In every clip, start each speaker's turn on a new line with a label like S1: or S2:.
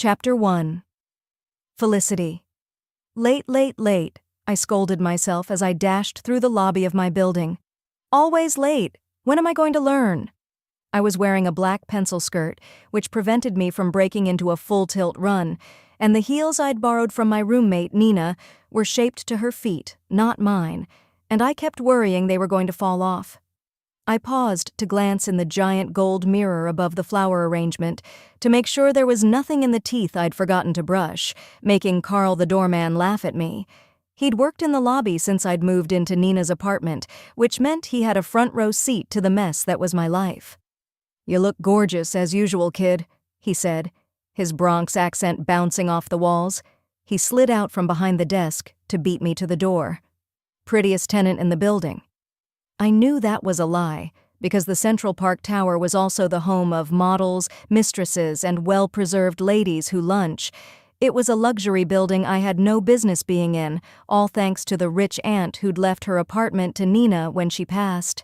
S1: Chapter 1. Felicity. Late, late, late, I scolded myself as I dashed through the lobby of my building. Always late. When am I going to learn? I was wearing a black pencil skirt, which prevented me from breaking into a full-tilt run, and the heels I'd borrowed from my roommate, Nina, were shaped to her feet, not mine, and I kept worrying they were going to fall off. I paused to glance in the giant gold mirror above the flower arrangement to make sure there was nothing in the teeth I'd forgotten to brush, making Carl the doorman laugh at me. He'd worked in the lobby since I'd moved into Nina's apartment, which meant he had a front-row seat to the mess that was my life. "You look gorgeous, as usual, kid," he said, his Bronx accent bouncing off the walls. He slid out from behind the desk to beat me to the door. "Prettiest tenant in the building." I knew that was a lie, because the Central Park Tower was also the home of models, mistresses, and well-preserved ladies who lunch. It was a luxury building I had no business being in, all thanks to the rich aunt who'd left her apartment to Nina when she passed.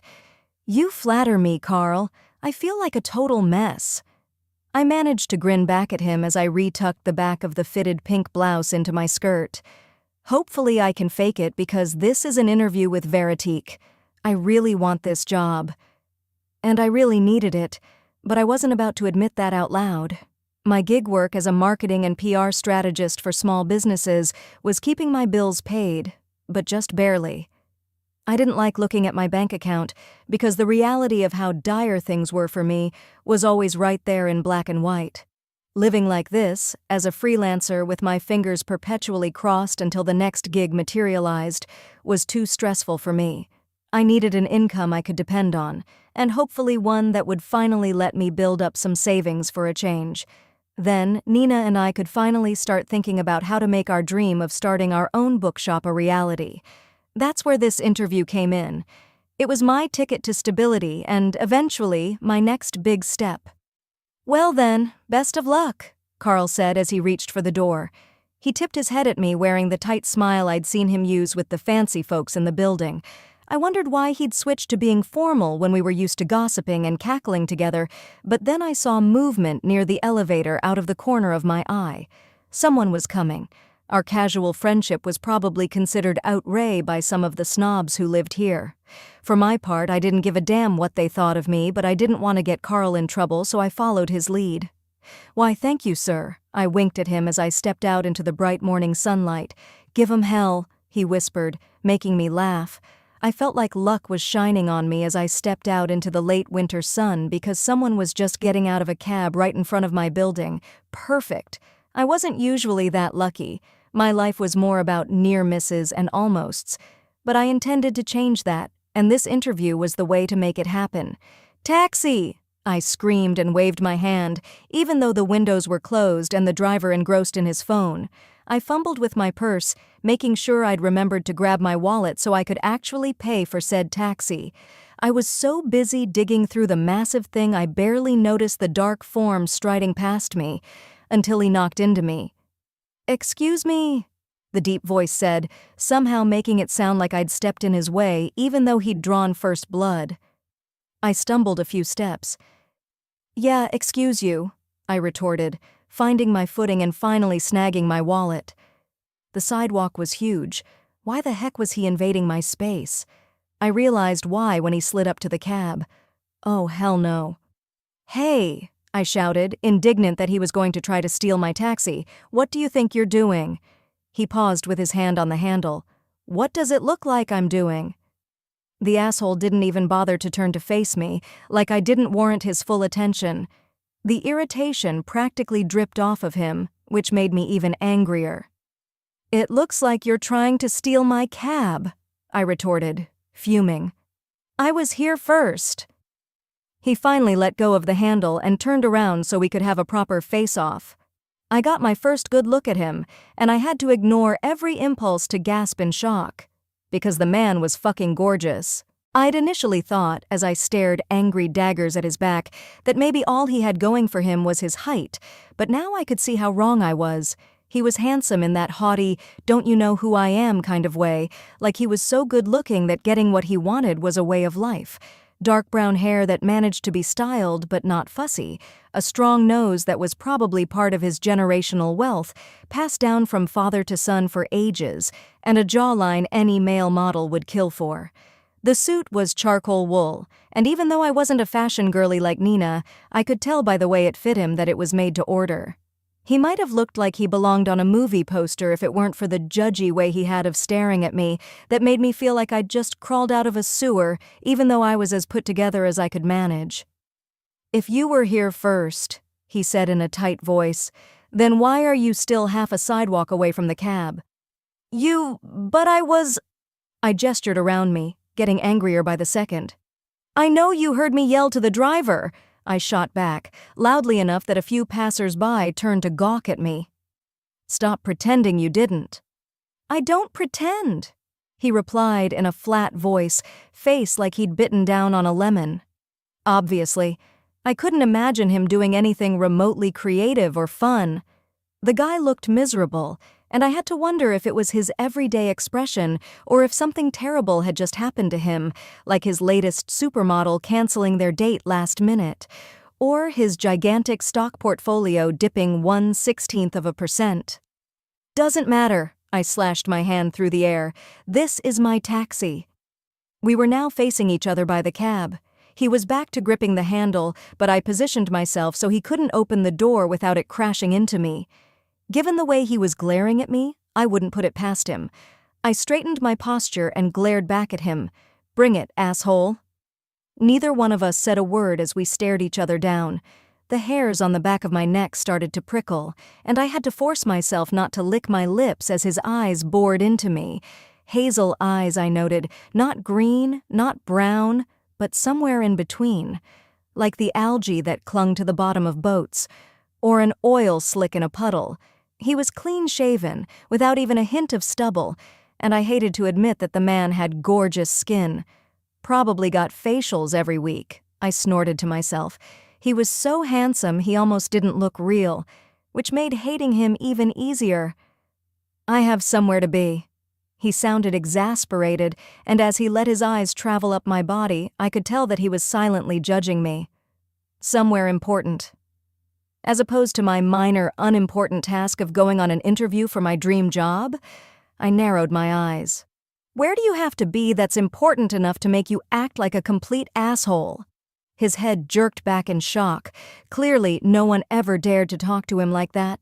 S1: "You flatter me, Carl. I feel like a total mess." I managed to grin back at him as I retucked the back of the fitted pink blouse into my skirt. Hopefully I can fake it because this is an interview with Veritique. I really want this job. And I really needed it, but I wasn't about to admit that out loud. My gig work as a marketing and PR strategist for small businesses was keeping my bills paid, but just barely. I didn't like looking at my bank account because the reality of how dire things were for me was always right there in black and white. Living like this, as a freelancer with my fingers perpetually crossed until the next gig materialized, was too stressful for me. I needed an income I could depend on, and hopefully one that would finally let me build up some savings for a change. Then, Nina and I could finally start thinking about how to make our dream of starting our own bookshop a reality. That's where this interview came in. It was my ticket to stability and, eventually, my next big step. "Well then, best of luck," Carl said as he reached for the door. He tipped his head at me wearing the tight smile I'd seen him use with the fancy folks in the building. I wondered why he'd switched to being formal when we were used to gossiping and cackling together, but then I saw movement near the elevator out of the corner of my eye. Someone was coming. Our casual friendship was probably considered outre by some of the snobs who lived here. For my part, I didn't give a damn what they thought of me, but I didn't want to get Carl in trouble, so I followed his lead. "Why, thank you, sir." I winked at him as I stepped out into the bright morning sunlight. "Give 'em hell," he whispered, making me laugh. I felt like luck was shining on me as I stepped out into the late winter sun because someone was just getting out of a cab right in front of my building. Perfect. I wasn't usually that lucky. My life was more about near misses and almosts. But I intended to change that, and this interview was the way to make it happen. "Taxi!" I screamed and waved my hand, even though the windows were closed and the driver engrossed in his phone. I fumbled with my purse, making sure I'd remembered to grab my wallet so I could actually pay for said taxi. I was so busy digging through the massive thing I barely noticed the dark form striding past me, until he knocked into me. "Excuse me," the deep voice said, somehow making it sound like I'd stepped in his way even though he'd drawn first blood. I stumbled a few steps. "Yeah, excuse you," I retorted, finding my footing and finally snagging my wallet. The sidewalk was huge. Why the heck was he invading my space? I realized why when he slid up to the cab. Oh, hell no. "Hey," I shouted, indignant that he was going to try to steal my taxi. "What do you think you're doing?" He paused with his hand on the handle. "What does it look like I'm doing?" The asshole didn't even bother to turn to face me, like I didn't warrant his full attention. The irritation practically dripped off of him, which made me even angrier. "It looks like you're trying to steal my cab," I retorted, fuming. "I was here first." He finally let go of the handle and turned around so we could have a proper face-off. I got my first good look at him, and I had to ignore every impulse to gasp in shock. Because the man was fucking gorgeous. I'd initially thought, as I stared angry daggers at his back, that maybe all he had going for him was his height, but now I could see how wrong I was. He was handsome in that haughty, don't you know who I am kind of way, like he was so good-looking that getting what he wanted was a way of life. Dark brown hair that managed to be styled but not fussy, a strong nose that was probably part of his generational wealth, passed down from father to son for ages, and a jawline any male model would kill for. The suit was charcoal wool, and even though I wasn't a fashion girly like Nina, I could tell by the way it fit him that it was made to order. He might have looked like he belonged on a movie poster if it weren't for the judgy way he had of staring at me that made me feel like I'd just crawled out of a sewer, even though I was as put together as I could manage. "If you were here first," he said in a tight voice, "then why are you still half a sidewalk away from the cab?" But I was..." I gestured around me, getting angrier by the second. "I know you heard me yell to the driver," I shot back, loudly enough that a few passers-by turned to gawk at me. "Stop pretending you didn't." "I don't pretend," he replied in a flat voice, face like he'd bitten down on a lemon. Obviously, I couldn't imagine him doing anything remotely creative or fun. The guy looked miserable, and I had to wonder if it was his everyday expression or if something terrible had just happened to him, like his latest supermodel canceling their date last minute, or his gigantic stock portfolio dipping 1/16%. "Doesn't matter," I slashed my hand through the air. "This is my taxi." We were now facing each other by the cab. He was back to gripping the handle, but I positioned myself so he couldn't open the door without it crashing into me. Given the way he was glaring at me, I wouldn't put it past him. I straightened my posture and glared back at him. "Bring it, asshole." Neither one of us said a word as we stared each other down. The hairs on the back of my neck started to prickle, and I had to force myself not to lick my lips as his eyes bored into me. Hazel eyes, I noted, not green, not brown, but somewhere in between, like the algae that clung to the bottom of boats, or an oil slick in a puddle. He was clean-shaven, without even a hint of stubble, and I hated to admit that the man had gorgeous skin. Probably got facials every week, I snorted to myself. He was so handsome he almost didn't look real, which made hating him even easier. "I have somewhere to be." He sounded exasperated, and as he let his eyes travel up my body, I could tell that he was silently judging me. "Somewhere important." As opposed to my minor, unimportant task of going on an interview for my dream job, I narrowed my eyes. "Where do you have to be that's important enough to make you act like a complete asshole?" His head jerked back in shock. Clearly, no one ever dared to talk to him like that.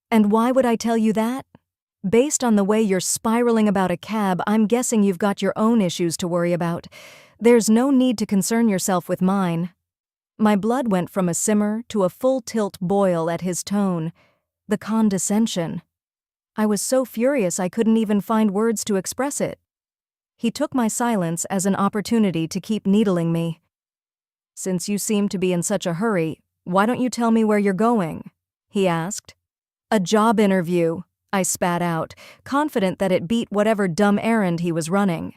S1: "And why would I tell you that? Based on the way you're spiraling about a cab, I'm guessing you've got your own issues to worry about. There's no need to concern yourself with mine." My blood went from a simmer to a full-tilt boil at his tone. The condescension. I was so furious I couldn't even find words to express it. He took my silence as an opportunity to keep needling me. "Since you seem to be in such a hurry, why don't you tell me where you're going?" he asked. "A job interview," I spat out, confident that it beat whatever dumb errand he was running.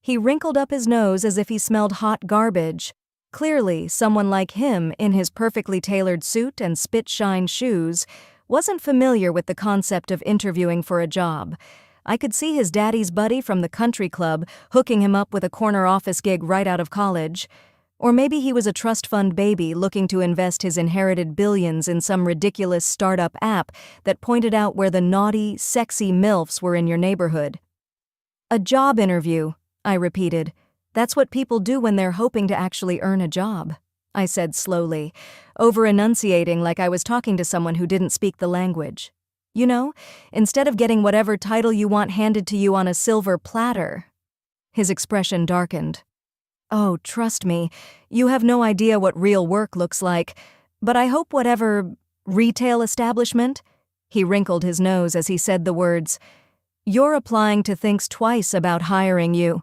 S1: He wrinkled up his nose as if he smelled hot garbage. Clearly, someone like him, in his perfectly tailored suit and spit-shine shoes, wasn't familiar with the concept of interviewing for a job. I could see his daddy's buddy from the country club hooking him up with a corner office gig right out of college. Or maybe he was a trust fund baby looking to invest his inherited billions in some ridiculous startup app that pointed out where the naughty, sexy MILFs were in your neighborhood. "A job interview," I repeated. "That's what people do when they're hoping to actually earn a job," I said slowly, over-enunciating like I was talking to someone who didn't speak the language. "You know, instead of getting whatever title you want handed to you on a silver platter." His expression darkened. "Oh, trust me, you have no idea what real work looks like, but I hope whatever retail establishment," he wrinkled his nose as he said the words, "you're applying to thinks twice about hiring you.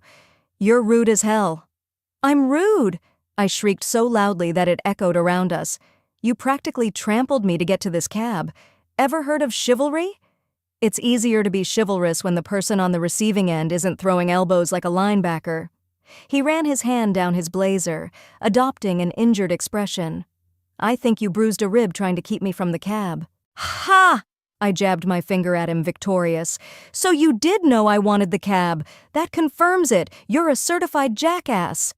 S1: You're rude as hell." "I'm rude!" I shrieked so loudly that it echoed around us. "You practically trampled me to get to this cab. Ever heard of chivalry? It's easier to be chivalrous when the person on the receiving end isn't throwing elbows like a linebacker." He ran his hand down his blazer, adopting an injured expression. "I think you bruised a rib trying to keep me from the cab." "Ha!" I jabbed my finger at him, victorious. "So you did know I wanted the cab. That confirms it. You're a certified jackass."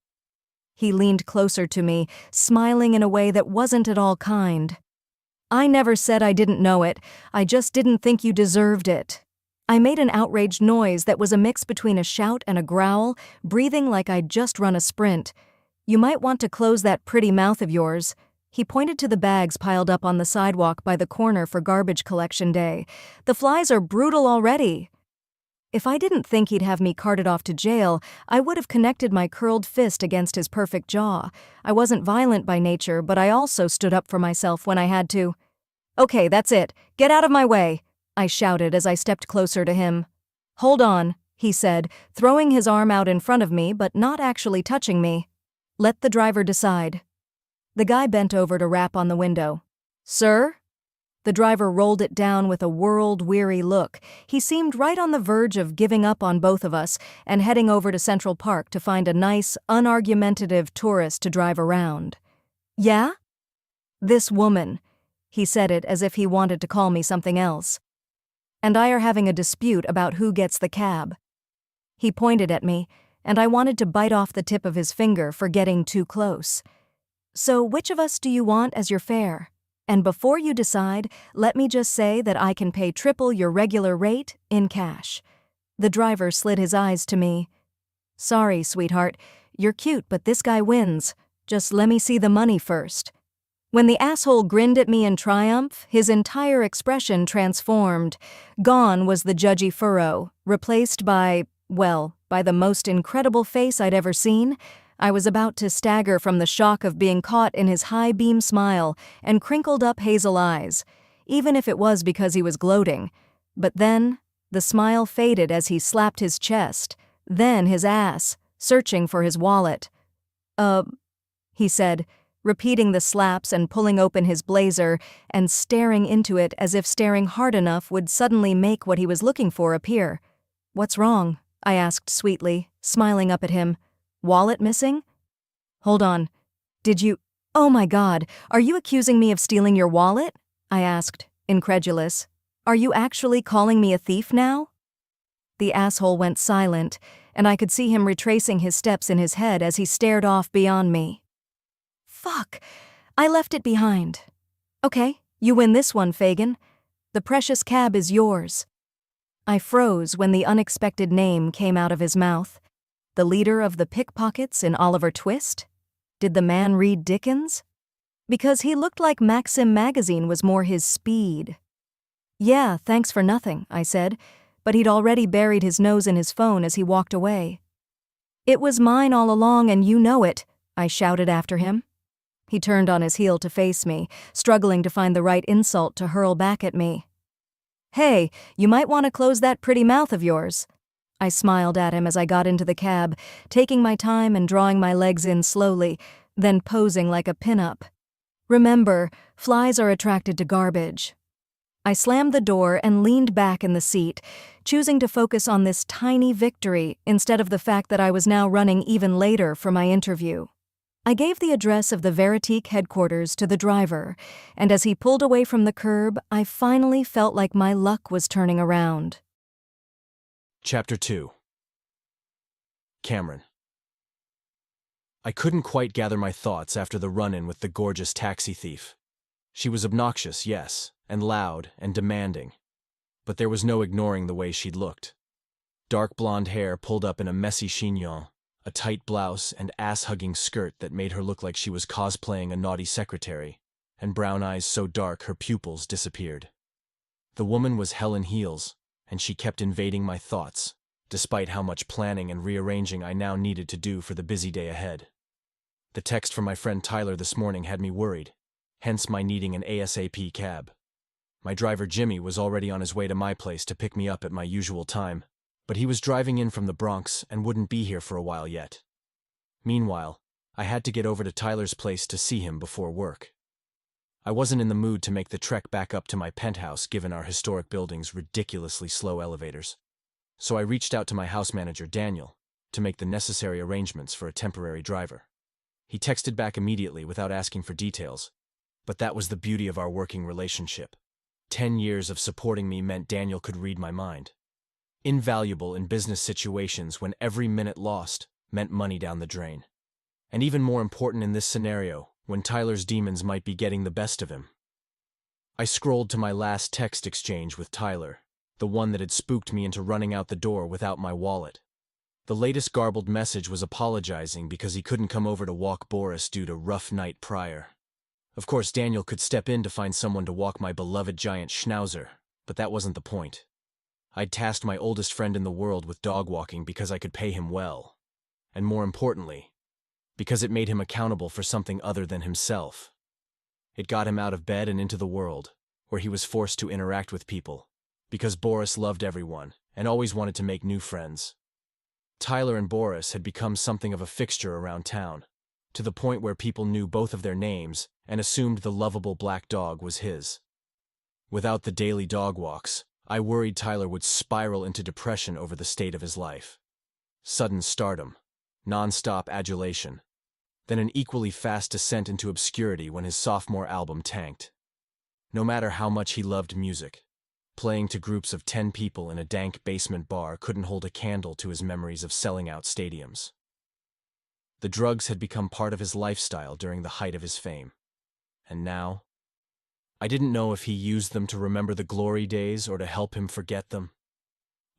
S1: He leaned closer to me, smiling in a way that wasn't at all kind. "I never said I didn't know it, I just didn't think you deserved it." I made an outraged noise that was a mix between a shout and a growl, breathing like I'd just run a sprint. "You might want to close that pretty mouth of yours." He pointed to the bags piled up on the sidewalk by the corner for garbage collection day. "The flies are brutal already." If I didn't think he'd have me carted off to jail, I would have connected my curled fist against his perfect jaw. I wasn't violent by nature, but I also stood up for myself when I had to. "Okay, that's it. Get out of my way," I shouted as I stepped closer to him. "Hold on," he said, throwing his arm out in front of me but not actually touching me. "Let the driver decide." The guy bent over to rap on the window. "Sir?" The driver rolled it down with a world-weary look. He seemed right on the verge of giving up on both of us and heading over to Central Park to find a nice, unargumentative tourist to drive around. "Yeah?" "This woman." He said it as if he wanted to call me something else. "And I are having a dispute about who gets the cab." He pointed at me, and I wanted to bite off the tip of his finger for getting too close. "So which of us do you want as your fare? And before you decide, let me just say that I can pay triple your regular rate in cash." The driver slid his eyes to me. "Sorry, sweetheart. You're cute, but this guy wins. Just let me see the money first." When the asshole grinned at me in triumph, his entire expression transformed. Gone was the judgy furrow, replaced by the most incredible face I'd ever seen. I was about to stagger from the shock of being caught in his high-beam smile and crinkled up hazel eyes, even if it was because he was gloating. But then, the smile faded as he slapped his chest, then his ass, searching for his wallet. He said, repeating the slaps and pulling open his blazer and staring into it as if staring hard enough would suddenly make what he was looking for appear. "What's wrong?" I asked sweetly, smiling up at him. "Wallet missing?" "Hold on. Did you— Oh my God, are you accusing me of stealing your wallet?" I asked, incredulous. "Are you actually calling me a thief now?" The asshole went silent, and I could see him retracing his steps in his head as he stared off beyond me. Fuck! I left it behind. "Okay, you win this one, Fagin. The precious cab is yours." I froze when the unexpected name came out of his mouth. The leader of the pickpockets in Oliver Twist? Did the man read Dickens? Because he looked like Maxim magazine was more his speed. "Yeah, thanks for nothing," I said, but he'd already buried his nose in his phone as he walked away. "It was mine all along and you know it," I shouted after him. He turned on his heel to face me, struggling to find the right insult to hurl back at me. "Hey, you might want to close that pretty mouth of yours." I smiled at him as I got into the cab, taking my time and drawing my legs in slowly, then posing like a pin-up. "Remember, flies are attracted to garbage." I slammed the door and leaned back in the seat, choosing to focus on this tiny victory instead of the fact that I was now running even later for my interview. I gave the address of the Veritique headquarters to the driver, and as he pulled away from the curb, I finally felt like my luck was turning around.
S2: Chapter 2. Cameron. I couldn't quite gather my thoughts after the run-in with the gorgeous taxi thief. She was obnoxious, yes, and loud and demanding. But there was no ignoring the way she'd looked. Dark blonde hair pulled up in a messy chignon, a tight blouse and ass-hugging skirt that made her look like she was cosplaying a naughty secretary, and brown eyes so dark her pupils disappeared. The woman was hell in heels, and she kept invading my thoughts, despite how much planning and rearranging I now needed to do for the busy day ahead. The text from my friend Tyler this morning had me worried, hence my needing an ASAP cab. My driver Jimmy was already on his way to my place to pick me up at my usual time, but he was driving in from the Bronx and wouldn't be here for a while yet. Meanwhile, I had to get over to Tyler's place to see him before work. I wasn't in the mood to make the trek back up to my penthouse given our historic building's ridiculously slow elevators. So I reached out to my house manager, Daniel, to make the necessary arrangements for a temporary driver. He texted back immediately without asking for details, but that was the beauty of our working relationship. 10 years of supporting me meant Daniel could read my mind. Invaluable in business situations when every minute lost meant money down the drain. And even more important in this scenario, when Tyler's demons might be getting the best of him. I scrolled to my last text exchange with Tyler, the one that had spooked me into running out the door without my wallet. The latest garbled message was apologizing because he couldn't come over to walk Boris due to rough night prior. Of course, Daniel could step in to find someone to walk my beloved giant schnauzer, but that wasn't the point. I'd tasked my oldest friend in the world with dog walking because I could pay him well. And more importantly, because it made him accountable for something other than himself. It got him out of bed and into the world, where he was forced to interact with people, because Boris loved everyone and always wanted to make new friends. Tyler and Boris had become something of a fixture around town, to the point where people knew both of their names and assumed the lovable black dog was his. Without the daily dog walks, I worried Tyler would spiral into depression over the state of his life. Sudden stardom, non-stop adulation, then an equally fast descent into obscurity when his sophomore album tanked. No matter how much he loved music, playing to groups of 10 people in a dank basement bar couldn't hold a candle to his memories of selling out stadiums. The drugs had become part of his lifestyle during the height of his fame. And now, I didn't know if he used them to remember the glory days or to help him forget them.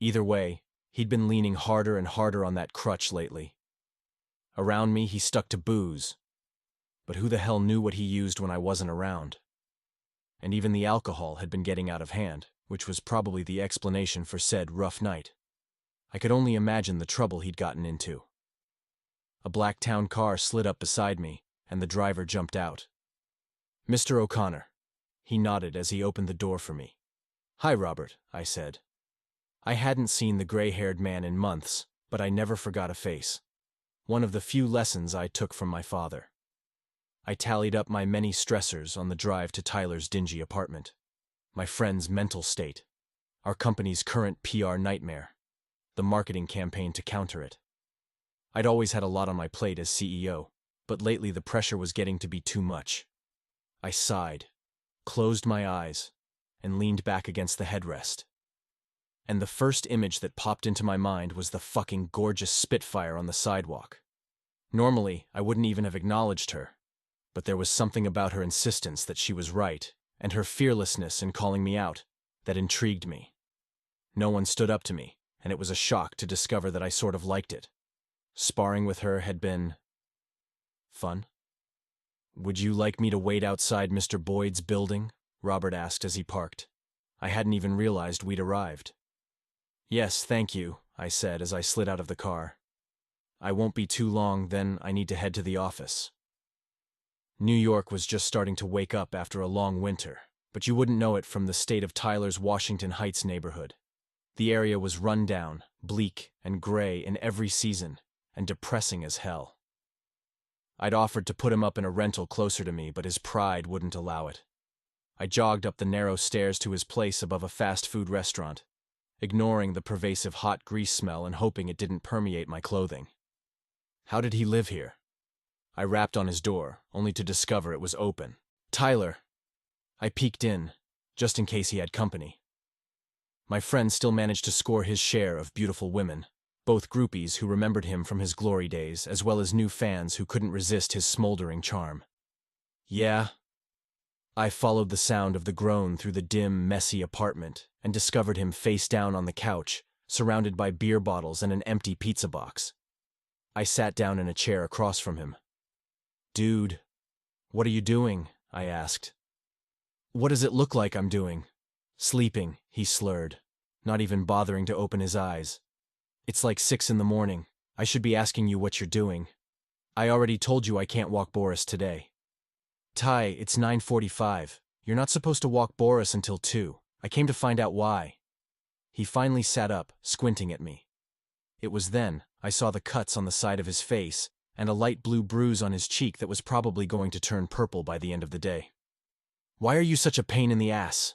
S2: Either way, he'd been leaning harder and harder on that crutch lately. Around me, he stuck to booze. But who the hell knew what he used when I wasn't around? And even the alcohol had been getting out of hand, which was probably the explanation for said rough night. I could only imagine the trouble he'd gotten into. A black town car slid up beside me, and the driver jumped out. "Mr. O'Connor." He nodded as he opened the door for me. "Hi, Robert," I said. I hadn't seen the gray-haired man in months, but I never forgot a face. One of the few lessons I took from my father. I tallied up my many stressors on the drive to Tyler's dingy apartment. My friend's mental state, our company's current PR nightmare, the marketing campaign to counter it. I'd always had a lot on my plate as CEO, but lately the pressure was getting to be too much. I sighed, closed my eyes, and leaned back against the headrest. And the first image that popped into my mind was the fucking gorgeous Spitfire on the sidewalk. Normally, I wouldn't even have acknowledged her, but there was something about her insistence that she was right, and her fearlessness in calling me out, that intrigued me. No one stood up to me, and it was a shock to discover that I sort of liked it. Sparring with her had been fun. "Would you like me to wait outside Mr. Boyd's building?" Robert asked as he parked. I hadn't even realized we'd arrived. "Yes, thank you," I said as I slid out of the car. "I won't be too long, then I need to head to the office." New York was just starting to wake up after a long winter, but you wouldn't know it from the state of Tyler's Washington Heights neighborhood. The area was run down, bleak, and gray in every season, and depressing as hell. I'd offered to put him up in a rental closer to me, but his pride wouldn't allow it. I jogged up the narrow stairs to his place above a fast food restaurant, ignoring the pervasive hot grease smell and hoping it didn't permeate my clothing. How did he live here? I rapped on his door, only to discover it was open. "Tyler!" I peeked in, just in case he had company. My friend still managed to score his share of beautiful women, both groupies who remembered him from his glory days, as well as new fans who couldn't resist his smoldering charm. "Yeah?" I followed the sound of the groan through the dim, messy apartment and discovered him face down on the couch, surrounded by beer bottles and an empty pizza box. I sat down in a chair across from him. "Dude, what are you doing?" I asked. "What does it look like I'm doing?" "Sleeping," he slurred, not even bothering to open his eyes. "It's like 6 in the morning. I should be asking you what you're doing. I already told you I can't walk Boris today." "Ty, it's 9:45. You're not supposed to walk Boris until 2. I came to find out why." He finally sat up, squinting at me. It was then I saw the cuts on the side of his face and a light blue bruise on his cheek that was probably going to turn purple by the end of the day. "Why are you such a pain in the ass?"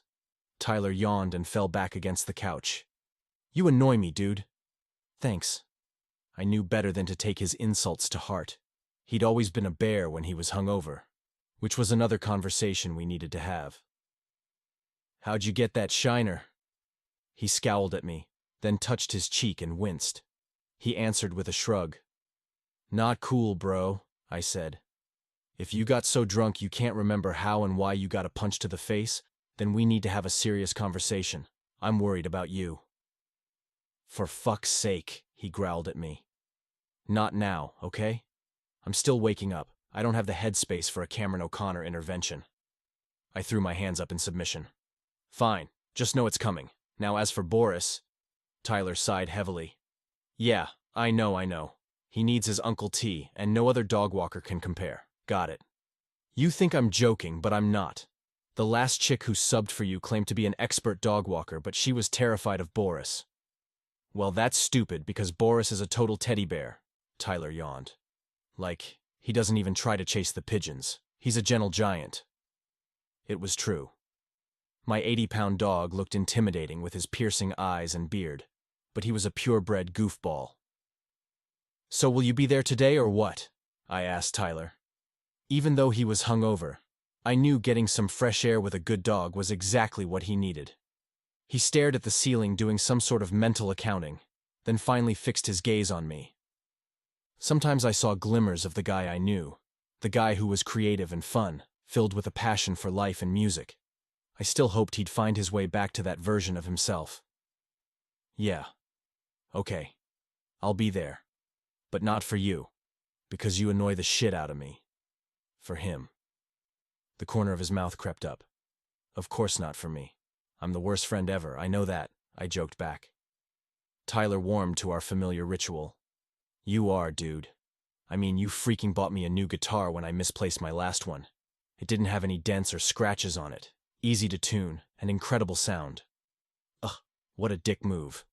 S2: Tyler yawned and fell back against the couch. "You annoy me, dude." "Thanks." I knew better than to take his insults to heart. He'd always been a bear when he was hungover, which was another conversation we needed to have. "How'd you get that shiner?" He scowled at me, then touched his cheek and winced. He answered with a shrug. "Not cool, bro," I said. If you got so drunk you can't remember how and why you got a punch to the face, then we need to have a serious conversation. I'm worried about you. For fuck's sake, he growled at me. Not now, okay? I'm still waking up. I don't have the headspace for a Cameron O'Connor intervention. I threw my hands up in submission. Fine, just know it's coming. Now as for Boris, Tyler sighed heavily. Yeah, I know. He needs his Uncle T, and no other dog walker can compare. Got it. You think I'm joking, but I'm not. The last chick who subbed for you claimed to be an expert dog walker, but she was terrified of Boris. Well, that's stupid because Boris is a total teddy bear, Tyler yawned. Like, he doesn't even try to chase the pigeons. He's a gentle giant. It was true. My 80-pound dog looked intimidating with his piercing eyes and beard, but he was a purebred goofball. So will you be there today or what? I asked Tyler. Even though he was hungover, I knew getting some fresh air with a good dog was exactly what he needed. He stared at the ceiling doing some sort of mental accounting, then finally fixed his gaze on me. Sometimes I saw glimmers of the guy I knew, the guy who was creative and fun, filled with a passion for life and music. I still hoped he'd find his way back to that version of himself. Yeah. Okay. I'll be there. But not for you, because you annoy the shit out of me. For him. The corner of his mouth crept up. Of course not for me. I'm the worst friend ever, I know that, I joked back. Tyler warmed to our familiar ritual. You are, dude. I mean, you freaking bought me a new guitar when I misplaced my last one. It didn't have any dents or scratches on it. Easy to tune, and incredible sound. Ugh, what a dick move.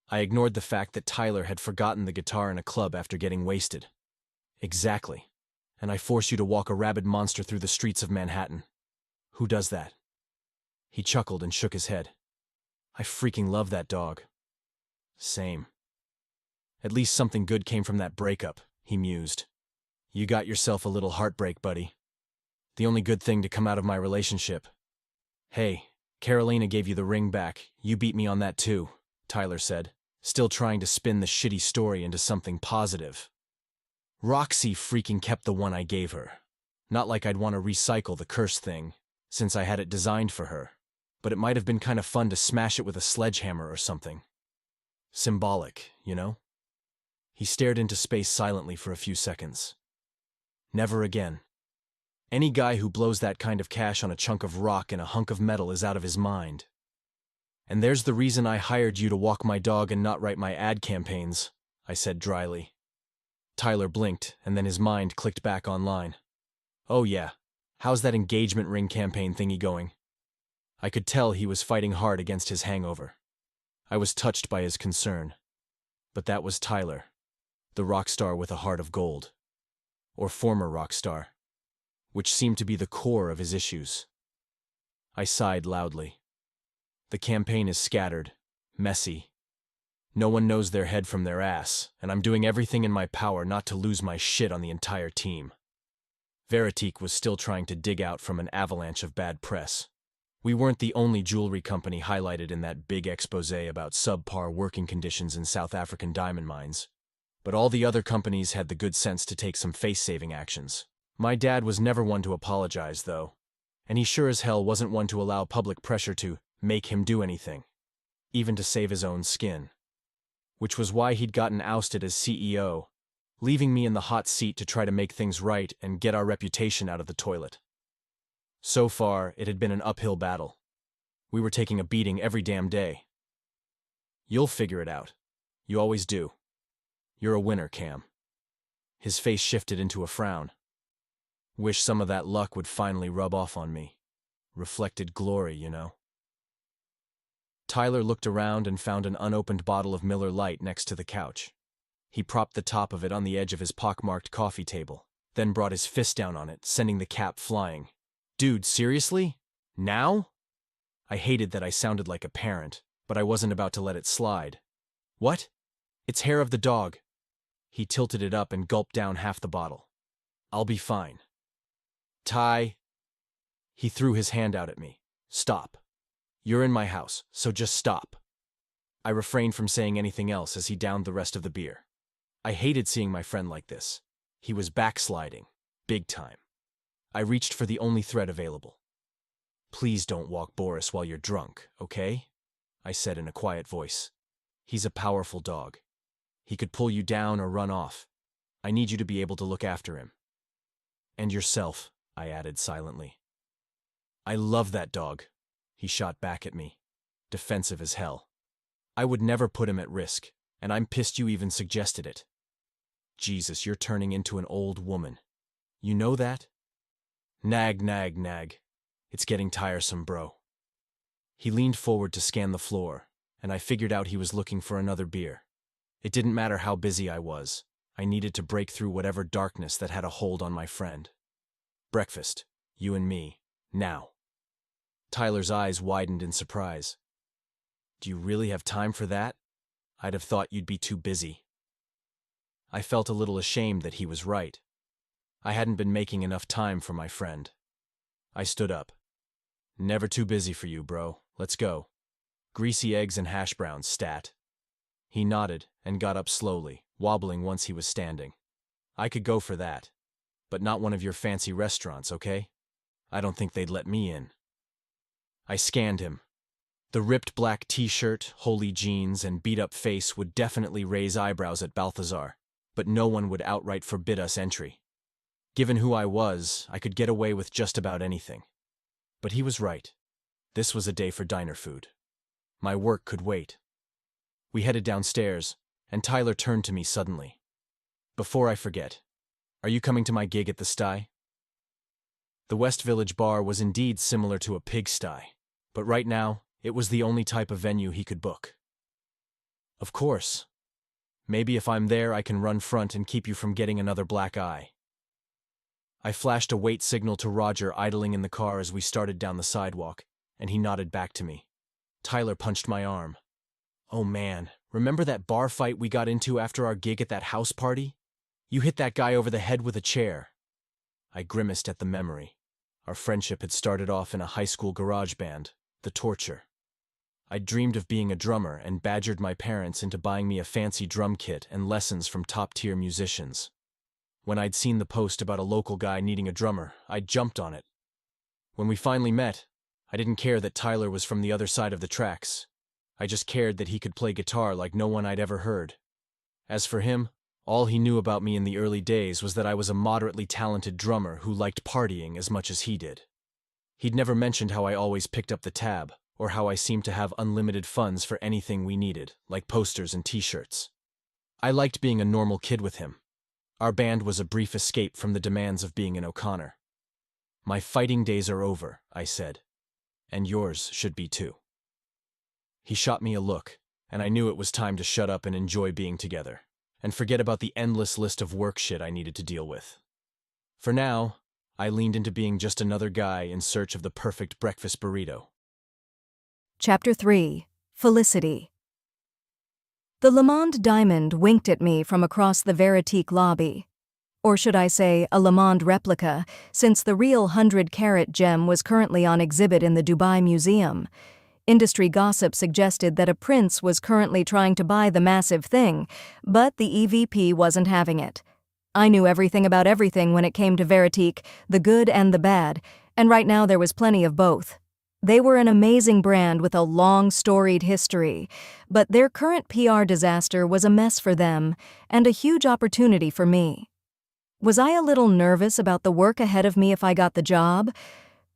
S2: I ignored the fact that Tyler had forgotten the guitar in a club after getting wasted. Exactly. And I force you to walk a rabid monster through the streets of Manhattan. Who does that? He chuckled and shook his head. I freaking love that dog. Same. At least something good came from that breakup, he mused. You got yourself a little heartbreak, buddy. The only good thing to come out of my relationship. Hey, Carolina gave you the ring back. You beat me on that too, Tyler said, still trying to spin the shitty story into something positive. Roxy freaking kept the one I gave her. Not like I'd want to recycle the curse thing, since I had it designed for her, but it might have been kind of fun to smash it with a sledgehammer or something. Symbolic, you know? He stared into space silently for a few seconds. Never again. Any guy who blows that kind of cash on a chunk of rock and a hunk of metal is out of his mind. And there's the reason I hired you to walk my dog and not write my ad campaigns, I said dryly. Tyler blinked, and then his mind clicked back online. Oh yeah, how's that engagement ring campaign thingy going? I could tell he was fighting hard against his hangover. I was touched by his concern. But that was Tyler, the rock star with a heart of gold. Or former rock star, which seemed to be the core of his issues. I sighed loudly. The campaign is scattered, messy. No one knows their head from their ass, and I'm doing everything in my power not to lose my shit on the entire team. Veritique was still trying to dig out from an avalanche of bad press. We weren't the only jewelry company highlighted in that big exposé about subpar working conditions in South African diamond mines. But all the other companies had the good sense to take some face-saving actions. My dad was never one to apologize, though, and he sure as hell wasn't one to allow public pressure to make him do anything, even to save his own skin. Which was why he'd gotten ousted as CEO, leaving me in the hot seat to try to make things right and get our reputation out of the toilet. So far, it had been an uphill battle. We were taking a beating every damn day. You'll figure it out. You always do. You're a winner, Cam. His face shifted into a frown. Wish some of that luck would finally rub off on me. Reflected glory, you know. Tyler looked around and found an unopened bottle of Miller Lite next to the couch. He propped the top of it on the edge of his pockmarked coffee table, then brought his fist down on it, sending the cap flying. Dude, seriously? Now? I hated that I sounded like a parent, but I wasn't about to let it slide. What? It's hair of the dog. He tilted it up and gulped down half the bottle. I'll be fine. Ty. He threw his hand out at me. Stop. You're in my house, so just stop. I refrained from saying anything else as he downed the rest of the beer. I hated seeing my friend like this. He was backsliding, Big time. I reached for the only thread available. "Please don't walk Boris while you're drunk, okay?" I said in a quiet voice. "He's a powerful dog. He could pull you down or run off. I need you to be able to look after him. And yourself," I added silently. "I love that dog," he shot back at me, defensive as hell. "I would never put him at risk, and I'm pissed you even suggested it. Jesus, you're turning into an old woman. You know that? Nag, nag, nag. It's getting tiresome, bro." He leaned forward to scan the floor, and I figured out he was looking for another beer. It didn't matter how busy I was. I needed to break through whatever darkness that had a hold on my friend. "Breakfast, you and me, now." Tyler's eyes widened in surprise. "Do you really have time for that? I'd have thought you'd be too busy." I felt a little ashamed that he was right. I hadn't been making enough time for my friend. I stood up. "Never too busy for you, bro. Let's go. Greasy eggs and hash browns, stat." He nodded and got up slowly, wobbling once he was standing. "I could go for that. But not one of your fancy restaurants, okay? I don't think they'd let me in." I scanned him. The ripped black t-shirt, holey jeans, and beat-up face would definitely raise eyebrows at Balthazar, but no one would outright forbid us entry. Given who I was, I could get away with just about anything. But he was right. This was a day for diner food. My work could wait. We headed downstairs, and Tyler turned to me suddenly. "Before I forget, are you coming to my gig at the Sty?" The West Village bar was indeed similar to a pigsty, but right now, it was the only type of venue he could book. "Of course. Maybe if I'm there I can run front and keep you from getting another black eye." I flashed a wait signal to Roger idling in the car as we started down the sidewalk, and he nodded back to me. Tyler punched my arm. "Oh man, remember that bar fight we got into after our gig at that house party? You hit that guy over the head with a chair." I grimaced at the memory. Our friendship had started off in a high school garage band, The Torture. I'd dreamed of being a drummer and badgered my parents into buying me a fancy drum kit and lessons from top-tier musicians. When I'd seen the post about a local guy needing a drummer, I'd jumped on it. When we finally met, I didn't care that Tyler was from the other side of the tracks. I just cared that he could play guitar like no one I'd ever heard. As for him, all he knew about me in the early days was that I was a moderately talented drummer who liked partying as much as he did. He'd never mentioned how I always picked up the tab, or how I seemed to have unlimited funds for anything we needed, like posters and t-shirts. I liked being a normal kid with him. Our band was a brief escape from the demands of being an O'Connor. "My fighting days are over," I said. "And yours should be too." He shot me a look, and I knew it was time to shut up and enjoy being together, and forget about the endless list of work shit I needed to deal with. For now, I leaned into being just another guy in search of the perfect breakfast burrito.
S1: Chapter 3. Felicity. The Le Monde diamond winked at me from across the Veritique lobby. Or should I say, a Le Monde replica, since the real 100-carat gem was currently on exhibit in the Dubai Museum. Industry gossip suggested that a prince was currently trying to buy the massive thing, but the EVP wasn't having it. I knew everything about everything when it came to Veritique, the good and the bad, and right now there was plenty of both. They were an amazing brand with a long, storied history, but their current PR disaster was a mess for them and a huge opportunity for me. Was I a little nervous about the work ahead of me if I got the job?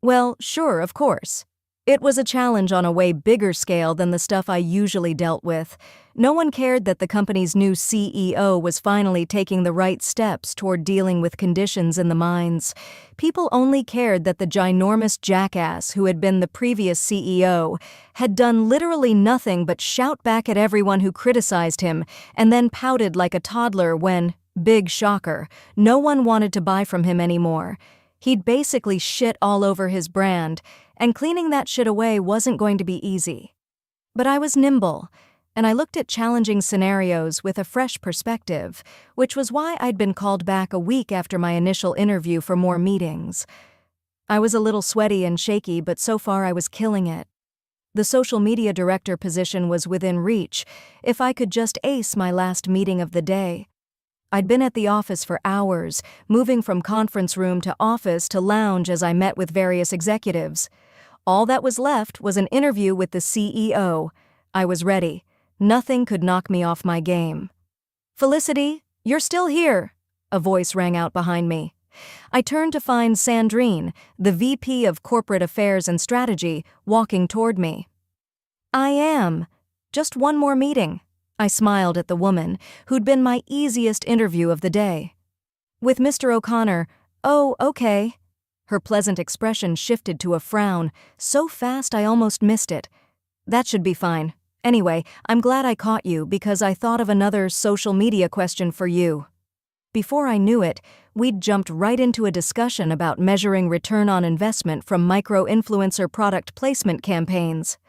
S1: Well, sure, of course. It was a challenge on a way bigger scale than the stuff I usually dealt with. No one cared that the company's new CEO was finally taking the right steps toward dealing with conditions in the mines. People only cared that the ginormous jackass who had been the previous CEO had done literally nothing but shout back at everyone who criticized him and then pouted like a toddler when, big shocker, no one wanted to buy from him anymore. He'd basically shit all over his brand, and cleaning that shit away wasn't going to be easy. But I was nimble, and I looked at challenging scenarios with a fresh perspective, which was why I'd been called back a week after my initial interview for more meetings. I was a little sweaty and shaky, but so far I was killing it. The social media director position was within reach, if I could just ace my last meeting of the day. I'd been at the office for hours, moving from conference room to office to lounge as I met with various executives. All that was left was an interview with the CEO. I was ready. Nothing could knock me off my game. "Felicity, you're still here," a voice rang out behind me. I turned to find Sandrine, the VP of Corporate Affairs and Strategy, walking toward me. "I am. Just one more meeting." I smiled at the woman, who'd been my easiest interview of the day. "With Mr. O'Connor." "Oh, okay." Her pleasant expression shifted to a frown, so fast I almost missed it. "That should be fine. Anyway, I'm glad I caught you because I thought of another social media question for you." Before I knew it, we'd jumped right into a discussion about measuring return on investment from micro-influencer product placement campaigns.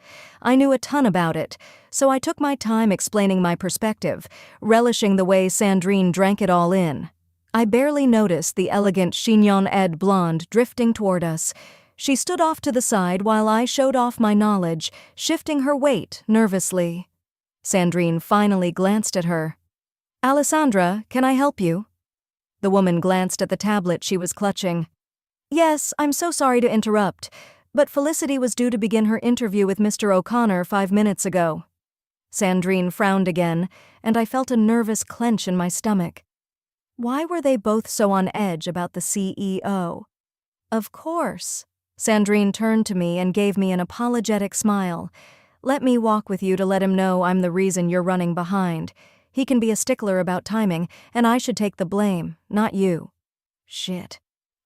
S1: I knew a ton about it, so I took my time explaining my perspective, relishing the way Sandrine drank it all in. I barely noticed the elegant chignon-ed blonde drifting toward us. She stood off to the side while I showed off my knowledge, shifting her weight nervously. Sandrine finally glanced at her. "Alessandra, can I help you?" The woman glanced at the tablet she was clutching. "Yes, I'm so sorry to interrupt, but Felicity was due to begin her interview with Mr. O'Connor 5 minutes ago." Sandrine frowned again, and I felt a nervous clench in my stomach. Why were they both so on edge about the CEO? "Of course." Sandrine turned to me and gave me an apologetic smile. "Let me walk with you to let him know I'm the reason you're running behind. He can be a stickler about timing, and I should take the blame, not you." Shit.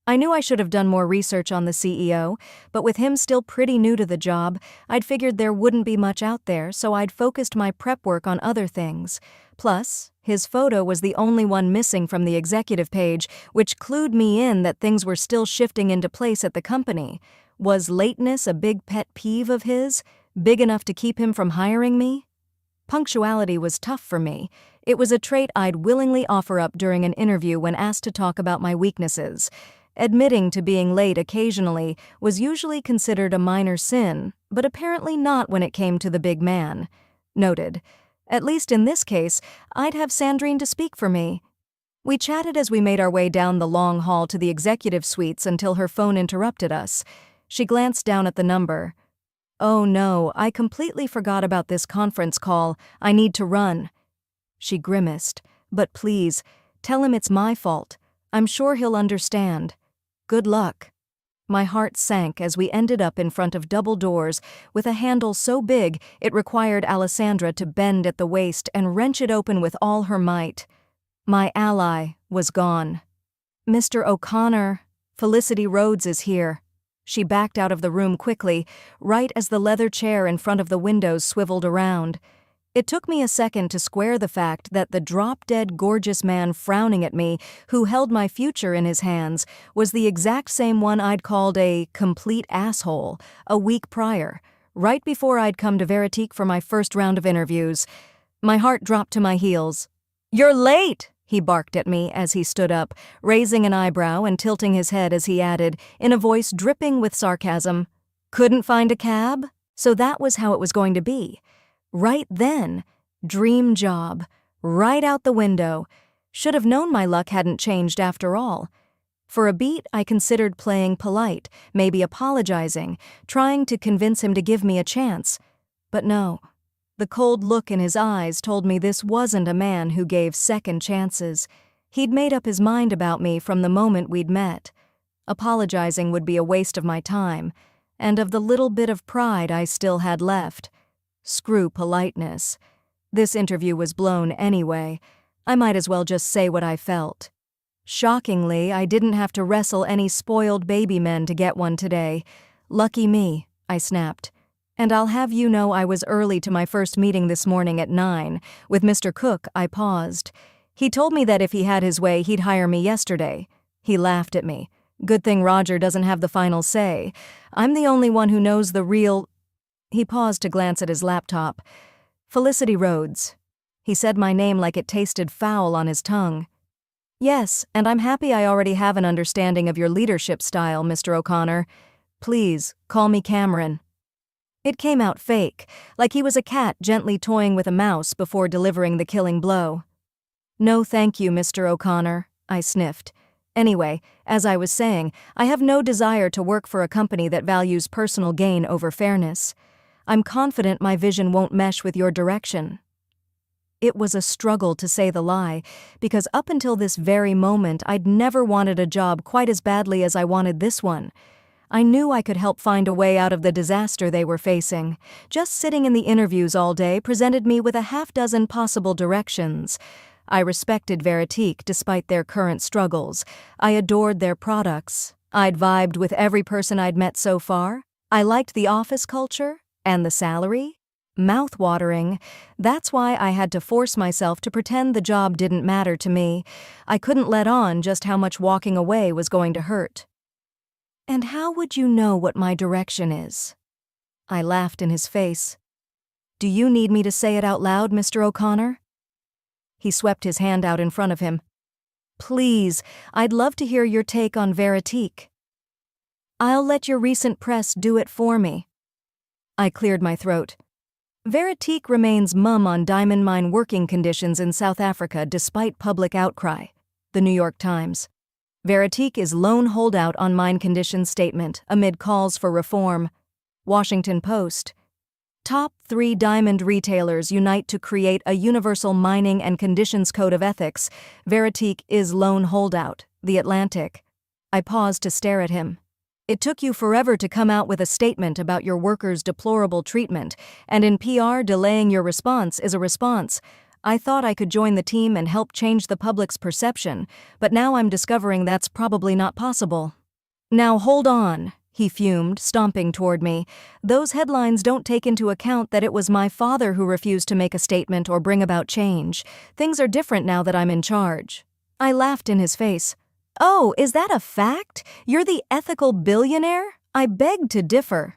S1: I knew I should have done more research on the CEO, but with him still pretty new to the job, I'd figured there wouldn't be much out there, so I'd focused my prep work on other things. Plus, his photo was the only one missing from the executive page, which clued me in that things were still shifting into place at the company. Was lateness a big pet peeve of his, big enough to keep him from hiring me? Punctuality was tough for me. It was a trait I'd willingly offer up during an interview when asked to talk about my weaknesses. Admitting to being late occasionally was usually considered a minor sin, but apparently not when it came to the big man. Noted. At least in this case, I'd have Sandrine to speak for me. We chatted as we made our way down the long hall to the executive suites until her phone interrupted us. She glanced down at the number. "Oh no, I completely forgot about this conference call. I need to run." She grimaced. "But please, tell him it's my fault. I'm sure he'll understand. Good luck." My heart sank as we ended up in front of double doors with a handle so big it required Alessandra to bend at the waist and wrench it open with all her might. My ally was gone. "Mr. O'Connor, Felicity Rhodes is here." She backed out of the room quickly, right as the leather chair in front of the windows swiveled around. It took me a second to square the fact that the drop-dead gorgeous man frowning at me, who held my future in his hands, was the exact same one I'd called a complete asshole a week prior, right before I'd come to Veritique for my first round of interviews. My heart dropped to my heels. "You're late!" he barked at me as he stood up, raising an eyebrow and tilting his head as he added, in a voice dripping with sarcasm, "Couldn't find a cab?" So that was how it was going to be. Right then, dream job, right out the window. Should have known my luck hadn't changed after all. For a beat, I considered playing polite, maybe apologizing, trying to convince him to give me a chance. But no. The cold look in his eyes told me this wasn't a man who gave second chances. He'd made up his mind about me from the moment we'd met. Apologizing would be a waste of my time, and of the little bit of pride I still had left. Screw politeness. This interview was blown anyway. I might as well just say what I felt. Shockingly, I didn't have to wrestle any spoiled baby men to get one today. Lucky me, I snapped. And I'll have you know I was early to my first meeting this morning at 9. With Mr. Cook, I paused. He told me that if he had his way, he'd hire me yesterday. He laughed at me. Good thing Roger doesn't have the final say. I'm the only one who knows the real... He paused to glance at his laptop. "Felicity Rhodes." He said my name like it tasted foul on his tongue. "Yes, and I'm happy I already have an understanding of your leadership style, Mr. O'Connor. Please, call me Cameron." It came out fake, like he was a cat gently toying with a mouse before delivering the killing blow. No thank you, Mr. O'Connor, I sniffed. Anyway, as I was saying, I have no desire to work for a company that values personal gain over fairness. I'm confident my vision won't mesh with your direction. It was a struggle to say the lie, because up until this very moment I'd never wanted a job quite as badly as I wanted this one. I knew I could help find a way out of the disaster they were facing. Just sitting in the interviews all day presented me with a half-dozen possible directions. I respected Veritique despite their current struggles. I adored their products. I'd vibed with every person I'd met so far. I liked the office culture and the salary. Mouth-watering. That's why I had to force myself to pretend the job didn't matter to me. I couldn't let on just how much walking away was going to hurt. And how would you know what my direction is? I laughed in his face. Do you need me to say it out loud, Mr. O'Connor? He swept his hand out in front of him. Please, I'd love to hear your take on Veritique. I'll let your recent press do it for me. I cleared my throat. Veritique remains mum on diamond mine working conditions in South Africa despite public outcry. The New York Times. Veritique is lone holdout on mine conditions statement amid calls for reform. Washington Post. Top 3 diamond retailers unite to create a universal mining and conditions code of ethics. Veritique is lone holdout. The Atlantic. I paused to stare at him. It took you forever to come out with a statement about your workers' deplorable treatment, and in PR, delaying your response is a response. I thought I could join the team and help change the public's perception, but now I'm discovering that's probably not possible. Now hold on, he fumed, stomping toward me. Those headlines don't take into account that it was my father who refused to make a statement or bring about change. Things are different now that I'm in charge. I laughed in his face. Oh, is that a fact? You're the ethical billionaire? I beg to differ.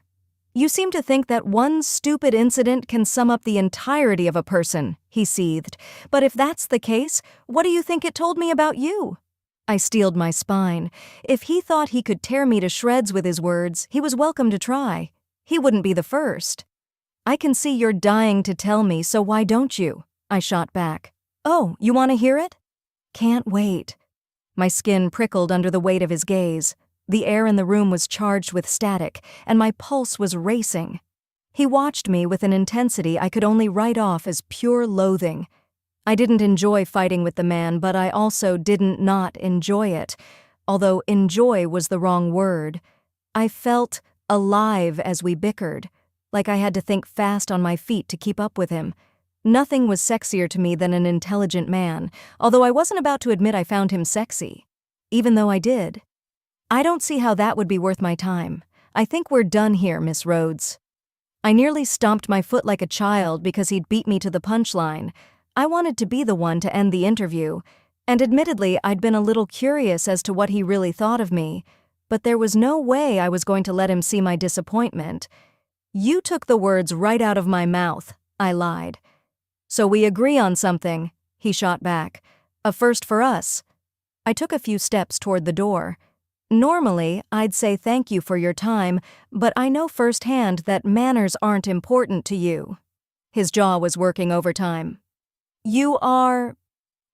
S1: You seem to think that one stupid incident can sum up the entirety of a person, he seethed. But if that's the case, what do you think it told me about you? I steeled my spine. If he thought he could tear me to shreds with his words, he was welcome to try. He wouldn't be the first. I can see you're dying to tell me, so why don't you? I shot back. Oh, you want to hear it? Can't wait. My skin prickled under the weight of his gaze. The air in the room was charged with static, and my pulse was racing. He watched me with an intensity I could only write off as pure loathing. I didn't enjoy fighting with the man, but I also didn't not enjoy it, although enjoy was the wrong word. I felt alive as we bickered, like I had to think fast on my feet to keep up with him. Nothing was sexier to me than an intelligent man, although I wasn't about to admit I found him sexy, even though I did. I don't see how that would be worth my time. I think we're done here, Miss Rhodes. I nearly stomped my foot like a child because he'd beat me to the punchline. I wanted to be the one to end the interview, and admittedly I'd been a little curious as to what he really thought of me, but there was no way I was going to let him see my disappointment. You took the words right out of my mouth, I lied. So we agree on something, he shot back. A first for us. I took a few steps toward the door. Normally, I'd say thank you for your time, but I know firsthand that manners aren't important to you. His jaw was working overtime. You are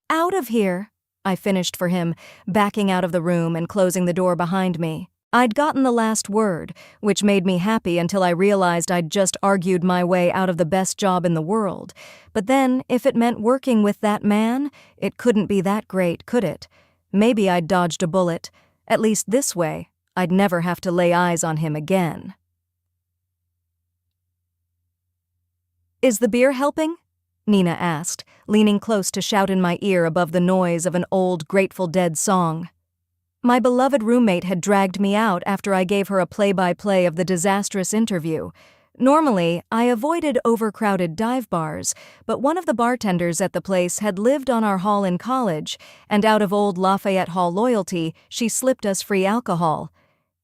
S1: out of here, I finished for him, backing out of the room and closing the door behind me. I'd gotten the last word, which made me happy until I realized I'd just argued my way out of the best job in the world. But then, if it meant working with that man, it couldn't be that great, could it? Maybe I'd dodged a bullet. At least this way, I'd never have to lay eyes on him again. Is the beer helping? Nina asked, leaning close to shout in my ear above the noise of an old Grateful Dead song. My beloved roommate had dragged me out after I gave her a play-by-play of the disastrous interview. Normally, I avoided overcrowded dive bars, but one of the bartenders at the place had lived on our hall in college, and out of old Lafayette Hall loyalty, she slipped us free alcohol.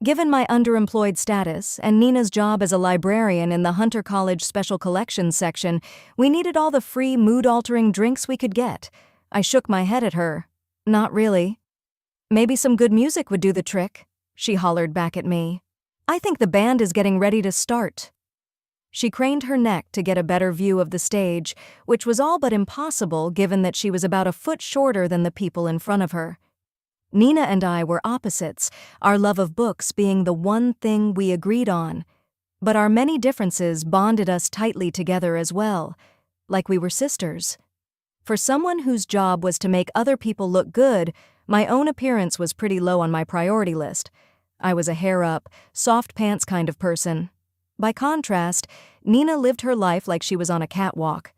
S1: Given my underemployed status and Nina's job as a librarian in the Hunter College Special Collections section, we needed all the free mood-altering drinks we could get. I shook my head at her. Not really. Maybe some good music would do the trick, she hollered back at me. I think the band is getting ready to start. She craned her neck to get a better view of the stage, which was all but impossible given that she was about a foot shorter than the people in front of her. Nina and I were opposites, our love of books being the one thing we agreed on. But our many differences bonded us tightly together as well, like we were sisters. For someone whose job was to make other people look good, my own appearance was pretty low on my priority list. I was a hair-up, soft pants kind of person. By contrast, Nina lived her life like she was on a catwalk.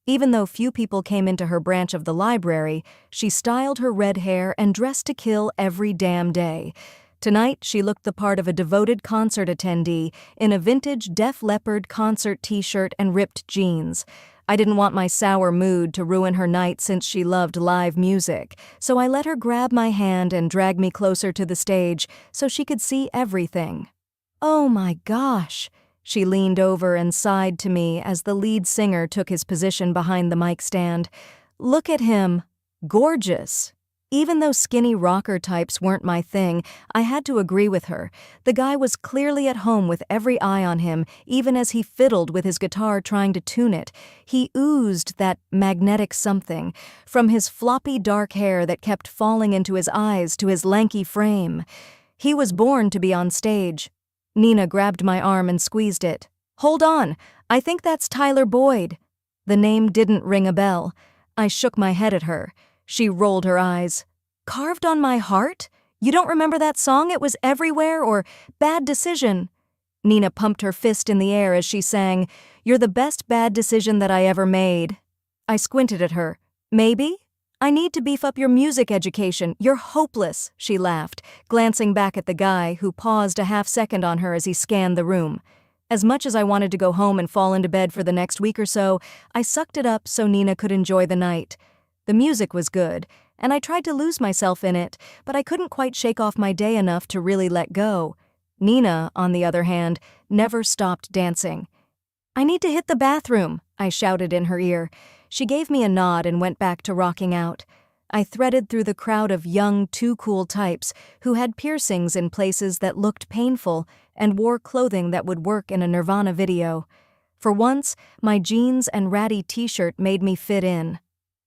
S1: Even though few people came into her branch of the library, she styled her red hair and dressed to kill every damn day. Tonight, she looked the part of a devoted concert attendee in a vintage Def Leppard concert t-shirt and ripped jeans. I didn't want my sour mood to ruin her night since she loved live music, so I let her grab my hand and drag me closer to the stage so she could see everything. "Oh my gosh!" She leaned over and sighed to me as the lead singer took his position behind the mic stand. "Look at him. Gorgeous." Even though skinny rocker types weren't my thing, I had to agree with her. The guy was clearly at home with every eye on him, even as he fiddled with his guitar trying to tune it. He oozed that magnetic something, from his floppy dark hair that kept falling into his eyes to his lanky frame. He was born to be on stage. Nina grabbed my arm and squeezed it. "Hold on, I think that's Tyler Boyd." The name didn't ring a bell. I shook my head at her. She rolled her eyes. "Carved on My Heart? You don't remember that song, It Was Everywhere, or Bad Decision?" Nina pumped her fist in the air as she sang, "You're the best bad decision that I ever made." I squinted at her. "Maybe? I need to beef up your music education. You're hopeless," she laughed, glancing back at the guy who paused a half-second on her as he scanned the room. As much as I wanted to go home and fall into bed for the next week or so, I sucked it up so Nina could enjoy the night. The music was good, and I tried to lose myself in it, but I couldn't quite shake off my day enough to really let go. Nina, on the other hand, never stopped dancing. "I need to hit the bathroom," I shouted in her ear. She gave me a nod and went back to rocking out. I threaded through the crowd of young, too-cool types who had piercings in places that looked painful and wore clothing that would work in a Nirvana video. For once, my jeans and ratty t-shirt made me fit in.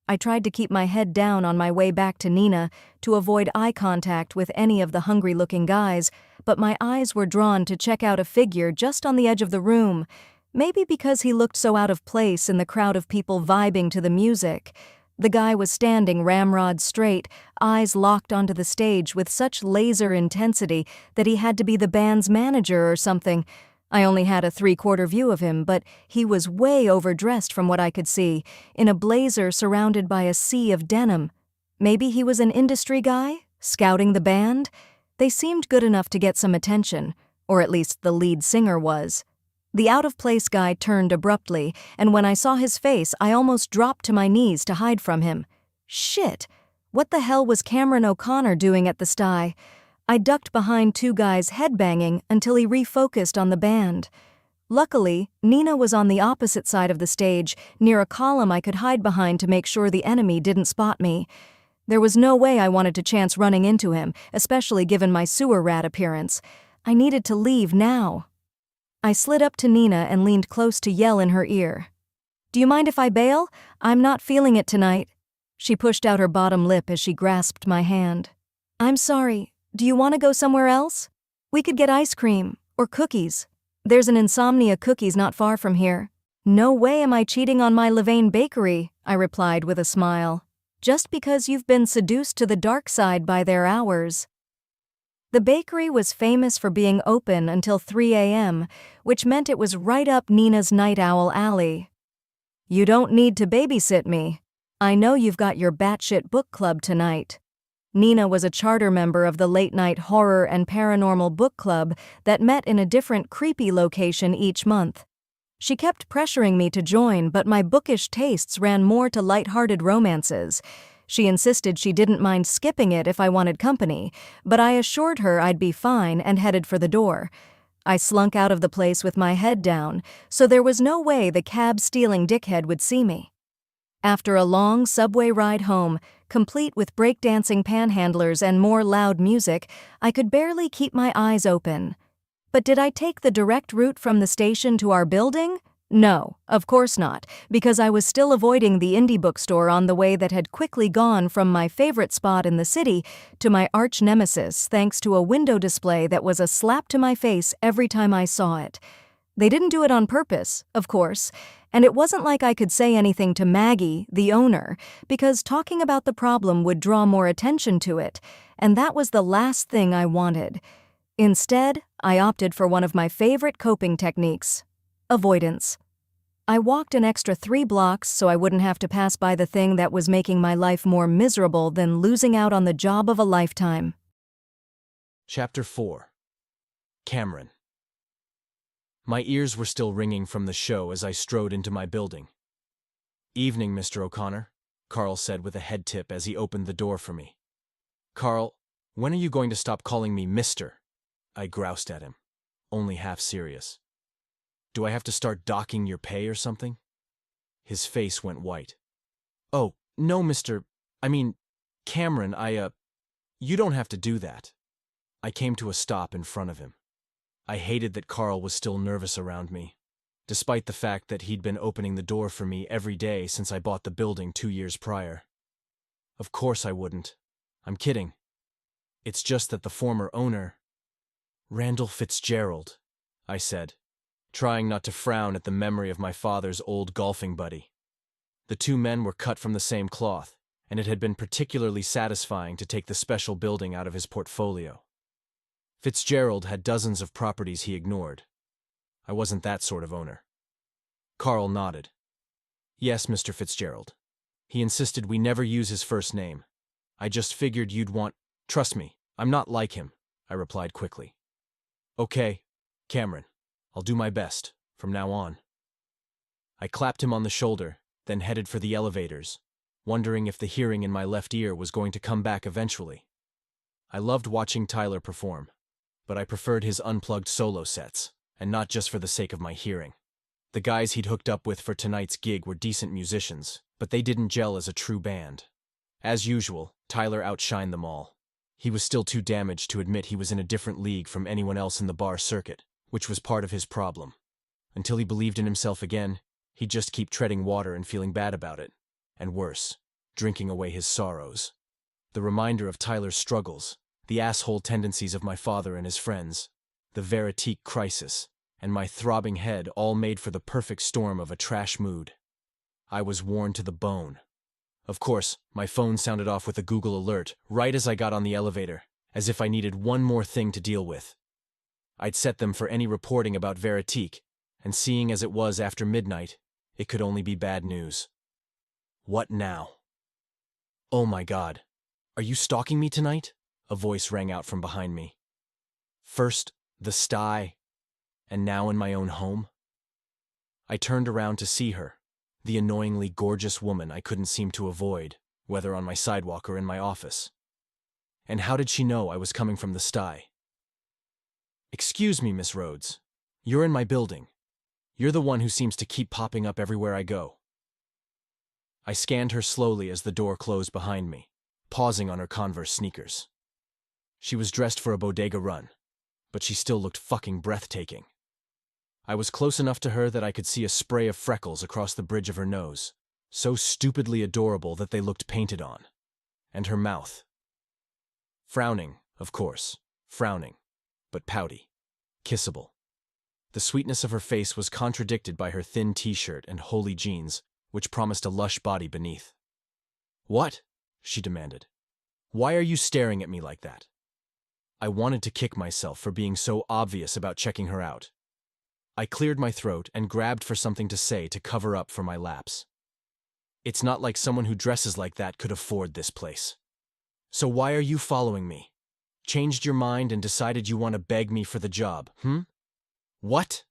S1: I tried to keep my head down on my way back to Nina to avoid eye contact with any of the hungry-looking guys, but my eyes were drawn to check out a figure just on the edge of the room, maybe because he looked so out of place in the crowd of people vibing to the music. The guy was standing ramrod straight, eyes locked onto the stage with such laser intensity that he had to be the band's manager or something. I only had a three-quarter view of him, but he was way overdressed from what I could see, in a blazer surrounded by a sea of denim. Maybe he was an industry guy, scouting the band? They seemed good enough to get some attention, or at least the lead singer was. The out-of-place guy turned abruptly, and when I saw his face, I almost dropped to my knees to hide from him. Shit! What the hell was Cameron O'Connor doing at the sty? I ducked behind two guys headbanging until he refocused on the band. Luckily, Nina was on the opposite side of the stage, near a column I could hide behind to make sure the enemy didn't spot me. There was no way I wanted to chance running into him, especially given my sewer rat appearance. I needed to leave now. I slid up to Nina and leaned close to yell in her ear. "Do you mind if I bail? I'm not feeling it tonight." She pushed out her bottom lip as she grasped my hand. "I'm sorry. Do you want to go somewhere else? We could get ice cream, or cookies. There's an Insomnia Cookies not far from here." "No way am I cheating on my Levain bakery," I replied with a smile. "Just because you've been seduced to the dark side by their hours." The bakery was famous for being open until 3 a.m., which meant it was right up Nina's night owl alley. "You don't need to babysit me. I know you've got your batshit book club tonight." Nina was a charter member of the late-night horror and paranormal book club that met in a different creepy location each month. She kept pressuring me to join, but my bookish tastes ran more to light-hearted romances. She insisted she didn't mind skipping it if I wanted company, but I assured her I'd be fine and headed for the door. I slunk out of the place with my head down, so there was no way the cab-stealing dickhead would see me. After a long subway ride home, complete with breakdancing panhandlers and more loud music, I could barely keep my eyes open. But did I take the direct route from the station to our building? No, of course not, because I was still avoiding the indie bookstore on the way that had quickly gone from my favorite spot in the city to my arch nemesis thanks to a window display that was a slap to my face every time I saw it. They didn't do it on purpose, of course, and it wasn't like I could say anything to Maggie, the owner, because talking about the problem would draw more attention to it, and that was the last thing I wanted. Instead, I opted for one of my favorite coping techniques: avoidance. I walked an extra 3 blocks so I wouldn't have to pass by the thing that was making my life more miserable than losing out on the job of a lifetime.
S2: Chapter 4. Cameron. My ears were still ringing from the show as I strode into my building. "Evening, Mr. O'Connor," Carl said with a head tip as he opened the door for me. "Carl, when are you going to stop calling me Mr.?" I groused at him, only half serious. "Do I have to start docking your pay or something?" His face went white. "Oh, no, Cameron, you don't have to do that." I came to a stop in front of him. I hated that Carl was still nervous around me, despite the fact that he'd been opening the door for me every day since I bought the building 2 years prior. "Of course I wouldn't. I'm kidding. It's just that the former owner—" "Randall Fitzgerald," I said, trying not to frown at the memory of my father's old golfing buddy. The two men were cut from the same cloth, and it had been particularly satisfying to take the special building out of his portfolio. Fitzgerald had dozens of properties he ignored. I wasn't that sort of owner. Carl nodded. "Yes, Mr. Fitzgerald. He insisted we never use his first name. I just figured you'd want—" "Trust me, I'm not like him," I replied quickly. "Okay, Cameron. I'll do my best, from now on." I clapped him on the shoulder, then headed for the elevators, wondering if the hearing in my left ear was going to come back eventually. I loved watching Tyler perform, but I preferred his unplugged solo sets, and not just for the sake of my hearing. The guys he'd hooked up with for tonight's gig were decent musicians, but they didn't gel as a true band. As usual, Tyler outshined them all. He was still too damaged to admit he was in a different league from anyone else in the bar circuit, which was part of his problem. Until he believed in himself again, he'd just keep treading water and feeling bad about it. And worse, drinking away his sorrows. The reminder of Tyler's struggles, the asshole tendencies of my father and his friends, the Veritique crisis, and my throbbing head all made for the perfect storm of a trash mood. I was worn to the bone. Of course, my phone sounded off with a Google alert right as I got on the elevator, as if I needed one more thing to deal with. I'd set them for any reporting about Veritique, and seeing as it was after midnight, it could only be bad news. What now? "Oh my God. Are you stalking me tonight?" a voice rang out from behind me. First, the sty, and now in my own home? I turned around to see her, the annoyingly gorgeous woman I couldn't seem to avoid, whether on my sidewalk or in my office. And how did she know I was coming from the sty? "Excuse me, Miss Rhodes. You're in my building. You're the one who seems to keep popping up everywhere I go." I scanned her slowly as the door closed behind me, pausing on her Converse sneakers. She was dressed for a bodega run, but she still looked fucking breathtaking. I was close enough to her that I could see a spray of freckles across the bridge of her nose, so stupidly adorable that they looked painted on. And her mouth. Frowning, of course, frowning, but pouty, kissable. The sweetness of her face was contradicted by her thin t-shirt and holey jeans, which promised a lush body beneath. "What?" she demanded. "Why are you staring at me like that?" I wanted to kick myself for being so obvious about checking her out. I cleared my throat and grabbed for something to say to cover up for my lapse. "It's not like someone who dresses like that could afford this place. So why are you following me? Changed your mind and decided you want to beg me for the job, What?"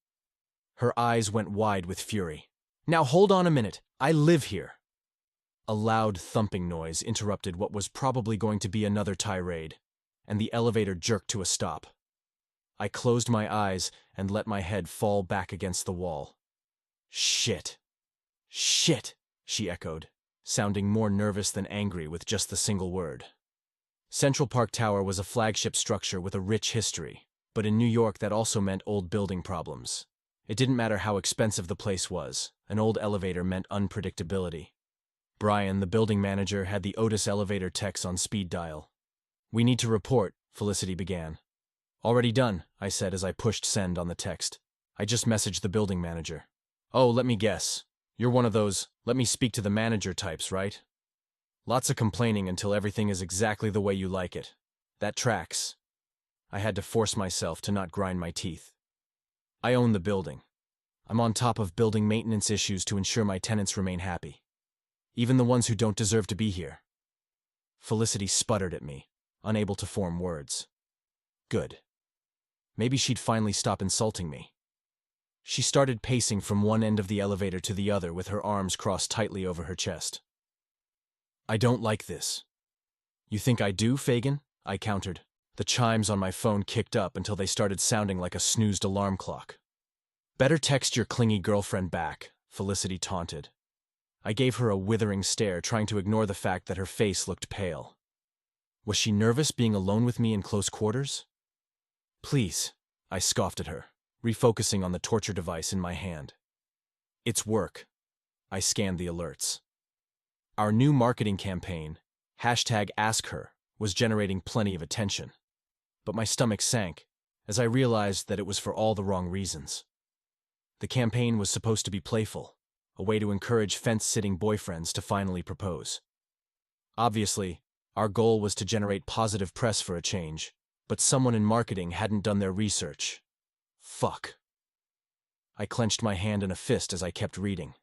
S2: Her eyes went wide with fury. "Now hold on a minute. I live here." A loud thumping noise interrupted what was probably going to be another tirade, and the elevator jerked to a stop. I closed my eyes and let my head fall back against the wall. "Shit. Shit," she echoed, sounding more nervous than angry with just the single word. Central Park Tower was a flagship structure with a rich history, But in New York, that also meant old building problems. It didn't matter how expensive the place was. An old elevator meant unpredictability. Brian, the building manager, had the Otis elevator techs on speed dial. "We need to report," Felicity began. "Already done," I said as I pushed send on the text. "I just messaged the building manager." "Oh, let me guess. You're one of those, let me speak to the manager types, right? Lots of complaining until everything is exactly the way you like it. That tracks." I had to force myself to not grind my teeth. "I own the building. I'm on top of building maintenance issues to ensure my tenants remain happy. Even the ones who don't deserve to be here." Felicity sputtered at me, unable to form words. Good. Maybe she'd finally stop insulting me. She started pacing from one end of the elevator to the other with her arms crossed tightly over her chest. "I don't like this." "You think I do, Fagin?" I countered. The chimes on my phone kicked up until they started sounding like a snoozed alarm clock. "Better text your clingy girlfriend back," Felicity taunted. I gave her a withering stare, trying to ignore the fact that her face looked pale. Was she nervous being alone with me in close quarters? "Please," I scoffed at her, refocusing on the torture device in my hand. "It's work." I scanned the alerts. Our new marketing campaign, #AskHer, was generating plenty of attention. But my stomach sank as I realized that it was for all the wrong reasons. The campaign was supposed to be playful, a way to encourage fence-sitting boyfriends to finally propose. Obviously, our goal was to generate positive press for a change, but someone in marketing hadn't done their research. Fuck. I clenched my hand in a fist as I kept reading.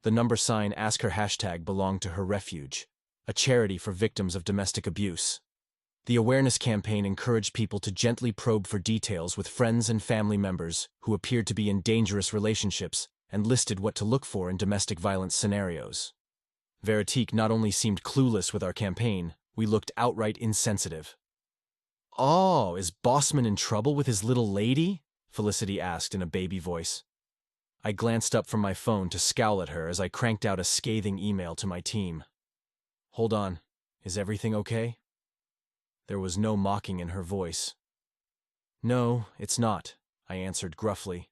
S2: The number sign #AskHer belonged to Her Refuge, a charity for victims of domestic abuse. The awareness campaign encouraged people to gently probe for details with friends and family members who appeared to be in dangerous relationships and listed what to look for in domestic violence scenarios. Veritique not only seemed clueless with our campaign, we looked outright insensitive. "Oh, is Bossman in trouble with his little lady?" Felicity asked in a baby voice. I glanced up from my phone to scowl at her as I cranked out a scathing email to my team. "Hold on, is everything okay?" There was no mocking in her voice. "No, it's not," I answered gruffly.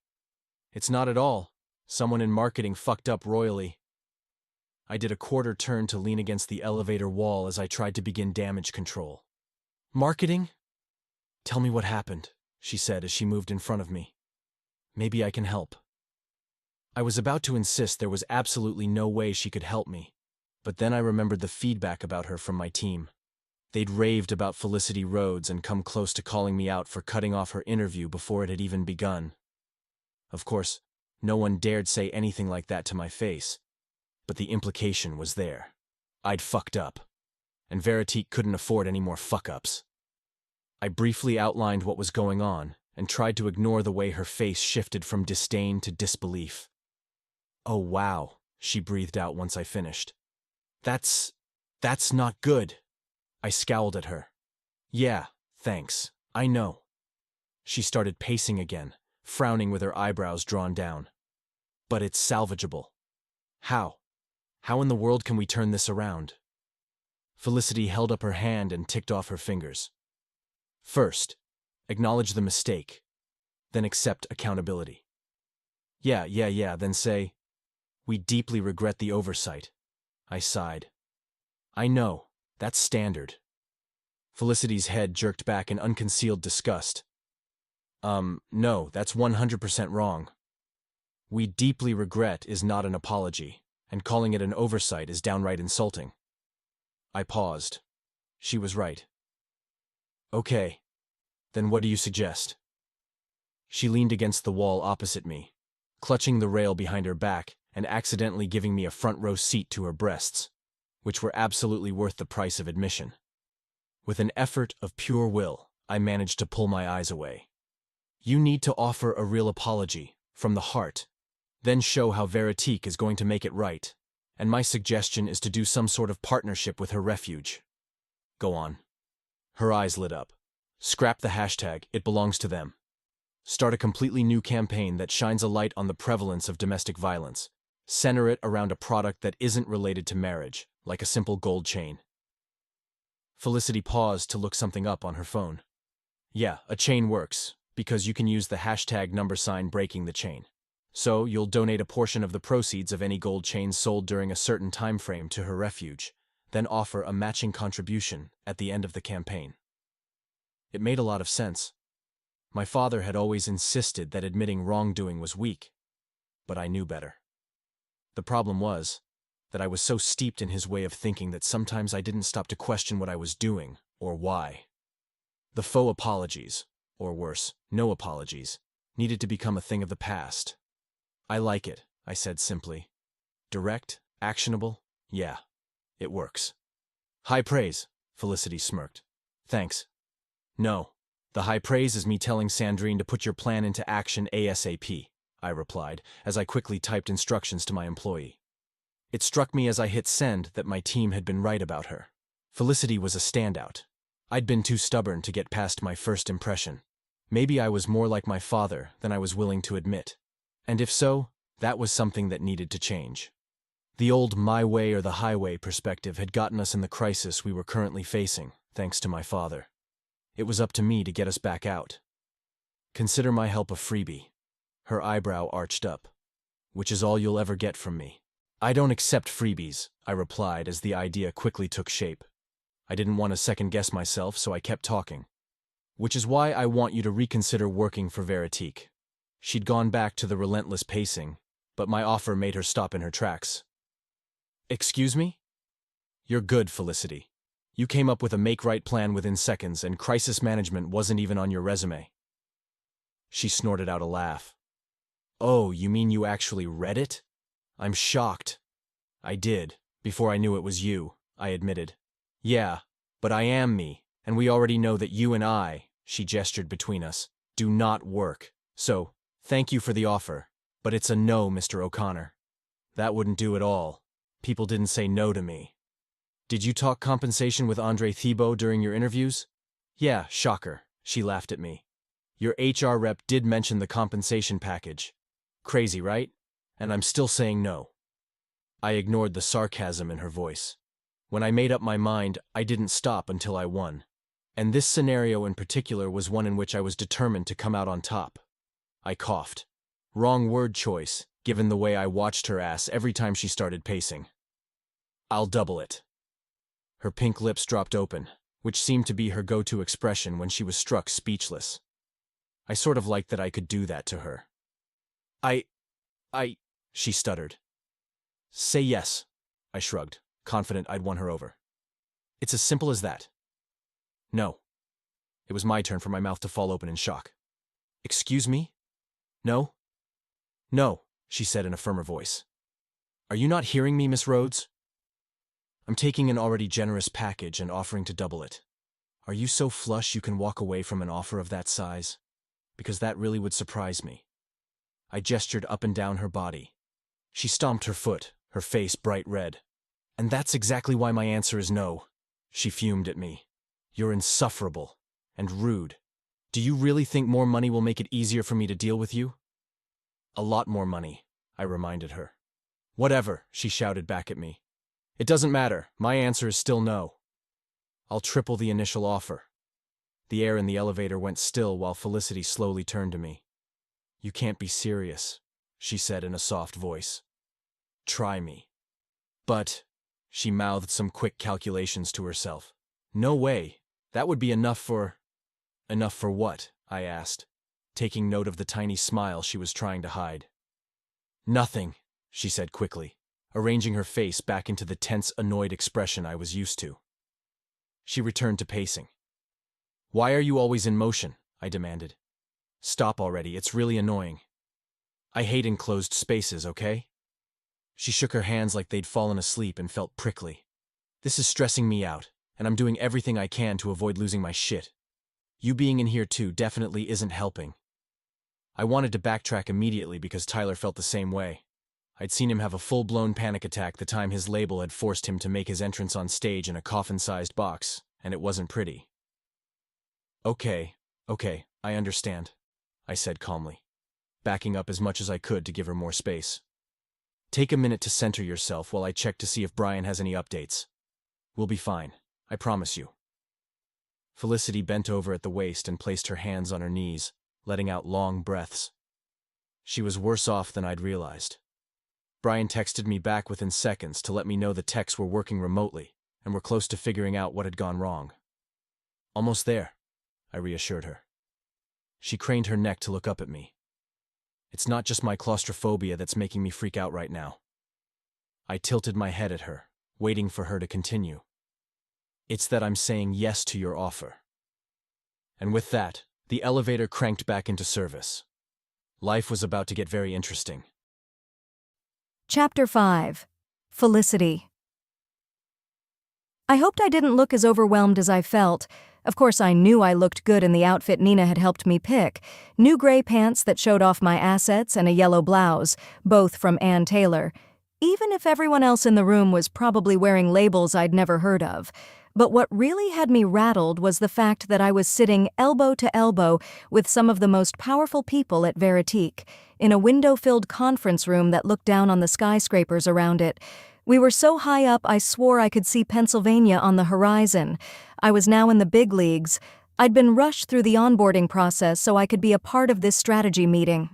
S2: "It's not at all. Someone in marketing fucked up royally." I did a quarter turn to lean against the elevator wall as I tried to begin damage control. "Marketing? Tell me what happened," she said as she moved in front of me. "Maybe I can help." I was about to insist there was absolutely no way she could help me, but then I remembered the feedback about her from my team. They'd raved about Felicity Rhodes and come close to calling me out for cutting off her interview before it had even begun. Of course, no one dared say anything like that to my face, but the implication was there. I'd fucked up, and Veritique couldn't afford any more fuck-ups. I briefly outlined what was going on and tried to ignore the way her face shifted from disdain to disbelief. "Oh wow," she breathed out once I finished. That's not good." I scowled at her. "Yeah, thanks. I know." She started pacing again, frowning with her eyebrows drawn down. "But it's salvageable." "How? How in the world can we turn this around?" Felicity held up her hand and ticked off her fingers. "First, acknowledge the mistake. Then accept accountability." Yeah, then say, "We deeply regret the oversight." I sighed. "I know. That's standard." Felicity's head jerked back in unconcealed disgust. No, that's 100% wrong. We deeply regret is not an apology, and calling it an oversight is downright insulting." I paused. She was right. "Okay, then what do you suggest?" She leaned against the wall opposite me, clutching the rail behind her back and accidentally giving me a front row seat to her breasts, which were absolutely worth the price of admission. With an effort of pure will, I managed to pull my eyes away. "You need to offer a real apology, from the heart, then show how Veritique is going to make it right, and my suggestion is to do some sort of partnership with Her Refuge." "Go on." Her eyes lit up. "Scrap the hashtag, it belongs to them. Start a completely new campaign that shines a light on the prevalence of domestic violence. Center it around a product that isn't related to marriage, like a simple gold chain." Felicity paused to look something up on her phone. Yeah, a chain works, because you can use the hashtag #breaking the chain. So, you'll donate a portion of the proceeds of any gold chains sold during a certain time frame to her refuge, then offer a matching contribution at the end of the campaign. It made a lot of sense. My father had always insisted that admitting wrongdoing was weak, but I knew better. The problem was that I was so steeped in his way of thinking that sometimes I didn't stop to question what I was doing or why. The faux apologies, or worse, no apologies, needed to become a thing of the past. I like it, I said simply. Direct, actionable, yeah, it works. High praise, Felicity smirked. Thanks. No, the high praise is me telling Sandrine to put your plan into action ASAP, I replied, as I quickly typed instructions to my employee. It struck me as I hit send that my team had been right about her. Felicity was a standout. I'd been too stubborn to get past my first impression. Maybe I was more like my father than I was willing to admit. And if so, that was something that needed to change. The old my way or the highway perspective had gotten us in the crisis we were currently facing, thanks to my father. It was up to me to get us back out. Consider my help a freebie. Her eyebrow arched up. Which is all you'll ever get from me. I don't accept freebies, I replied as the idea quickly took shape. I didn't want to second-guess myself, so I kept talking. Which is why I want you to reconsider working for Veritique. She'd gone back to the relentless pacing, but my offer made her stop in her tracks. Excuse me? You're good, Felicity. You came up with a make-right plan within seconds, and crisis management wasn't even on your resume. She snorted out a laugh. Oh, you mean you actually read it? I'm shocked. I did, before I knew it was you, I admitted. Yeah, but I am me, and we already know that you and I, she gestured between us, do not work. So, thank you for the offer, but it's a no, Mr. O'Connor. That wouldn't do at all. People didn't say no to me. Did you talk compensation with Andre Thibault during your interviews? Yeah, shocker, she laughed at me. Your HR rep did mention the compensation package. Crazy, right? And I'm still saying no. I ignored the sarcasm in her voice. When I made up my mind, I didn't stop until I won. And this scenario in particular was one in which I was determined to come out on top. I coughed. Wrong word choice, given the way I watched her ass every time she started pacing. I'll double it. Her pink lips dropped open, which seemed to be her go-to expression when she was struck speechless. I sort of liked that I could do that to her. She stuttered. Say yes, I shrugged, confident I'd won her over. It's as simple as that. No. It was my turn for my mouth to fall open in shock. Excuse me? No? No, she said in a firmer voice. Are you not hearing me, Miss Rhodes? I'm taking an already generous package and offering to double it. Are you so flush you can walk away from an offer of that size? Because that really would surprise me. I gestured up and down her body. She stomped her foot, her face bright red. And that's exactly why my answer is no. She fumed at me. You're insufferable. And rude. Do you really think more money will make it easier for me to deal with you? A lot more money, I reminded her. Whatever, she shouted back at me. It doesn't matter, my answer is still no. I'll triple the initial offer. The air in the elevator went still while Felicity slowly turned to me. You can't be serious, she said in a soft voice. Try me. But, she mouthed some quick calculations to herself. No way, that would be enough for... Enough for what? I asked, taking note of the tiny smile she was trying to hide. Nothing, she said quickly, arranging her face back into the tense, annoyed expression I was used to. She returned to pacing. Why are you always in motion? I demanded. Stop already, it's really annoying. I hate enclosed spaces, okay? She shook her hands like they'd fallen asleep and felt prickly. This is stressing me out, and I'm doing everything I can to avoid losing my shit. You being in here too definitely isn't helping. I wanted to backtrack immediately because Tyler felt the same way. I'd seen him have a full-blown panic attack the time his label had forced him to make his entrance on stage in a coffin-sized box, and it wasn't pretty. Okay, I understand, I said calmly, backing up as much as I could to give her more space. Take a minute to center yourself while I check to see if Brian has any updates. We'll be fine, I promise you. Felicity bent over at the waist and placed her hands on her knees, letting out long breaths. She was worse off than I'd realized. Brian texted me back within seconds to let me know the techs were working remotely and were close to figuring out what had gone wrong. Almost there, I reassured her. She craned her neck to look up at me. It's not just my claustrophobia that's making me freak out right now. I tilted my head at her, waiting for her to continue. It's that I'm saying yes to your offer. And with that, the elevator cranked back into service. Life was about to get very interesting.
S1: Chapter 5. Felicity. I hoped I didn't look as overwhelmed as I felt. Of course, I knew I looked good in the outfit Nina had helped me pick. New gray pants that showed off my assets and a yellow blouse, both from Ann Taylor. Even if everyone else in the room was probably wearing labels I'd never heard of. But what really had me rattled was the fact that I was sitting elbow to elbow with some of the most powerful people at Veritique, in a window-filled conference room that looked down on the skyscrapers around it. We were so high up I swore I could see Pennsylvania on the horizon. I was now in the big leagues. I'd been rushed through the onboarding process so I could be a part of this strategy meeting.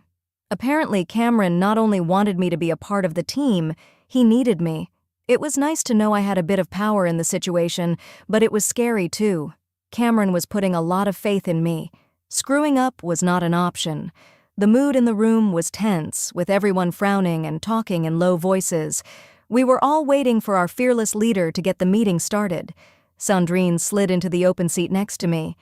S1: Apparently, Cameron not only wanted me to be a part of the team, he needed me. It was nice to know I had a bit of power in the situation, but it was scary too. Cameron was putting a lot of faith in me. Screwing up was not an option. The mood in the room was tense, with everyone frowning and talking in low voices. We were all waiting for our fearless leader to get the meeting started. Sandrine slid into the open seat next to me.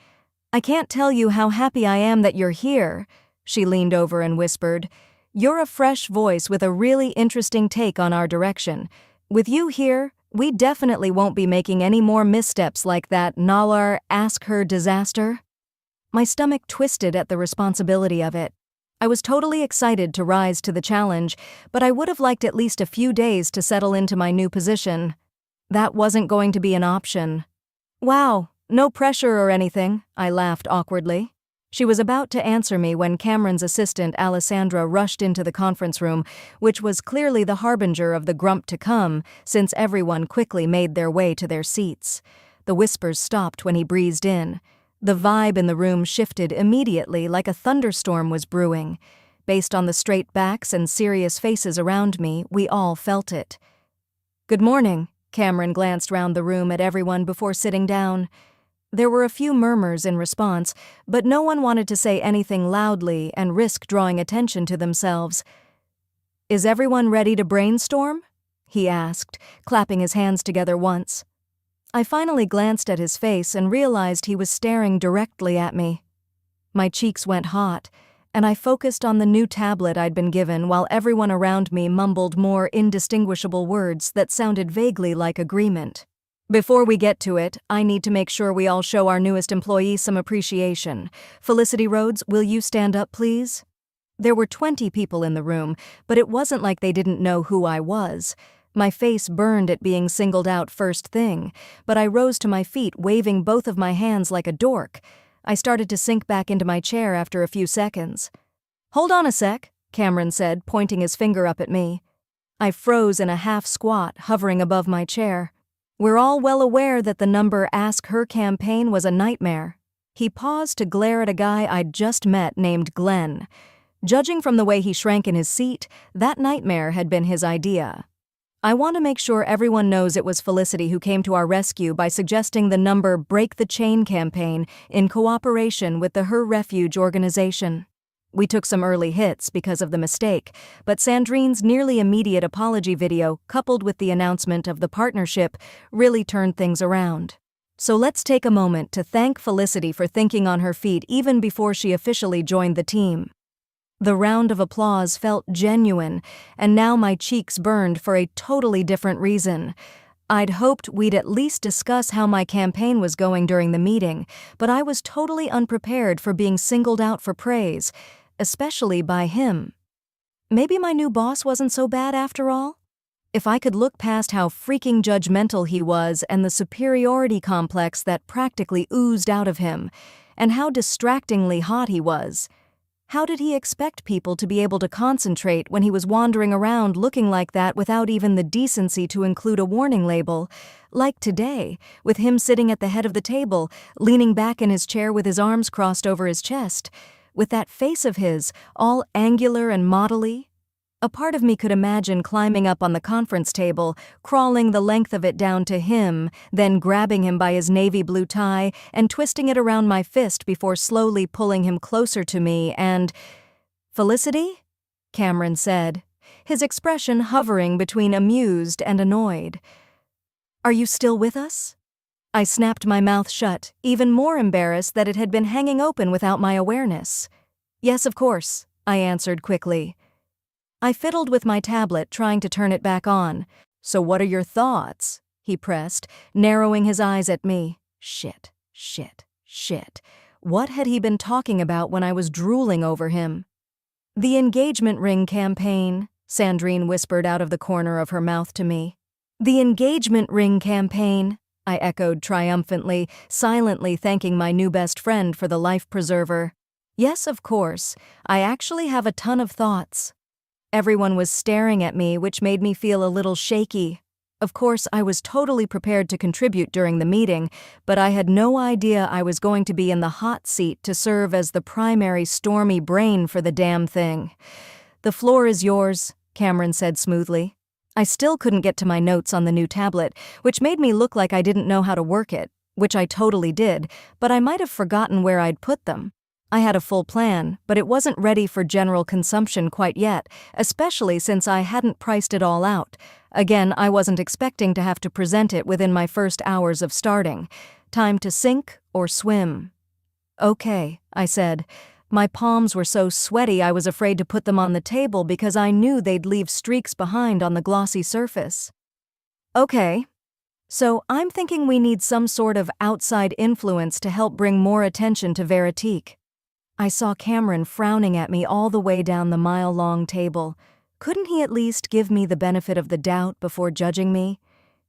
S1: "I can't tell you how happy I am that you're here," she leaned over and whispered. "You're a fresh voice with a really interesting take on our direction. With you here, we definitely won't be making any more missteps like that Nalar Ask Her disaster." My stomach twisted at the responsibility of it. I was totally excited to rise to the challenge, but I would have liked at least a few days to settle into my new position. That wasn't going to be an option. "Wow, no pressure or anything," I laughed awkwardly. She was about to answer me when Cameron's assistant Alessandra rushed into the conference room, which was clearly the harbinger of the grump to come, since everyone quickly made their way to their seats. The whispers stopped when he breezed in. The vibe in the room shifted immediately, like a thunderstorm was brewing. Based on the straight backs and serious faces around me, we all felt it. "Good morning," Cameron glanced round the room at everyone before sitting down. There were a few murmurs in response, but no one wanted to say anything loudly and risk drawing attention to themselves. "Is everyone ready to brainstorm?" he asked, clapping his hands together once. I finally glanced at his face and realized he was staring directly at me. My cheeks went hot, and I focused on the new tablet I'd been given while everyone around me mumbled more indistinguishable words that sounded vaguely like agreement. "Before we get to it, I need to make sure we all show our newest employee some appreciation. Felicity Rhodes, will you stand up, please?" There were 20 people in the room, but it wasn't like they didn't know who I was. My face burned at being singled out first thing, but I rose to my feet, waving both of my hands like a dork. I started to sink back into my chair after a few seconds. "Hold on a sec," Cameron said, pointing his finger up at me. I froze in a half squat, hovering above my chair. "We're all well aware that the number Ask Her campaign was a nightmare." He paused to glare at a guy I'd just met named Glenn. Judging from the way he shrank in his seat, that nightmare had been his idea. "I want to make sure everyone knows it was Felicity who came to our rescue by suggesting the number Break the Chain campaign in cooperation with the Her Refuge organization. We took some early hits because of the mistake, but Sandrine's nearly immediate apology video, coupled with the announcement of the partnership, really turned things around. So let's take a moment to thank Felicity for thinking on her feet even before she officially joined the team." The round of applause felt genuine, and now my cheeks burned for a totally different reason. I'd hoped we'd at least discuss how my campaign was going during the meeting, but I was totally unprepared for being singled out for praise, especially by him. Maybe my new boss wasn't so bad after all? If I could look past how freaking judgmental he was and the superiority complex that practically oozed out of him, and how distractingly hot he was. How did he expect people to be able to concentrate when he was wandering around looking like that without even the decency to include a warning label? Like today, with him sitting at the head of the table, leaning back in his chair with his arms crossed over his chest, with that face of his, all angular and modelly. A part of me could imagine climbing up on the conference table, crawling the length of it down to him, then grabbing him by his navy blue tie and twisting it around my fist before slowly pulling him closer to me and— "Felicity?" Cameron said, his expression hovering between amused and annoyed. "Are you still with us?" I snapped my mouth shut, even more embarrassed that it had been hanging open without my awareness. "Yes, of course," I answered quickly. I fiddled with my tablet, trying to turn it back on. "So what are your thoughts?" he pressed, narrowing his eyes at me. Shit. What had he been talking about when I was drooling over him? "The engagement ring campaign," Sandrine whispered out of the corner of her mouth to me. "The engagement ring campaign," I echoed triumphantly, silently thanking my new best friend for the life preserver. "Yes, of course. I actually have a ton of thoughts." Everyone was staring at me, which made me feel a little shaky. Of course, I was totally prepared to contribute during the meeting, but I had no idea I was going to be in the hot seat to serve as the primary stormy brain for the damn thing. "The floor is yours," Cameron said smoothly. I still couldn't get to my notes on the new tablet, which made me look like I didn't know how to work it, which I totally did, but I might have forgotten where I'd put them. I had a full plan, but it wasn't ready for general consumption quite yet, especially since I hadn't priced it all out. Again, I wasn't expecting to have to present it within my first hours of starting. Time to sink or swim. "Okay," I said. My palms were so sweaty I was afraid to put them on the table because I knew they'd leave streaks behind on the glossy surface. "Okay. So I'm thinking we need some sort of outside influence to help bring more attention to Veritique." I saw Cameron frowning at me all the way down the mile-long table. Couldn't he at least give me the benefit of the doubt before judging me?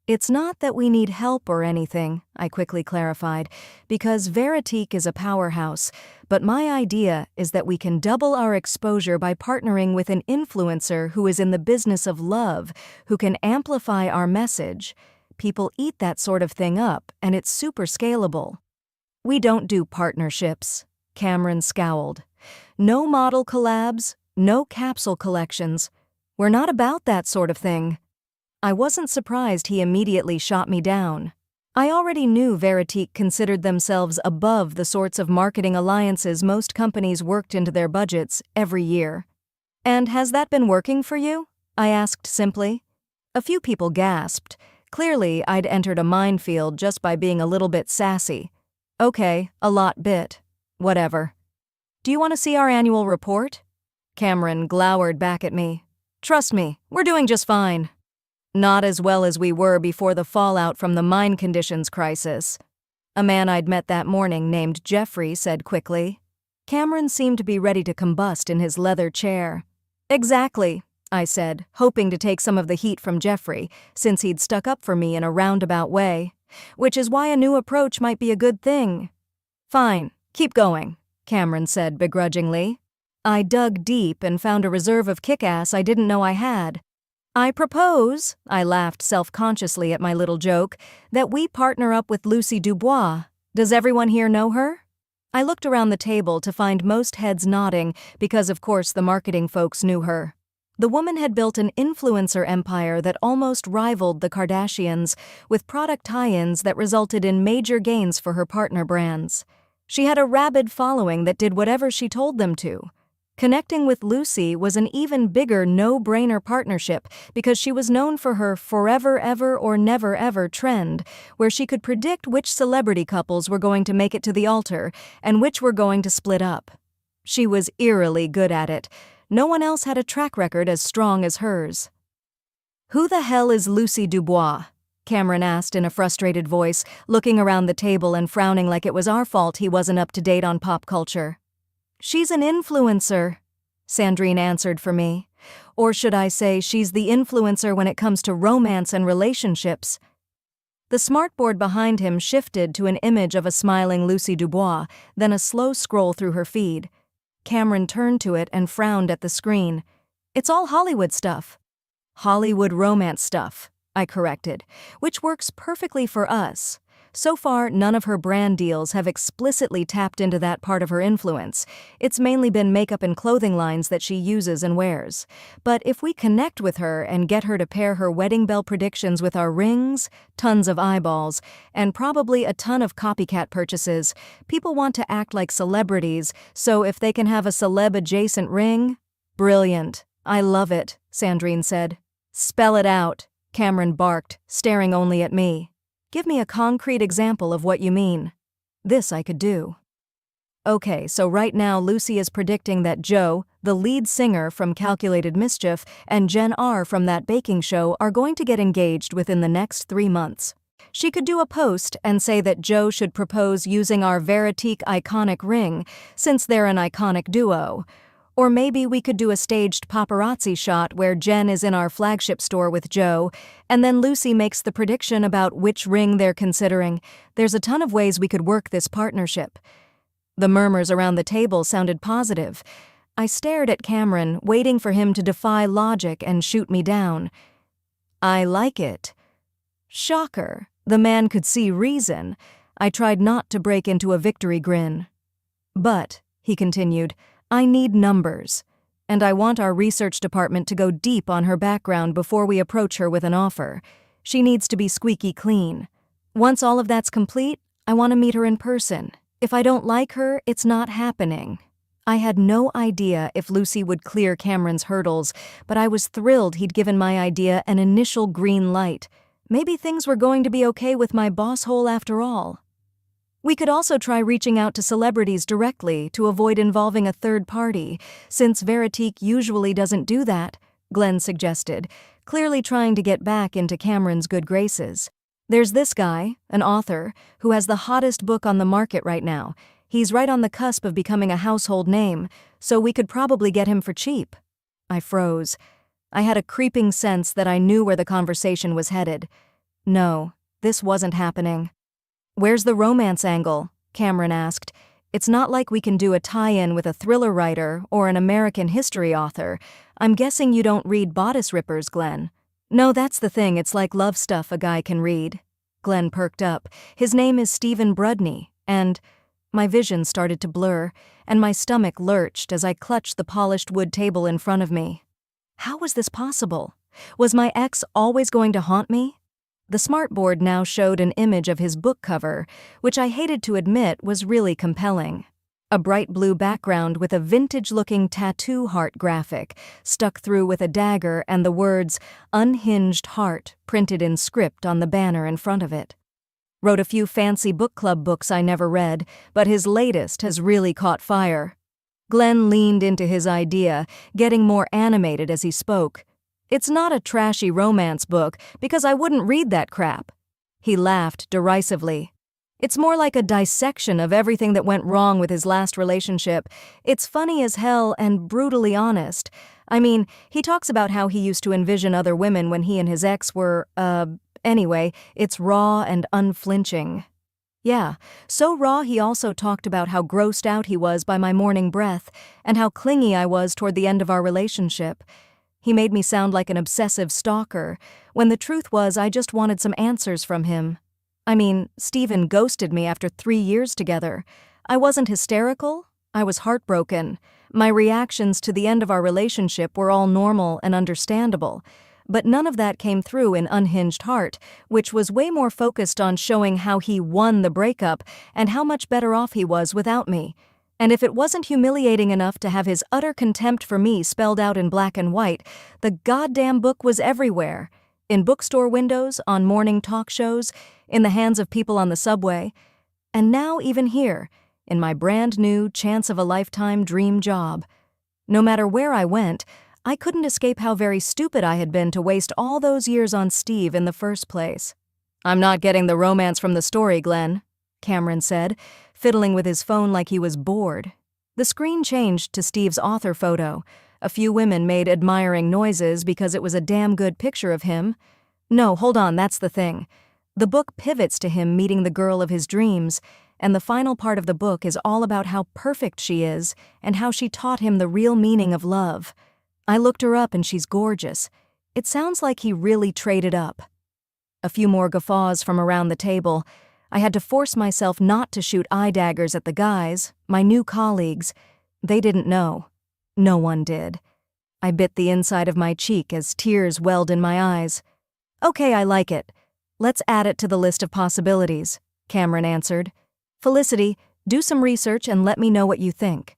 S1: "It's not that we need help or anything," I quickly clarified, "because Veritique is a powerhouse, but my idea is that we can double our exposure by partnering with an influencer who is in the business of love, who can amplify our message. People eat that sort of thing up, and it's super scalable." "We don't do partnerships," Cameron scowled. "No model collabs, no capsule collections. We're not about that sort of thing." I wasn't surprised he immediately shot me down. I already knew Veritique considered themselves above the sorts of marketing alliances most companies worked into their budgets every year. "And has that been working for you?" I asked simply. A few people gasped. Clearly, I'd entered a minefield just by being a little bit sassy. "Okay, a lot bit. Whatever." "Do you want to see our annual report?" Cameron glowered back at me. "Trust me, we're doing just fine." "Not as well as we were before the fallout from the mine conditions crisis," a man I'd met that morning named Jeffrey said quickly. Cameron seemed to be ready to combust in his leather chair. "Exactly," I said, hoping to take some of the heat from Jeffrey, since he'd stuck up for me in a roundabout way. "Which is why a new approach might be a good thing." "Fine. Keep going," Cameron said begrudgingly. I dug deep and found a reserve of kick-ass I didn't know I had. "I propose," I laughed self-consciously at my little joke, "that we partner up with Lucy Dubois. Does everyone here know her?" I looked around the table to find most heads nodding because of course the marketing folks knew her. The woman had built an influencer empire that almost rivaled the Kardashians, with product tie-ins that resulted in major gains for her partner brands. She had a rabid following that did whatever she told them to. Connecting with Lucy was an even bigger no-brainer partnership because she was known for her forever ever or never ever trend, where she could predict which celebrity couples were going to make it to the altar and which were going to split up. She was eerily good at it. No one else had a track record as strong as hers. "Who the hell is Lucy Dubois?" Cameron asked in a frustrated voice, looking around the table and frowning like it was our fault he wasn't up to date on pop culture. "She's an influencer," Sandrine answered for me. "Or should I say she's the influencer when it comes to romance and relationships." The smartboard behind him shifted to an image of a smiling Lucy Dubois, then a slow scroll through her feed. Cameron turned to it and frowned at the screen. It's all Hollywood stuff. Hollywood romance stuff, I corrected, which works perfectly for us. So far, none of her brand deals have explicitly tapped into that part of her influence. It's mainly been makeup and clothing lines that she uses and wears. But if we connect with her and get her to pair her wedding bell predictions with our rings, tons of eyeballs, and probably a ton of copycat purchases, people want to act like celebrities, so if they can have a celeb-adjacent ring, brilliant. I love it, Sandrine said. Spell it out, Cameron barked, staring only at me. Give me a concrete example of what you mean. This I could do. Okay, so right now Lucy is predicting that Joe, the lead singer from Calculated Mischief, and Jen R. from That Baking Show are going to get engaged within the next 3 months. She could do a post and say that Joe should propose using our Veritique iconic ring, since they're an iconic duo. Or maybe we could do a staged paparazzi shot where Jen is in our flagship store with Joe, and then Lucy makes the prediction about which ring they're considering. There's a ton of ways we could work this partnership. The murmurs around the table sounded positive. I stared at Cameron, waiting for him to defy logic and shoot me down. I like it. Shocker. The man could see reason. I tried not to break into a victory grin. But, he continued, I need numbers, and I want our research department to go deep on her background before we approach her with an offer. She needs to be squeaky clean. Once all of that's complete, I want to meet her in person. If I don't like her, it's not happening. I had no idea if Lucy would clear Cameron's hurdles, but I was thrilled he'd given my idea an initial green light. Maybe things were going to be okay with my boss hole after all. We could also try reaching out to celebrities directly to avoid involving a third party, since Veritique usually doesn't do that, Glenn suggested, clearly trying to get back into Cameron's good graces. There's this guy, an author, who has the hottest book on the market right now. He's right on the cusp of becoming a household name, so we could probably get him for cheap. I froze. I had a creeping sense that I knew where the conversation was headed. No, this wasn't happening. Where's the romance angle? Cameron asked. It's not like we can do a tie-in with a thriller writer or an American history author. I'm guessing you don't read bodice rippers, Glenn. No, that's the thing, it's like love stuff a guy can read. Glenn perked up. His name is Stephen Brudney, and... My vision started to blur, and my stomach lurched as I clutched the polished wood table in front of me. How was this possible? Was my ex always going to haunt me? The smartboard now showed an image of his book cover, which I hated to admit was really compelling. A bright blue background with a vintage-looking tattoo heart graphic, stuck through with a dagger and the words, "Unhinged Heart," printed in script on the banner in front of it. Wrote a few fancy book club books I never read, but his latest has really caught fire. Glenn leaned into his idea, getting more animated as he spoke. It's not a trashy romance book, because I wouldn't read that crap. He laughed derisively. It's more like a dissection of everything that went wrong with his last relationship. It's funny as hell and brutally honest. I mean, he talks about how he used to envision other women when he and his ex were, anyway, it's raw and unflinching. Yeah, so raw he also talked about how grossed out he was by my morning breath and how clingy I was toward the end of our relationship. He made me sound like an obsessive stalker, when the truth was I just wanted some answers from him. I mean, Stephen ghosted me after 3 years together. I wasn't hysterical. I was heartbroken. My reactions to the end of our relationship were all normal and understandable. But none of that came through in Unhinged Heart, which was way more focused on showing how he won the breakup and how much better off he was without me. And if it wasn't humiliating enough to have his utter contempt for me spelled out in black and white, the goddamn book was everywhere. In bookstore windows, on morning talk shows, in the hands of people on the subway. And now even here, in my brand new chance-of-a-lifetime dream job. No matter where I went, I couldn't escape how very stupid I had been to waste all those years on Steve in the first place. I'm not getting the romance from the story, Glenn, Cameron said, fiddling with his phone like he was bored. The screen changed to Steve's author photo. A few women made admiring noises because it was a damn good picture of him. No, hold on, that's the thing. The book pivots to him meeting the girl of his dreams, and the final part of the book is all about how perfect she is and how she taught him the real meaning of love. I looked her up and she's gorgeous. It sounds like he really traded up. A few more guffaws from around the table. I had to force myself not to shoot eye daggers at the guys, my new colleagues. They didn't know. No one did. I bit the inside of my cheek as tears welled in my eyes. "Okay, I like it. Let's add it to the list of possibilities," Cameron answered. "Felicity, do some research and let me know what you think."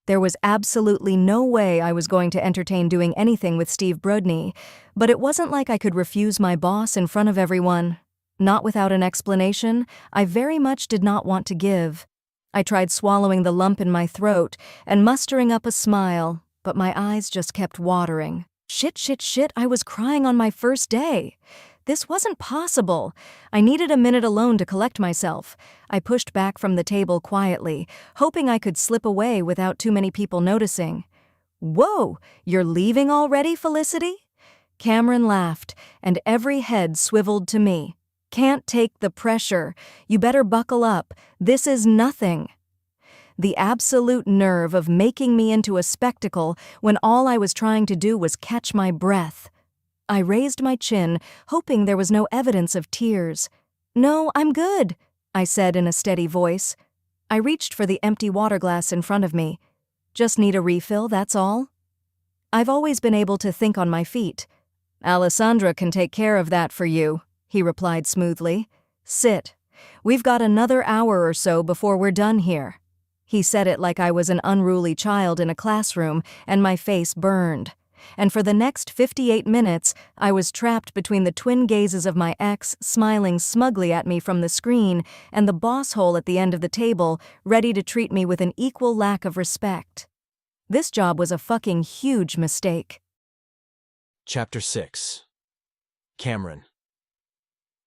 S1: There was absolutely no way I was going to entertain doing anything with Steve Brodny, but it wasn't like I could refuse my boss in front of everyone. Not without an explanation, I very much did not want to give. I tried swallowing the lump in my throat and mustering up a smile, but my eyes just kept watering. Shit, I was crying on my first day. This wasn't possible. I needed a minute alone to collect myself. I pushed back from the table quietly, hoping I could slip away without too many people noticing. "Whoa, you're leaving already, Felicity?" Cameron laughed, and every head swiveled to me. "Can't take the pressure. You better buckle up. This is nothing." The absolute nerve of making me into a spectacle when all I was trying to do was catch my breath. I raised my chin, hoping there was no evidence of tears. "No, I'm good," I said in a steady voice. I reached for the empty water glass in front of me. "Just need a refill, that's all." I've always been able to think on my feet. "Alessandra can take care of that for you," he replied smoothly. "Sit. We've got another hour or so before we're done here." He said it like I was an unruly child in a classroom, and my face burned. And for the next 58 minutes, I was trapped between the twin gazes of my ex smiling smugly at me from the screen and the boss hole at the end of the table, ready to treat me with an equal lack of respect. This job was a fucking huge mistake.
S2: Chapter 6. Cameron.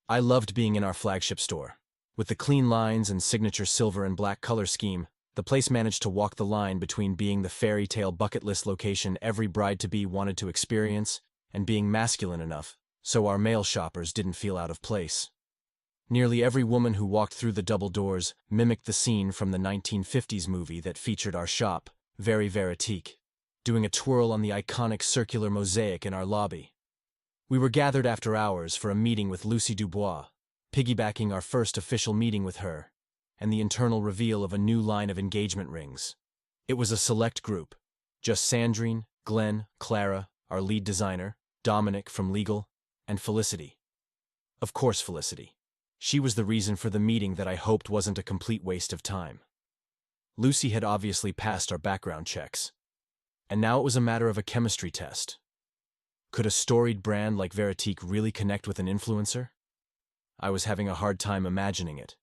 S2: I loved being in our flagship store. With the clean lines and signature silver and black color scheme, the place managed to walk the line between being the fairy tale bucket list location every bride-to-be wanted to experience and being masculine enough so our male shoppers didn't feel out of place. Nearly every woman who walked through the double doors mimicked the scene from the 1950s movie that featured our shop, Very Veritique, doing a twirl on the iconic circular mosaic in our lobby. We were gathered after hours for a meeting with Lucy Dubois, piggybacking our first official meeting with her, and the internal reveal of a new line of engagement rings. It was a select group, just Sandrine, Glenn, Clara, our lead designer, Dominic from legal, and Felicity. Of course Felicity. She was the reason for the meeting that I hoped wasn't a complete waste of time. Lucy had obviously passed our background checks, and now it was a matter of a chemistry test. Could a storied brand like Veritique really connect with an influencer? I was having a hard time imagining it.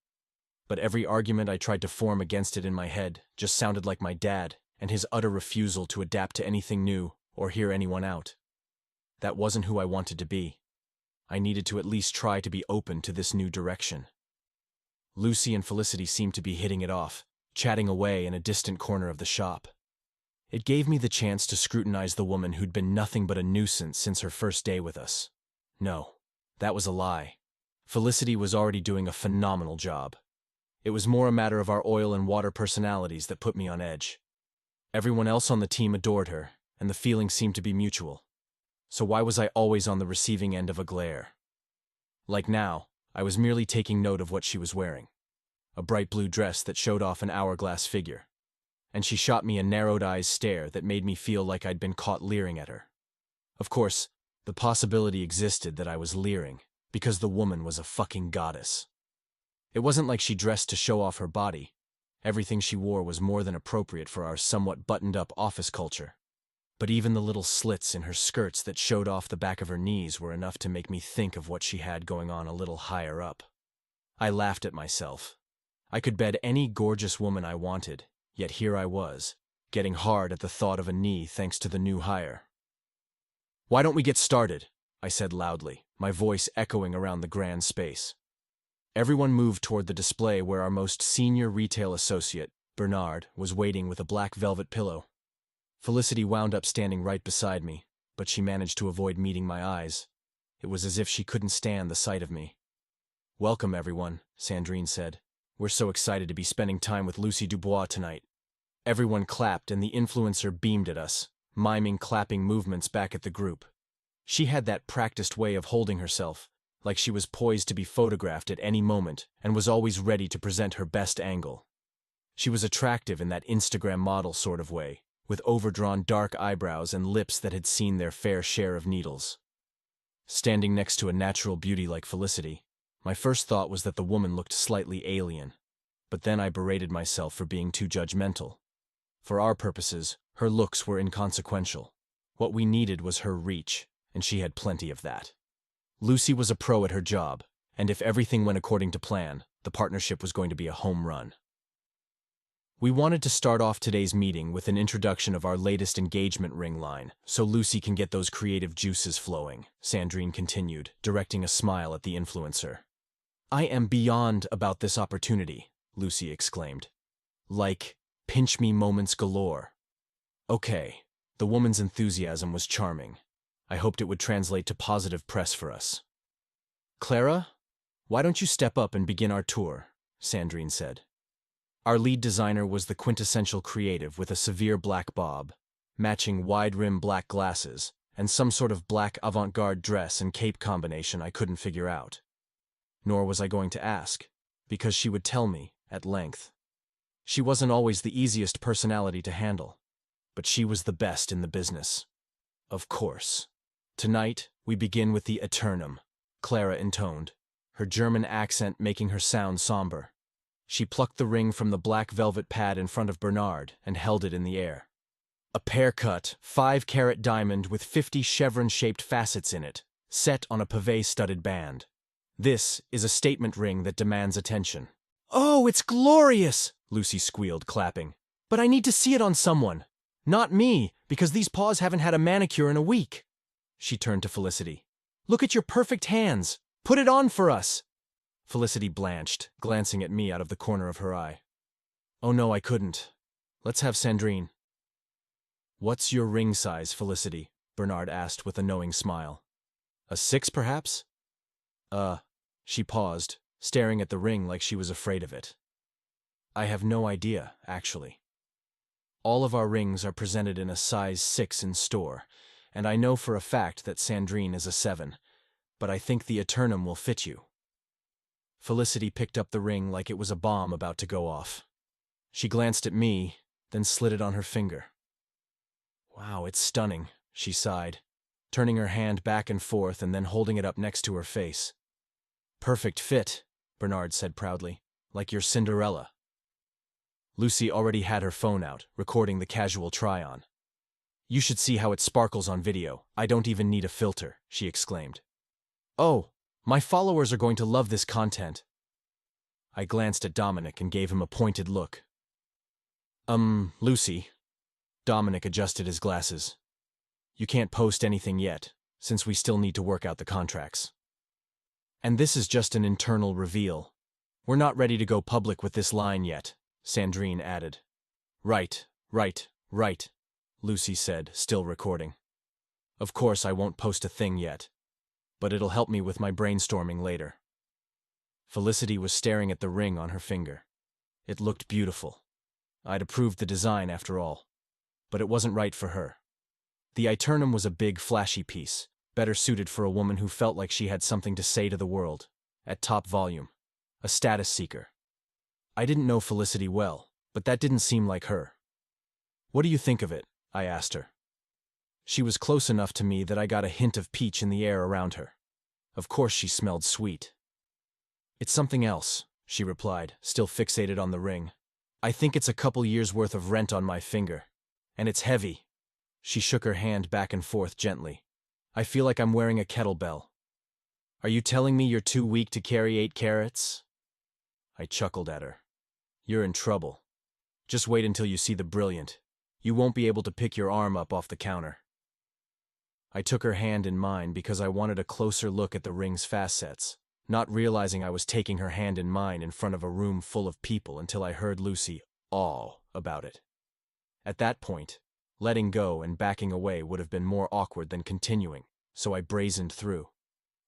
S2: But every argument I tried to form against it in my head just sounded like my dad and his utter refusal to adapt to anything new or hear anyone out. That wasn't who I wanted to be. I needed to at least try to be open to this new direction. Lucy and Felicity seemed to be hitting it off, chatting away in a distant corner of the shop. It gave me the chance to scrutinize the woman who'd been nothing but a nuisance since her first day with us. No, that was a lie. Felicity was already doing a phenomenal job. It was more a matter of our oil and water personalities that put me on edge. Everyone else on the team adored her, and the feeling seemed to be mutual. So why was I always on the receiving end of a glare? Like now, I was merely taking note of what she was wearing. A bright blue dress that showed off an hourglass figure. And she shot me a narrowed-eyed stare that made me feel like I'd been caught leering at her. Of course, the possibility existed that I was leering, because the woman was a fucking goddess. It wasn't like she dressed to show off her body. Everything she wore was more than appropriate for our somewhat buttoned-up office culture. But even the little slits in her skirts that showed off the back of her knees were enough to make me think of what she had going on a little higher up. I laughed at myself. I could bed any gorgeous woman I wanted, yet here I was, getting hard at the thought of a knee thanks to the new hire. "Why don't we get started?" I said loudly, my voice echoing around the grand space. Everyone moved toward the display where our most senior retail associate, Bernard, was waiting with a black velvet pillow. Felicity wound up standing right beside me, but she managed to avoid meeting my eyes. It was as if she couldn't stand the sight of me. "Welcome, everyone," Sandrine said. We're so excited to be spending time with Lucy Dubois tonight." Everyone clapped and the influencer beamed at us, miming clapping movements back at the group. She had that practiced way of holding herself, like she was poised to be photographed at any moment and was always ready to present her best angle. She was attractive in that Instagram model sort of way, with overdrawn dark eyebrows and lips that had seen their fair share of needles. Standing next to a natural beauty like Felicity, my first thought was that the woman looked slightly alien, but then I berated myself for being too judgmental. For our purposes, her looks were inconsequential. What we needed was her reach, and she had plenty of that. Lucy was a pro at her job, and if everything went according to plan, the partnership was going to be a home run. We wanted to start off today's meeting with an introduction of our latest engagement ring line, so Lucy can get those creative juices flowing, Sandrine continued, directing a smile at the influencer. "I am beyond about this opportunity," Lucy exclaimed. "Like, pinch me moments galore." Okay, the woman's enthusiasm was charming. I hoped it would translate to positive press for us. "Clara, why don't you step up and begin our tour?" Sandrine said. Our lead designer was the quintessential creative with a severe black bob, matching wide-rim black glasses, and some sort of black avant-garde dress and cape combination I couldn't figure out. Nor was I going to ask, because she would tell me, at length. She wasn't always the easiest personality to handle, but she was the best in the business. Of course. "Tonight, we begin with the Eternum," Clara intoned, her German accent making her sound somber. She plucked the ring from the black velvet pad in front of Bernard and held it in the air. "A pear-cut, 5-carat diamond with 50 chevron-shaped facets in it, set on a pavé-studded band. This is a statement ring that demands attention." "Oh, it's glorious!" Lucy squealed, clapping. "But I need to see it on someone. Not me, because these paws haven't had a manicure in a week." She turned to Felicity. "Look at your perfect hands. Put it on for us." Felicity blanched, glancing at me out of the corner of her eye. "Oh no, I couldn't. Let's have Sandrine." "What's your ring size, Felicity?" Bernard asked with a knowing smile. "A 6, perhaps?" She paused, staring at the ring like she was afraid of it. "I have no idea, actually. All of our rings are presented in a size 6 in store, and I know for a fact that Sandrine is a 7, but I think the Eternum will fit you." Felicity picked up the ring like it was a bomb about to go off. She glanced at me, then slid it on her finger. "Wow, it's stunning," she sighed, turning her hand back and forth and then holding it up next to her face. "Perfect fit," Bernard said proudly, "like your Cinderella." Lucy already had her phone out, recording the casual try-on. "You should see how it sparkles on video. I don't even need a filter," she exclaimed. "Oh, my followers are going to love this content." I glanced at Dominic and gave him a pointed look. Lucy." Dominic adjusted his glasses. "You can't post anything yet, since we still need to work out the contracts. And this is just an internal reveal. We're not ready to go public with this line yet," Sandrine added. Right, Lucy said, still recording. "Of course I won't post a thing yet, but it'll help me with my brainstorming later." Felicity was staring at the ring on her finger. It looked beautiful. I'd approved the design after all, but it wasn't right for her. The Eternum was a big, flashy piece, better suited for a woman who felt like she had something to say to the world, at top volume, a status seeker. I didn't know Felicity well, but that didn't seem like her. "What do you think of it?" I asked her. She was close enough to me that I got a hint of peach in the air around her. Of course she smelled sweet. "It's something else," she replied, still fixated on the ring. "I think it's a couple years' worth of rent on my finger. And it's heavy." She shook her hand back and forth gently. "I feel like I'm wearing a kettlebell." "Are you telling me you're too weak to carry 8 carats? I chuckled at her. "You're in trouble. Just wait until you see the brilliant. You won't be able to pick your arm up off the counter." I took her hand in mine because I wanted a closer look at the ring's facets, not realizing I was taking her hand in mine in front of a room full of people until I heard Lucy awe about it. At that point, letting go and backing away would have been more awkward than continuing, so I brazened through.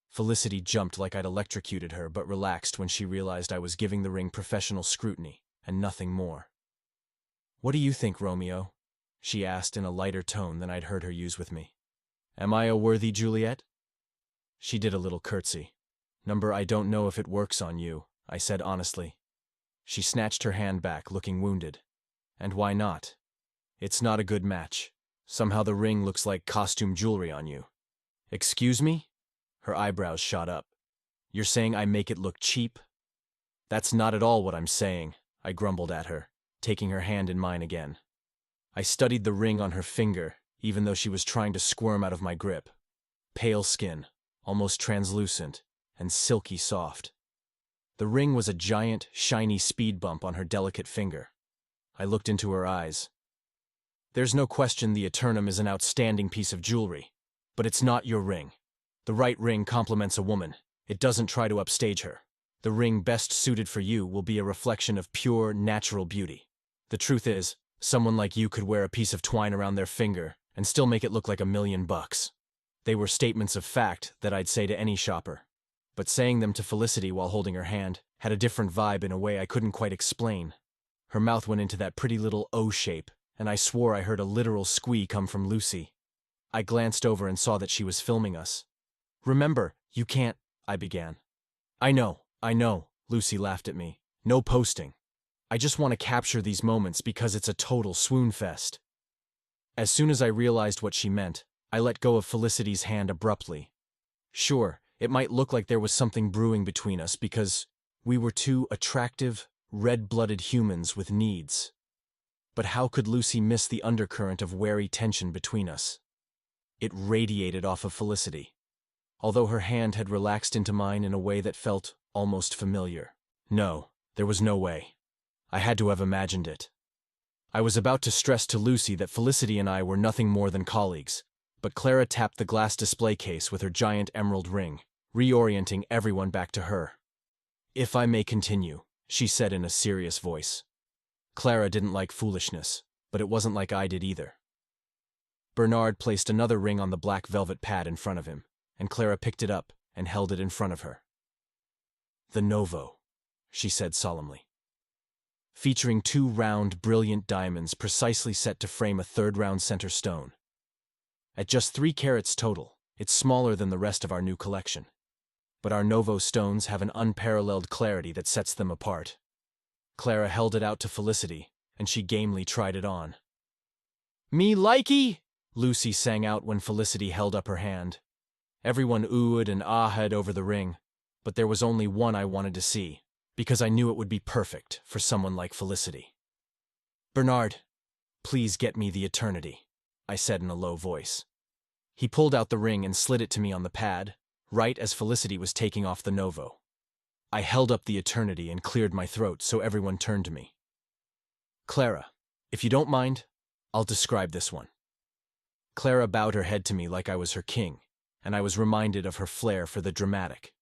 S2: Felicity jumped like I'd electrocuted her, but relaxed when she realized I was giving the ring professional scrutiny, and nothing more. "What do you think, Romeo?" she asked in a lighter tone than I'd heard her use with me. "Am I a worthy Juliet?" She did a little curtsy. "Number, I don't know if it works on you," I said honestly. She snatched her hand back, looking wounded. "And why not? It's not a good match. Somehow the ring looks like costume jewelry on you." "Excuse me?" Her eyebrows shot up. "You're saying I make it look cheap?" "That's not at all what I'm saying," I grumbled at her, taking her hand in mine again. I studied the ring on her finger, even though she was trying to squirm out of my grip. Pale skin, almost translucent, and silky soft. The ring was a giant, shiny speed bump on her delicate finger. I looked into her eyes. "There's no question the Eternum is an outstanding piece of jewelry, but it's not your ring. The right ring complements a woman. It doesn't try to upstage her. The ring best suited for you will be a reflection of pure, natural beauty. The truth is, someone like you could wear a piece of twine around their finger and still make it look like $1,000,000. They were statements of fact that I'd say to any shopper. But saying them to Felicity while holding her hand had a different vibe in a way I couldn't quite explain. Her mouth went into that pretty little O shape, and I swore I heard a literal squeak come from Lucy. I glanced over and saw that she was filming us. "Remember, you can't," I began. I know, Lucy laughed at me. "No posting. I just want to capture these moments because it's a total swoon fest." As soon as I realized what she meant, I let go of Felicity's hand abruptly. Sure, it might look like there was something brewing between us because we were two attractive, red-blooded humans with needs. But how could Lucy miss the undercurrent of wary tension between us? It radiated off of Felicity, although her hand had relaxed into mine in a way that felt almost familiar. No, there was no way. I had to have imagined it. I was about to stress to Lucy that Felicity and I were nothing more than colleagues, but Clara tapped the glass display case with her giant emerald ring, reorienting everyone back to her. "If I may continue," she said in a serious voice. Clara didn't like foolishness, but it wasn't like I did either. Bernard placed another ring on the black velvet pad in front of him, and Clara picked it up and held it in front of her. "The Novo," she said solemnly. "Featuring 2 round, brilliant diamonds precisely set to frame a 3rd-round center stone. At just 3 carats total, it's smaller than the rest of our new collection. But our Novo stones have an unparalleled clarity that sets them apart." Clara held it out to Felicity, and she gamely tried it on. "Me likey!" Lucy sang out when Felicity held up her hand. Everyone oohed and ahed over the ring, but there was only one I wanted to see, because I knew it would be perfect for someone like Felicity. "Bernard, please get me the Eternity," I said in a low voice. He pulled out the ring and slid it to me on the pad, right as Felicity was taking off the Novo. I held up the Eternity and cleared my throat so everyone turned to me. "Clara, if you don't mind, I'll describe this one." Clara bowed her head to me like I was her king, and I was reminded of her flair for the dramatic.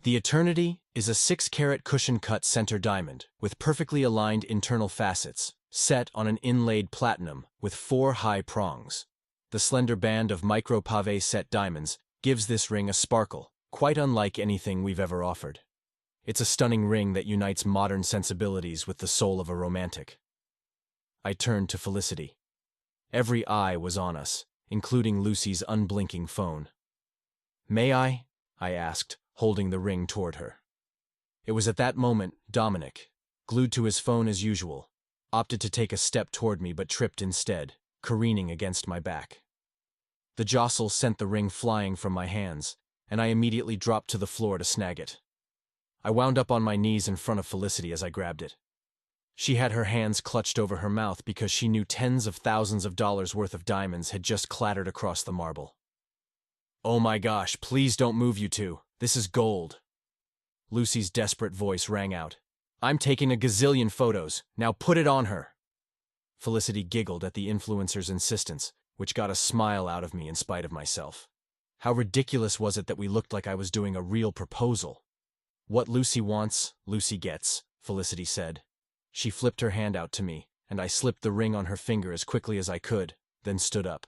S2: "The Eternity is a 6-carat cushion-cut center diamond with perfectly aligned internal facets, set on an inlaid platinum with 4 high prongs. The slender band of micro-pavé set diamonds gives this ring a sparkle, quite unlike anything we've ever offered. It's a stunning ring that unites modern sensibilities with the soul of a romantic." I turned to Felicity. Every eye was on us, including Lucy's unblinking phone. "May I?" I asked, holding the ring toward her. It was at that moment Dominic, glued to his phone as usual, opted to take a step toward me but tripped instead, careening against my back. The jostle sent the ring flying from my hands, and I immediately dropped to the floor to snag it. I wound up on my knees in front of Felicity as I grabbed it. She had her hands clutched over her mouth because she knew tens of thousands of dollars worth of diamonds had just clattered across the marble. "Oh my gosh, please don't move, you two. This is gold." Lucy's desperate voice rang out. "I'm taking a gazillion photos. Now put it on her." Felicity giggled at the influencer's insistence, which got a smile out of me in spite of myself. How ridiculous was it that we looked like I was doing a real proposal? "What Lucy wants, Lucy gets," Felicity said. She flipped her hand out to me, and I slipped the ring on her finger as quickly as I could, then stood up.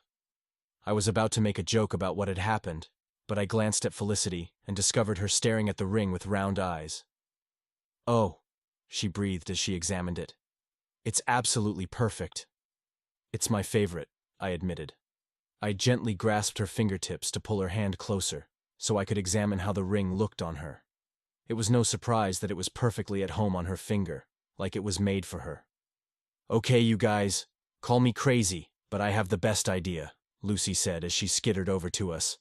S2: I was about to make a joke about what had happened, but I glanced at Felicity and discovered her staring at the ring with round eyes. "Oh," she breathed as she examined it. "It's absolutely perfect." "It's my favorite," I admitted. I gently grasped her fingertips to pull her hand closer, so I could examine how the ring looked on her. It was no surprise that it was perfectly at home on her finger, like it was made for her. "Okay, you guys, call me crazy, but I have the best idea," Lucy said as she skittered over to us.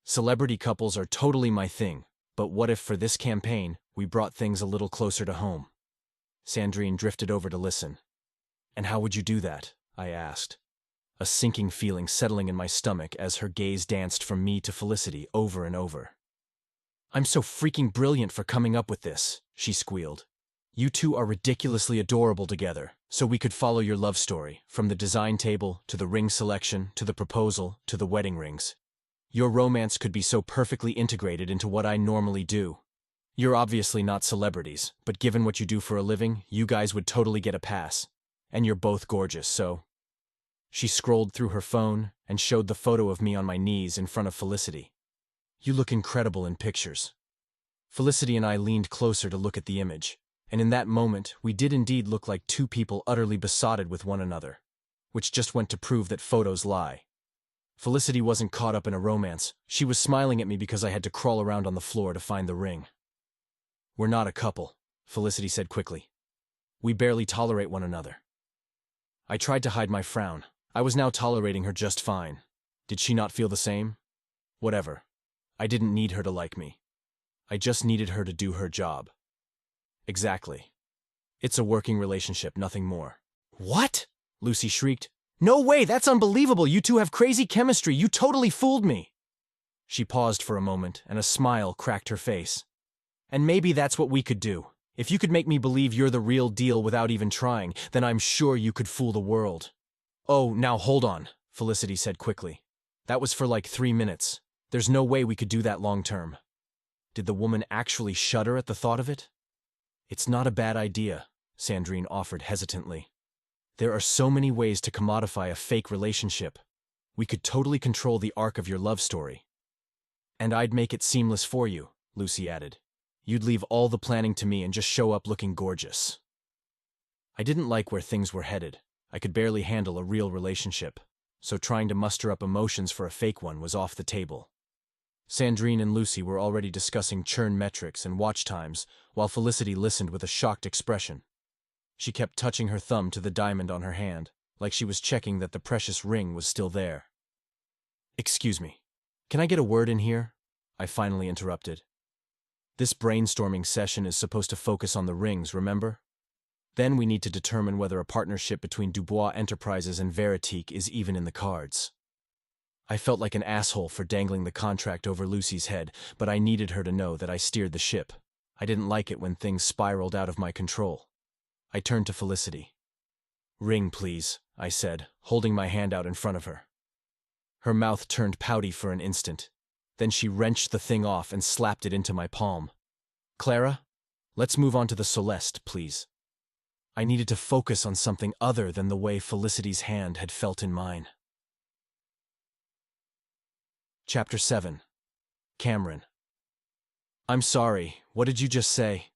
S2: "Celebrity couples are totally my thing, but what if for this campaign we brought things a little closer to home?" Sandrine drifted over to listen. "And how would you do that?" I asked, a sinking feeling settling in my stomach as her gaze danced from me to Felicity over and over. "I'm so freaking brilliant for coming up with this," she squealed. "You two are ridiculously adorable together, so we could follow your love story, from the design table, to the ring selection, to the proposal, to the wedding rings. Your romance could be so perfectly integrated into what I normally do. You're obviously not celebrities, but given what you do for a living, you guys would totally get a pass. And you're both gorgeous, so—" She scrolled through her phone and showed the photo of me on my knees in front of Felicity. "You look incredible in pictures." Felicity and I leaned closer to look at the image, and in that moment we did indeed look like two people utterly besotted with one another, which just went to prove that photos lie. Felicity wasn't caught up in a romance. She was smiling at me because I had to crawl around on the floor to find the ring. "We're not a couple," Felicity said quickly. "We barely tolerate one another." I tried to hide my frown. I was now tolerating her just fine. Did she not feel the same? Whatever. I didn't need her to like me. I just needed her to do her job. Exactly. It's a working relationship, nothing more. "What?" Lucy shrieked. "No way, that's unbelievable! You two have crazy chemistry! You totally fooled me!" She paused for a moment, and a smile cracked her face. "And maybe that's what we could do. If you could make me believe you're the real deal without even trying, then I'm sure you could fool the world." "Oh, now hold on," Felicity said quickly. "That was for like 3 minutes. There's no way we could do that long term." Did the woman actually shudder at the thought of it? "It's not a bad idea," Sandrine offered hesitantly. "There are so many ways to commodify a fake relationship. We could totally control the arc of your love story. And I'd make it seamless for you," Lucy added. "You'd leave all the planning to me and just show up looking gorgeous." I didn't like where things were headed. I could barely handle a real relationship, so trying to muster up emotions for a fake one was off the table. Sandrine and Lucy were already discussing churn metrics and watch times, while Felicity listened with a shocked expression. She kept touching her thumb to the diamond on her hand, like she was checking that the precious ring was still there. "Excuse me, can I get a word in here?" I finally interrupted. "This brainstorming session is supposed to focus on the rings, remember? Then we need to determine whether a partnership between Dubois Enterprises and Veritique is even in the cards." I felt like an asshole for dangling the contract over Lucy's head, but I needed her to know that I steered the ship. I didn't like it when things spiraled out of my control. I turned to Felicity. "Ring, please," I said, holding my hand out in front of her. Her mouth turned pouty for an instant. Then she wrenched the thing off and slapped it into my palm. "Clara, let's move on to the Celeste, please." I needed to focus on something other than the way Felicity's hand had felt in mine. Chapter 7. Cameron. "I'm sorry, what did you just say?"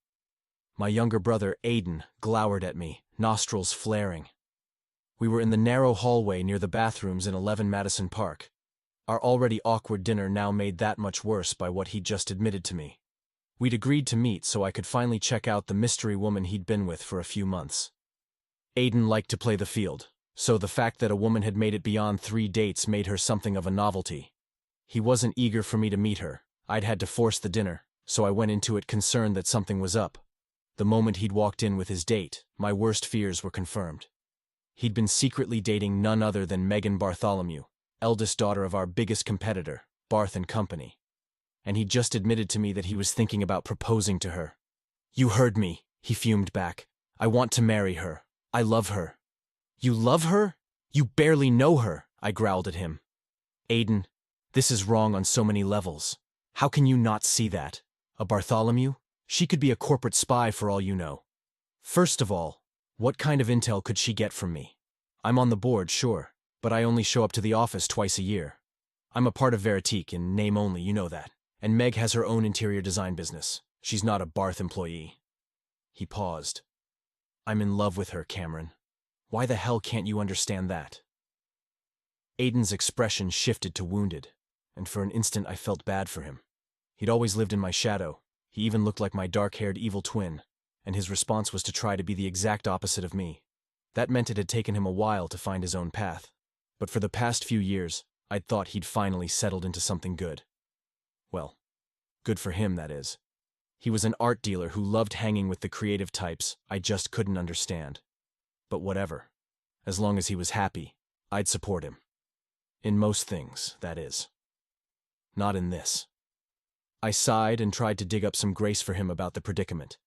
S2: My younger brother, Aiden, glowered at me, nostrils flaring. We were in the narrow hallway near the bathrooms in 11 Madison Park. Our already awkward dinner now made that much worse by what he'd just admitted to me. We'd agreed to meet so I could finally check out the mystery woman he'd been with for a few months. Aiden liked to play the field, so the fact that a woman had made it beyond 3 dates made her something of a novelty. He wasn't eager for me to meet her. I'd had to force the dinner, so I went into it concerned that something was up. The moment he'd walked in with his date, my worst fears were confirmed. He'd been secretly dating none other than Megan Bartholomew, eldest daughter of our biggest competitor, Barth & Company. And he just admitted to me that he was thinking about proposing to her. "You heard me," he fumed back. "I want to marry her. I love her." "You love her? You barely know her," I growled at him. "Aiden, this is wrong on so many levels. How can you not see that? A Bartholomew? She could be a corporate spy for all you know. First of all, what kind of intel could she get from me? I'm on the board, sure, but I only show up to the office twice a year. I'm a part of Veritique in name only, you know that. And Meg has her own interior design business. She's not a Barth employee. He paused. I'm in love with her, Cameron. Why the hell can't you understand that? Aiden's expression shifted to wounded, and for an instant I felt bad for him. He'd always lived in my shadow. He even looked like my dark-haired evil twin, and his response was to try to be the exact opposite of me. That meant it had taken him a while to find his own path. But for the past few years, I'd thought he'd finally settled into something good. Well, good for him, that is. He was an art dealer who loved hanging with the creative types I just couldn't understand. But whatever. As long as he was happy, I'd support him. In most things, that is. Not in this. I sighed and tried to dig up some grace for him about the predicament.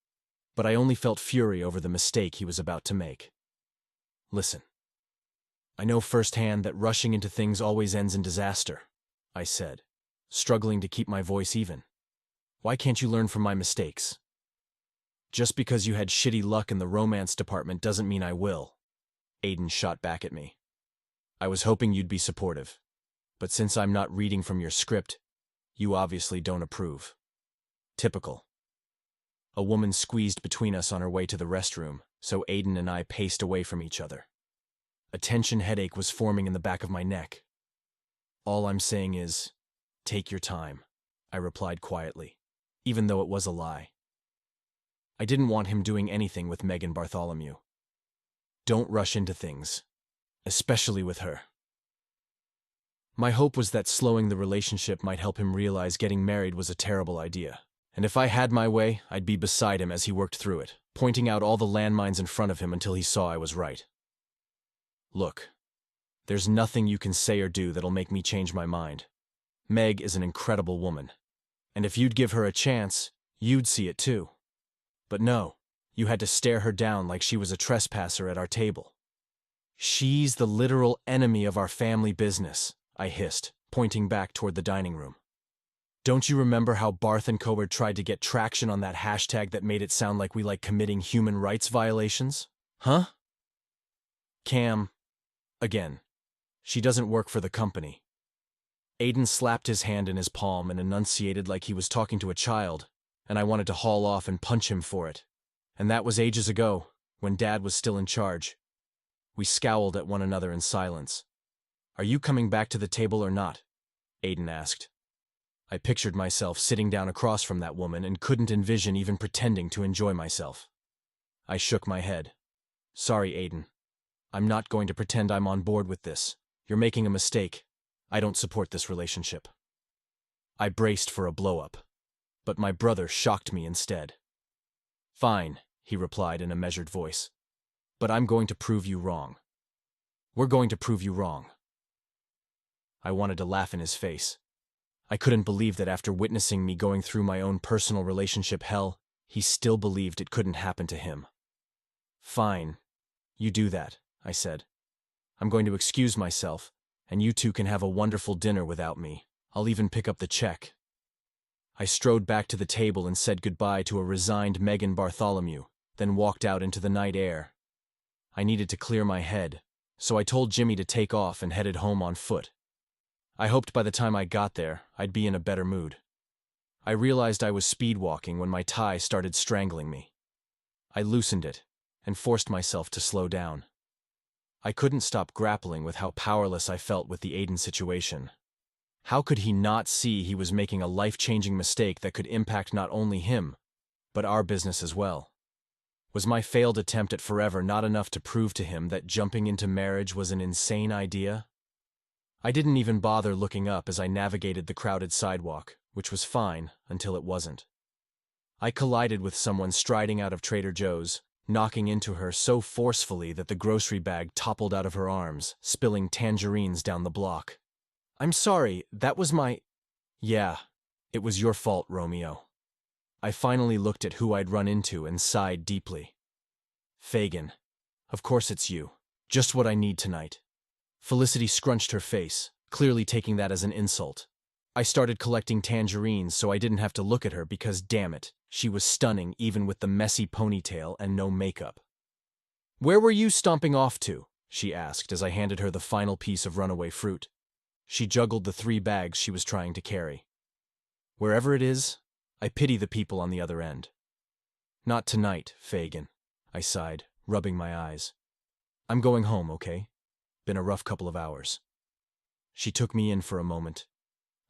S2: But I only felt fury over the mistake he was about to make. Listen. I know firsthand that rushing into things always ends in disaster, I said, struggling to keep my voice even. Why can't you learn from my mistakes? Just because you had shitty luck in the romance department doesn't mean I will, Aiden shot back at me. I was hoping you'd be supportive, but since I'm not reading from your script, you obviously don't approve. Typical. A woman squeezed between us on her way to the restroom, so Aiden and I paced away from each other. A tension headache was forming in the back of my neck. All I'm saying is, take your time, I replied quietly, even though it was a lie. I didn't want him doing anything with Megan Bartholomew. Don't rush into things, especially with her. My hope was that slowing the relationship might help him realize getting married was a terrible idea. And if I had my way, I'd be beside him as he worked through it, pointing out all the landmines in front of him until he saw I was right. Look, there's nothing you can say or do that'll make me change my mind. Meg is an incredible woman, and if you'd give her a chance, you'd see it too. But no, you had to stare her down like she was a trespasser at our table. She's the literal enemy of our family business, I hissed, pointing back toward the dining room. Don't you remember how Barth and Coward tried to get traction on that hashtag that made it sound like we like committing human rights violations? Huh? Cam, again, she doesn't work for the company. Aiden slapped his hand in his palm and enunciated like he was talking to a child, and I wanted to haul off and punch him for it. And that was ages ago, when Dad was still in charge. We scowled at one another in silence. Are you coming back to the table or not? Aiden asked. I pictured myself sitting down across from that woman and couldn't envision even pretending to enjoy myself. I shook my head. Sorry, Aiden. I'm not going to pretend I'm on board with this. You're making a mistake. I don't support this relationship. I braced for a blow-up, but my brother shocked me instead. Fine, he replied in a measured voice. But I'm going to prove you wrong. We're going to prove you wrong. I wanted to laugh in his face. I couldn't believe that after witnessing me going through my own personal relationship hell, he still believed it couldn't happen to him. Fine, you do that, I said. I'm going to excuse myself, and you two can have a wonderful dinner without me. I'll even pick up the check. I strode back to the table and said goodbye to a resigned Megan Bartholomew, then walked out into the night air. I needed to clear my head, so I told Jimmy to take off and headed home on foot. I hoped by the time I got there, I'd be in a better mood. I realized I was speed-walking when my tie started strangling me. I loosened it and forced myself to slow down. I couldn't stop grappling with how powerless I felt with the Aiden situation. How could he not see he was making a life-changing mistake that could impact not only him, but our business as well? Was my failed attempt at forever not enough to prove to him that jumping into marriage was an insane idea? I didn't even bother looking up as I navigated the crowded sidewalk, which was fine until it wasn't. I collided with someone striding out of Trader Joe's, knocking into her so forcefully that the grocery bag toppled out of her arms, spilling tangerines down the block. I'm sorry, that was my... Yeah, it was your fault, Romeo. I finally looked at who I'd run into and sighed deeply. Fagin. Of course it's you. Just what I need tonight. Felicity scrunched her face, clearly taking that as an insult. I started collecting tangerines so I didn't have to look at her because, damn it, she was stunning even with the messy ponytail and no makeup. Where were you stomping off to? She asked as I handed her the final piece of runaway fruit. She juggled the 3 bags she was trying to carry. Wherever it is, I pity the people on the other end. Not tonight, Fagin, I sighed, rubbing my eyes. I'm going home, okay? Been a rough couple of hours. She took me in for a moment.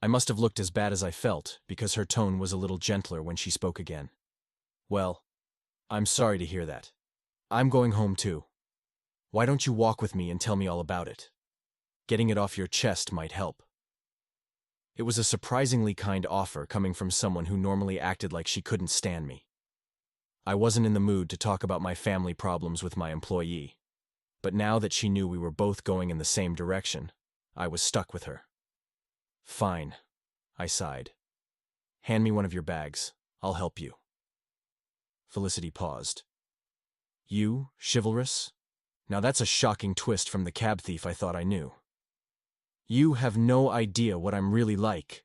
S2: I must have looked as bad as I felt, because her tone was a little gentler when she spoke again. Well, I'm sorry to hear that. I'm going home too. Why don't you walk with me and tell me all about it? Getting it off your chest might help. It was a surprisingly kind offer coming from someone who normally acted like she couldn't stand me. I wasn't in the mood to talk about my family problems with my employee, but now that she knew we were both going in the same direction, I was stuck with her. Fine, I sighed. Hand me one of your bags. I'll help you. Felicity paused. You, chivalrous? Now that's a shocking twist from the cab thief I thought I knew. You have no idea what I'm really like,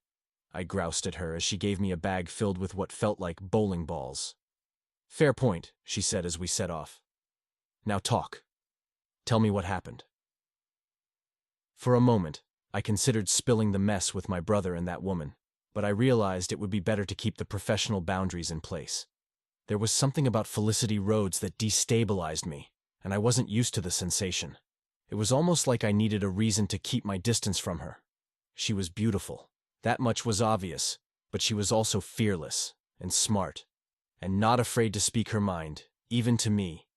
S2: I groused at her as she gave me a bag filled with what felt like bowling balls. Fair point, she said as we set off. Now talk. Tell me what happened. For a moment, I considered spilling the mess with my brother and that woman, but I realized it would be better to keep the professional boundaries in place. There was something about Felicity Rhodes that destabilized me, and I wasn't used to the sensation. It was almost like I needed a reason to keep my distance from her. She was beautiful. That much was obvious, but she was also fearless and smart, and not afraid to speak her mind, even to me.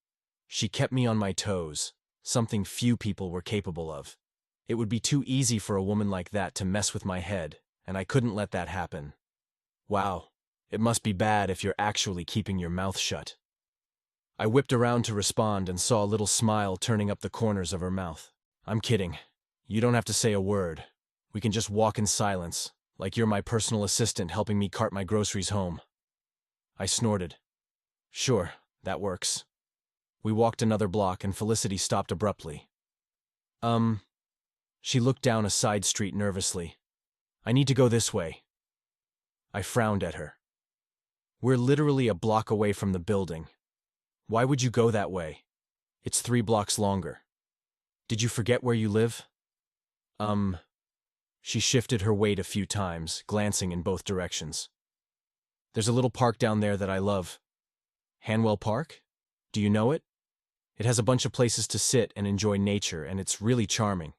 S2: She kept me on my toes, something few people were capable of. It would be too easy for a woman like that to mess with my head, and I couldn't let that happen. Wow, it must be bad if you're actually keeping your mouth shut. I whipped around to respond and saw a little smile turning up the corners of her mouth. I'm kidding. You don't have to say a word. We can just walk in silence, like you're my personal assistant helping me cart my groceries home. I snorted. Sure, that works. We walked another block and Felicity stopped abruptly. She looked down a side street nervously. I need to go this way. I frowned at her. We're literally a block away from the building. Why would you go that way? It's 3 blocks longer. Did you forget where you live? She shifted her weight a few times, glancing in both directions. There's a little park down there that I love. Hanwell Park? Do you know it? It has a bunch of places to sit and enjoy nature, and it's really charming.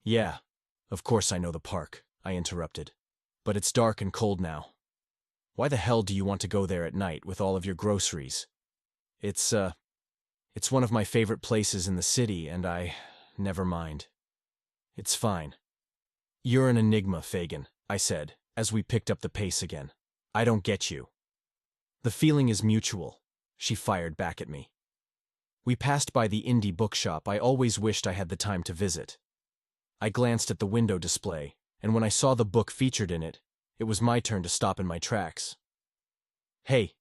S2: Yeah, of course I know the park, I interrupted. But it's dark and cold now. Why the hell do you want to go there at night with all of your groceries? It's one of my favorite places in the city, and never mind. It's fine. You're an enigma, Fagin, I said, as we picked up the pace again. I don't get you. The feeling is mutual, she fired back at me. We passed by the indie bookshop I always wished I had the time to visit. I glanced at the window display, and when I saw the book featured in it, it was my turn to stop in my tracks. Hey,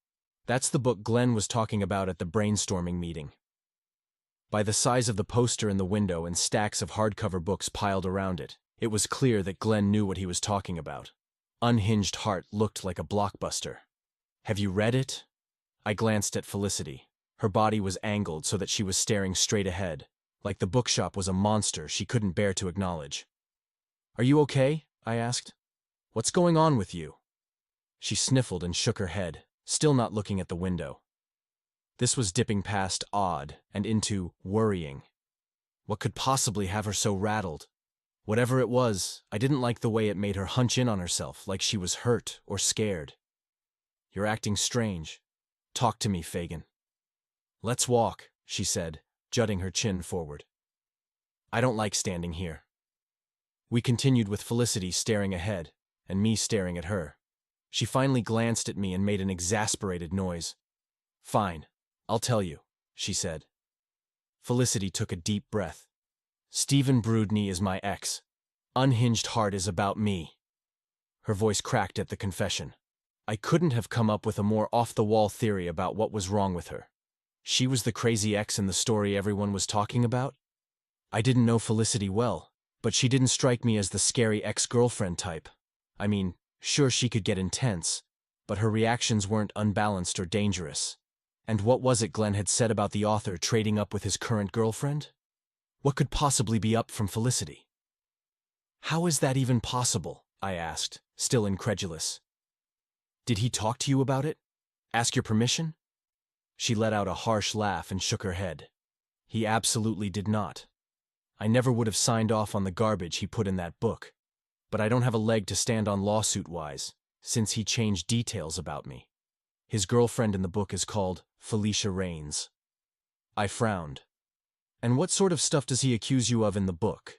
S2: that's the book Glenn was talking about at the brainstorming meeting. By the size of the poster in the window and stacks of hardcover books piled around it, it was clear that Glenn knew what he was talking about. Unhinged Heart looked like a blockbuster. Have you read it? I glanced at Felicity. Her body was angled so that she was staring straight ahead, like the bookshop was a monster she couldn't bear to acknowledge. Are you okay? I asked. What's going on with you? She sniffled and shook her head, still not looking at the window. This was dipping past odd and into worrying. What could possibly have her so rattled? Whatever it was, I didn't like the way it made her hunch in on herself like she was hurt or scared. You're acting strange. Talk to me, Fagin. Let's walk, she said, jutting her chin forward. I don't like standing here. We continued with Felicity staring ahead, and me staring at her. She finally glanced at me and made an exasperated noise. Fine, I'll tell you, she said. Felicity took a deep breath. Stephen Broodney is my ex. Unhinged Heart is about me. Her voice cracked at the confession. I couldn't have come up with a more off-the-wall theory about what was wrong with her. She was the crazy ex in the story everyone was talking about? I didn't know Felicity well, but she didn't strike me as the scary ex-girlfriend type. I mean, sure she could get intense, but her reactions weren't unbalanced or dangerous. And what was it Glenn had said about the author trading up with his current girlfriend? What could possibly be up from Felicity? How is that even possible? I asked, still incredulous. Did he talk to you about it? Ask your permission? She let out a harsh laugh and shook her head. He absolutely did not. I never would have signed off on the garbage he put in that book. But I don't have a leg to stand on lawsuit-wise, since he changed details about me. His girlfriend in the book is called Felicia Raines. I frowned. And what sort of stuff does he accuse you of in the book?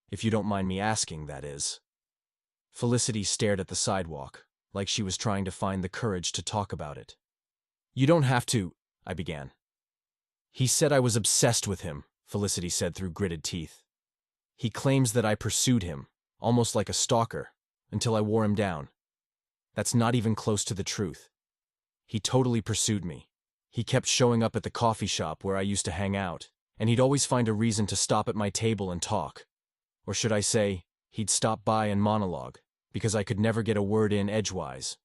S2: If you don't mind me asking, that is. Felicity stared at the sidewalk, like she was trying to find the courage to talk about it. You don't have to, I began. He said I was obsessed with him, Felicity said through gritted teeth. He claims that I pursued him, almost like a stalker, until I wore him down. That's not even close to the truth. He totally pursued me. He kept showing up at the coffee shop where I used to hang out, and he'd always find a reason to stop at my table and talk. Or should I say, he'd stop by and monologue, because I could never get a word in edgewise.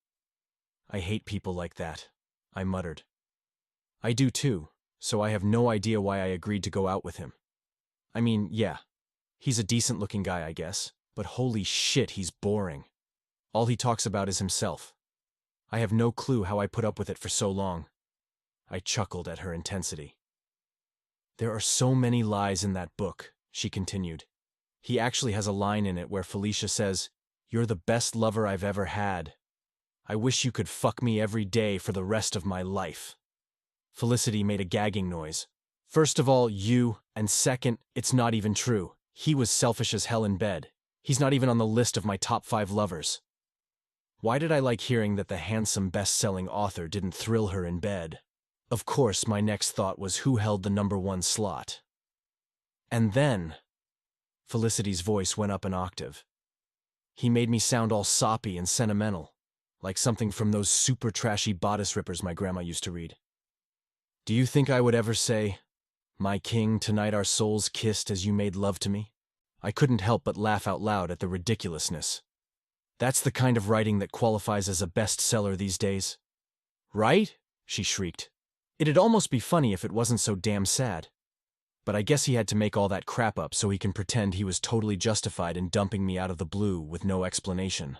S2: I hate people like that, I muttered. I do too, so I have no idea why I agreed to go out with him. I mean, yeah, he's a decent-looking guy, I guess, but holy shit, he's boring. All he talks about is himself. I have no clue how I put up with it for so long. I chuckled at her intensity. There are so many lies in that book, she continued. He actually has a line in it where Felicia says, "You're the best lover I've ever had. I wish you could fuck me every day for the rest of my life." Felicity made a gagging noise. First of all, and second, it's not even true. He was selfish as hell in bed. He's not even on the list of my top 5 lovers. Why did I like hearing that the handsome best-selling author didn't thrill her in bed? Of course, my next thought was who held the #1 slot. And then, Felicity's voice went up an octave. He made me sound all soppy and sentimental, like something from those super trashy bodice rippers my grandma used to read. Do you think I would ever say, "My king, tonight our souls kissed as you made love to me"? I couldn't help but laugh out loud at the ridiculousness. That's the kind of writing that qualifies as a bestseller these days. Right? She shrieked. It'd almost be funny if it wasn't so damn sad. But I guess he had to make all that crap up so he can pretend he was totally justified in dumping me out of the blue with no explanation.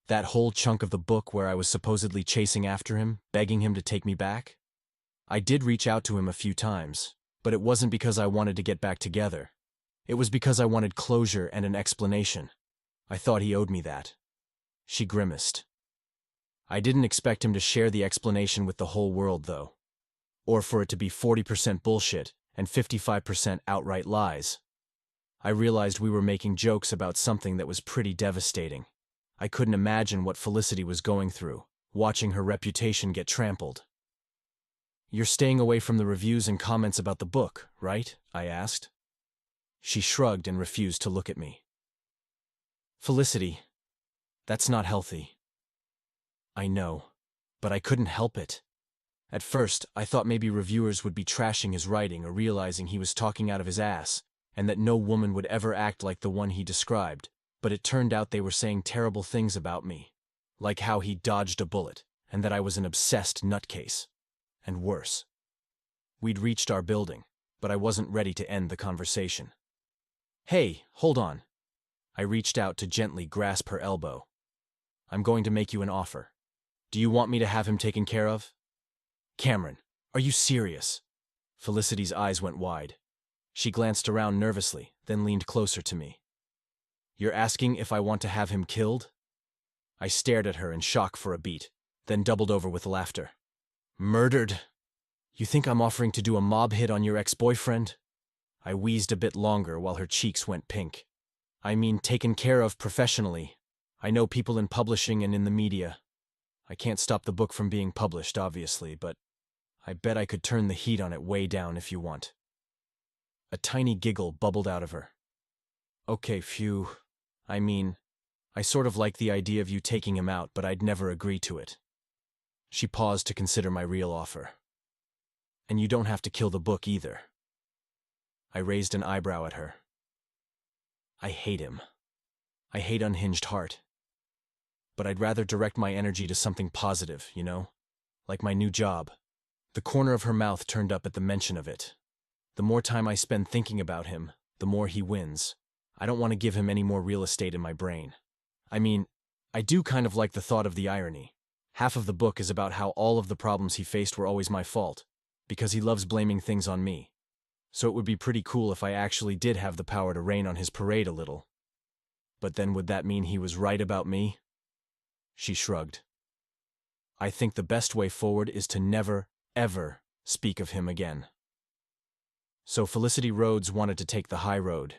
S2: That whole chunk of the book where I was supposedly chasing after him, begging him to take me back? I did reach out to him a few times, but it wasn't because I wanted to get back together. It was because I wanted closure and an explanation. I thought he owed me that. She grimaced. I didn't expect him to share the explanation with the whole world, though. Or for it to be 40% bullshit and 55% outright lies. I realized we were making jokes about something that was pretty devastating. I couldn't imagine what Felicity was going through, watching her reputation get trampled. You're staying away from the reviews and comments about the book, right? I asked. She shrugged and refused to look at me. Felicity, that's not healthy. I know, but I couldn't help it. At first, I thought maybe reviewers would be trashing his writing or realizing he was talking out of his ass, and that no woman would ever act like the one he described, but it turned out they were saying terrible things about me, like how he dodged a bullet, and that I was an obsessed nutcase. And worse. We'd reached our building, but I wasn't ready to end the conversation. Hey, hold on. I reached out to gently grasp her elbow. I'm going to make you an offer. Do you want me to have him taken care of? Cameron, are you serious? Felicity's eyes went wide. She glanced around nervously, then leaned closer to me. You're asking if I want to have him killed? I stared at her in shock for a beat, then doubled over with laughter. Murdered? You think I'm offering to do a mob hit on your ex-boyfriend? I wheezed a bit longer while her cheeks went pink. I mean, taken care of professionally. I know people in publishing and in the media. I can't stop the book from being published, obviously, but I bet I could turn the heat on it way down if you want. A tiny giggle bubbled out of her. Okay, phew. I mean, I sort of like the idea of you taking him out, but I'd never agree to it. She paused to consider my real offer. And you don't have to kill the book either. I raised an eyebrow at her. I hate him. I hate Unhinged Heart. But I'd rather direct my energy to something positive, you know? Like my new job. The corner of her mouth turned up at the mention of it. The more time I spend thinking about him, the more he wins. I don't want to give him any more real estate in my brain. I mean, I do kind of like the thought of the irony. Half of the book is about how all of the problems he faced were always my fault, because he loves blaming things on me. So it would be pretty cool if I actually did have the power to rain on his parade a little. But then would that mean he was right about me? She shrugged. I think the best way forward is to never, ever speak of him again. So Felicity Rhodes wanted to take the high road.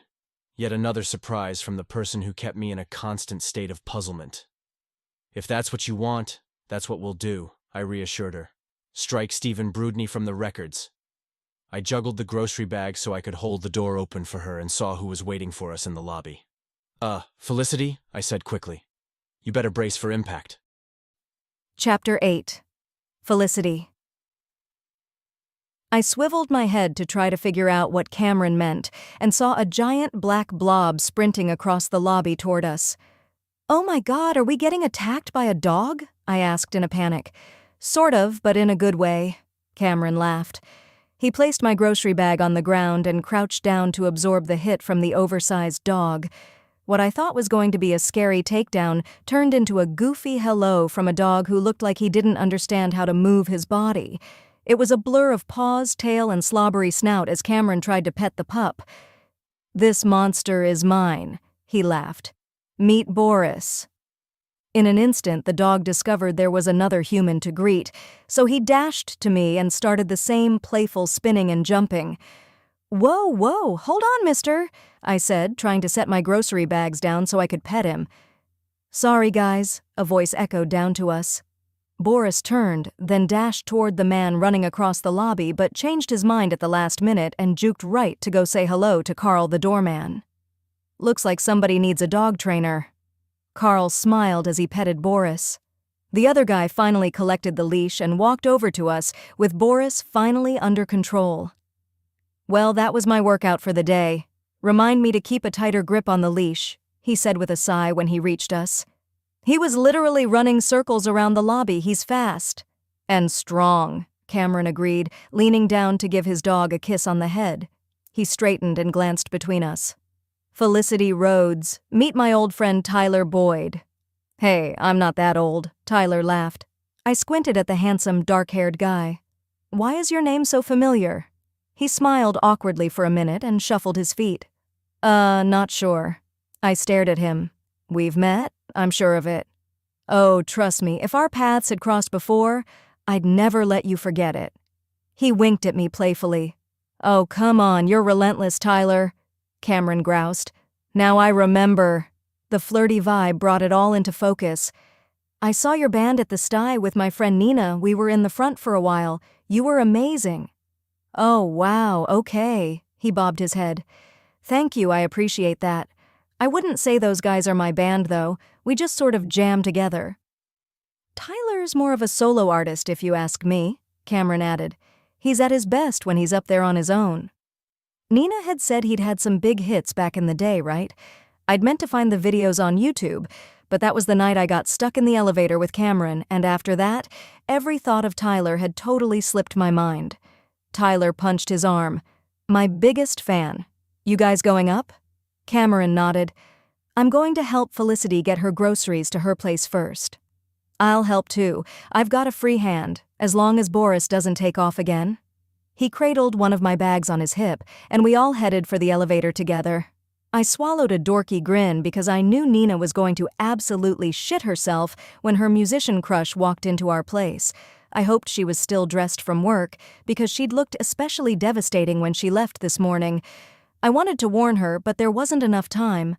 S2: Yet another surprise from the person who kept me in a constant state of puzzlement. If that's what you want, that's what we'll do, I reassured her. Strike Stephen Broodney from the records. I juggled the grocery bag so I could hold the door open for her and saw who was waiting for us in the lobby. Felicity, I said quickly. You better brace for impact.
S1: Chapter 8. Felicity. I swiveled my head to try to figure out what Cameron meant and saw a giant black blob sprinting across the lobby toward us. "Oh my God, are we getting attacked by a dog?" I asked in a panic. "Sort of, but in a good way," Cameron laughed. He placed my grocery bag on the ground and crouched down to absorb the hit from the oversized dog. What I thought was going to be a scary takedown turned into a goofy hello from a dog who looked like he didn't understand how to move his body. It was a blur of paws, tail, and slobbery snout as Cameron tried to pet the pup. "This monster is mine," he laughed. "Meet Boris." In an instant, the dog discovered there was another human to greet, so he dashed to me and started the same playful spinning and jumping. Whoa, hold on, mister," I said, trying to set my grocery bags down so I could pet him. "Sorry, guys," a voice echoed down to us. Boris turned, then dashed toward the man running across the lobby but changed his mind at the last minute and juked right to go say hello to Carl the doorman. "Looks like somebody needs a dog trainer." Carl smiled as he petted Boris. The other guy finally collected the leash and walked over to us, with Boris finally under control. "Well, that was my workout for the day. Remind me to keep a tighter grip on the leash," he said with a sigh when he reached us. "He was literally running circles around the lobby. He's fast." "And strong," Cameron agreed, leaning down to give his dog a kiss on the head. He straightened and glanced between us. "Felicity Rhodes, meet my old friend Tyler Boyd." "Hey, I'm not that old," Tyler laughed. I squinted at the handsome, dark-haired guy. "Why is your name so familiar?" He smiled awkwardly for a minute and shuffled his feet. Not sure." I stared at him. "We've met? I'm sure of it." "Oh, trust me, if our paths had crossed before, I'd never let you forget it." He winked at me playfully. "Oh, come on, you're relentless, Tyler," Cameron groused. "Now I remember." The flirty vibe brought it all into focus. "I saw your band at the Sty with my friend Nina. We were in the front for a while. You were amazing." "Oh, wow, okay," he bobbed his head. "Thank you, I appreciate that. I wouldn't say those guys are my band, though. We just sort of jam together." "Tyler's more of a solo artist, if you ask me," Cameron added. "He's at his best when he's up there on his own." Nina had said he'd had some big hits back in the day, right? I'd meant to find the videos on YouTube, but that was the night I got stuck in the elevator with Cameron, and after that, every thought of Tyler had totally slipped my mind. Tyler punched his arm. "My biggest fan. You guys going up?" Cameron nodded. "I'm going to help Felicity get her groceries to her place first." "I'll help too. I've got a free hand, as long as Boris doesn't take off again." He cradled one of my bags on his hip, and we all headed for the elevator together. I swallowed a dorky grin because I knew Nina was going to absolutely shit herself when her musician crush walked into our place. I hoped she was still dressed from work, because she'd looked especially devastating when she left this morning. I wanted to warn her, but there wasn't enough time.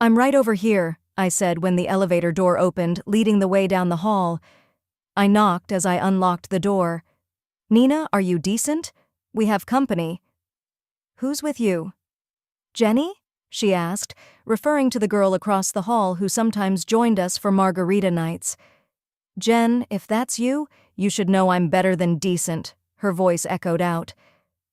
S1: "I'm right over here," I said when the elevator door opened, leading the way down the hall. I knocked as I unlocked the door. "Nina, are you decent? We have company." "Who's with you?" "Jenny?" she asked, referring to the girl across the hall who sometimes joined us for margarita nights. "Jen, if that's you, you should know I'm better than decent," her voice echoed out.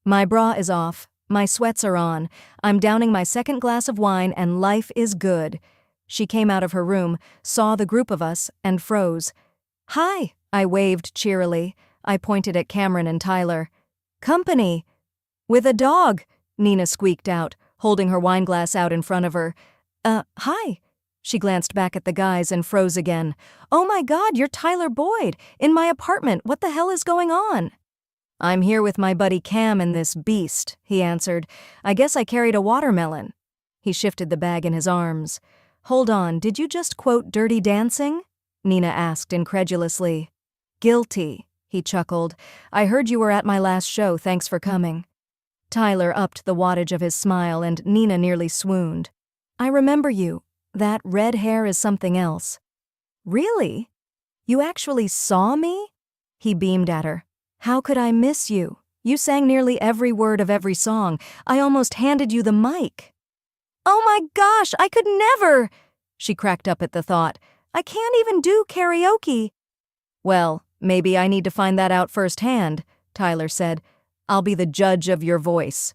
S1: "My bra is off, my sweats are on, I'm downing my second glass of wine and life is good." She came out of her room, saw the group of us, and froze. "Hi," I waved cheerily. I pointed at Cameron and Tyler. "Company!" "With a dog," Nina squeaked out. holding her wineglass out in front of her. Hi. She glanced back at the guys and froze again. Oh my God, you're Tyler Boyd! In my apartment, what the hell is going on? I'm here with my buddy Cam and this beast, he answered. I guess I carried a watermelon. He shifted the bag in his arms. Hold on, did you just quote Dirty Dancing? Nina asked incredulously. Guilty, he chuckled. I heard you were at my last show, thanks for coming. Tyler upped the wattage of his smile and Nina nearly swooned. I remember you. That red hair is something else. Really? You actually saw me? He beamed at her. How could I miss you? You sang nearly every word of every song. I almost handed you the mic. Oh my gosh, I could never! She cracked up at the thought. I can't even do karaoke. Well, maybe I need to find that out firsthand, Tyler said. I'll be the judge of your voice.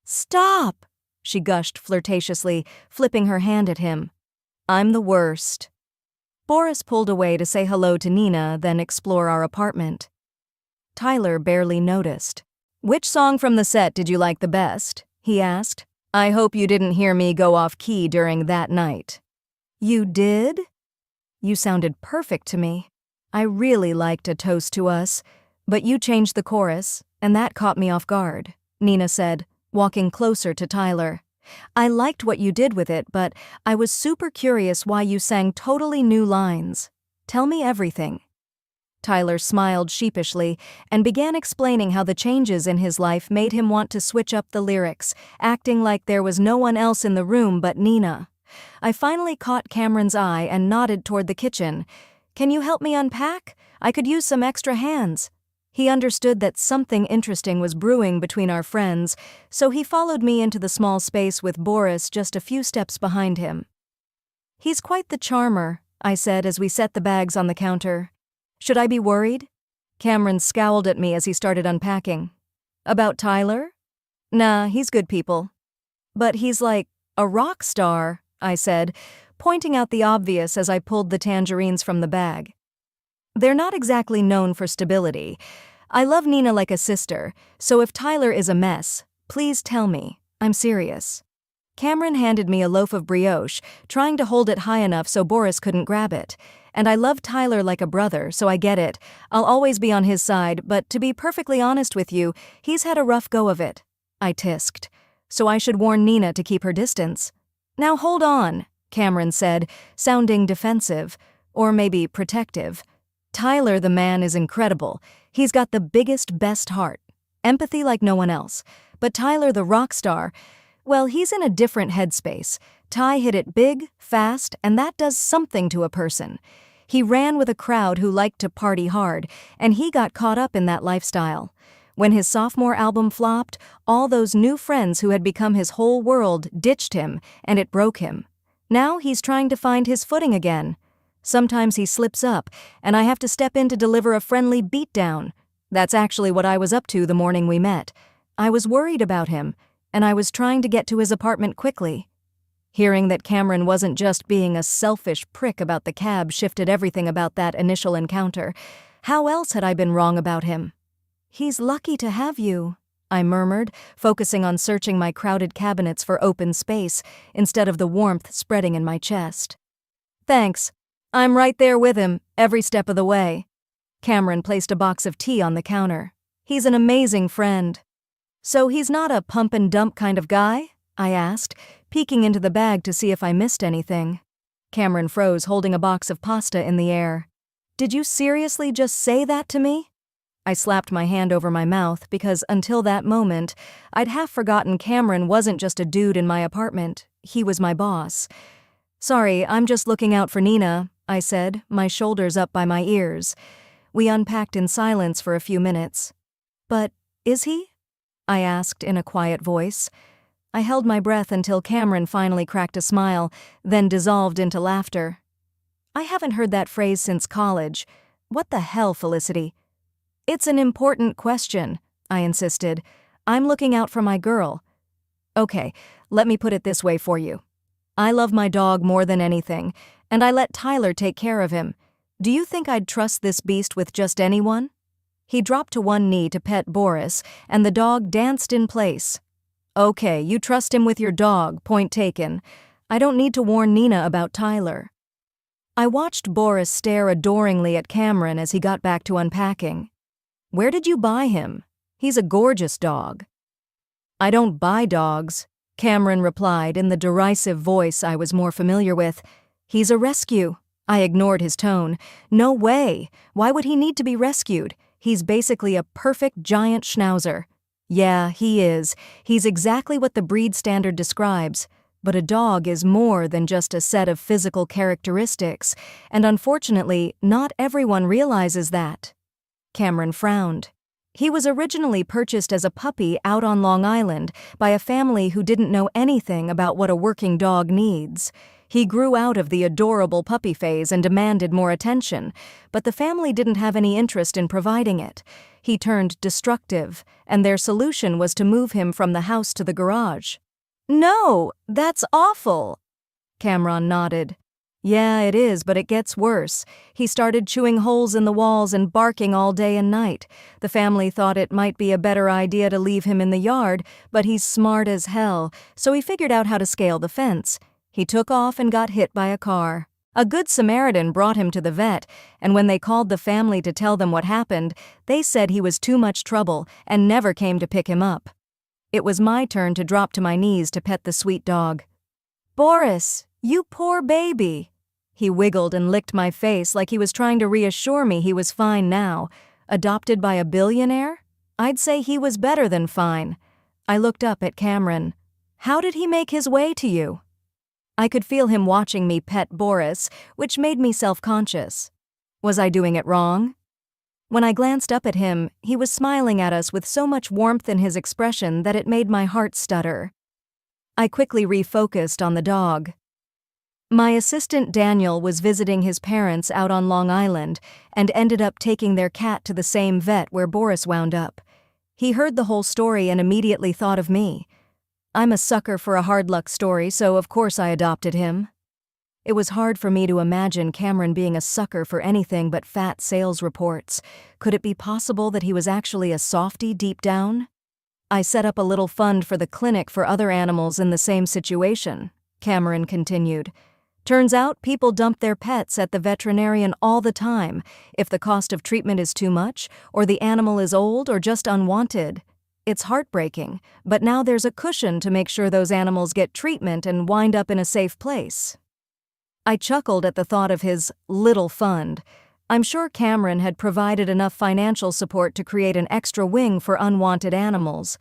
S1: Stop! She gushed flirtatiously, flipping her hand at him. I'm the worst. Boris pulled away to say hello to Nina, then explore our apartment. Tyler barely noticed. Which song from the set did you like the best? He asked. I hope you didn't hear me go off key during that night. You did? You sounded perfect to me. I really liked A Toast to Us, but you changed the chorus, and that caught me off guard, Nina said, walking closer to Tyler. I liked what you did with it, but I was super curious why you sang totally new lines. Tell me everything. Tyler smiled sheepishly and began explaining how the changes in his life made him want to switch up the lyrics, acting like there was no one else in the room but Nina. I finally caught Cameron's eye and nodded toward the kitchen. Can you help me unpack? I could use some extra hands. He understood that something interesting was brewing between our friends, so he followed me into the small space with Boris just a few steps behind him. He's quite the charmer, I said as we set the bags on the counter. Should I be worried? Cameron scowled at me as he started unpacking. About Tyler? Nah, he's good people. But he's like a rock star, I said, pointing out the obvious as I pulled the tangerines from the bag. They're not exactly known for stability. I love Nina like a sister, so if Tyler is a mess, please tell me. I'm serious. Cameron handed me a loaf of brioche, trying to hold it high enough so Boris couldn't grab it. And I love Tyler like a brother, so I get it. I'll always be on his side, but to be perfectly honest with you, he's had a rough go of it. I tisked. So I should warn Nina to keep her distance. Now hold on, Cameron said, sounding defensive, or maybe protective. Tyler the man is incredible. He's got the biggest, best heart. Empathy like no one else. But Tyler the rock star, well, he's in a different headspace. Ty hit it big, fast, and that does something to a person. He ran with a crowd who liked to party hard, and he got caught up in that lifestyle. When his sophomore album flopped, all those new friends who had become his whole world ditched him, and it broke him. Now he's trying to find his footing again. Sometimes he slips up, and I have to step in to deliver a friendly beatdown. That's actually what I was up to the morning we met. I was worried about him, and I was trying to get to his apartment quickly. Hearing that Cameron wasn't just being a selfish prick about the cab shifted everything about that initial encounter. How else had I been wrong about him? He's lucky to have you, I murmured, focusing on searching my crowded cabinets for open space instead of the warmth spreading in my chest. Thanks. I'm right there with him, every step of the way. Cameron placed a box of tea on the counter. He's an amazing friend. So he's not a pump and dump kind of guy? I asked, peeking into the bag to see if I missed anything. Cameron froze, holding a box of pasta in the air. Did you seriously just say that to me? I slapped my hand over my mouth because until that moment, I'd half forgotten Cameron wasn't just a dude in my apartment. He was my boss. Sorry, I'm just looking out for Nina, I said, my shoulders up by my ears. We unpacked in silence for a few minutes. But is he? I asked in a quiet voice. I held my breath until Cameron finally cracked a smile, then dissolved into laughter. I haven't heard that phrase since college. What the hell, Felicity? It's an important question, I insisted. I'm looking out for my girl. Okay, let me put it this way for you. I love my dog more than anything, and I let Tyler take care of him. Do you think I'd trust this beast with just anyone? He dropped to one knee to pet Boris, and the dog danced in place. Okay, you trust him with your dog, point taken. I don't need to warn Nina about Tyler. I watched Boris stare adoringly at Cameron as he got back to unpacking. Where did you buy him? He's a gorgeous dog. I don't buy dogs, Cameron replied in the derisive voice I was more familiar with. He's a rescue. I ignored his tone. No way. Why would he need to be rescued? He's basically a perfect giant schnauzer. Yeah, he is. He's exactly what the breed standard describes. But a dog is more than just a set of physical characteristics, and unfortunately, not everyone realizes that. Cameron frowned. He was originally purchased as a puppy out on Long Island by a family who didn't know anything about what a working dog needs. He grew out of the adorable puppy phase and demanded more attention, but the family didn't have any interest in providing it. He turned destructive, and their solution was to move him from the house to the garage. No, that's awful. Cameron nodded. Yeah, it is, but it gets worse. He started chewing holes in the walls and barking all day and night. The family thought it might be a better idea to leave him in the yard, but he's smart as hell, so he figured out how to scale the fence. He took off and got hit by a car. A good Samaritan brought him to the vet, and when they called the family to tell them what happened, they said he was too much trouble and never came to pick him up. It was my turn to drop to my knees to pet the sweet dog. Boris, you poor baby. He wiggled and licked my face like he was trying to reassure me he was fine now. Adopted by a billionaire? I'd say he was better than fine. I looked up at Cameron. How did he make his way to you? I could feel him watching me pet Boris, which made me self-conscious. Was I doing it wrong? When I glanced up at him, he was smiling at us with so much warmth in his expression that it made my heart stutter. I quickly refocused on the dog. My assistant Daniel was visiting his parents out on Long Island and ended up taking their cat to the same vet where Boris wound up. He heard the whole story and immediately thought of me. I'm a sucker for a hard luck story, so of course I adopted him. It was hard for me to imagine Cameron being a sucker for anything but fat sales reports. Could it be possible that he was actually a softie deep down? I set up a little fund for the clinic for other animals in the same situation, Cameron continued. Turns out people dump their pets at the veterinarian all the time if the cost of treatment is too much, or the animal is old or just unwanted. It's heartbreaking, but now there's a cushion to make sure those animals get treatment and wind up in a safe place. I chuckled at the thought of his little fund. I'm sure Cameron had provided enough financial support to create an extra wing for unwanted animals.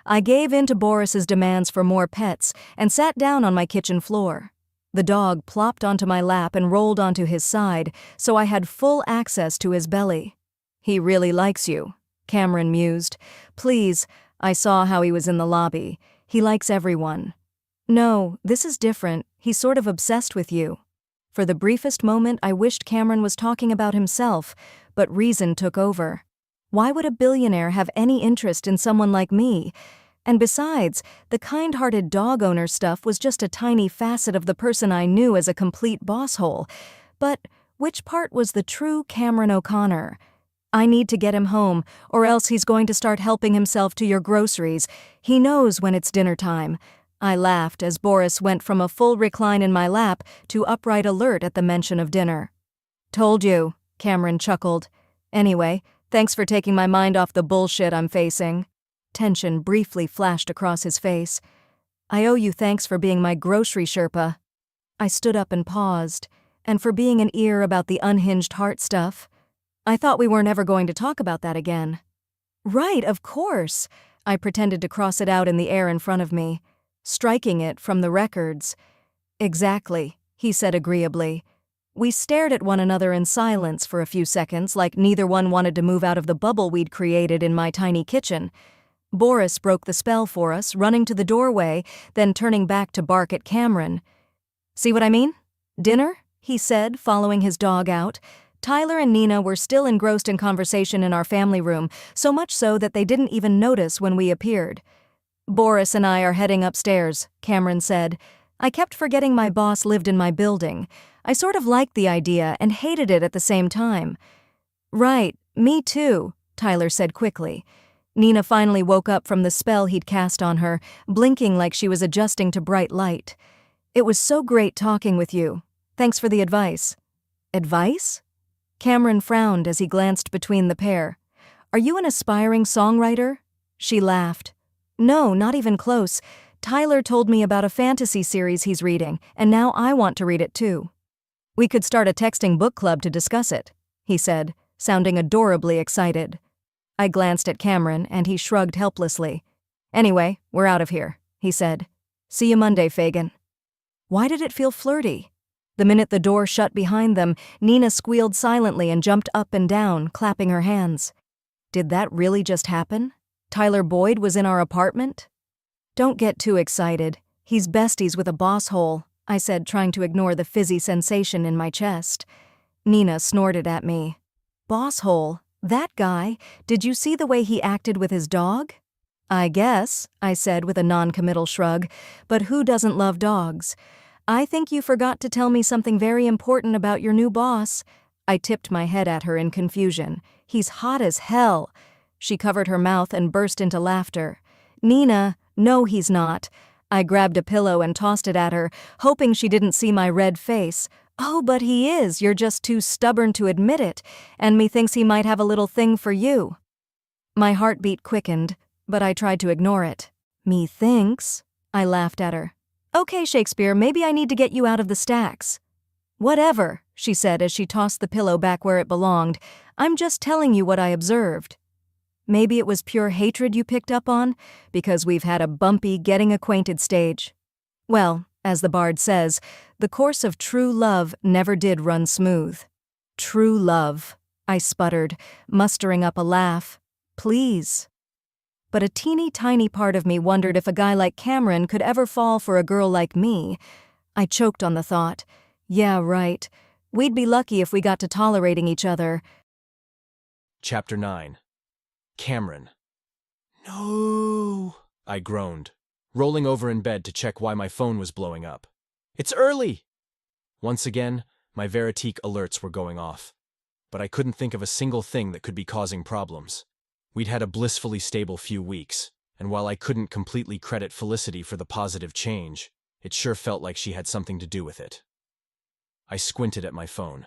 S1: I gave in to Boris's demands for more pets and sat down on my kitchen floor. The dog plopped onto my lap and rolled onto his side, so I had full access to his belly. He really likes you, Cameron mused. Please, I saw how he was in the lobby. He likes everyone. No, this is different. He's sort of obsessed with you. For the briefest moment, I wished Cameron was talking about himself, but reason took over. Why would a billionaire have any interest in someone like me? And besides, the kind-hearted dog owner stuff was just a tiny facet of the person I knew as a complete bosshole. But which part was the true Cameron O'Connor? I need to get him home, or else he's going to start helping himself to your groceries. He knows when it's dinner time. I laughed as Boris went from a full recline in my lap to upright alert at the mention of dinner. Told you, Cameron chuckled. Anyway, thanks for taking my mind off the bullshit I'm facing. Tension briefly flashed across his face. I owe you thanks for being my grocery Sherpa. I stood up and paused, and for being an ear about the unhinged heart stuff. I thought we weren't ever going to talk about that again. Right, of course. I pretended to cross it out in the air in front of me, striking it from the records. Exactly, he said agreeably. We stared at one another in silence for a few seconds, like neither one wanted to move out of the bubble we'd created in my tiny kitchen. Boris broke the spell for us, running to the doorway, then turning back to bark at Cameron. See what I mean? Dinner? He said, following his dog out. Tyler and Nina were still engrossed in conversation in our family room, so much so that they didn't even notice when we appeared. Boris and I are heading upstairs, Cameron said. I kept forgetting my boss lived in my building. I sort of liked the idea and hated it at the same time. Right, me too, Tyler said quickly. Nina finally woke up from the spell he'd cast on her, blinking like she was adjusting to bright light. "It was so great talking with you. Thanks for the advice." "Advice?" Cameron frowned as he glanced between the pair. "Are you an aspiring songwriter?" She laughed. "No, not even close. Tyler told me about a fantasy series he's reading, and now I want to read it too." "We could start a texting book club to discuss it," he said, sounding adorably excited. I glanced at Cameron, and he shrugged helplessly. "Anyway, we're out of here," he said. "See you Monday, Fagin." Why did it feel flirty? The minute the door shut behind them, Nina squealed silently and jumped up and down, clapping her hands. Did that really just happen? Tyler Boyd was in our apartment? "Don't get too excited. He's besties with a boss hole," I said, trying to ignore the fizzy sensation in my chest. Nina snorted at me. "Boss hole? That guy? Did you see the way he acted with his dog?" "I guess," I said with a non-committal shrug, "but who doesn't love dogs? I think you forgot to tell me something very important about your new boss." I tipped my head at her in confusion. "He's hot as hell." She covered her mouth and burst into laughter. "Nina, no he's not." I grabbed a pillow and tossed it at her, hoping she didn't see my red face. "Oh, but he is. You're just too stubborn to admit it, and methinks he might have a little thing for you." My heartbeat quickened, but I tried to ignore it. "Methinks?" I laughed at her. "Okay, Shakespeare, maybe I need to get you out of the stacks." "Whatever," she said as she tossed the pillow back where it belonged. "I'm just telling you what I observed." "Maybe it was pure hatred you picked up on, because we've had a bumpy getting acquainted stage." Well, as the bard says, the course of true love never did run smooth. "True love," I sputtered, mustering up a laugh. "Please." But a teeny tiny part of me wondered if a guy like Cameron could ever fall for a girl like me. I choked on the thought. Yeah, right. We'd be lucky if we got to tolerating each other.
S2: Chapter 9. Cameron. "No," I groaned, rolling over in bed to check why my phone was blowing up. "It's early!" Once again, my Veritique alerts were going off. But I couldn't think of a single thing that could be causing problems. We'd had a blissfully stable few weeks, and while I couldn't completely credit Felicity for the positive change, it sure felt like she had something to do with it. I squinted at my phone.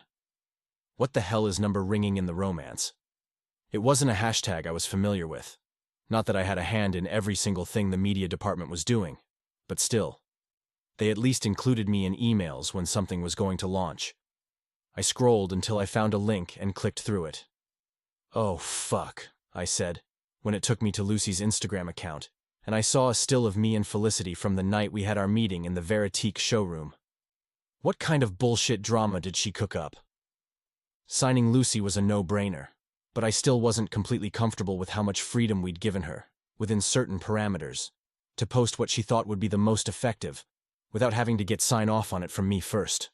S2: What the hell is number ringing in the romance? It wasn't a hashtag I was familiar with. Not that I had a hand in every single thing the media department was doing, but still. They at least included me in emails when something was going to launch. I scrolled until I found a link and clicked through it. "Oh, fuck," I said, when it took me to Lucy's Instagram account, and I saw a still of me and Felicity from the night we had our meeting in the Veritique showroom. What kind of bullshit drama did she cook up? Signing Lucy was a no-brainer, but I still wasn't completely comfortable with how much freedom we'd given her, within certain parameters, to post what she thought would be the most effective, without having to get sign-off on it from me first.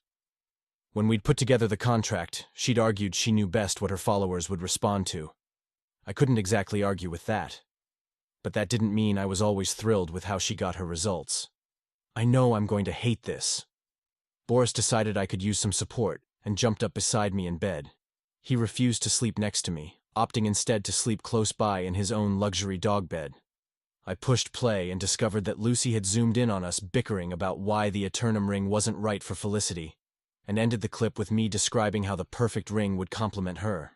S2: When we'd put together the contract, she'd argued she knew best what her followers would respond to. I couldn't exactly argue with that. But that didn't mean I was always thrilled with how she got her results. I know I'm going to hate this. Boris decided I could use some support and jumped up beside me in bed. He refused to sleep next to me, opting instead to sleep close by in his own luxury dog bed. I pushed play and discovered that Lucy had zoomed in on us bickering about why the Eternum ring wasn't right for Felicity, and ended the clip with me describing how the perfect ring would complement her.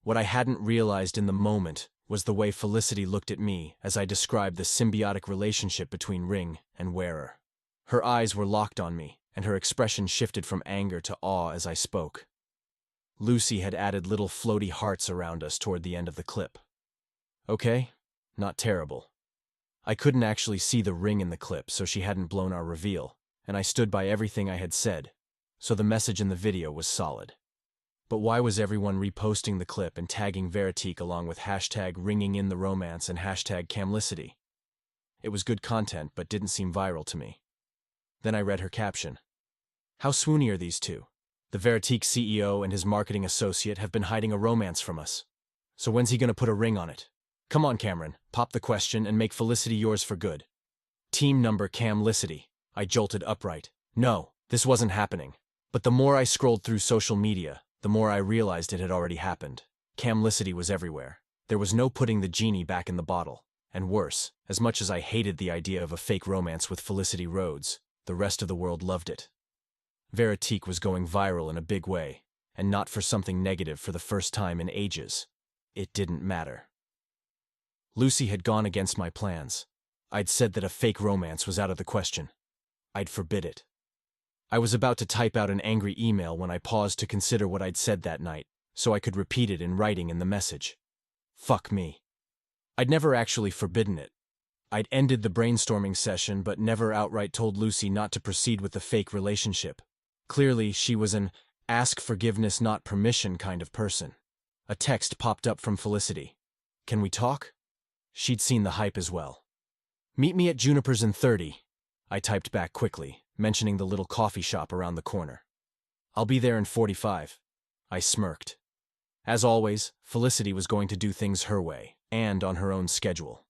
S2: What I hadn't realized in the moment was the way Felicity looked at me as I described the symbiotic relationship between ring and wearer. Her eyes were locked on me, and her expression shifted from anger to awe as I spoke. Lucy had added little floaty hearts around us toward the end of the clip. Okay, not terrible. I couldn't actually see the ring in the clip, so she hadn't blown our reveal, and I stood by everything I had said, so the message in the video was solid. But why was everyone reposting the clip and tagging Veritique along with hashtag #ringingintheromance and hashtag Camlicity? It was good content, but didn't seem viral to me. Then I read her caption. "How swoony are these two? The Veritique CEO and his marketing associate have been hiding a romance from us. So when's he gonna put a ring on it? Come on, Cameron, pop the question and make Felicity yours for good. Team number Camlicity." I jolted upright. No, this wasn't happening. But the more I scrolled through social media, the more I realized it had already happened. Camlicity was everywhere. There was no putting the genie back in the bottle. And worse, as much as I hated the idea of a fake romance with Felicity Rhodes, the rest of the world loved it. Veritique was going viral in a big way, and not for something negative for the first time in ages. It didn't matter. Lucy had gone against my plans. I'd said that a fake romance was out of the question. I'd forbid it. I was about to type out an angry email when I paused to consider what I'd said that night, so I could repeat it in writing in the message. Fuck me. I'd never actually forbidden it. I'd ended the brainstorming session but never outright told Lucy not to proceed with the fake relationship. Clearly, she was an ask forgiveness not permission kind of person. A text popped up from Felicity. Can we talk? She'd seen the hype as well. Meet me at Juniper's in 30. I typed back quickly, mentioning the little coffee shop around the corner. I'll be there in 45. I smirked. As always, Felicity was going to do things her way, and on her own schedule.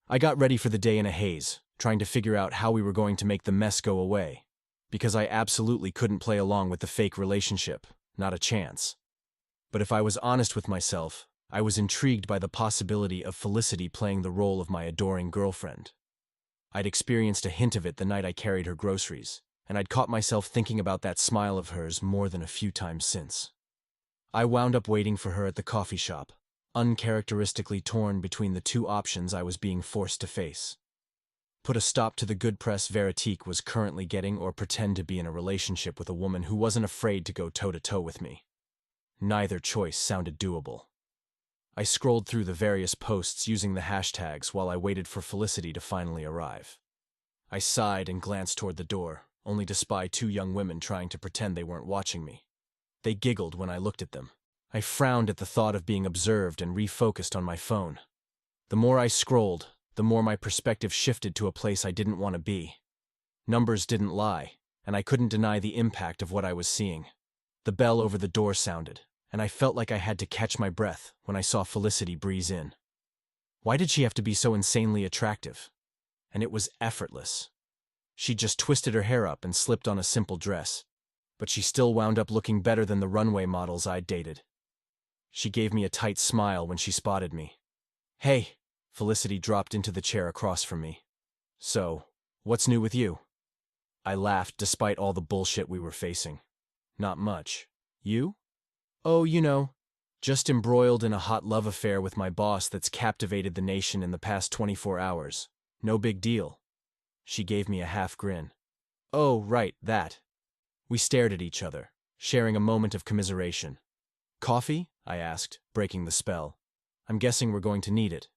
S2: I got ready for the day in a haze, trying to figure out how we were going to make the mess go away, because I absolutely couldn't play along with the fake relationship, not a chance. But if I was honest with myself, I was intrigued by the possibility of Felicity playing the role of my adoring girlfriend. I'd experienced a hint of it the night I carried her groceries, and I'd caught myself thinking about that smile of hers more than a few times since. I wound up waiting for her at the coffee shop, uncharacteristically torn between the two options I was being forced to face. Put a stop to the good press Veritique was currently getting or pretend to be in a relationship with a woman who wasn't afraid to go toe-to-toe with me. Neither choice sounded doable. I scrolled through the various posts using the hashtags while I waited for Felicity to finally arrive. I sighed and glanced toward the door, only to spy two young women trying to pretend they weren't watching me. They giggled when I looked at them. I frowned at the thought of being observed and refocused on my phone. The more I scrolled, the more my perspective shifted to a place I didn't want to be. Numbers didn't lie, and I couldn't deny the impact of what I was seeing. The bell over the door sounded, and I felt like I had to catch my breath when I saw Felicity breeze in. Why did she have to be so insanely attractive? And it was effortless. She just twisted her hair up and slipped on a simple dress, but she still wound up looking better than the runway models I'd dated. She gave me a tight smile when she spotted me. Hey, Felicity dropped into the chair across from me. So, what's new with you? I laughed despite all the bullshit we were facing. Not much. You? Oh, you know, just embroiled in a hot love affair with my boss that's captivated the nation in the past 24 hours. No big deal. She gave me a half grin. Oh, right, that. We stared at each other, sharing a moment of commiseration. Coffee? I asked, breaking the spell. I'm guessing we're going to need it.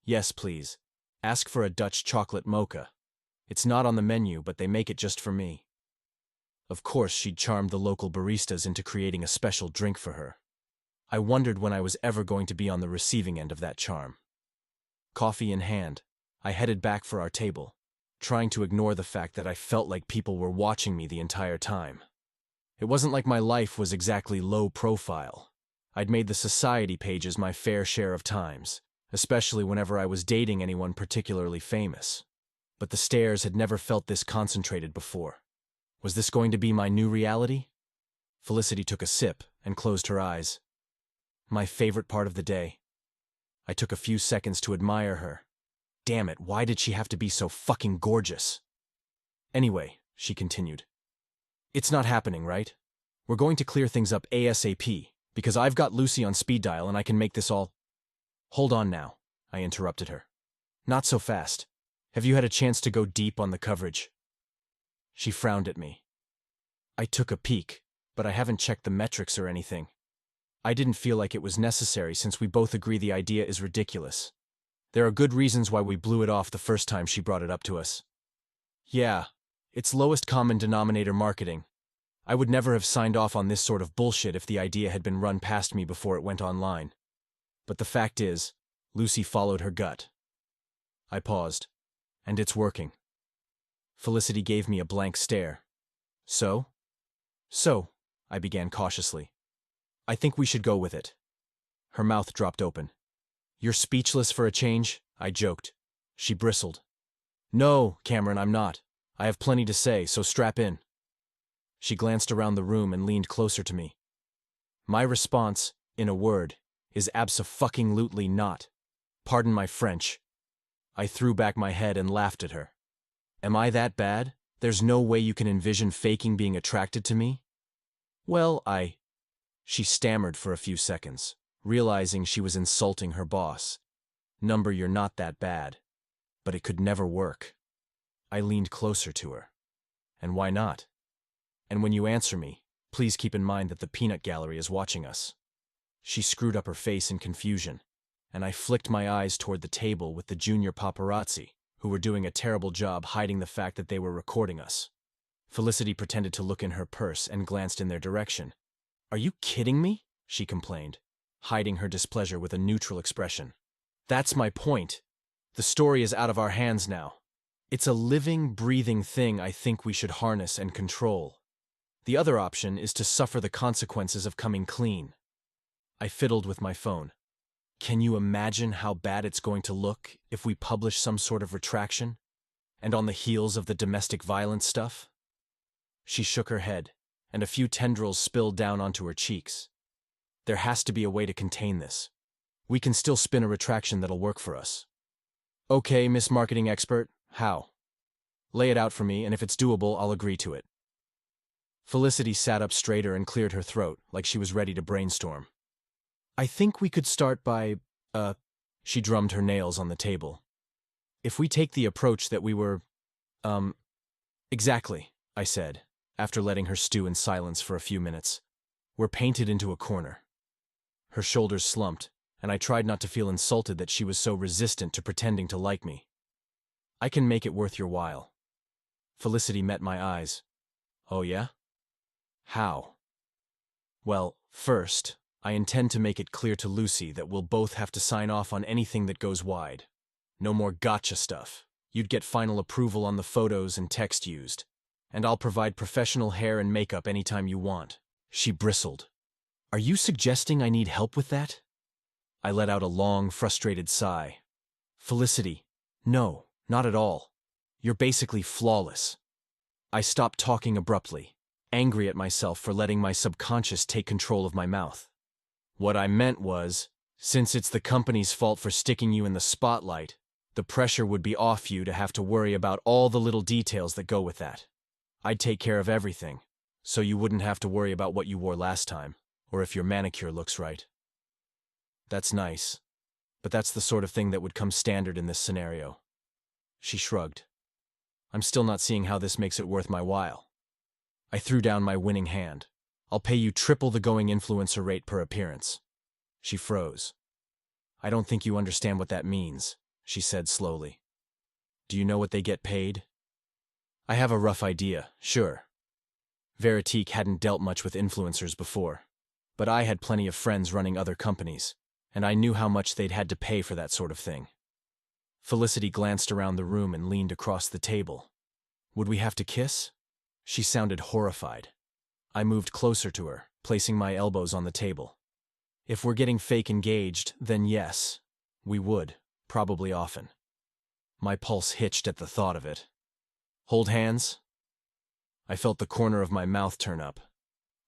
S2: Yes, please. Ask for a Dutch chocolate mocha. It's not on the menu, but they make it just for me. Of course, she'd charmed the local baristas into creating a special drink for her. I wondered when I was ever going to be on the receiving end of that charm. Coffee in hand, I headed back for our table, trying to ignore the fact that I felt like people were watching me the entire time. It wasn't like my life was exactly low profile. I'd made the society pages my fair share of times, especially whenever I was dating anyone particularly famous. But the stares had never felt this concentrated before. Was this going to be my new reality? Felicity took a sip and closed her eyes. My favorite part of the day. I took a few seconds to admire her. Damn it, why did she have to be so fucking gorgeous? Anyway, she continued. It's not happening, right? We're going to clear things up ASAP, because I've got Lucy on speed dial and I can make this all— Hold on now, I interrupted her. Not so fast. Have you had a chance to go deep on the coverage? She frowned at me. I took a peek, but I haven't checked the metrics or anything. I didn't feel like it was necessary since we both agree the idea is ridiculous. There are good reasons why we blew it off the first time she brought it up to us. Yeah, it's lowest common denominator marketing. I would never have signed off on this sort of bullshit if the idea had been run past me before it went online. But the fact is, Lucy followed her gut. I paused. And it's working. Felicity gave me a blank stare. So? So, I began cautiously. I think we should go with it. Her mouth dropped open. You're speechless for a change? I joked. She bristled. No, Cameron, I'm not. I have plenty to say, so strap in. She glanced around the room and leaned closer to me. My response, in a word, is abso-fucking-lutely not. Pardon my French. I threw back my head and laughed at her. Am I that bad? There's no way you can envision faking being attracted to me? Well, She stammered for a few seconds, realizing she was insulting her boss. Number, you're not that bad. But it could never work. I leaned closer to her. And why not? And when you answer me, please keep in mind that the peanut gallery is watching us. She screwed up her face in confusion, and I flicked my eyes toward the table with the junior paparazzi, who were doing a terrible job hiding the fact that they were recording us. Felicity pretended to look in her purse and glanced in their direction. Are you kidding me? She complained, hiding her displeasure with a neutral expression. That's my point. The story is out of our hands now. It's a living, breathing thing I think we should harness and control. The other option is to suffer the consequences of coming clean. I fiddled with my phone. Can you imagine how bad it's going to look if we publish some sort of retraction? And on the heels of the domestic violence stuff? She shook her head, and a few tendrils spilled down onto her cheeks. There has to be a way to contain this. We can still spin a retraction that'll work for us. Okay, Miss Marketing Expert, how? Lay it out for me, and if it's doable, I'll agree to it. Felicity sat up straighter and cleared her throat, like she was ready to brainstorm. I think we could start by, she drummed her nails on the table. If we take the approach that we were, exactly, I said, after letting her stew in silence for a few minutes. We're painted into a corner. Her shoulders slumped, and I tried not to feel insulted that she was so resistant to pretending to like me. I can make it worth your while. Felicity met my eyes. Oh yeah? How? Well, first, I intend to make it clear to Lucy that we'll both have to sign off on anything that goes wide. No more gotcha stuff. You'd get final approval on the photos and text used. And I'll provide professional hair and makeup anytime you want. She bristled. Are you suggesting I need help with that? I let out a long, frustrated sigh. Felicity, no, not at all. You're basically flawless. I stopped talking abruptly, angry at myself for letting my subconscious take control of my mouth. What I meant was, since it's the company's fault for sticking you in the spotlight, the pressure would be off you to have to worry about all the little details that go with that. I'd take care of everything, so you wouldn't have to worry about what you wore last time, or if your manicure looks right. That's nice, but that's the sort of thing that would come standard in this scenario. She shrugged. I'm still not seeing how this makes it worth my while. I threw down my winning hand. I'll pay you triple the going influencer rate per appearance. She froze. I don't think you understand what that means, she said slowly. Do you know what they get paid? I have a rough idea, sure. Veritique hadn't dealt much with influencers before, but I had plenty of friends running other companies, and I knew how much they'd had to pay for that sort of thing. Felicity glanced around the room and leaned across the table. Would we have to kiss? She sounded horrified. I moved closer to her, placing my elbows on the table. If we're getting fake engaged, then yes, we would, probably often. My pulse hitched at the thought of it. Hold hands? I felt the corner of my mouth turn up.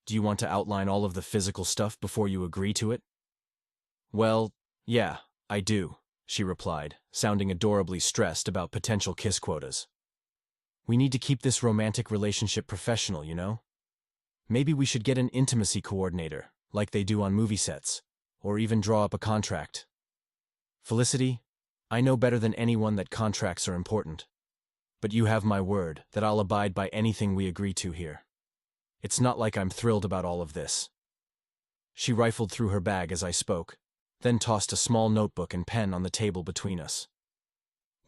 S2: Do you want to outline all of the physical stuff before you agree to it? Well, yeah, I do, she replied, sounding adorably stressed about potential kiss quotas. We need to keep this romantic relationship professional, you know? Maybe we should get an intimacy coordinator, like they do on movie sets, or even draw up a contract. Felicity, I know better than anyone that contracts are important. But you have my word that I'll abide by anything we agree to here. It's not like I'm thrilled about all of this. She rifled through her bag as I spoke, then tossed a small notebook and pen on the table between us.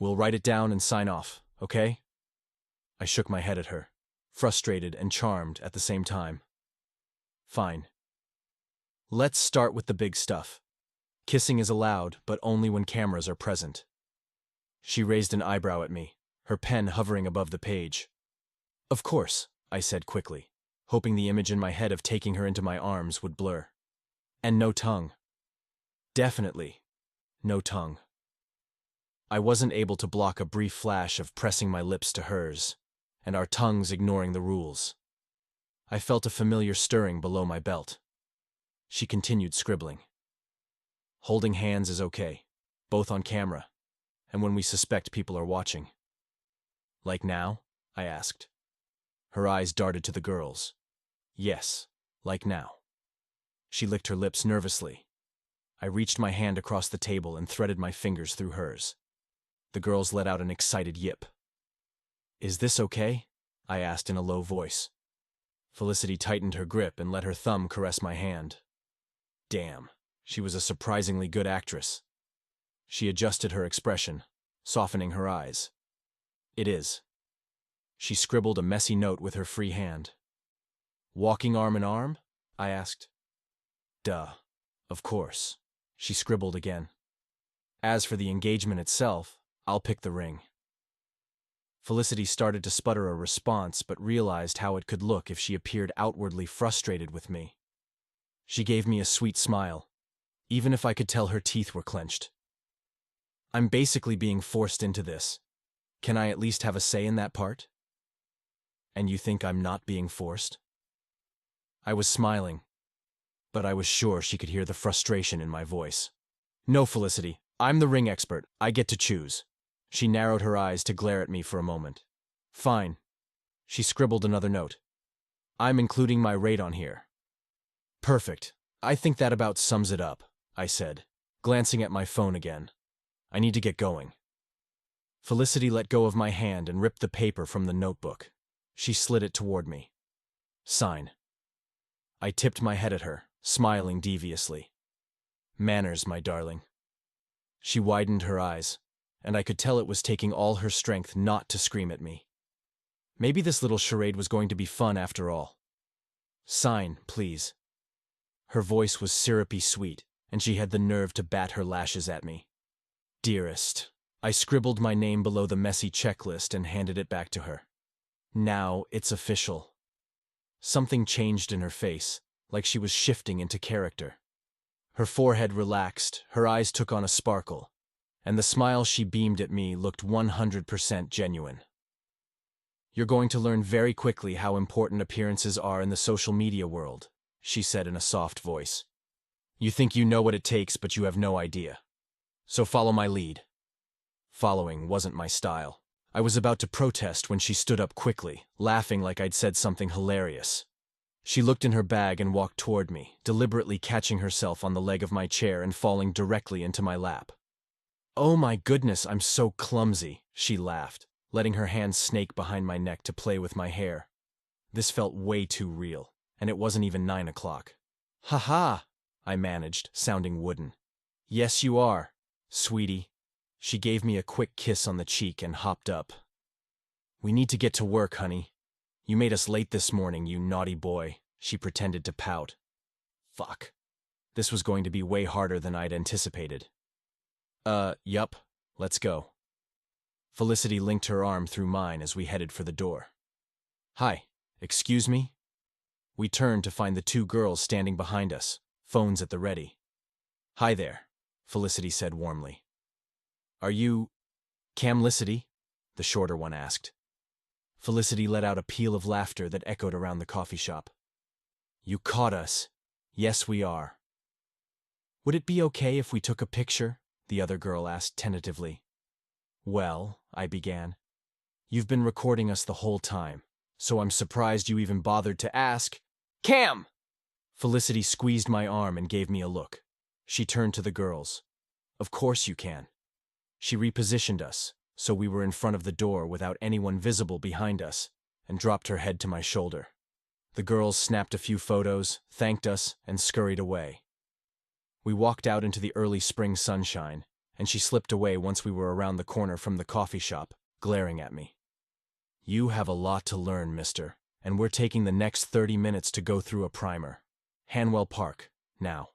S2: We'll write it down and sign off, okay? I shook my head at her, frustrated and charmed at the same time. Fine. Let's start with the big stuff. Kissing is allowed, but only when cameras are present. She raised an eyebrow at me, her pen hovering above the page. Of course, I said quickly, hoping the image in my head of taking her into my arms would blur. And no tongue. Definitely, no tongue. I wasn't able to block a brief flash of pressing my lips to hers, and our tongues ignoring the rules. I felt a familiar stirring below my belt. She continued scribbling. Holding hands is okay, both on camera, and when we suspect people are watching. Like now? I asked. Her eyes darted to the girls. Yes, like now. She licked her lips nervously. I reached my hand across the table and threaded my fingers through hers. The girls let out an excited yip. Is this okay? I asked in a low voice. Felicity tightened her grip and let her thumb caress my hand. Damn, she was a surprisingly good actress. She adjusted her expression, softening her eyes. It is. She scribbled a messy note with her free hand. Walking arm in arm? I asked. Duh. Of course. She scribbled again. As for the engagement itself, I'll pick the ring. Felicity started to sputter a response but realized how it could look if she appeared outwardly frustrated with me. She gave me a sweet smile, even if I could tell her teeth were clenched. I'm basically being forced into this. Can I at least have a say in that part? And you think I'm not being forced? I was smiling, but I was sure she could hear the frustration in my voice. No, Felicity, I'm the ring expert. I get to choose. She narrowed her eyes to glare at me for a moment. Fine. She scribbled another note. I'm including my rate on here. Perfect. I think that about sums it up, I said, glancing at my phone again. I need to get going. Felicity let go of my hand and ripped the paper from the notebook. She slid it toward me. Sign. I tipped my head at her, smiling deviously. Manners, my darling. She widened her eyes, and I could tell it was taking all her strength not to scream at me. Maybe this little charade was going to be fun after all. Sign, please. Her voice was syrupy sweet, and she had the nerve to bat her lashes at me. Dearest. I scribbled my name below the messy checklist and handed it back to her. Now it's official. Something changed in her face, like she was shifting into character. Her forehead relaxed, her eyes took on a sparkle, and the smile she beamed at me looked 100% genuine. You're going to learn very quickly how important appearances are in the social media world, she said in a soft voice. You think you know what it takes, but you have no idea. So follow my lead. Following wasn't my style. I was about to protest when she stood up quickly, laughing like I'd said something hilarious. She looked in her bag and walked toward me, deliberately catching herself on the leg of my chair and falling directly into my lap. Oh my goodness, I'm so clumsy, she laughed, letting her hand snake behind my neck to play with my hair. This felt way too real, and it wasn't even 9 o'clock. Ha-ha, I managed, sounding wooden. Yes, you are, sweetie. She gave me a quick kiss on the cheek and hopped up. We need to get to work, honey. You made us late this morning, you naughty boy, she pretended to pout. Fuck. This was going to be way harder than I'd anticipated. Yup, let's go. Felicity linked her arm through mine as we headed for the door. Hi, excuse me? We turned to find the 2 girls standing behind us, phones at the ready. Hi there, Felicity said warmly. Are you Camlicity? The shorter one asked. Felicity let out a peal of laughter that echoed around the coffee shop. You caught us. Yes, we are. Would it be okay if we took a picture? The other girl asked tentatively. Well, I began. You've been recording us the whole time, so I'm surprised you even bothered to ask. Cam! Felicity squeezed my arm and gave me a look. She turned to the girls. Of course you can. She repositioned us, so we were in front of the door without anyone visible behind us, and dropped her head to my shoulder. The girls snapped a few photos, thanked us, and scurried away. We walked out into the early spring sunshine, and she slipped away once we were around the corner from the coffee shop, glaring at me. You have a lot to learn, mister, and we're taking the next 30 minutes to go through a primer. Hanwell Park, now.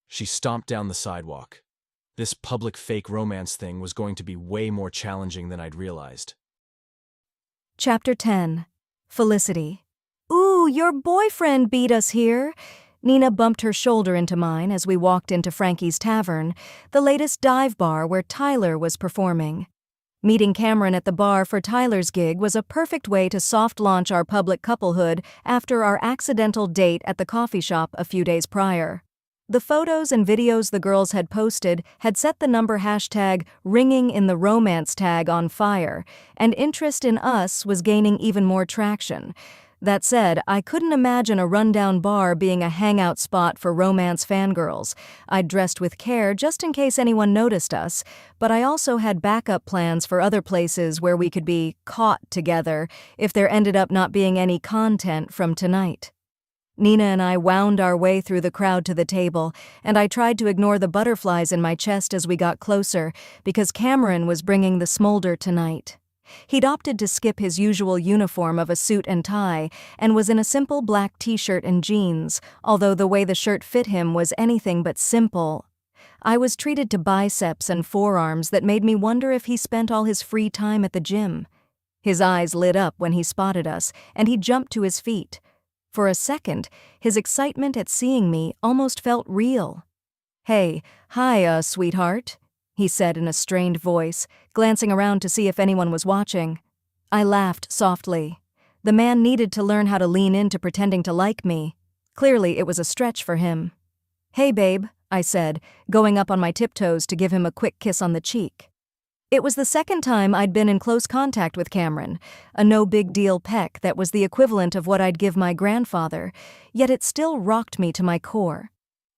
S2: She stomped down the sidewalk. This public fake romance thing was going to be way more challenging than I'd realized.
S1: Chapter 10. Felicity. Ooh, your boyfriend beat us here. Nina bumped her shoulder into mine as we walked into Frankie's Tavern, the latest dive bar where Tyler was performing. Meeting Cameron at the bar for Tyler's gig was a perfect way to soft-launch our public couplehood after our accidental date at the coffee shop a few days prior. The photos and videos the girls had posted had set the number hashtag ringing in the romance tag on fire, and interest in us was gaining even more traction. That said, I couldn't imagine a rundown bar being a hangout spot for romance fangirls. I'd dressed with care just in case anyone noticed us, but I also had backup plans for other places where we could be caught together if there ended up not being any content from tonight. Nina and I wound our way through the crowd to the table, and I tried to ignore the butterflies in my chest as we got closer, because Cameron was bringing the smolder tonight. He'd opted to skip his usual uniform of a suit and tie, and was in a simple black t-shirt and jeans, although the way the shirt fit him was anything but simple. I was treated to biceps and forearms that made me wonder if he spent all his free time at the gym. His eyes lit up when he spotted us, and he jumped to his feet. For a second, his excitement at seeing me almost felt real. "Hey, hi, sweetheart," he said in a strained voice, glancing around to see if anyone was watching. I laughed softly. The man needed to learn how to lean into pretending to like me. Clearly, it was a stretch for him. "Hey, babe," I said, going up on my tiptoes to give him a quick kiss on the cheek. It was the second time I'd been in close contact with Cameron, a no-big-deal peck that was the equivalent of what I'd give my grandfather, yet it still rocked me to my core.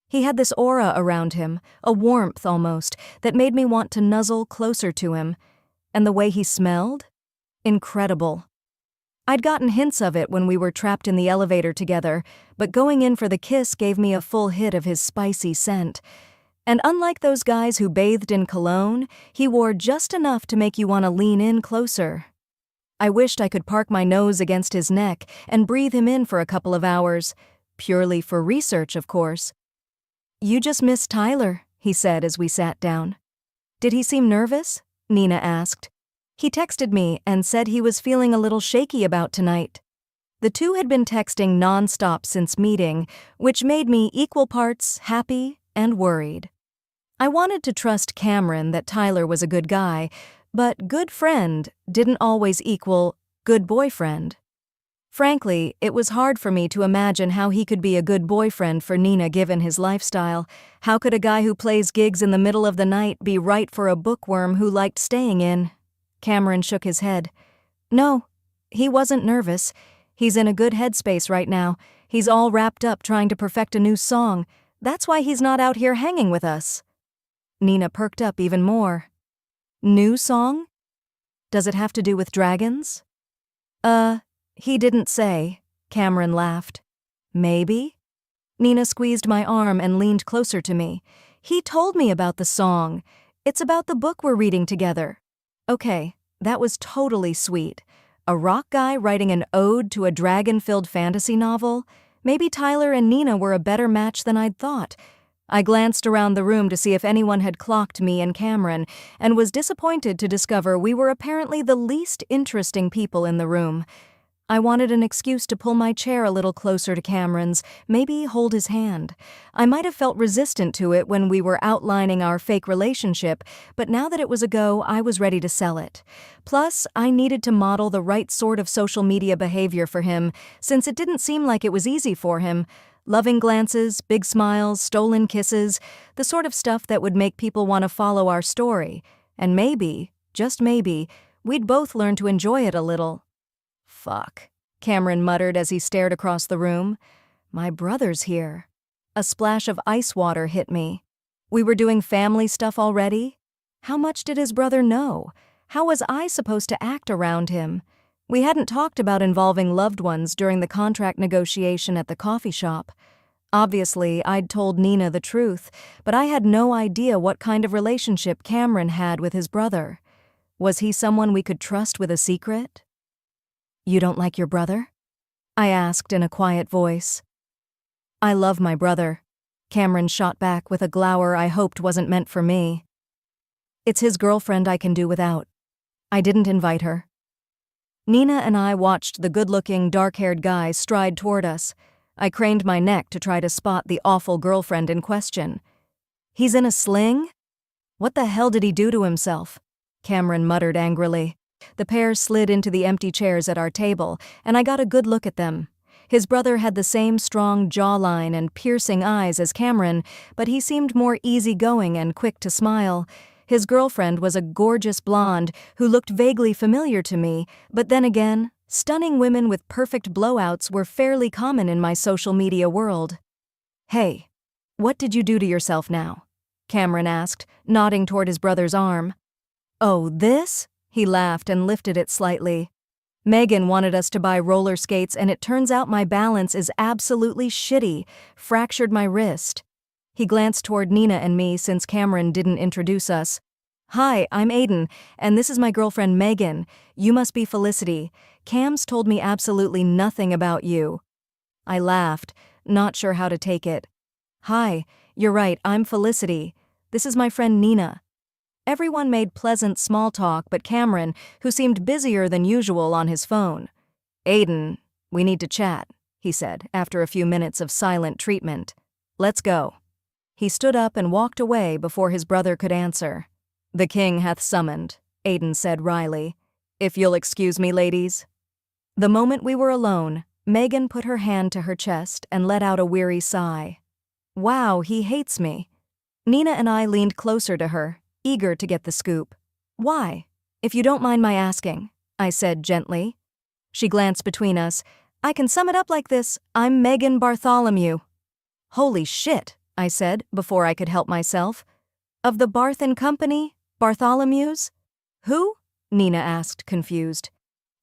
S1: He had this aura around him, a warmth almost, that made me want to nuzzle closer to him. And the way he smelled? Incredible. I'd gotten hints of it when we were trapped in the elevator together, but going in for the kiss gave me a full hit of his spicy scent. And unlike those guys who bathed in cologne, he wore just enough to make you want to lean in closer. I wished I could park my nose against his neck and breathe him in for a couple of hours. Purely for research, of course. "You just missed Tyler," he said as we sat down. "Did he seem nervous?" Nina asked. He texted me and said he was feeling a little shaky about tonight. The two had been texting nonstop since meeting, which made me equal parts happy and worried. I wanted to trust Cameron that Tyler was a good guy, but good friend didn't always equal good boyfriend. Frankly, it was hard for me to imagine how he could be a good boyfriend for Nina given his lifestyle. How could a guy who plays gigs in the middle of the night be right for a bookworm who liked staying in? Cameron shook his head. No, he wasn't nervous. He's in a good headspace right now. He's all wrapped up trying to perfect a new song. That's why he's not out here hanging with us. Nina perked up even more. New song? Does it have to do with dragons? He didn't say, Cameron laughed. Maybe? Nina squeezed my arm and leaned closer to me. He told me about the song. It's about the book we're reading together. Okay, that was totally sweet. A rock guy writing an ode to a dragon-filled fantasy novel? Maybe Tyler and Nina were a better match than I'd thought. I glanced around the room to see if anyone had clocked me and Cameron, and was disappointed to discover we were apparently the least interesting people in the room. I wanted an excuse to pull my chair a little closer to Cameron's, maybe hold his hand. I might have felt resistant to it when we were outlining our fake relationship, but now that it was a go, I was ready to sell it. Plus, I needed to model the right sort of social media behavior for him, since it didn't seem like it was easy for him. Loving glances, big smiles, stolen kisses, the sort of stuff that would make people want to follow our story. And maybe, just maybe, we'd both learn to enjoy it a little. Fuck, Cameron muttered as he stared across the room. My brother's here. A splash of ice water hit me. We were doing family stuff already? How much did his brother know? How was I supposed to act around him? We hadn't talked about involving loved ones during the contract negotiation at the coffee shop. Obviously, I'd told Nina the truth, but I had no idea what kind of relationship Cameron had with his brother. Was he someone we could trust with a secret? You don't like your brother? I asked in a quiet voice. I love my brother, Cameron shot back with a glower I hoped wasn't meant for me. It's his girlfriend I can do without. I didn't invite her. Nina and I watched the good-looking, dark-haired guy stride toward us. I craned my neck to try to spot the awful girlfriend in question. He's in a sling? What the hell did he do to himself? Cameron muttered angrily. The pair slid into the empty chairs at our table, and I got a good look at them. His brother had the same strong jawline and piercing eyes as Cameron, but he seemed more easygoing and quick to smile. His girlfriend was a gorgeous blonde who looked vaguely familiar to me, but then again, stunning women with perfect blowouts were fairly common in my social media world. "Hey, what did you do to yourself now?" Cameron asked, nodding toward his brother's arm. "Oh, this?" He laughed and lifted it slightly. "Megan wanted us to buy roller skates, and it turns out my balance is absolutely shitty. Fractured my wrist." He glanced toward Nina and me since Cameron didn't introduce us. "Hi, I'm Aiden, and this is my girlfriend Megan. You must be Felicity. Cam's told me absolutely nothing about you." I laughed, not sure how to take it. "Hi, you're right, I'm Felicity. This is my friend Nina." Everyone made pleasant small talk but Cameron, who seemed busier than usual on his phone. "Aiden, we need to chat," he said, after a few minutes of silent treatment. "Let's go." He stood up and walked away before his brother could answer. "The king hath summoned," Aiden said wryly. "If you'll excuse me, ladies." The moment we were alone, Megan put her hand to her chest and let out a weary sigh. "Wow, he hates me." Nina and I leaned closer to her, eager to get the scoop. "Why? If you don't mind my asking," I said gently. She glanced between us. "I can sum it up like this: I'm Megan Bartholomew." "Holy shit," I said before I could help myself. "Of the Barth and Company? Bartholomews?" "Who?" Nina asked, confused.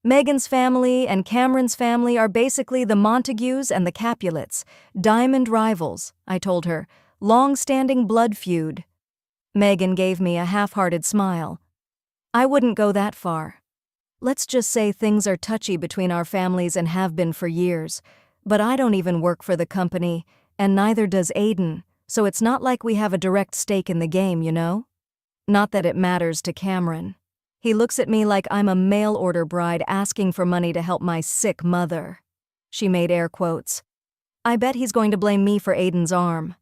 S1: "Megan's family and Cameron's family are basically the Montagues and the Capulets. Diamond rivals," I told her. "Long-standing blood feud." Megan gave me a half-hearted smile. "I wouldn't go that far. Let's just say things are touchy between our families and have been for years. But I don't even work for the company, and neither does Aiden, so it's not like we have a direct stake in the game, you know? Not that it matters to Cameron. He looks at me like I'm a mail-order bride asking for money to help my sick mother." She made air quotes. "I bet he's going to blame me for Aiden's arm."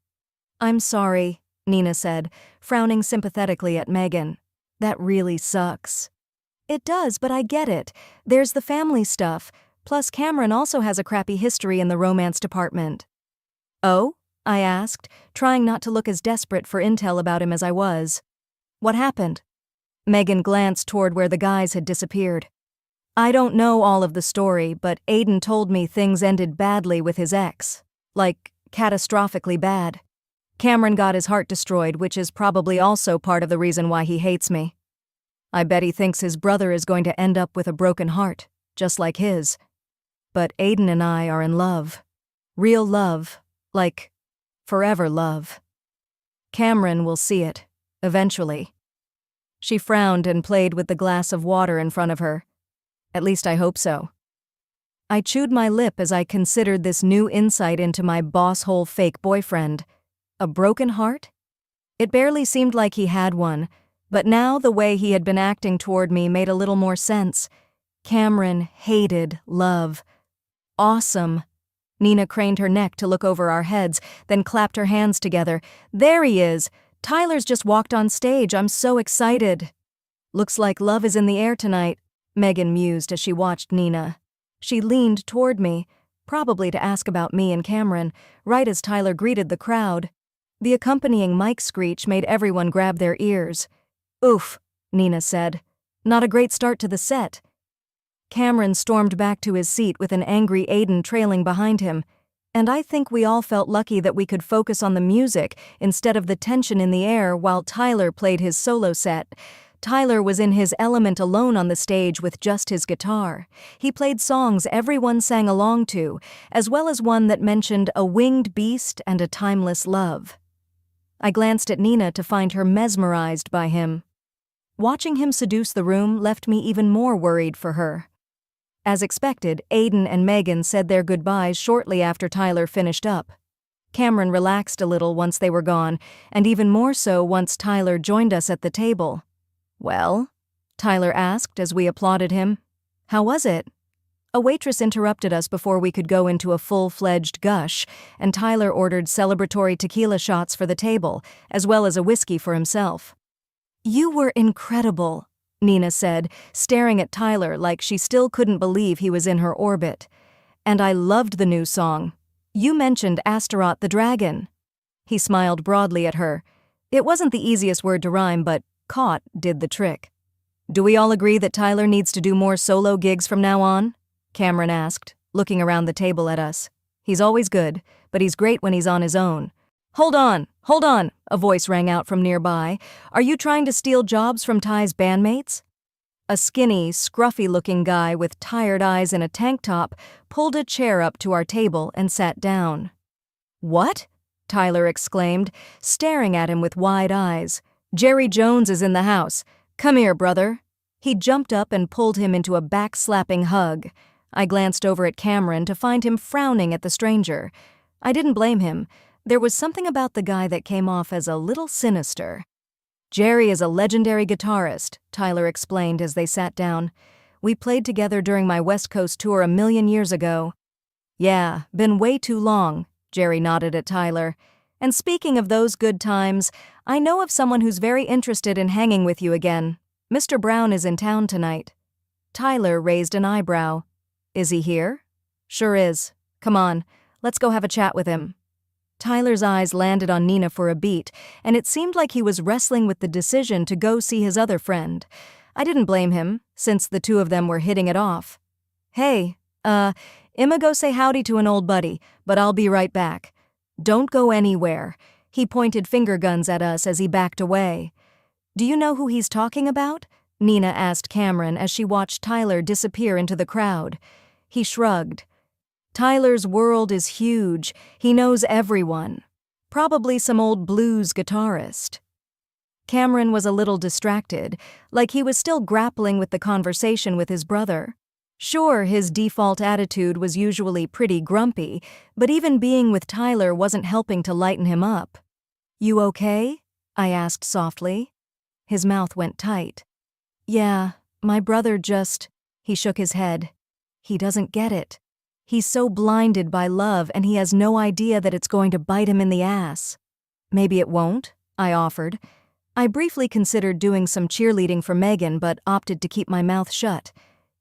S1: "I'm sorry," Nina said, frowning sympathetically at Megan. "That really sucks." "It does, but I get it. There's the family stuff. Plus Cameron also has a crappy history in the romance department." "Oh?" I asked, trying not to look as desperate for intel about him as I was. "What happened?" Megan glanced toward where the guys had disappeared. "I don't know all of the story, but Aiden told me things ended badly with his ex. Like, catastrophically bad. Cameron got his heart destroyed, which is probably also part of the reason why he hates me. I bet he thinks his brother is going to end up with a broken heart, just like his. But Aiden and I are in love. Real love. Like, forever love. Cameron will see it, eventually." She frowned and played with the glass of water in front of her. "At least I hope so." I chewed my lip as I considered this new insight into my boss-hole fake boyfriend. A broken heart? It barely seemed like he had one, but now the way he had been acting toward me made a little more sense. Cameron hated love. Awesome. Nina craned her neck to look over our heads, then clapped her hands together. "There he is! Tyler's just walked on stage. I'm so excited." "Looks like love is in the air tonight," Megan mused as she watched Nina. She leaned toward me, probably to ask about me and Cameron, right as Tyler greeted the crowd. The accompanying mic screech made everyone grab their ears. "Oof," Nina said. "Not a great start to the set." Cameron stormed back to his seat with an angry Aiden trailing behind him, and I think we all felt lucky that we could focus on the music instead of the tension in the air while Tyler played his solo set. Tyler was in his element alone on the stage with just his guitar. He played songs everyone sang along to, as well as one that mentioned a winged beast and a timeless love. I glanced at Nina to find her mesmerized by him. Watching him seduce the room left me even more worried for her. As expected, Aiden and Megan said their goodbyes shortly after Tyler finished up. Cameron relaxed a little once they were gone, and even more so once Tyler joined us at the table. "Well?" Tyler asked as we applauded him. "How was it?" A waitress interrupted us before we could go into a full-fledged gush, and Tyler ordered celebratory tequila shots for the table, as well as a whiskey for himself. "You were incredible," Nina said, staring at Tyler like she still couldn't believe he was in her orbit. And I loved the new song. You mentioned Astaroth the dragon. He smiled broadly at her. It wasn't the easiest word to rhyme, but caught did the trick. Do we all agree that Tyler needs to do more solo gigs from now on? Cameron asked, looking around the table at us. He's always good, but he's great when he's on his own. Hold on, a voice rang out from nearby. Are you trying to steal jobs from Ty's bandmates? A skinny, scruffy-looking guy with tired eyes and a tank top pulled a chair up to our table and sat down. What? Tyler exclaimed, staring at him with wide eyes. Jerry Jones is in the house. Come here, brother. He jumped up and pulled him into a back-slapping hug. I glanced over at Cameron to find him frowning at the stranger. I didn't blame him. There was something about the guy that came off as a little sinister. Jerry is a legendary guitarist, Tyler explained as they sat down. We played together during my West Coast tour a million years ago. Yeah, been way too long, Jerry nodded at Tyler. And speaking of those good times, I know of someone who's very interested in hanging with you again. Mr. Brown is in town tonight. Tyler raised an eyebrow. Is he here? Sure is. Come on, let's go have a chat with him. Tyler's eyes landed on Nina for a beat, and it seemed like he was wrestling with the decision to go see his other friend. I didn't blame him, since the two of them were hitting it off. Hey, I'ma go say howdy to an old buddy, but I'll be right back. Don't go anywhere. He pointed finger guns at us as he backed away. Do you know who he's talking about? Nina asked Cameron as she watched Tyler disappear into the crowd. He shrugged. Tyler's world is huge. He knows everyone. Probably some old blues guitarist. Cameron was a little distracted, like he was still grappling with the conversation with his brother. Sure, his default attitude was usually pretty grumpy, but even being with Tyler wasn't helping to lighten him up. You okay? I asked softly. His mouth went tight. Yeah, my brother just... He shook his head. He doesn't get it. He's so blinded by love and he has no idea that it's going to bite him in the ass. Maybe it won't, I offered. I briefly considered doing some cheerleading for Megan but opted to keep my mouth shut.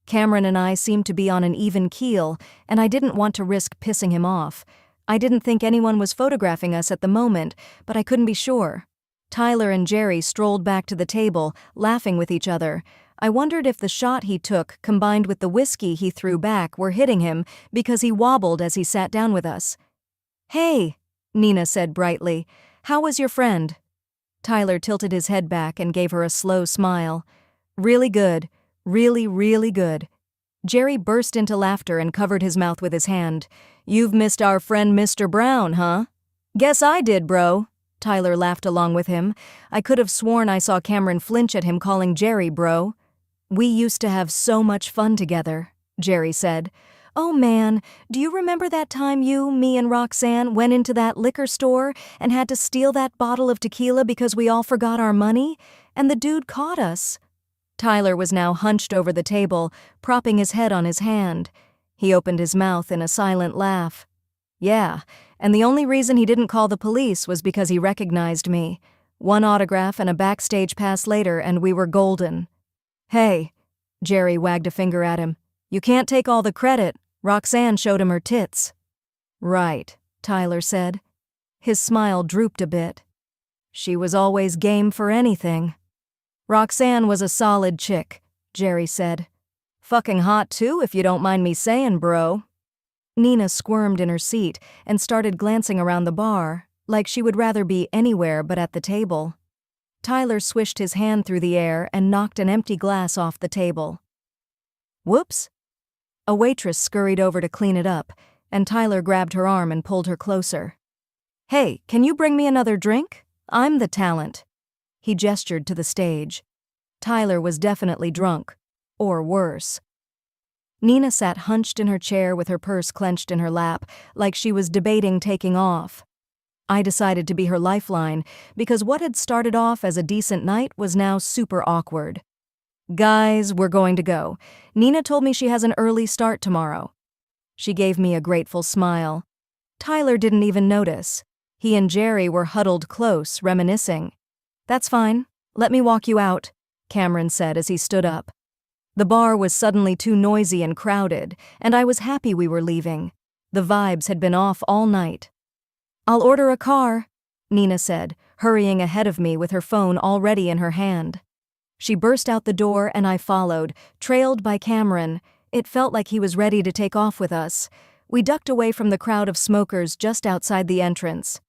S1: Cameron and I seemed to be on an even keel, and I didn't want to risk pissing him off. I didn't think anyone was photographing us at the moment, but I couldn't be sure. Tyler and Jerry strolled back to the table, laughing with each other. I wondered if the shot he took, combined with the whiskey he threw back, were hitting him because he wobbled as he sat down with us. Hey, Nina said brightly. How was your friend? Tyler tilted his head back and gave her a slow smile. Really good. Really, really good. Jerry burst into laughter and covered his mouth with his hand. You've missed our friend Mr. Brown, huh? Guess I did, bro. Tyler laughed along with him. I could have sworn I saw Cameron flinch at him calling Jerry bro. We used to have so much fun together, Jerry said. Oh man, do you remember that time you, me, and Roxanne went into that liquor store and had to steal that bottle of tequila because we all forgot our money? And the dude caught us. Tyler was now hunched over the table, propping his head on his hand. He opened his mouth in a silent laugh. Yeah, and the only reason he didn't call the police was because he recognized me. One autograph and a backstage pass later, and we were golden. Hey, Jerry wagged a finger at him. You can't take all the credit. Roxanne showed him her tits. Right, Tyler said. His smile drooped a bit. She was always game for anything. Roxanne was a solid chick, Jerry said. Fucking hot too, if you don't mind me saying, bro. Nina squirmed in her seat and started glancing around the bar, like she would rather be anywhere but at the table. Tyler swished his hand through the air and knocked an empty glass off the table. Whoops! A waitress scurried over to clean it up, and Tyler grabbed her arm and pulled her closer. Hey, can you bring me another drink? I'm the talent. He gestured to the stage. Tyler was definitely drunk, or worse. Nina sat hunched in her chair with her purse clenched in her lap, like she was debating taking off. I decided to be her lifeline, because what had started off as a decent night was now super awkward. Guys, we're going to go. Nina told me she has an early start tomorrow. She gave me a grateful smile. Tyler didn't even notice. He and Jerry were huddled close, reminiscing. That's fine. Let me walk you out, Cameron said as he stood up. The bar was suddenly too noisy and crowded, and I was happy we were leaving. The vibes had been off all night. "I'll order a car," Nina said, hurrying ahead of me with her phone already in her hand. She burst out the door and I followed, trailed by Cameron. It felt like he was ready to take off with us. We ducked away from the crowd of smokers just outside the entrance.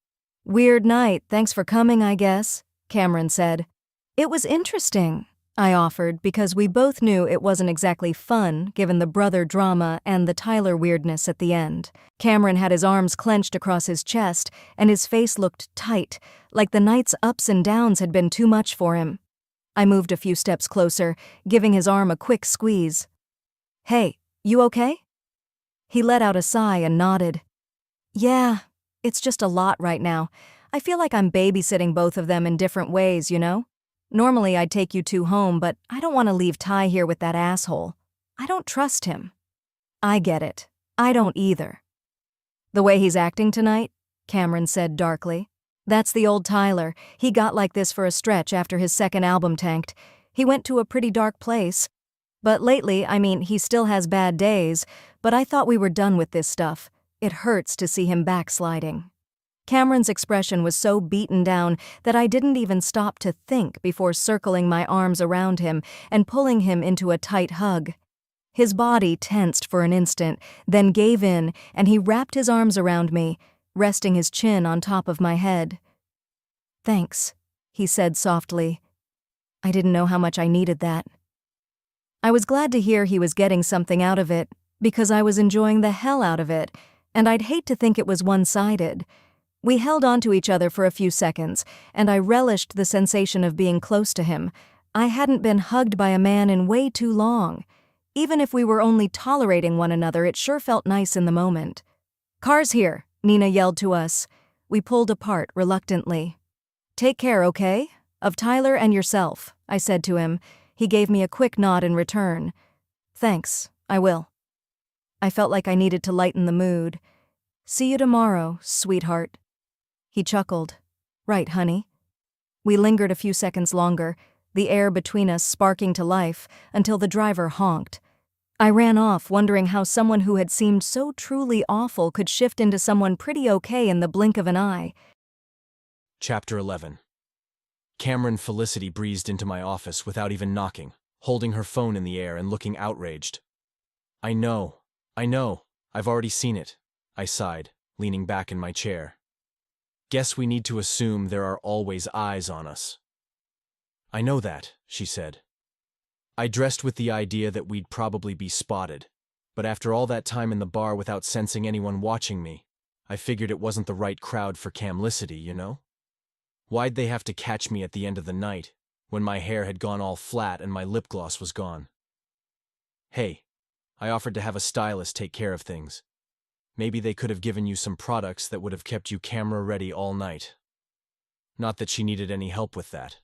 S1: "Weird night, thanks for coming, I guess," Cameron said. "It was interesting," I offered, because we both knew it wasn't exactly fun given the brother drama and the Tyler weirdness at the end. Cameron had his arms clenched across his chest, and his face looked tight, like the night's ups and downs had been too much for him. I moved a few steps closer, giving his arm a quick squeeze. "Hey, you okay?" He let out a sigh and nodded. "Yeah, it's just a lot right now. I feel like I'm babysitting both of them in different ways, you know? Normally I'd take you two home, but I don't want to leave Ty here with that asshole. I don't trust him." "I get it. I don't either." "The way he's acting tonight," Cameron said darkly. "That's the old Tyler. He got like this for a stretch after his second album tanked. He went to a pretty dark place. But lately, he still has bad days, but I thought we were done with this stuff. It hurts to see him backsliding." Cameron's expression was so beaten down that I didn't even stop to think before circling my arms around him and pulling him into a tight hug. His body tensed for an instant, then gave in, and he wrapped his arms around me, resting his chin on top of my head. "Thanks," he said softly. I didn't know how much I needed that. I was glad to hear he was getting something out of it, because I was enjoying the hell out of it, and I'd hate to think it was one-sided. We held on to each other for a few seconds, and I relished the sensation of being close to him. I hadn't been hugged by a man in way too long. Even if we were only tolerating one another, it sure felt nice in the moment. "Car's here," Nina yelled to us. We pulled apart reluctantly. "Take care, okay? Of Tyler and yourself," I said to him. He gave me a quick nod in return. "Thanks, I will." I felt like I needed to lighten the mood. "See you tomorrow, sweetheart." He chuckled. "Right, honey." We lingered a few seconds longer, the air between us sparking to life, until the driver honked. I ran off, wondering how someone who had seemed so truly awful could shift into someone pretty okay in the blink of an eye.
S2: Chapter 11. Cameron Felicity breezed into my office without even knocking, holding her phone in the air and looking outraged. I know. I've already seen it," I sighed, leaning back in my chair. "Guess we need to assume there are always eyes on us." "I know that," she said. "I dressed with the idea that we'd probably be spotted, but after all that time in the bar without sensing anyone watching me, I figured it wasn't the right crowd for Camlicity, you know? Why'd they have to catch me at the end of the night, when my hair had gone all flat and my lip gloss was gone? Hey, I offered to have a stylist take care of things. Maybe they could have given you some products that would have kept you camera-ready all night. Not that she needed any help with that.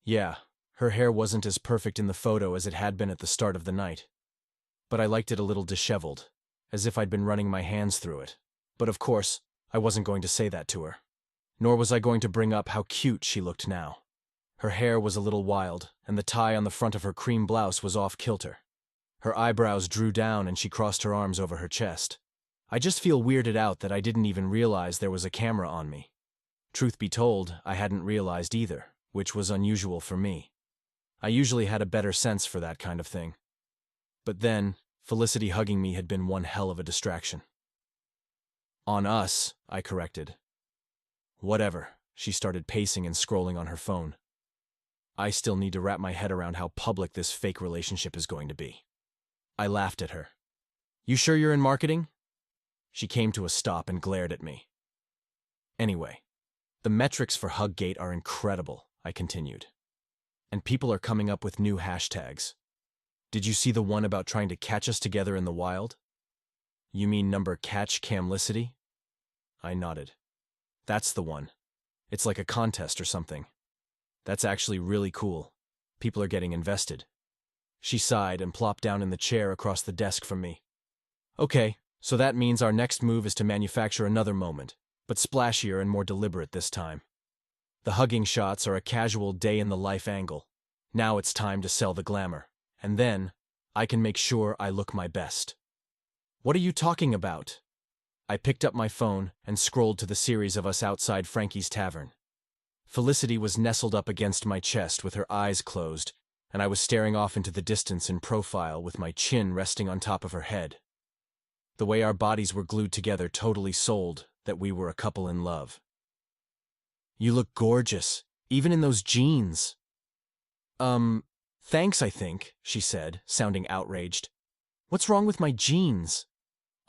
S2: Yeah, her hair wasn't as perfect in the photo as it had been at the start of the night. But I liked it a little disheveled, as if I'd been running my hands through it. But of course, I wasn't going to say that to her. Nor was I going to bring up how cute she looked now. Her hair was a little wild, and the tie on the front of her cream blouse was off-kilter. Her eyebrows drew down and she crossed her arms over her chest. I just feel weirded out that I didn't even realize there was a camera on me. Truth be told, I hadn't realized either, which was unusual for me. I usually had a better sense for that kind of thing. But then, Felicity hugging me had been one hell of a distraction. "On us," I corrected. "Whatever," she started pacing and scrolling on her phone. I still need to wrap my head around how public this fake relationship is going to be. I laughed at her. "You sure you're in marketing?" She came to a stop and glared at me. "Anyway, the metrics for Huggate are incredible," I continued. "And people are coming up with new hashtags. Did you see the one about trying to catch us together in the wild?" "You mean number catch Camlicity?" I nodded. "That's the one. It's like a contest or something. That's actually really cool. People are getting invested." She sighed and plopped down in the chair across the desk from me. "Okay, so that means our next move is to manufacture another moment, but splashier and more deliberate this time. The hugging shots are a casual day-in-the-life angle. Now it's time to sell the glamour. and then I can make sure I look my best. What are you talking about? I picked up my phone and scrolled to the series of us outside Frankie's Tavern. Felicity was nestled up against my chest with her eyes closed, and I was staring off into the distance in profile with my chin resting on top of her head. The way our bodies were glued together totally sold that we were a couple in love. You look gorgeous, even in those jeans. Thanks, I think, she said, sounding outraged. What's wrong with my jeans?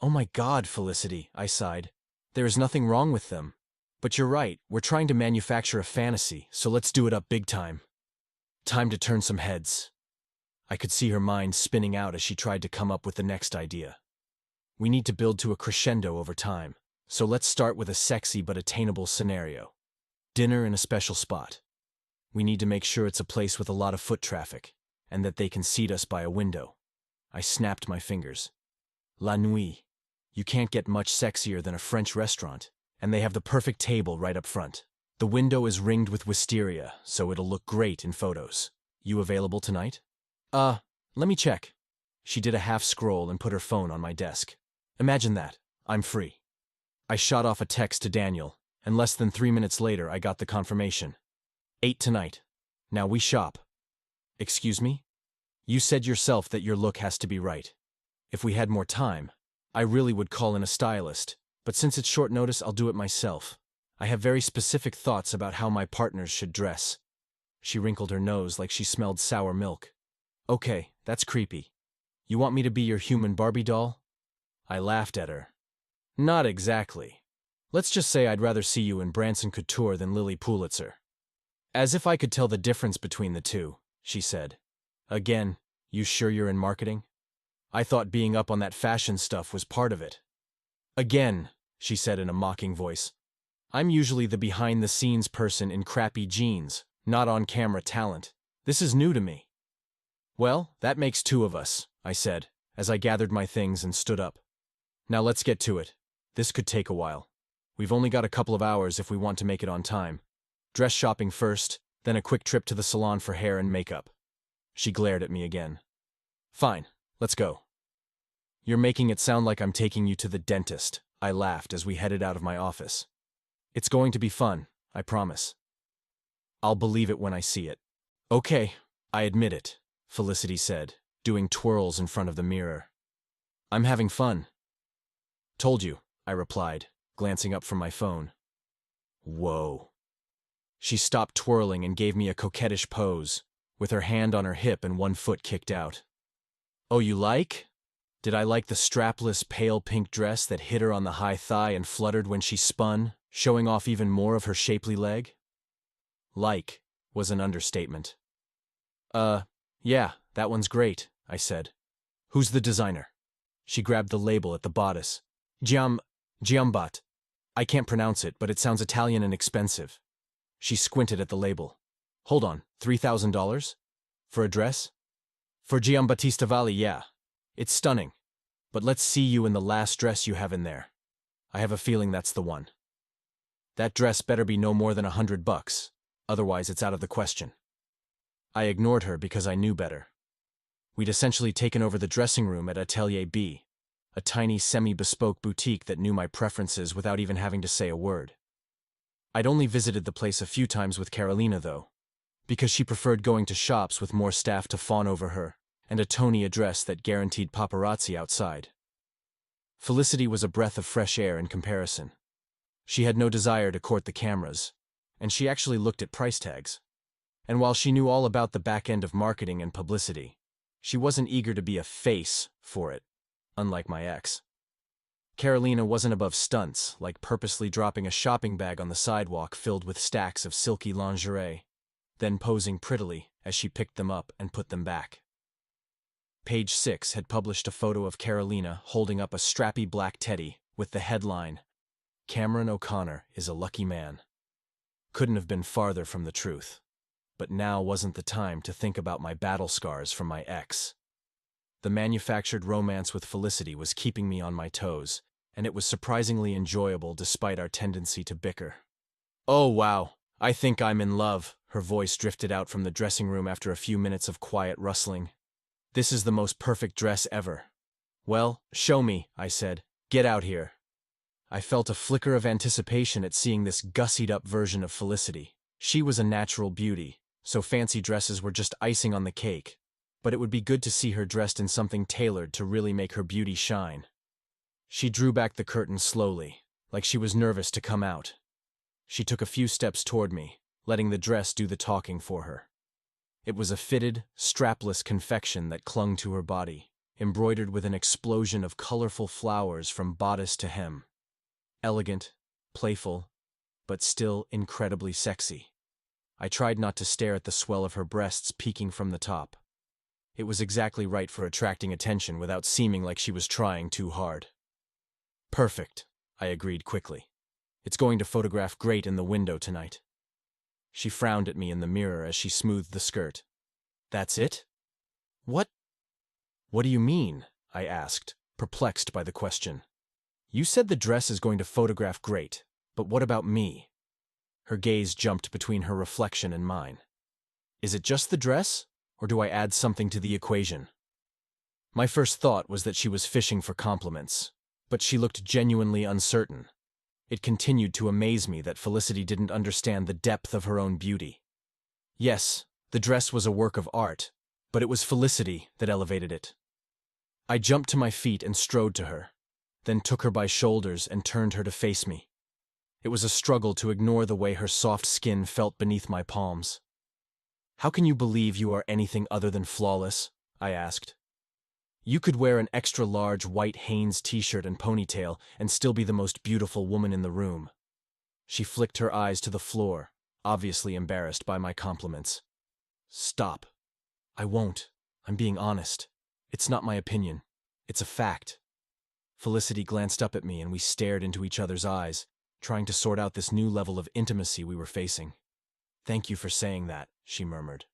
S2: Oh my God, Felicity, I sighed. There is nothing wrong with them. But you're right, we're trying to manufacture a fantasy, so let's do it up big time. Time to turn some heads. I could see her mind spinning out as she tried to come up with the next idea. We need to build to a crescendo over time, so let's start with a sexy but attainable scenario. Dinner in a special spot. We need to make sure it's a place with a lot of foot traffic, and that they can seat us by a window. I snapped my fingers. La Nuit. You can't get much sexier than a French restaurant, and they have the perfect table right up front. The window is ringed with wisteria, so it'll look great in photos. You available tonight? Let me check. She did a half scroll and put her phone on my desk. Imagine that. I'm free. I shot off a text to Daniel, and less than 3 minutes later I got the confirmation. 8 tonight. Now we shop. Excuse me? You said yourself that your look has to be right. If we had more time, I really would call in a stylist, but since it's short notice, I'll do it myself. I have very specific thoughts about how my partners should dress. She wrinkled her nose like she smelled sour milk. Okay, that's creepy. You want me to be your human Barbie doll? I laughed at her. Not exactly. Let's just say I'd rather see you in Branson Couture than Lily Pulitzer. As if I could tell the difference between the two, she said. Again, you sure you're in marketing? I thought being up on that fashion stuff was part of it. Again, she said in a mocking voice. I'm usually the behind-the-scenes person in crappy jeans, not on-camera talent. This is new to me. Well, that makes 2 of us, I said, as I gathered my things and stood up. Now let's get to it. This could take a while. We've only got a couple of hours if we want to make it on time. Dress shopping first, then a quick trip to the salon for hair and makeup. She glared at me again. Fine, let's go. You're making it sound like I'm taking you to the dentist, I laughed as we headed out of my office. It's going to be fun, I promise. I'll believe it when I see it. Okay, I admit it, Felicity said, doing twirls in front of the mirror. I'm having fun. Told you, I replied, glancing up from my phone. Whoa. She stopped twirling and gave me a coquettish pose, with her hand on her hip and one foot kicked out. Oh, you like? Did I like the strapless pale pink dress that hit her on the high thigh and fluttered when she spun, showing off even more of her shapely leg? Like was an understatement. Yeah, that one's great, I said. Who's the designer? She grabbed the label at the bodice. Giambat. I can't pronounce it, but it sounds Italian and expensive. She squinted at the label. Hold on, $3,000? For a dress? For Giambattista Valli, yeah. It's stunning. But let's see you in the last dress you have in there. I have a feeling that's the one. That dress better be no more than $100, otherwise it's out of the question. I ignored her because I knew better. We'd essentially taken over the dressing room at Atelier B, a tiny semi-bespoke boutique that knew my preferences without even having to say a word. I'd only visited the place a few times with Carolina, though, because she preferred going to shops with more staff to fawn over her, and a Tony address that guaranteed paparazzi outside. Felicity was a breath of fresh air in comparison. She had no desire to court the cameras, and she actually looked at price tags. And while she knew all about the back end of marketing and publicity, she wasn't eager to be a face for it, unlike my ex. Carolina wasn't above stunts, like purposely dropping a shopping bag on the sidewalk filled with stacks of silky lingerie, then posing prettily as she picked them up and put them back. Page 6 had published a photo of Carolina holding up a strappy black teddy with the headline, Cameron O'Connor is a lucky man. Couldn't have been farther from the truth. But now wasn't the time to think about my battle scars from my ex. The manufactured romance with Felicity was keeping me on my toes, and it was surprisingly enjoyable despite our tendency to bicker. Oh wow, I think I'm in love, her voice drifted out from the dressing room after a few minutes of quiet rustling. This is the most perfect dress ever. Well, show me, I said. Get out here. I felt a flicker of anticipation at seeing this gussied-up version of Felicity. She was a natural beauty, so fancy dresses were just icing on the cake. But it would be good to see her dressed in something tailored to really make her beauty shine. She drew back the curtain slowly, like she was nervous to come out. She took a few steps toward me, letting the dress do the talking for her. It was a fitted, strapless confection that clung to her body, embroidered with an explosion of colorful flowers from bodice to hem. Elegant, playful, but still incredibly sexy. I tried not to stare at the swell of her breasts peeking from the top. It was exactly right for attracting attention without seeming like she was trying too hard. Perfect, I agreed quickly. It's going to photograph great in the window tonight. She frowned at me in the mirror as she smoothed the skirt. That's it? What do you mean? I asked, perplexed by the question. You said the dress is going to photograph great, but what about me? Her gaze jumped between her reflection and mine. Is it just the dress, or do I add something to the equation? My first thought was that she was fishing for compliments, but she looked genuinely uncertain. It continued to amaze me that Felicity didn't understand the depth of her own beauty. Yes, the dress was a work of art, but it was Felicity that elevated it. I jumped to my feet and strode to her, then took her by shoulders and turned her to face me. It was a struggle to ignore the way her soft skin felt beneath my palms. How can you believe you are anything other than flawless? I asked. You could wear an extra-large white Hanes t-shirt and ponytail and still be the most beautiful woman in the room. She flicked her eyes to the floor, obviously embarrassed by my compliments. Stop. I won't. I'm being honest. It's not my opinion. It's a fact. Felicity glanced up at me and we stared into each other's eyes, trying to sort out this new level of intimacy we were facing. Thank you for saying that, she murmured.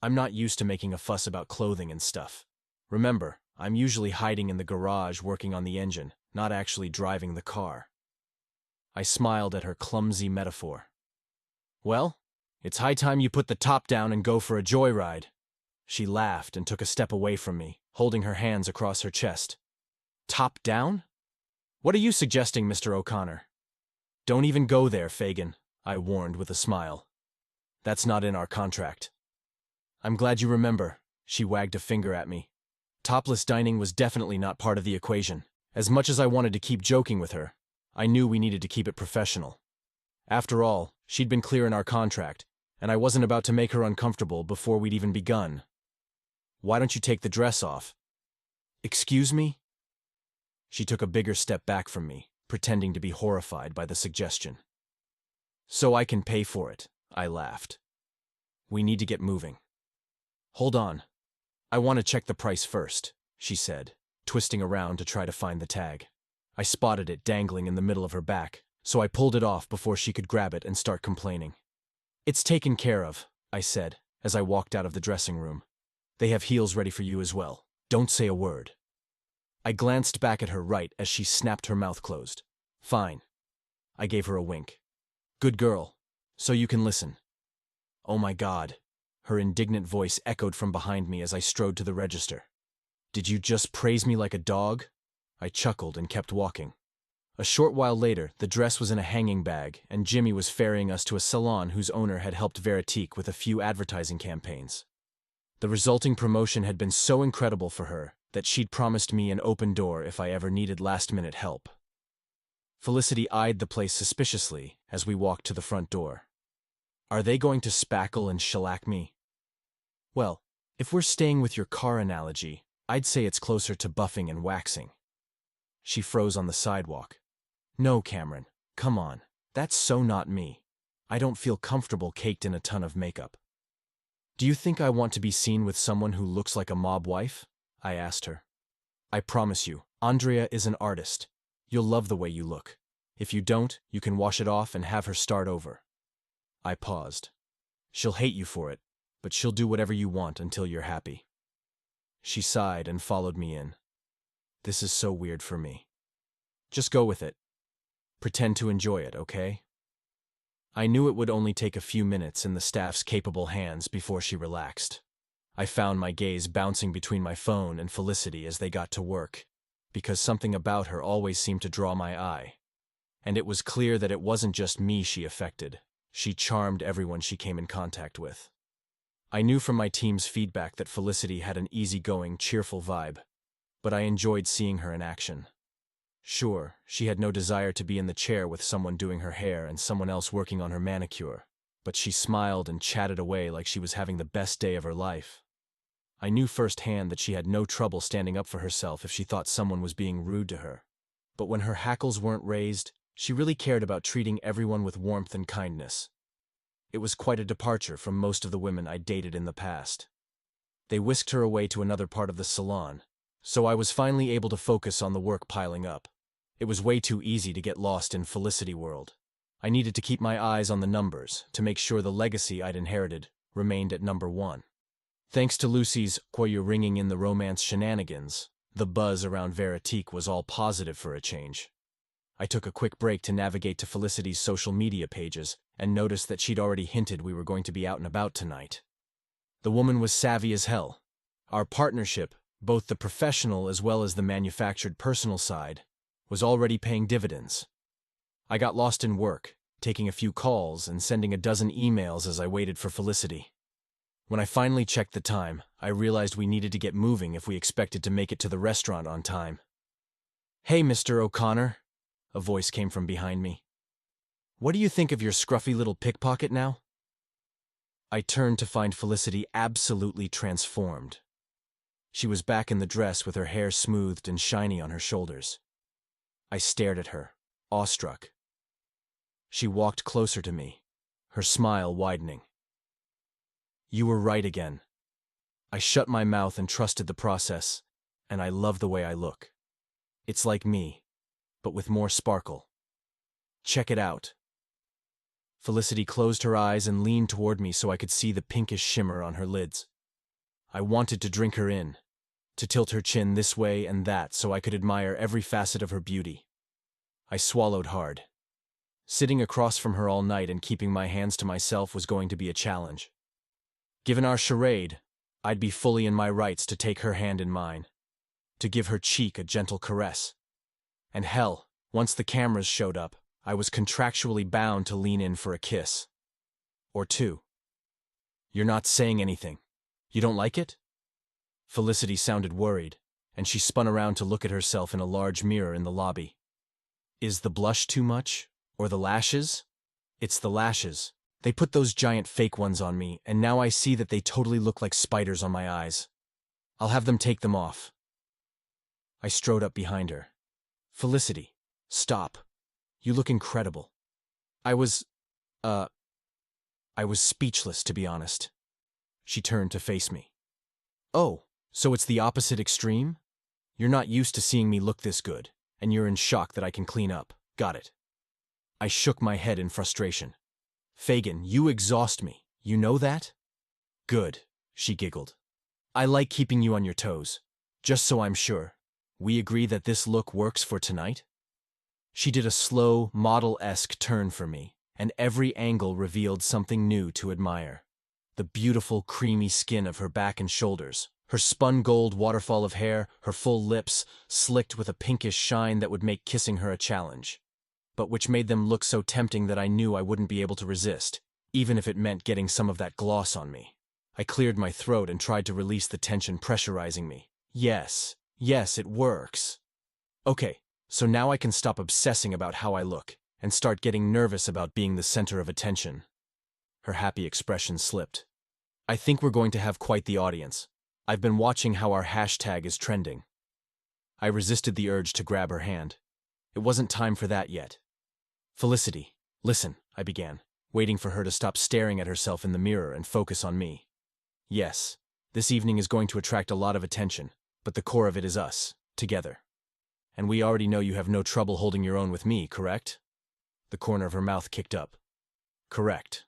S2: I'm not used to making a fuss about clothing and stuff. Remember, I'm usually hiding in the garage working on the engine, not actually driving the car. I smiled at her clumsy metaphor. Well, it's high time you put the top down and go for a joyride. She laughed and took a step away from me, holding her hands across her chest. Top down? What are you suggesting, Mr. O'Connor? Don't even go there, Fagin, I warned with a smile. That's not in our contract. I'm glad you remember, she wagged a finger at me. Topless dining was definitely not part of the equation. As much as I wanted to keep joking with her, I knew we needed to keep it professional. After all, she'd been clear in our contract, and I wasn't about to make her uncomfortable before we'd even begun. Why don't you take the dress off? Excuse me? She took a bigger step back from me, pretending to be horrified by the suggestion. So I can pay for it, I laughed. We need to get moving. Hold on. I want to check the price first, she said, twisting around to try to find the tag. I spotted it dangling in the middle of her back, so I pulled it off before she could grab it and start complaining. It's taken care of, I said, as I walked out of the dressing room. They have heels ready for you as well. Don't say a word. I glanced back at her right as she snapped her mouth closed. Fine. I gave her a wink. Good girl. So you can listen. Oh my God. Her indignant voice echoed from behind me as I strode to the register. Did you just praise me like a dog? I chuckled and kept walking. A short while later, the dress was in a hanging bag, and Jimmy was ferrying us to a salon whose owner had helped Veritique with a few advertising campaigns. The resulting promotion had been so incredible for her that she'd promised me an open door if I ever needed last-minute help. Felicity eyed the place suspiciously as we walked to the front door. Are they going to spackle and shellac me? Well, if we're staying with your car analogy, I'd say it's closer to buffing and waxing. She froze on the sidewalk. No, Cameron, come on. That's so not me. I don't feel comfortable caked in a ton of makeup. Do you think I want to be seen with someone who looks like a mob wife? I asked her. I promise you, Andrea is an artist. You'll love the way you look. If you don't, you can wash it off and have her start over. I paused. She'll hate you for it, but she'll do whatever you want until you're happy. She sighed and followed me in. This is so weird for me. Just go with it. Pretend to enjoy it, okay? I knew it would only take a few minutes in the staff's capable hands before she relaxed. I found my gaze bouncing between my phone and Felicity as they got to work, because something about her always seemed to draw my eye. And it was clear that it wasn't just me she affected. She charmed everyone she came in contact with. I knew from my team's feedback that Felicity had an easygoing, cheerful vibe, but I enjoyed seeing her in action. Sure, she had no desire to be in the chair with someone doing her hair and someone else working on her manicure, but she smiled and chatted away like she was having the best day of her life. I knew firsthand that she had no trouble standing up for herself if she thought someone was being rude to her. But when her hackles weren't raised, she really cared about treating everyone with warmth and kindness. It was quite a departure from most of the women I dated in the past. They whisked her away to another part of the salon, so I was finally able to focus on the work piling up. It was way too easy to get lost in Felicity world. I needed to keep my eyes on the numbers to make sure the legacy I'd inherited remained at number 1. Thanks to Lucy's "You're ringing in the romance shenanigans," the buzz around Veritique was all positive for a change. I took a quick break to navigate to Felicity's social media pages and noticed that she'd already hinted we were going to be out and about tonight. The woman was savvy as hell. Our partnership, both the professional as well as the manufactured personal side, was already paying dividends. I got lost in work, taking a few calls and sending a dozen emails as I waited for Felicity. When I finally checked the time, I realized we needed to get moving if we expected to make it to the restaurant on time. "Hey, Mr. O'Connor," a voice came from behind me. "What do you think of your scruffy little pickpocket now?" I turned to find Felicity absolutely transformed. She was back in the dress with her hair smoothed and shiny on her shoulders. I stared at her, awestruck. She walked closer to me, her smile widening. "You were right again." I shut my mouth and trusted the process, and I love the way I look. It's like me, but with more sparkle. Check it out. Felicity closed her eyes and leaned toward me so I could see the pinkish shimmer on her lids. I wanted to drink her in, to tilt her chin this way and that so I could admire every facet of her beauty. I swallowed hard. Sitting across from her all night and keeping my hands to myself was going to be a challenge. Given our charade, I'd be fully in my rights to take her hand in mine, to give her cheek a gentle caress. And hell, once the cameras showed up, I was contractually bound to lean in for a kiss. Or two. "You're not saying anything. You don't like it?" Felicity sounded worried, and she spun around to look at herself in a large mirror in the lobby. "Is the blush too much? Or the lashes?" "It's the lashes. They put those giant fake ones on me, and now I see that they totally look like spiders on my eyes. I'll have them take them off." I strode up behind her. "Felicity, stop. You look incredible." I was speechless, to be honest. She turned to face me. "Oh, so it's the opposite extreme? You're not used to seeing me look this good, and you're in shock that I can clean up. Got it." I shook my head in frustration. "Fagin, you exhaust me. You know that?" "Good," she giggled. "I like keeping you on your toes. Just so I'm sure, we agree that this look works for tonight?" She did a slow, model-esque turn for me, and every angle revealed something new to admire. The beautiful, creamy skin of her back and shoulders, her spun gold waterfall of hair, her full lips, slicked with a pinkish shine that would make kissing her a challenge, but which made them look so tempting that I knew I wouldn't be able to resist, even if it meant getting some of that gloss on me. I cleared my throat and tried to release the tension pressurizing me. Yes, it works. Okay, so now I can stop obsessing about how I look and start getting nervous about being the center of attention. Her happy expression slipped. "I think we're going to have quite the audience. I've been watching how our hashtag is trending." I resisted the urge to grab her hand. It wasn't time for that yet. "Felicity, listen," I began, waiting for her to stop staring at herself in the mirror and focus on me. "Yes, this evening is going to attract a lot of attention, but the core of it is us, together. And we already know you have no trouble holding your own with me, correct?" The corner of her mouth kicked up. "Correct.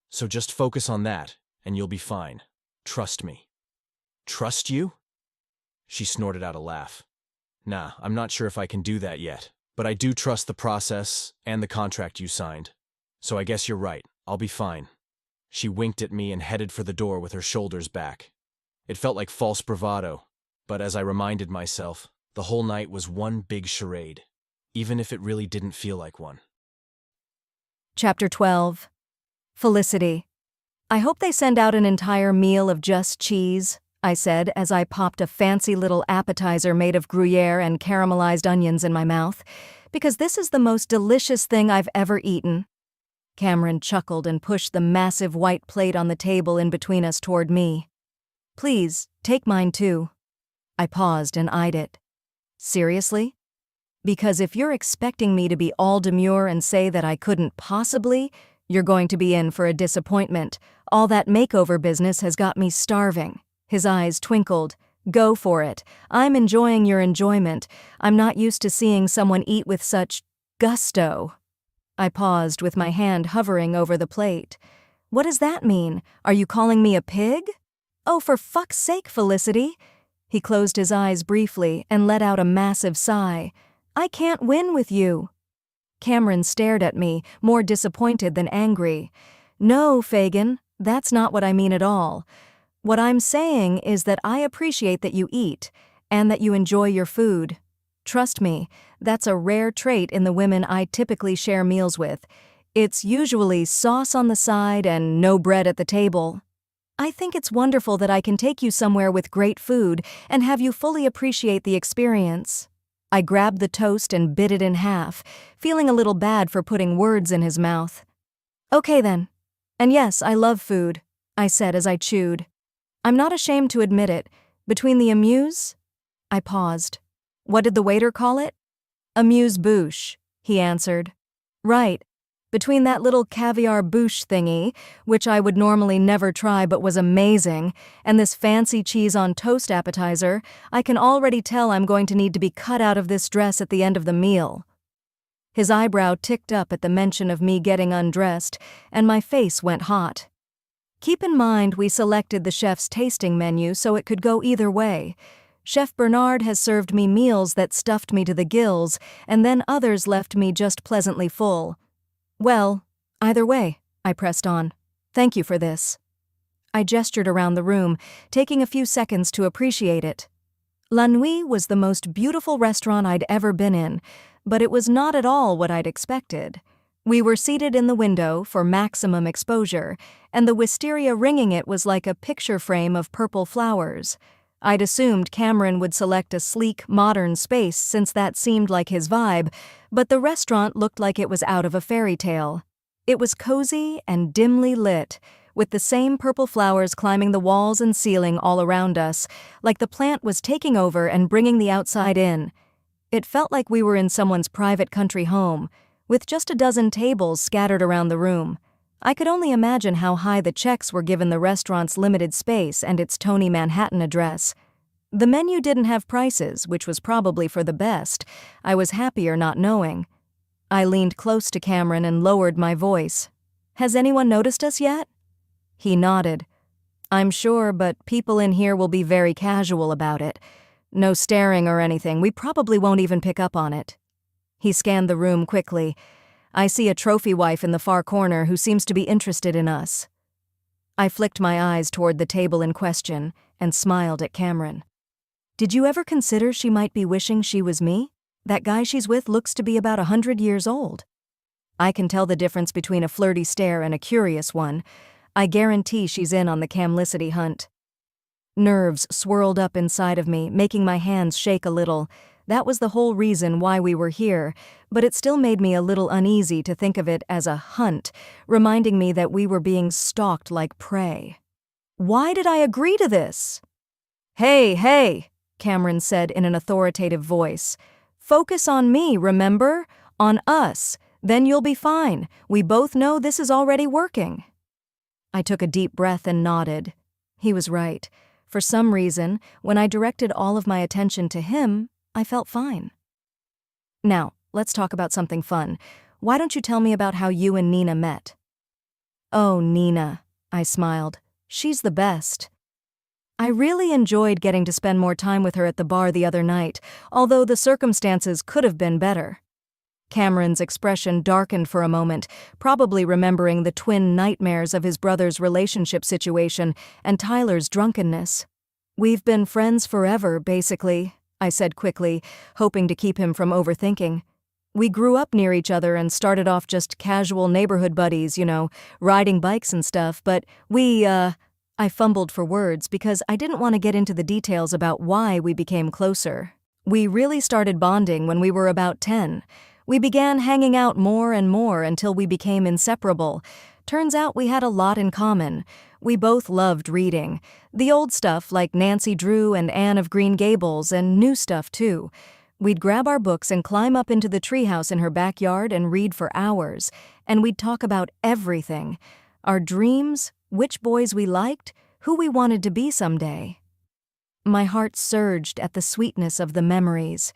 S2: So just focus on that, and you'll be fine. Trust me." "Trust you?" She snorted out a laugh. "Nah, I'm not sure if I can do that yet, but I do trust the process and the contract you signed. So I guess you're right, I'll be fine." She winked at me and headed for the door with her shoulders back. It felt like false bravado, but as I reminded myself, the whole night was one big charade, even if it really didn't feel like one.
S1: Chapter 12. Felicity. I hope they send out an entire meal of just cheese, I said as I popped a fancy little appetizer made of Gruyere and caramelized onions in my mouth, because this is the most delicious thing I've ever eaten. Cameron chuckled and pushed the massive white plate on the table in between us toward me. Please, take mine too. I paused and eyed it. Seriously? Because if you're expecting me to be all demure and say that I couldn't possibly, you're going to be in for a disappointment. All that makeover business has got me starving. His eyes twinkled. Go for it. I'm enjoying your enjoyment. I'm not used to seeing someone eat with such gusto. I paused with my hand hovering over the plate. What does that mean? Are you calling me a pig? Oh, for fuck's sake, Felicity. He closed his eyes briefly and let out a massive sigh. I can't win with you. Cameron stared at me, more disappointed than angry. No, Fagin, that's not what I mean at all. What I'm saying is that I appreciate that you eat, and that you enjoy your food. Trust me, that's a rare trait in the women I typically share meals with. It's usually sauce on the side and no bread at the table. I think it's wonderful that I can take you somewhere with great food and have you fully appreciate the experience. I grabbed the toast and bit it in half, feeling a little bad for putting words in his mouth. Okay then. And yes, I love food, I said as I chewed. I'm not ashamed to admit it. Between the amuse? I paused. What did the waiter call it? Amuse-bouche, he answered. Right. Between that little caviar bouche thingy, which I would normally never try but was amazing, and this fancy cheese on toast appetizer, I can already tell I'm going to need to be cut out of this dress at the end of the meal. His eyebrow ticked up at the mention of me getting undressed, and my face went hot. Keep in mind we selected the chef's tasting menu so it could go either way. Chef Bernard has served me meals that stuffed me to the gills, and then others left me just pleasantly full. Well, either way, I pressed on. Thank you for this. I gestured around the room, taking a few seconds to appreciate it. La Nuit was the most beautiful restaurant I'd ever been in, but it was not at all what I'd expected. We were seated in the window for maximum exposure, and the wisteria ringing it was like a picture frame of purple flowers. I'd assumed Cameron would select a sleek, modern space since that seemed like his vibe, but the restaurant looked like it was out of a fairy tale. It was cozy and dimly lit, with the same purple flowers climbing the walls and ceiling all around us, like the plant was taking over and bringing the outside in. It felt like we were in someone's private country home, with just a dozen tables scattered around the room. I could only imagine how high the checks were given the restaurant's limited space and its Tony Manhattan address. The menu didn't have prices, which was probably for the best. I was happier not knowing. I leaned close to Cameron and lowered my voice. Has anyone noticed us yet? He nodded. I'm sure, but people in here will be very casual about it. No staring or anything. We probably won't even pick up on it. He scanned the room quickly. I see a trophy wife in the far corner who seems to be interested in us. I flicked my eyes toward the table in question and smiled at Cameron. Did you ever consider she might be wishing she was me? That guy she's with looks to be about 100 years old. I can tell the difference between a flirty stare and a curious one. I guarantee she's in on the Camlicity hunt. Nerves swirled up inside of me, making my hands shake a little. That was the whole reason why we were here, but it still made me a little uneasy to think of it as a hunt, reminding me that we were being stalked like prey. Why did I agree to this? Hey, Cameron said in an authoritative voice. Focus on me, remember? On us. Then you'll be fine. We both know this is already working. I took a deep breath and nodded. He was right. For some reason, when I directed all of my attention to him, I felt fine. Now, let's talk about something fun. Why don't you tell me about how you and Nina met? Oh, Nina, I smiled. She's the best. I really enjoyed getting to spend more time with her at the bar the other night, although the circumstances could have been better. Cameron's expression darkened for a moment, probably remembering the twin nightmares of his brother's relationship situation and Tyler's drunkenness. We've been friends forever, basically, I said quickly, hoping to keep him from overthinking. We grew up near each other and started off just casual neighborhood buddies, riding bikes and stuff, but I fumbled for words because I didn't want to get into the details about why we became closer. We really started bonding when we were about 10. We began hanging out more and more until we became inseparable. Turns out we had a lot in common. We both loved reading. The old stuff like Nancy Drew and Anne of Green Gables, and new stuff too. We'd grab our books and climb up into the treehouse in her backyard and read for hours. And we'd talk about everything. Our dreams, which boys we liked, who we wanted to be someday. My heart surged at the sweetness of the memories.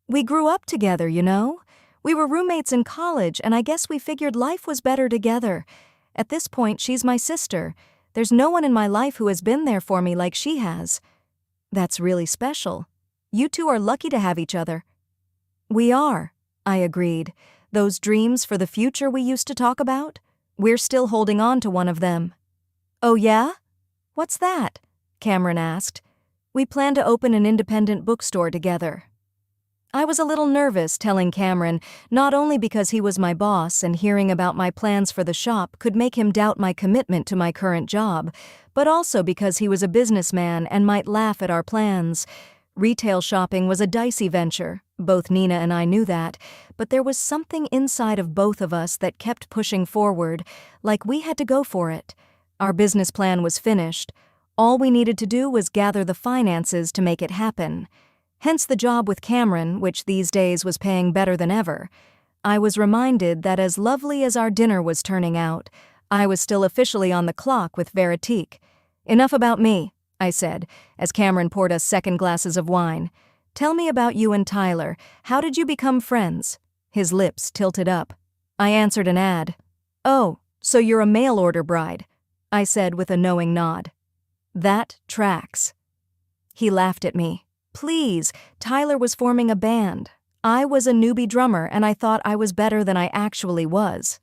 S1: We grew up together, We were roommates in college, and I guess we figured life was better together. At this point, she's my sister. There's no one in my life who has been there for me like she has. That's really special. You two are lucky to have each other. We are, I agreed. Those dreams for the future we used to talk about? We're still holding on to one of them. Oh yeah? What's that? Cameron asked. We plan to open an independent bookstore together. I was a little nervous telling Cameron, not only because he was my boss and hearing about my plans for the shop could make him doubt my commitment to my current job, but also because he was a businessman and might laugh at our plans. Retail shopping was a dicey venture. Both Nina and I knew that, but there was something inside of both of us that kept pushing forward, like we had to go for it. Our business plan was finished. All we needed to do was gather the finances to make it happen. Hence the job with Cameron, which these days was paying better than ever. I was reminded that as lovely as our dinner was turning out, I was still officially on the clock with Veritique. Enough about me, I said, as Cameron poured us second glasses of wine. Tell me about you and Tyler. How did you become friends? His lips tilted up. I answered an ad. Oh, so you're a mail-order bride, I said with a knowing nod. That tracks. He laughed at me. Please, Tyler was forming a band. I was a newbie drummer and I thought I was better than I actually was.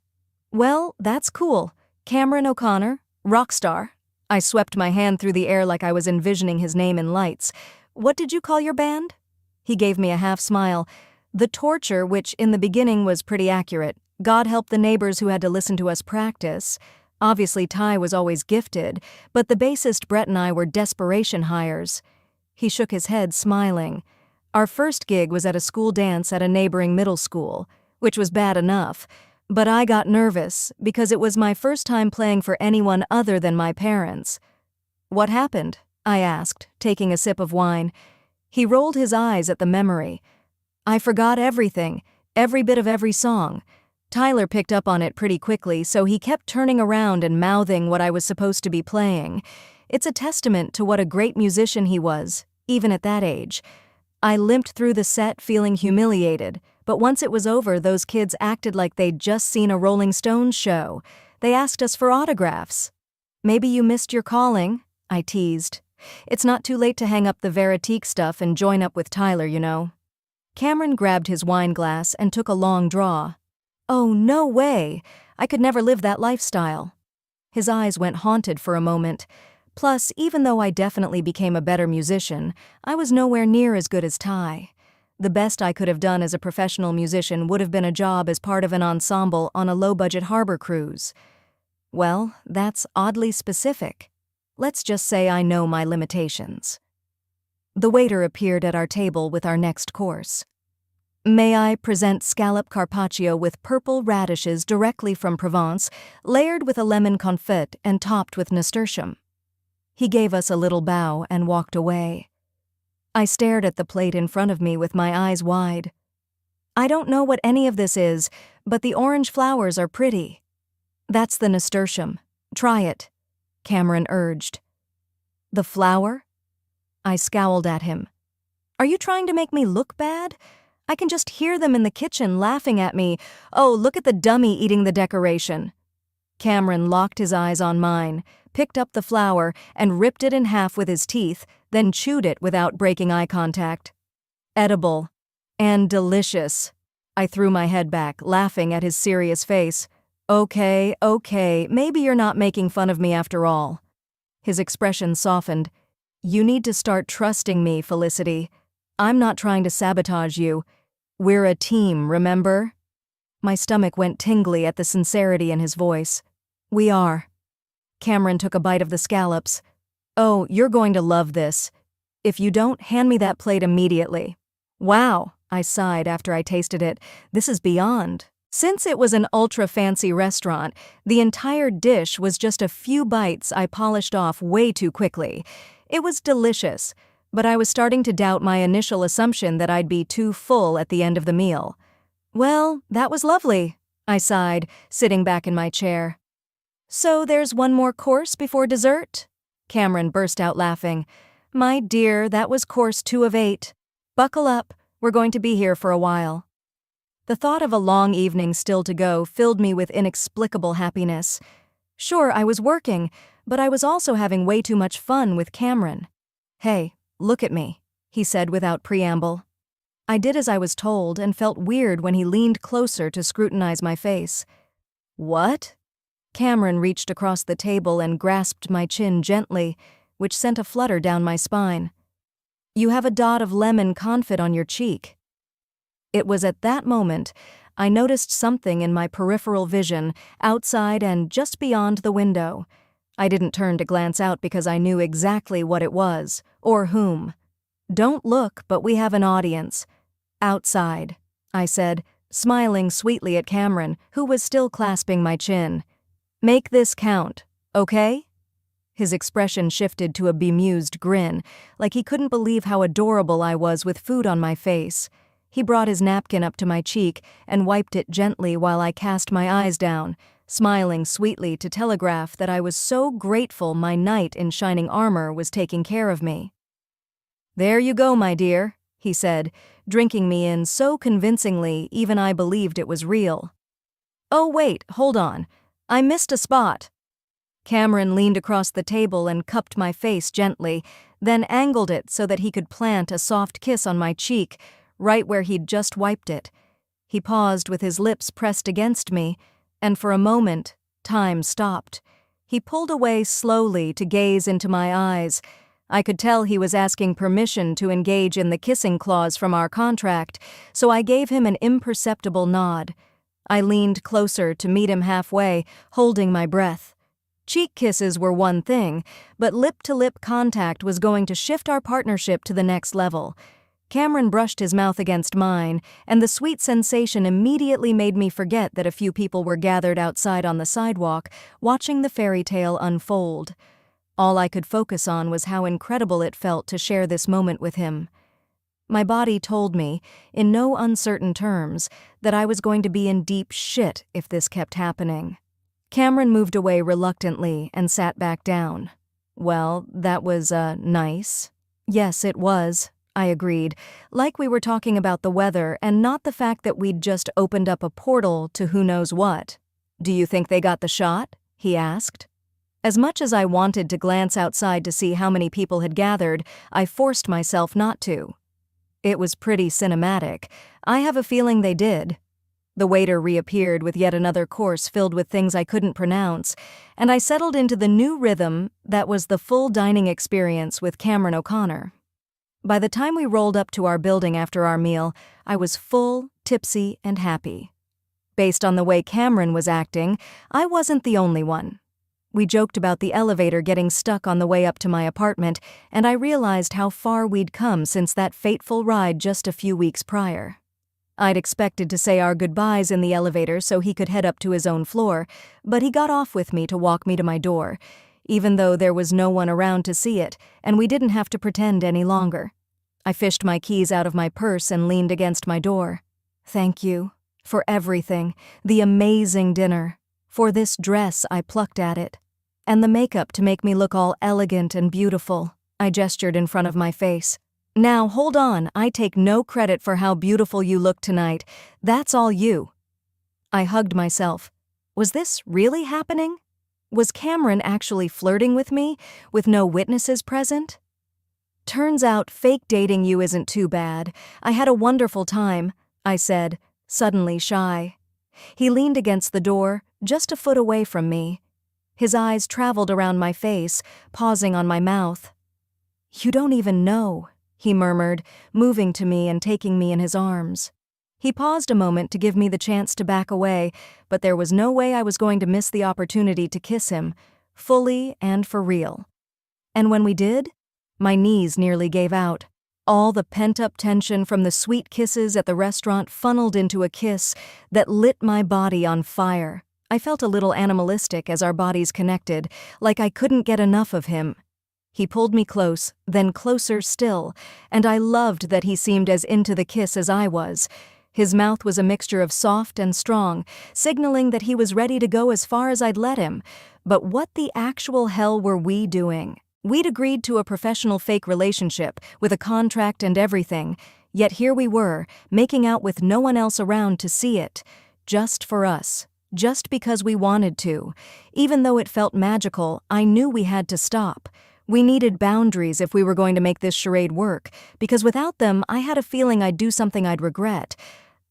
S1: Well, that's cool. Cameron O'Connor, rock star. I swept my hand through the air like I was envisioning his name in lights. What did you call your band? He gave me a half smile. The Torture, which in the beginning was pretty accurate. God help the neighbors who had to listen to us practice. Obviously Ty was always gifted, but the bassist Brett and I were desperation hires. He shook his head, smiling. Our first gig was at a school dance at a neighboring middle school, which was bad enough, but I got nervous because it was my first time playing for anyone other than my parents. What happened? I asked, taking a sip of wine. He rolled his eyes at the memory. I forgot everything, every bit of every song. Tyler picked up on it pretty quickly, so he kept turning around and mouthing what I was supposed to be playing. It's a testament to what a great musician he was, even at that age. I limped through the set feeling humiliated, but once it was over, those kids acted like they'd just seen a Rolling Stones show. They asked us for autographs. Maybe you missed your calling, I teased. It's not too late to hang up the Veritique stuff and join up with Tyler, Cameron grabbed his wine glass and took a long draw. Oh, no way! I could never live that lifestyle. His eyes went haunted for a moment. Plus, even though I definitely became a better musician, I was nowhere near as good as Ty. The best I could have done as a professional musician would have been a job as part of an ensemble on a low-budget harbor cruise. Well, that's oddly specific. Let's just say I know my limitations. The waiter appeared at our table with our next course. May I present scallop carpaccio with purple radishes directly from Provence, layered with a lemon confit and topped with nasturtium. He gave us a little bow and walked away. I stared at the plate in front of me with my eyes wide. I don't know what any of this is, but the orange flowers are pretty. That's the nasturtium. Try it, Cameron urged. The flower? I scowled at him. Are you trying to make me look bad? I can just hear them in the kitchen laughing at me. Oh, look at the dummy eating the decoration. Cameron locked his eyes on mine, picked up the flower, and ripped it in half with his teeth, then chewed it without breaking eye contact. Edible. And delicious. I threw my head back, laughing at his serious face. Okay, maybe you're not making fun of me after all. His expression softened. You need to start trusting me, Felicity. I'm not trying to sabotage you. We're a team, remember? My stomach went tingly at the sincerity in his voice. We are. Cameron took a bite of the scallops. Oh, you're going to love this. If you don't, hand me that plate immediately. Wow, I sighed after I tasted it. This is beyond. Since it was an ultra-fancy restaurant, the entire dish was just a few bites I polished off way too quickly. It was delicious, but I was starting to doubt my initial assumption that I'd be too full at the end of the meal. Well, that was lovely, I sighed, sitting back in my chair. So there's one more course before dessert? Cameron burst out laughing. My dear, that was course 2 of 8. Buckle up, we're going to be here for a while. The thought of a long evening still to go filled me with inexplicable happiness. Sure, I was working, but I was also having way too much fun with Cameron. Hey, look at me, he said without preamble. I did as I was told and felt weird when he leaned closer to scrutinize my face. What? Cameron reached across the table and grasped my chin gently, which sent a flutter down my spine. You have a dot of lemon confit on your cheek. It was at that moment I noticed something in my peripheral vision, outside and just beyond the window. I didn't turn to glance out because I knew exactly what it was, or whom. Don't look, but we have an audience. Outside, I said, smiling sweetly at Cameron, who was still clasping my chin. Make this count, okay? His expression shifted to a bemused grin, like he couldn't believe how adorable I was with food on my face. He brought his napkin up to my cheek and wiped it gently while I cast my eyes down, smiling sweetly to telegraph that I was so grateful my knight in shining armor was taking care of me. There you go, my dear, he said, drinking me in so convincingly even I believed it was real. Oh wait, hold on. I missed a spot. Cameron leaned across the table and cupped my face gently, then angled it so that he could plant a soft kiss on my cheek, right where he'd just wiped it. He paused with his lips pressed against me, and for a moment, time stopped. He pulled away slowly to gaze into my eyes. I could tell he was asking permission to engage in the kissing clause from our contract, so I gave him an imperceptible nod. I leaned closer to meet him halfway, holding my breath. Cheek kisses were one thing, but lip-to-lip contact was going to shift our partnership to the next level. Cameron brushed his mouth against mine, and the sweet sensation immediately made me forget that a few people were gathered outside on the sidewalk, watching the fairy tale unfold. All I could focus on was how incredible it felt to share this moment with him. My body told me, in no uncertain terms, that I was going to be in deep shit if this kept happening. Cameron moved away reluctantly and sat back down. Well, that was, nice. Yes, it was, I agreed, like we were talking about the weather and not the fact that we'd just opened up a portal to who knows what. Do you think they got the shot? He asked. As much as I wanted to glance outside to see how many people had gathered, I forced myself not to. It was pretty cinematic. I have a feeling they did. The waiter reappeared with yet another course filled with things I couldn't pronounce, and I settled into the new rhythm that was the full dining experience with Cameron O'Connor. By the time we rolled up to our building after our meal, I was full, tipsy, and happy. Based on the way Cameron was acting, I wasn't the only one. We joked about the elevator getting stuck on the way up to my apartment, and I realized how far we'd come since that fateful ride just a few weeks prior. I'd expected to say our goodbyes in the elevator so he could head up to his own floor, but he got off with me to walk me to my door, even though there was no one around to see it, and we didn't have to pretend any longer. I fished my keys out of my purse and leaned against my door. Thank you. For everything. The amazing dinner. For this dress I plucked at it. And the makeup to make me look all elegant and beautiful. I gestured in front of my face. Now, hold on, I take no credit for how beautiful you look tonight. That's all you. I hugged myself. Was this really happening? Was Cameron actually flirting with me, with no witnesses present? Turns out fake dating you isn't too bad. I had a wonderful time, I said, suddenly shy. He leaned against the door, just a foot away from me. His eyes traveled around my face, pausing on my mouth. "You don't even know," he murmured, moving to me and taking me in his arms. He paused a moment to give me the chance to back away, but there was no way I was going to miss the opportunity to kiss him, fully and for real. And when we did, my knees nearly gave out. All the pent-up tension from the sweet kisses at the restaurant funneled into a kiss that lit my body on fire. I felt a little animalistic as our bodies connected, like I couldn't get enough of him. He pulled me close, then closer still, and I loved that he seemed as into the kiss as I was. His mouth was a mixture of soft and strong, signaling that he was ready to go as far as I'd let him. But what the actual hell were we doing? We'd agreed to a professional fake relationship, with a contract and everything, yet here we were, making out with no one else around to see it. Just for us. Just because we wanted to. Even though it felt magical, I knew we had to stop. We needed boundaries if we were going to make this charade work, because without them, I had a feeling I'd do something I'd regret.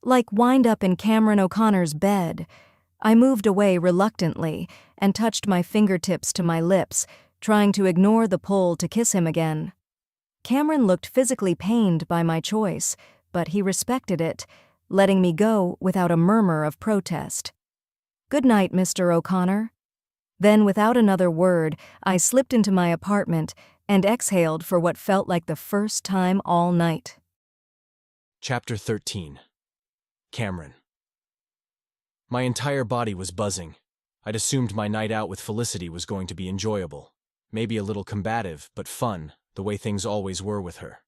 S1: Like wind up in Cameron O'Connor's bed. I moved away reluctantly and touched my fingertips to my lips, trying to ignore the pull to kiss him again. Cameron looked physically pained by my choice, but he respected it, letting me go without a murmur of protest. "Good night, Mr. O'Connor." Then, without another word, I slipped into my apartment and exhaled for what felt like the first time all night.
S2: Chapter 13. Cameron. My entire body was buzzing. I'd assumed my night out with Felicity was going to be enjoyable. Maybe a little combative, but fun, the way things always were with her.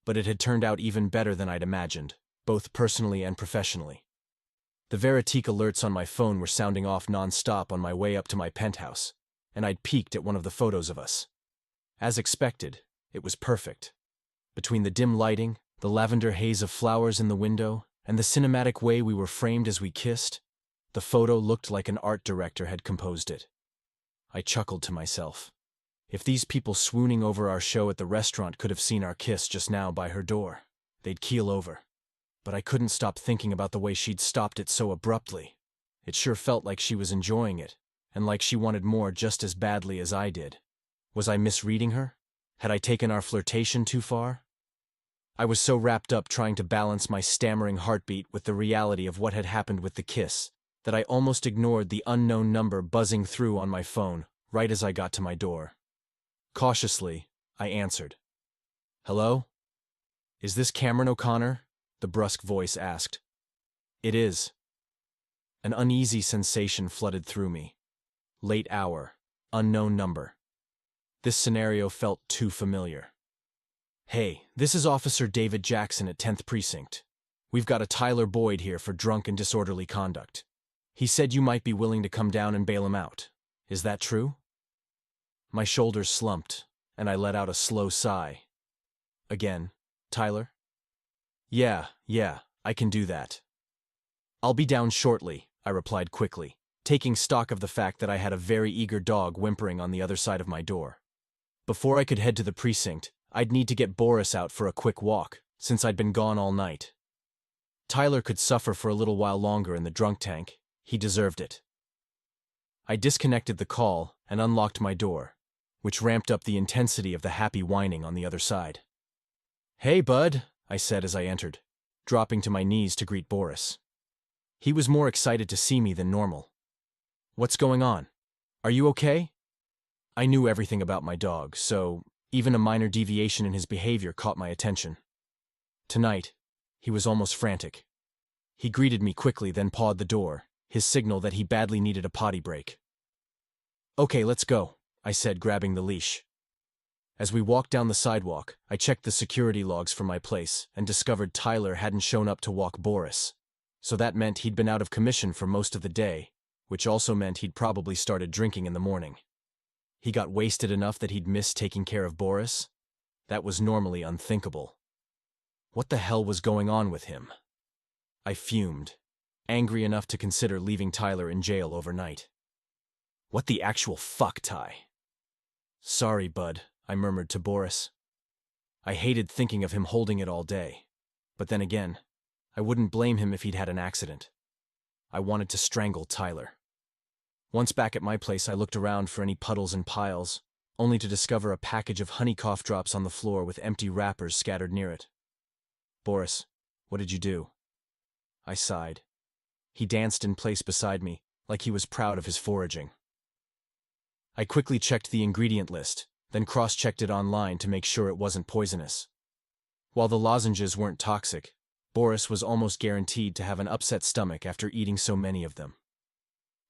S2: But it had turned out even better than I'd imagined, both personally and professionally. The Veritique alerts on my phone were sounding off non-stop on my way up to my penthouse, and I'd peeked at one of the photos of us. As expected, it was perfect. Between the dim lighting, the lavender haze of flowers in the window, and the cinematic way we were framed as we kissed, the photo looked like an art director had composed it. I chuckled to myself. If these people swooning over our show at the restaurant could have seen our kiss just now by her door, they'd keel over. But I couldn't stop thinking about the way she'd stopped it so abruptly. It sure felt like she was enjoying it, and like she wanted more just as badly as I did. Was I misreading her? Had I taken our flirtation too far? I was so wrapped up trying to balance my stammering heartbeat with the reality of what had happened with the kiss, that I almost ignored the unknown number buzzing through on my phone right as I got to my door. Cautiously, I answered. "Hello? Is this Cameron O'Connor?" the brusque voice asked. "It is." An uneasy sensation flooded through me. Late hour, unknown number. This scenario felt too familiar. "Hey, this is Officer David Jackson at 10th Precinct. We've got a Tyler Boyd here for drunk and disorderly conduct. He said you might be willing to come down and bail him out. Is that true?" My shoulders slumped, and I let out a slow sigh. "Again, Tyler?" Yeah, I can do that." "I'll be down shortly," I replied quickly, taking stock of the fact that I had a very eager dog whimpering on the other side of my door. Before I could head to the precinct, I'd need to get Boris out for a quick walk, since I'd been gone all night. Tyler could suffer for a little while longer in the drunk tank. He deserved it. I disconnected the call and unlocked my door, which ramped up the intensity of the happy whining on the other side. "Hey, bud," I said as I entered, dropping to my knees to greet Boris. He was more excited to see me than normal. "What's going on? Are you okay?" I knew everything about my dog, so even a minor deviation in his behavior caught my attention. Tonight, he was almost frantic. He greeted me quickly, then pawed the door, his signal that he badly needed a potty break. "Okay, let's go," I said, grabbing the leash. As we walked down the sidewalk, I checked the security logs for my place and discovered Tyler hadn't shown up to walk Boris. So that meant he'd been out of commission for most of the day, which also meant he'd probably started drinking in the morning. He got wasted enough that he'd missed taking care of Boris? That was normally unthinkable. What the hell was going on with him? I fumed, angry enough to consider leaving Tyler in jail overnight. What the actual fuck, Ty? "Sorry, bud," I murmured to Boris. I hated thinking of him holding it all day. But then again, I wouldn't blame him if he'd had an accident. I wanted to strangle Tyler. Once back at my place, I looked around for any puddles and piles, only to discover a package of honey cough drops on the floor with empty wrappers scattered near it. "Boris, what did you do?" I sighed. He danced in place beside me, like he was proud of his foraging. I quickly checked the ingredient list, then cross-checked it online to make sure it wasn't poisonous. While the lozenges weren't toxic, Boris was almost guaranteed to have an upset stomach after eating so many of them.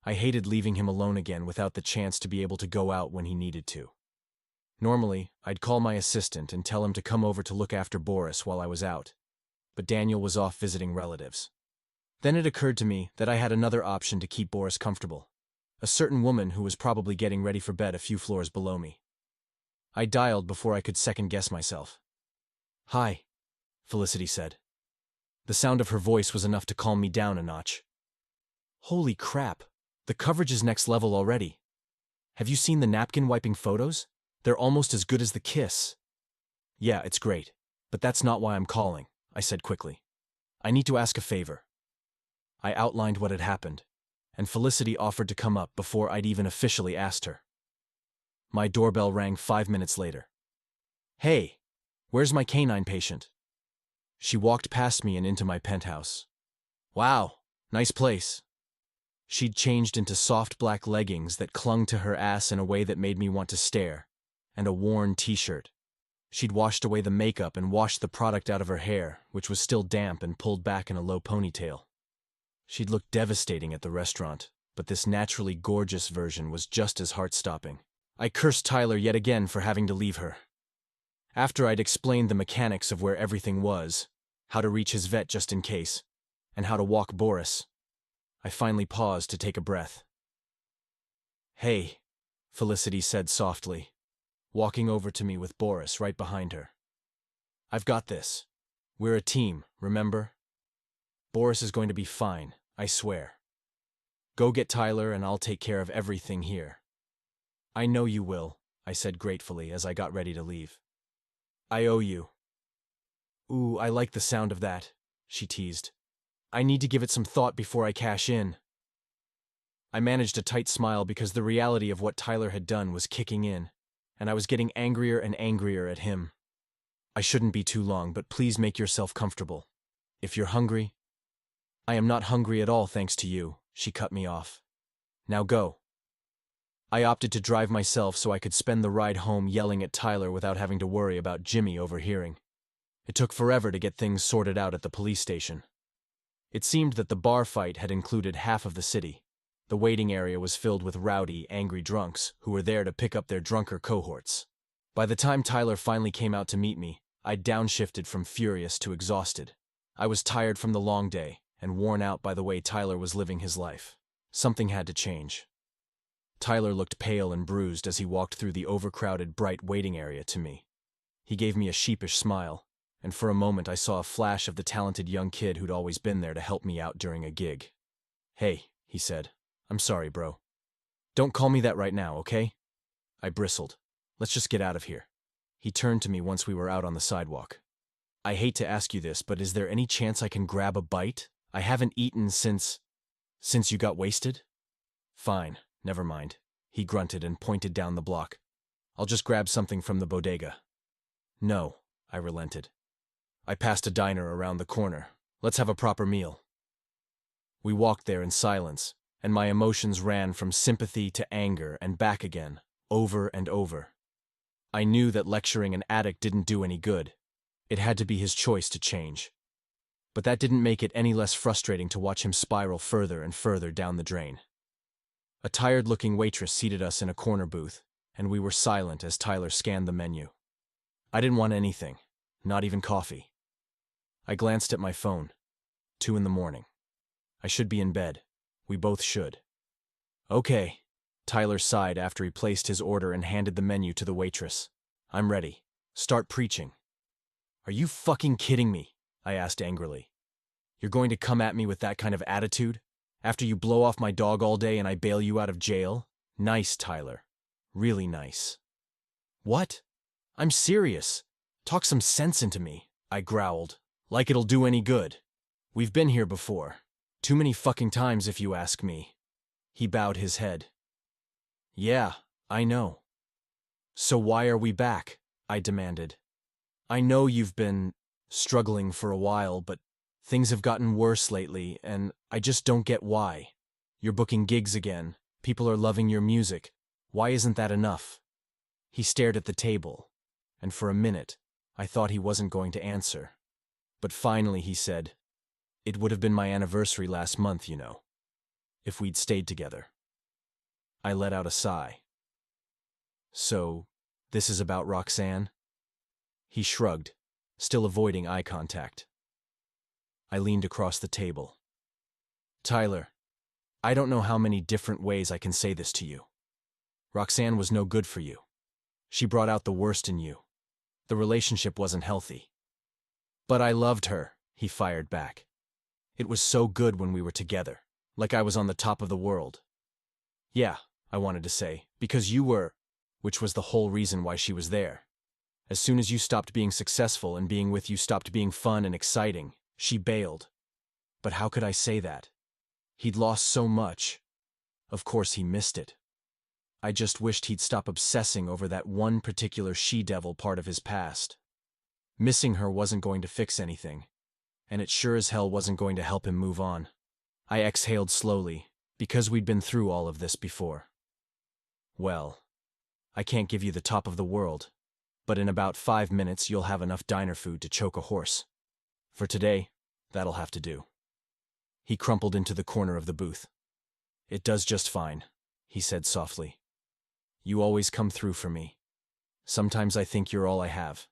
S2: I hated leaving him alone again without the chance to be able to go out when he needed to. Normally, I'd call my assistant and tell him to come over to look after Boris while I was out, but Daniel was off visiting relatives. Then it occurred to me that I had another option to keep Boris comfortable, a certain woman who was probably getting ready for bed a few floors below me. I dialed before I could second-guess myself. "Hi," Felicity said. The sound of her voice was enough to calm me down a notch. "Holy crap, the coverage is next level already. Have you seen the napkin wiping photos? They're almost as good as the kiss." "Yeah, it's great, but that's not why I'm calling," I said quickly. "I need to ask a favor." I outlined what had happened, and Felicity offered to come up before I'd even officially asked her. My doorbell rang 5 minutes later. "Hey, where's my canine patient?" She walked past me and into my penthouse. "Wow, nice place." She'd changed into soft black leggings that clung to her ass in a way that made me want to stare, and a worn t-shirt. She'd washed away the makeup and washed the product out of her hair, which was still damp and pulled back in a low ponytail. She'd looked devastating at the restaurant, but this naturally gorgeous version was just as heart-stopping. I cursed Tyler yet again for having to leave her. After I'd explained the mechanics of where everything was, how to reach his vet just in case, and how to walk Boris, I finally paused to take a breath. "Hey," Felicity said softly, walking over to me with Boris right behind her. "I've got this. We're a team, remember? Boris is going to be fine, I swear. Go get Tyler and I'll take care of everything here." "I know you will," I said gratefully as I got ready to leave. "I owe you." "Ooh, I like the sound of that," she teased. "I need to give it some thought before I cash in." I managed a tight smile because the reality of what Tyler had done was kicking in, and I was getting angrier and angrier at him. "I shouldn't be too long, but please make yourself comfortable. If you're hungry—" "I am not hungry at all, thanks to you," she cut me off. "Now go." I opted to drive myself so I could spend the ride home yelling at Tyler without having to worry about Jimmy overhearing. It took forever to get things sorted out at the police station. It seemed that the bar fight had included half of the city. The waiting area was filled with rowdy, angry drunks who were there to pick up their drunker cohorts. By the time Tyler finally came out to meet me, I'd downshifted from furious to exhausted. I was tired from the long day and worn out by the way Tyler was living his life. Something had to change. Tyler looked pale and bruised as he walked through the overcrowded, bright waiting area to me. He gave me a sheepish smile, and for a moment I saw a flash of the talented young kid who'd always been there to help me out during a gig. "Hey," he said. "I'm sorry, bro. Don't call me that right now, okay?" I bristled. "Let's just get out of here." He turned to me once we were out on the sidewalk. "I hate to ask you this, but is there any chance I can grab a bite? I haven't eaten since you got wasted?" "Fine, never mind," he grunted and pointed down the block. "I'll just grab something from the bodega." "No," I relented. "I passed a diner around the corner. Let's have a proper meal." We walked there in silence, and my emotions ran from sympathy to anger and back again, over and over. I knew that lecturing an addict didn't do any good. It had to be his choice to change. But that didn't make it any less frustrating to watch him spiral further and further down the drain. A tired-looking waitress seated us in a corner booth, and we were silent as Tyler scanned the menu. I didn't want anything, not even coffee. I glanced at my phone. 2 a.m. I should be in bed. We both should. "Okay," Tyler sighed after he placed his order and handed the menu to the waitress. "I'm ready. Start preaching." "Are you fucking kidding me?" I asked angrily. "You're going to come at me with that kind of attitude? After you blow off my dog all day and I bail you out of jail? Nice, Tyler. Really nice." "What? I'm serious. Talk some sense into me," I growled. "Like it'll do any good. We've been here before. Too many fucking times if you ask me." He bowed his head. "Yeah, I know." So why are we back? I demanded. I know you've been struggling for a while, but things have gotten worse lately, and I just don't get why. You're booking gigs again. People are loving your music. Why isn't that enough? He stared at the table, and for a minute, I thought he wasn't going to answer. But finally he said, "It would have been my anniversary last month, you know, if we'd stayed together." I let out a sigh. So, this is about Roxanne? He shrugged, still avoiding eye contact. I leaned across the table. Tyler, I don't know how many different ways I can say this to you. Roxanne was no good for you. She brought out the worst in you. The relationship wasn't healthy. But I loved her, he fired back. It was so good when we were together, like I was on the top of the world. Yeah, I wanted to say, because you were, which was the whole reason why she was there. As soon as you stopped being successful and being with you stopped being fun and exciting, she bailed. But how could I say that? He'd lost so much. Of course he missed it. I just wished he'd stop obsessing over that one particular she-devil part of his past. Missing her wasn't going to fix anything, and it sure as hell wasn't going to help him move on. I exhaled slowly, because we'd been through all of this before. Well, I can't give you the top of the world, but in about 5 minutes you'll have enough diner food to choke a horse. For today, that'll have to do. He crumpled into the corner of the booth. It does just fine, he said softly. You always come through for me. Sometimes I think you're all I have.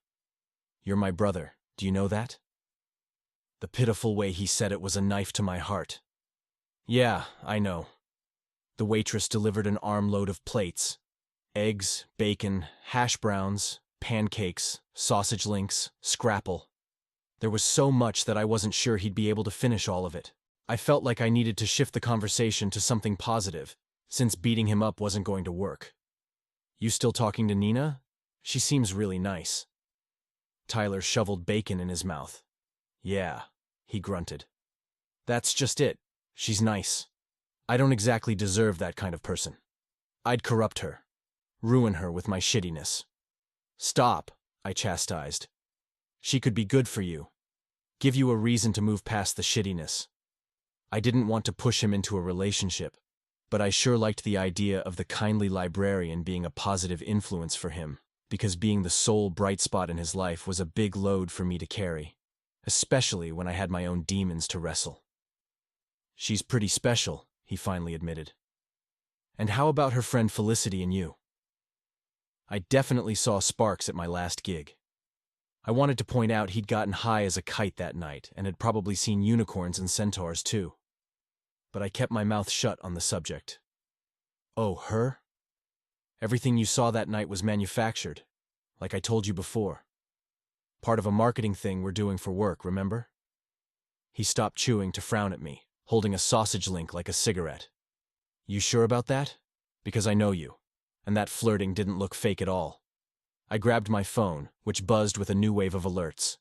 S2: You're my brother, do you know that? The pitiful way he said it was a knife to my heart. Yeah, I know. The waitress delivered an armload of plates. Eggs, bacon, hash browns, pancakes, sausage links, scrapple. There was so much that I wasn't sure he'd be able to finish all of it. I felt like I needed to shift the conversation to something positive, since beating him up wasn't going to work. You still talking to Nina? She seems really nice. Tyler shoveled bacon in his mouth. Yeah, he grunted. That's just it. She's nice. I don't exactly deserve that kind of person. I'd corrupt her. Ruin her with my shittiness. Stop, I chastised. She could be good for you. Give you a reason to move past the shittiness. I didn't want to push him into a relationship, but I sure liked the idea of the kindly librarian being a positive influence for him, because being the sole bright spot in his life was a big load for me to carry, especially when I had my own demons to wrestle. She's pretty special, he finally admitted. And how about her friend Felicity and you? I definitely saw sparks at my last gig. I wanted to point out he'd gotten high as a kite that night and had probably seen unicorns and centaurs too. But I kept my mouth shut on the subject. Oh, her? Everything you saw that night was manufactured, like I told you before. Part of a marketing thing we're doing for work, remember? He stopped chewing to frown at me, holding a sausage link like a cigarette. You sure about that? Because I know you, and that flirting didn't look fake at all. I grabbed my phone, which buzzed with a new wave of alerts.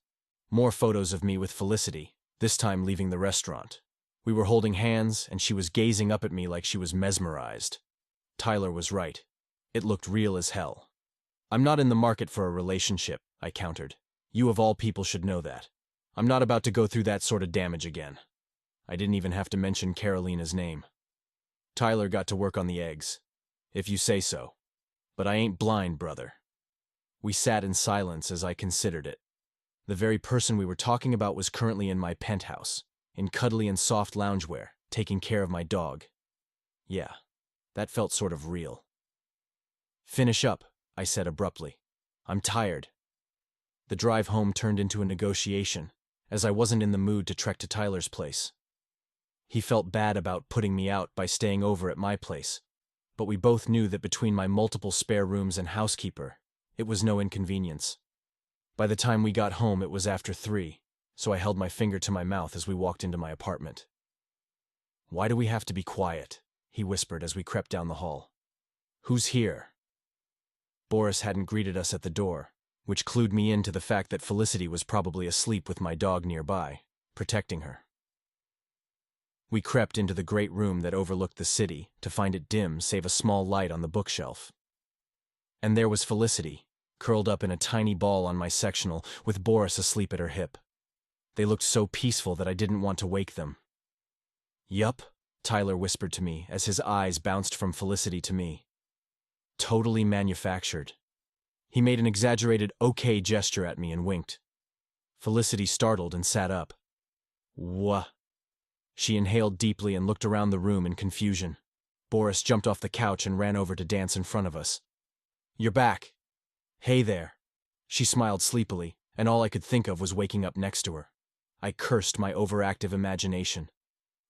S2: More photos of me with Felicity, this time leaving the restaurant. We were holding hands, and she was gazing up at me like she was mesmerized. Tyler was right. It looked real as hell. I'm not in the market for a relationship, I countered. You of all people should know that. I'm not about to go through that sort of damage again. I didn't even have to mention Carolina's name. Tyler got to work on the eggs, if you say so. But I ain't blind, brother. We sat in silence as I considered it. The very person we were talking about was currently in my penthouse, in cuddly and soft loungewear, taking care of my dog. Yeah, that felt sort of real. Finish up, I said abruptly. I'm tired. The drive home turned into a negotiation, as I wasn't in the mood to trek to Tyler's place. He felt bad about putting me out by staying over at my place, but we both knew that between my multiple spare rooms and housekeeper, it was no inconvenience. By the time we got home, it was after 3, so I held my finger to my mouth as we walked into my apartment. Why do we have to be quiet? He whispered as we crept down the hall. Who's here? Boris hadn't greeted us at the door, which clued me in to the fact that Felicity was probably asleep with my dog nearby, protecting her. We crept into the great room that overlooked the city to find it dim save a small light on the bookshelf. And there was Felicity, curled up in a tiny ball on my sectional, with Boris asleep at her hip. They looked so peaceful that I didn't want to wake them. "Yup," Tyler whispered to me as his eyes bounced from Felicity to me. "Totally manufactured." He made an exaggerated okay gesture at me and winked. Felicity startled and sat up. "Wha?" She inhaled deeply and looked around the room in confusion. Boris jumped off the couch and ran over to dance in front of us. "You're back." "Hey there." She smiled sleepily, and all I could think of was waking up next to her. I cursed my overactive imagination.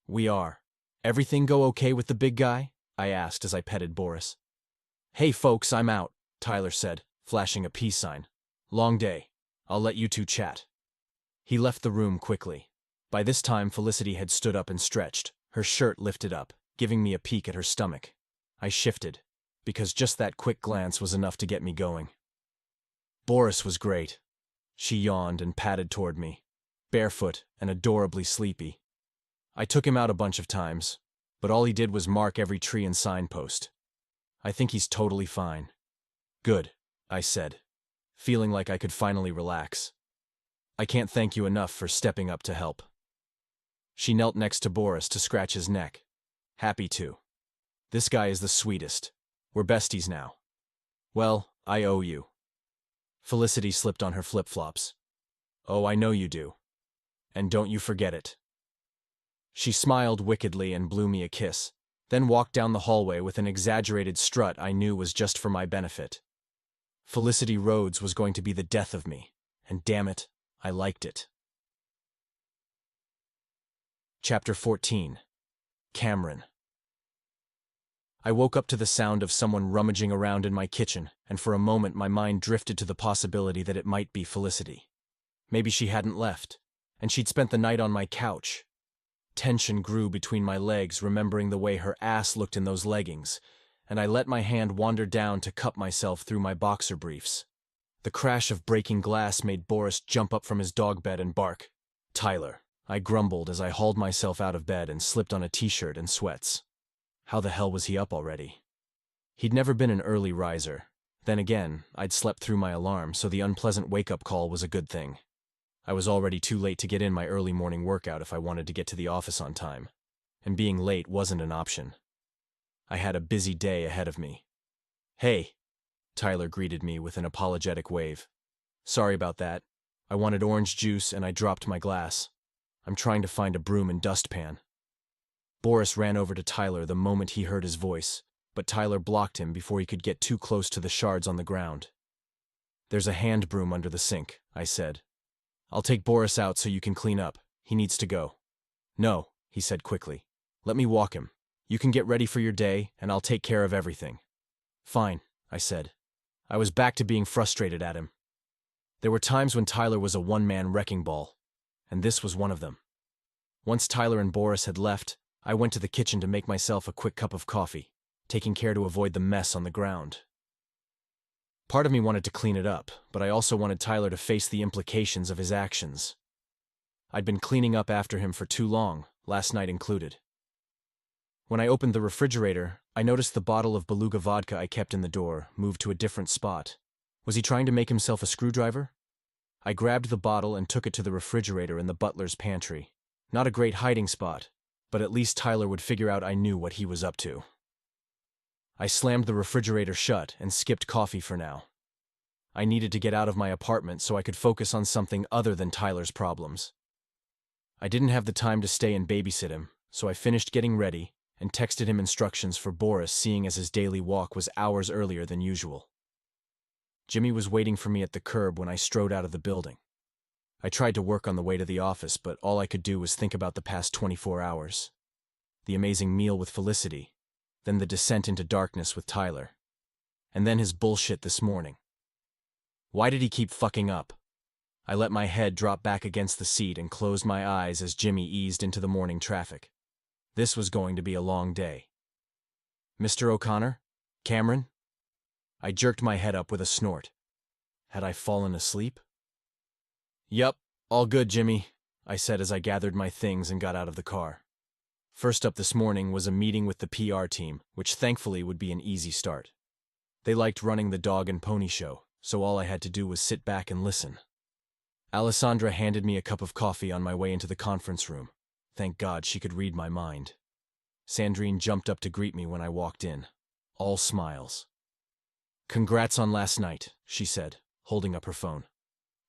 S2: "We are. Everything go okay with the big guy?" I asked as I petted Boris. "Hey folks, I'm out," Tyler said, flashing a peace sign. "Long day. I'll let you two chat." He left the room quickly. By this time, Felicity had stood up and stretched, her shirt lifted up, giving me a peek at her stomach. I shifted, because just that quick glance was enough to get me going. Boris was great. She yawned and padded toward me, barefoot and adorably sleepy. I took him out a bunch of times, but all he did was mark every tree and signpost. "I think he's totally fine." "Good," I said, feeling like I could finally relax. "I can't thank you enough for stepping up to help." She knelt next to Boris to scratch his neck. "Happy to. This guy is the sweetest. We're besties now." "Well, I owe you." Felicity slipped on her flip-flops. "Oh, I know you do. And don't you forget it." She smiled wickedly and blew me a kiss, then walked down the hallway with an exaggerated strut I knew was just for my benefit. Felicity Rhodes was going to be the death of me, and damn it, I liked it. Chapter 14. Cameron. I woke up to the sound of someone rummaging around in my kitchen, and for a moment my mind drifted to the possibility that it might be Felicity. Maybe she hadn't left, and she'd spent the night on my couch. Tension grew between my legs, remembering the way her ass looked in those leggings, and I let my hand wander down to cup myself through my boxer briefs. The crash of breaking glass made Boris jump up from his dog bed and bark. "Tyler," I grumbled as I hauled myself out of bed and slipped on a t-shirt and sweats. How the hell was he up already? He'd never been an early riser. Then again, I'd slept through my alarm, so the unpleasant wake-up call was a good thing. I was already too late to get in my early morning workout if I wanted to get to the office on time, and being late wasn't an option. I had a busy day ahead of me. "Hey," Tyler greeted me with an apologetic wave. "Sorry about that. I wanted orange juice and I dropped my glass. I'm trying to find a broom and dustpan." Boris ran over to Tyler the moment he heard his voice, but Tyler blocked him before he could get too close to the shards on the ground. "There's a hand broom under the sink," I said. "I'll take Boris out so you can clean up. He needs to go." "No," he said quickly. "Let me walk him. You can get ready for your day, and I'll take care of everything." "Fine," I said. I was back to being frustrated at him. There were times when Tyler was a one-man wrecking ball, and this was one of them. Once Tyler and Boris had left, I went to the kitchen to make myself a quick cup of coffee, taking care to avoid the mess on the ground. Part of me wanted to clean it up, but I also wanted Tyler to face the implications of his actions. I'd been cleaning up after him for too long, last night included. When I opened the refrigerator, I noticed the bottle of beluga vodka I kept in the door moved to a different spot. Was he trying to make himself a screwdriver? I grabbed the bottle and took it to the refrigerator in the butler's pantry. Not a great hiding spot, but at least Tyler would figure out I knew what he was up to. I slammed the refrigerator shut and skipped coffee for now. I needed to get out of my apartment so I could focus on something other than Tyler's problems. I didn't have the time to stay and babysit him, so I finished getting ready and texted him instructions for Boris, seeing as his daily walk was hours earlier than usual. Jimmy was waiting for me at the curb when I strode out of the building. I tried to work on the way to the office, but all I could do was think about the past 24 hours. The amazing meal with Felicity, then the descent into darkness with Tyler, and then his bullshit this morning. Why did he keep fucking up? I let my head drop back against the seat and closed my eyes as Jimmy eased into the morning traffic. This was going to be a long day. "Mr. O'Connor? Cameron?" I jerked my head up with a snort. Had I fallen asleep? "Yup, all good, Jimmy," I said as I gathered my things and got out of the car. First up this morning was a meeting with the PR team, which thankfully would be an easy start. They liked running the dog and pony show, so all I had to do was sit back and listen. Alessandra handed me a cup of coffee on my way into the conference room. Thank God she could read my mind. Sandrine jumped up to greet me when I walked in. All smiles. "Congrats on last night," she said, holding up her phone.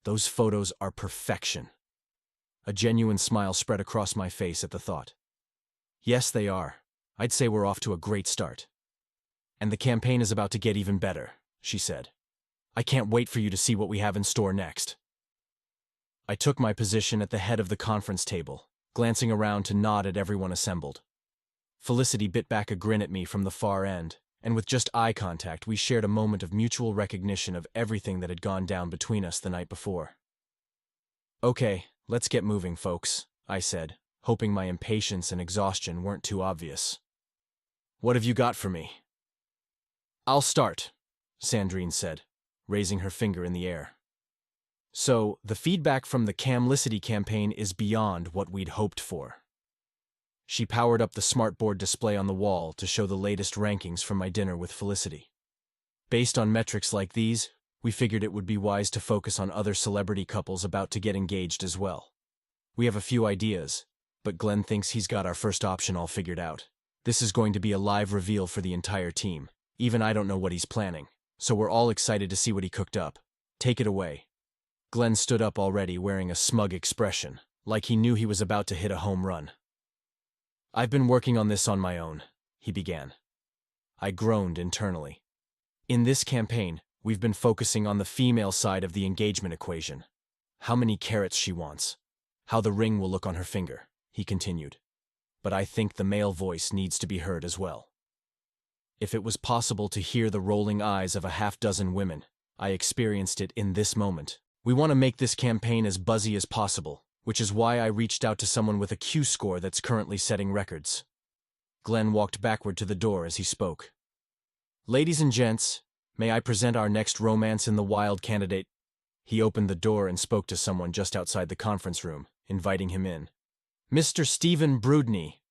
S2: "Those photos are perfection." A genuine smile spread across my face at the thought. "Yes, they are. I'd say we're off to a great start. And the campaign is about to get even better," she said. "I can't wait for you to see what we have in store next." I took my position at the head of the conference table, glancing around to nod at everyone assembled. Felicity bit back a grin at me from the far end, and with just eye contact we shared a moment of mutual recognition of everything that had gone down between us the night before. "Okay, let's get moving, folks," I said, hoping my impatience and exhaustion weren't too obvious. "What have you got for me?" "I'll start," Sandrine said, raising her finger in the air. "So, the feedback from the Camlicity campaign is beyond what we'd hoped for." She powered up the smartboard display on the wall to show the latest rankings from my dinner with Felicity. Based on metrics like these, we figured it would be wise to focus on other celebrity couples about to get engaged as well. We have a few ideas, but Glenn thinks he's got our first option all figured out. This is going to be a live reveal for the entire team. Even I don't know what he's planning, so we're all excited to see what he cooked up. Take it away. Glenn stood up already, wearing a smug expression, like he knew he was about to hit a home run. "I've been working on this on my own," he began. I groaned internally. "In this campaign, we've been focusing on the female side of the engagement equation. How many carats she wants. How the ring will look on her finger," he continued. "But I think the male voice needs to be heard as well." If it was possible to hear the rolling eyes of a half-dozen women, I experienced it in this moment. We want to make this campaign as buzzy as possible, which is why I reached out to someone with a Q score that's currently setting records. Glenn walked backward to the door as he spoke. "Ladies and gents, may I present our next romance in the wild candidate?" He opened the door and spoke to someone just outside the conference room, inviting him in. "Mr. Stephen Brudney."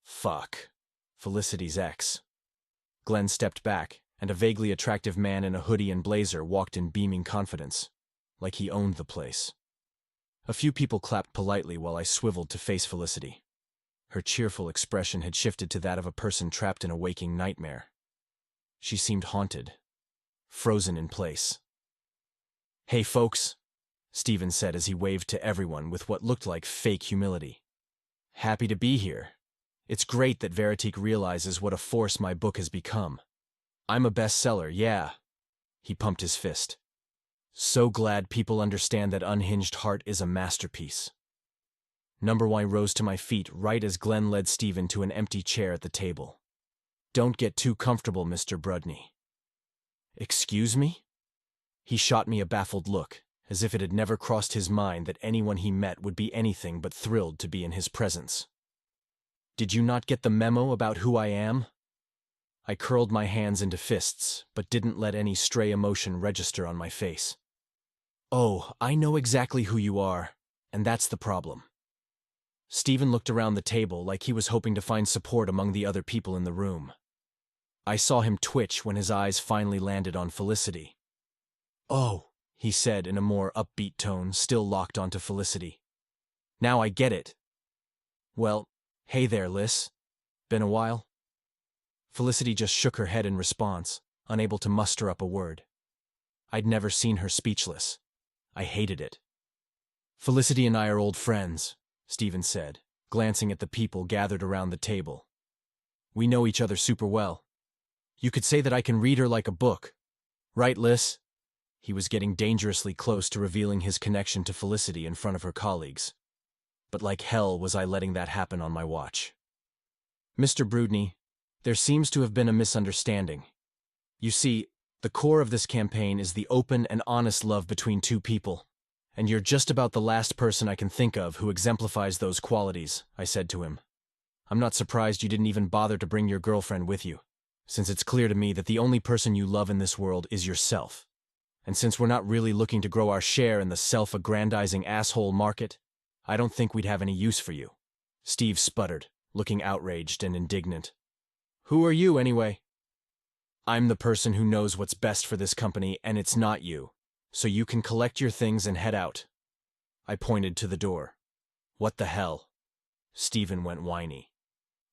S2: Fuck. Felicity's ex. Glenn stepped back, and a vaguely attractive man in a hoodie and blazer walked in beaming confidence, like he owned the place. A few people clapped politely while I swiveled to face Felicity. Her cheerful expression had shifted to that of a person trapped in a waking nightmare. She seemed haunted, frozen in place. "Hey folks," Stephen said as he waved to everyone with what looked like fake humility. "Happy to be here. It's great that Veritique realizes what a force my book has become. I'm a bestseller, yeah." He pumped his fist. "So glad people understand that Unhinged Heart is a masterpiece." Number 1 rose to my feet right as Glenn led Stephen to an empty chair at the table. "Don't get too comfortable, Mr. Brudney." "Excuse me?" He shot me a baffled look, as if it had never crossed his mind that anyone he met would be anything but thrilled to be in his presence. "Did you not get the memo about who I am?" I curled my hands into fists, but didn't let any stray emotion register on my face. "Oh, I know exactly who you are, and that's the problem." Stephen looked around the table like he was hoping to find support among the other people in the room. I saw him twitch when his eyes finally landed on Felicity. "Oh," he said in a more upbeat tone, still locked onto Felicity. "Now I get it. Well, hey there, Liz. Been a while?" Felicity just shook her head in response, unable to muster up a word. I'd never seen her speechless. I hated it. "Felicity and I are old friends," Stephen said, glancing at the people gathered around the table. "We know each other super well. You could say that I can read her like a book. Right, Liz?" He was getting dangerously close to revealing his connection to Felicity in front of her colleagues. But like hell was I letting that happen on my watch. "Mr. Brudney, there seems to have been a misunderstanding. You see, the core of this campaign is the open and honest love between two people, and you're just about the last person I can think of who exemplifies those qualities," I said to him. "I'm not surprised you didn't even bother to bring your girlfriend with you, since it's clear to me that the only person you love in this world is yourself. And since we're not really looking to grow our share in the self-aggrandizing asshole market, I don't think we'd have any use for you." Steve sputtered, looking outraged and indignant. "Who are you, anyway?" I'm the person who knows what's best for this company, and it's not you. So you can collect your things and head out. I pointed to the door. What the hell? Stephen went whiny.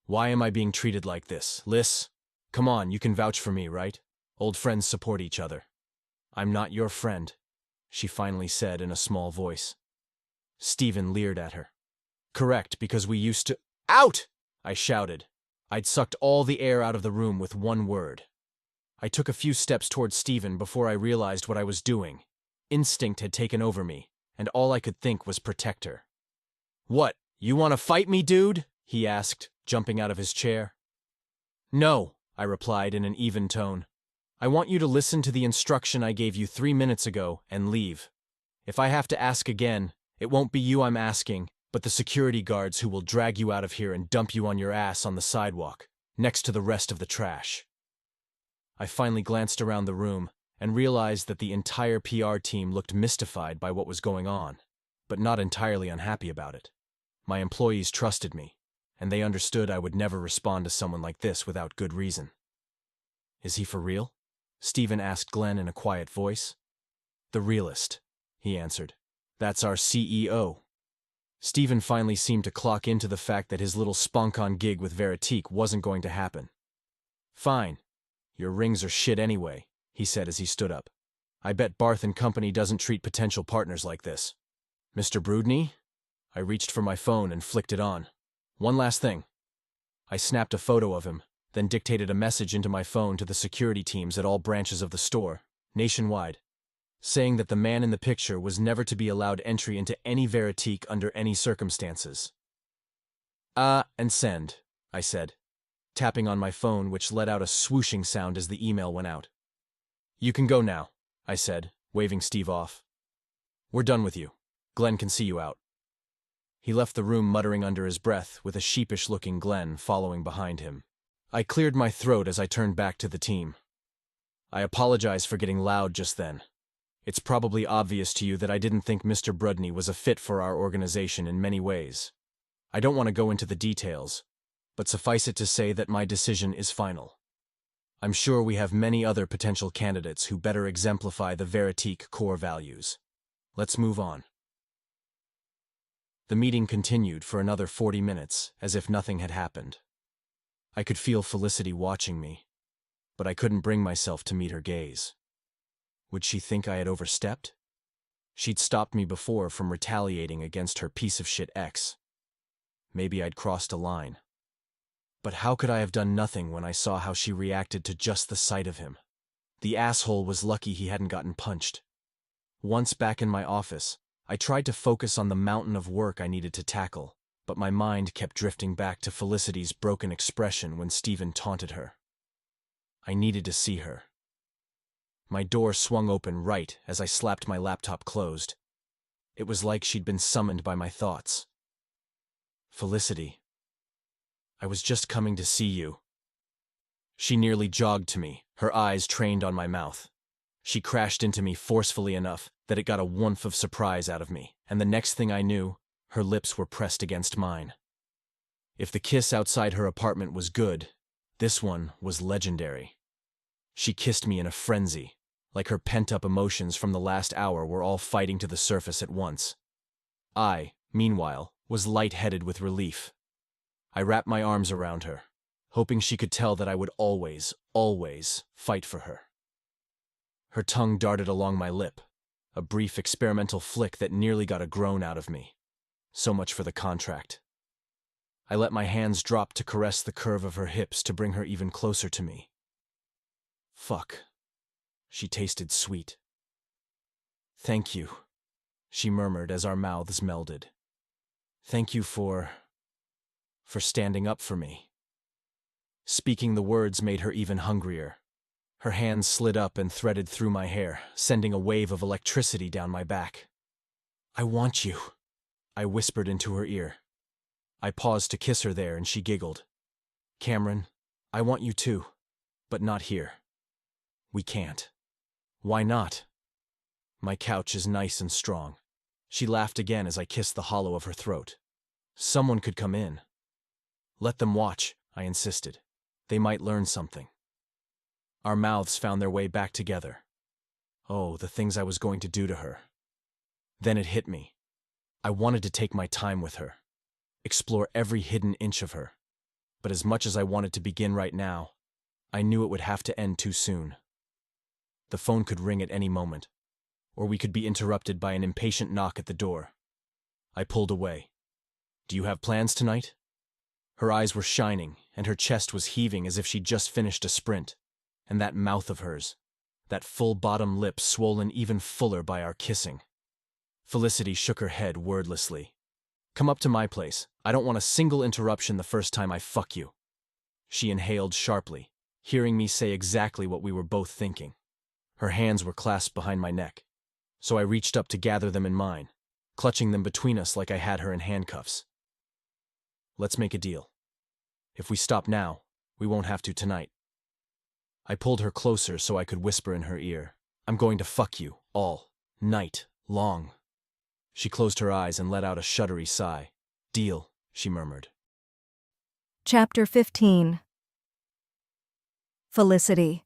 S2: Why am I being treated like this? Liz, come on, you can vouch for me, right? Old friends support each other. I'm not your friend, she finally said in a small voice. Stephen leered at her. Correct, because we used to— Out! I shouted. I'd sucked all the air out of the room with one word. I took a few steps towards Stephen before I realized what I was doing. Instinct had taken over me, and all I could think was protect her. What, you want to fight me, dude? He asked, jumping out of his chair. No, I replied in an even tone. I want you to listen to the instruction I gave you 3 minutes ago and leave. If I have to ask again, it won't be you I'm asking, but the security guards who will drag you out of here and dump you on your ass on the sidewalk, next to the rest of the trash. I finally glanced around the room and realized that the entire PR team looked mystified by what was going on, but not entirely unhappy about it. My employees trusted me, and they understood I would never respond to someone like this without good reason. Is he for real? Stephen asked Glenn in a quiet voice. The realist, he answered. That's our CEO. Stephen finally seemed to clock into the fact that his little spunk-on gig with Veritique wasn't going to happen. Fine. Your rings are shit anyway, he said as he stood up. I bet Barth & Company doesn't treat potential partners like this. Mr. Broodney? I reached for my phone and flicked it on. One last thing. I snapped a photo of him, then dictated a message into my phone to the security teams at all branches of the store, nationwide, saying that the man in the picture was never to be allowed entry into any Veritique under any circumstances. And send, I said, tapping on my phone, which let out a swooshing sound as the email went out. You can go now, I said, waving Steve off. We're done with you. Glenn can see you out. He left the room muttering under his breath, with a sheepish-looking Glenn following behind him. I cleared my throat as I turned back to the team. I apologize for getting loud just then. It's probably obvious to you that I didn't think Mr. Broodney was a fit for our organization in many ways. I don't want to go into the details, but suffice it to say that my decision is final. I'm sure we have many other potential candidates who better exemplify the Veritique core values. Let's move on. The meeting continued for another 40 minutes, as if nothing had happened. I could feel Felicity watching me, but I couldn't bring myself to meet her gaze. Would she think I had overstepped? She'd stopped me before from retaliating against her piece-of-shit ex. Maybe I'd crossed a line. But how could I have done nothing when I saw how she reacted to just the sight of him? The asshole was lucky he hadn't gotten punched. Once back in my office, I tried to focus on the mountain of work I needed to tackle, but my mind kept drifting back to Felicity's broken expression when Stephen taunted her. I needed to see her. My door swung open right as I slapped my laptop closed. It was like she'd been summoned by my thoughts. Felicity, I was just coming to see you. She nearly jogged to me, her eyes trained on my mouth. She crashed into me forcefully enough that it got a woof of surprise out of me, and the next thing I knew, her lips were pressed against mine. If the kiss outside her apartment was good, this one was legendary. She kissed me in a frenzy, like her pent-up emotions from the last hour were all fighting to the surface at once. I, meanwhile, was lightheaded with relief. I wrapped my arms around her, hoping she could tell that I would always, always fight for her. Her tongue darted along my lip, a brief experimental flick that nearly got a groan out of me. So much for the contract. I let my hands drop to caress the curve of her hips to bring her even closer to me. Fuck. She tasted sweet. Thank you, she murmured as our mouths melded. Thank you for standing up for me. Speaking the words made her even hungrier. Her hands slid up and threaded through my hair, sending a wave of electricity down my back. I want you, I whispered into her ear. I paused to kiss her there and she giggled. Cameron, I want you too, but not here. We can't. Why not? My couch is nice and strong. She laughed again as I kissed the hollow of her throat. Someone could come in. Let them watch, I insisted. They might learn something. Our mouths found their way back together. Oh, the things I was going to do to her. Then it hit me. I wanted to take my time with her, explore every hidden inch of her. But as much as I wanted to begin right now, I knew it would have to end too soon. The phone could ring at any moment, or we could be interrupted by an impatient knock at the door. I pulled away. "Do you have plans tonight?" Her eyes were shining, and her chest was heaving as if she'd just finished a sprint. And that mouth of hers, that full bottom lip swollen even fuller by our kissing. Felicity shook her head wordlessly. "Come up to my place. I don't want a single interruption the first time I fuck you." She inhaled sharply, hearing me say exactly what we were both thinking. Her hands were clasped behind my neck, so I reached up to gather them in mine, clutching them between us like I had her in handcuffs. "Let's make a deal. If we stop now, we won't have to tonight." I pulled her closer so I could whisper in her ear, "I'm going to fuck you, all night long." She closed her eyes and let out a shuddery sigh. "Deal," she murmured.
S1: Chapter 15. Felicity.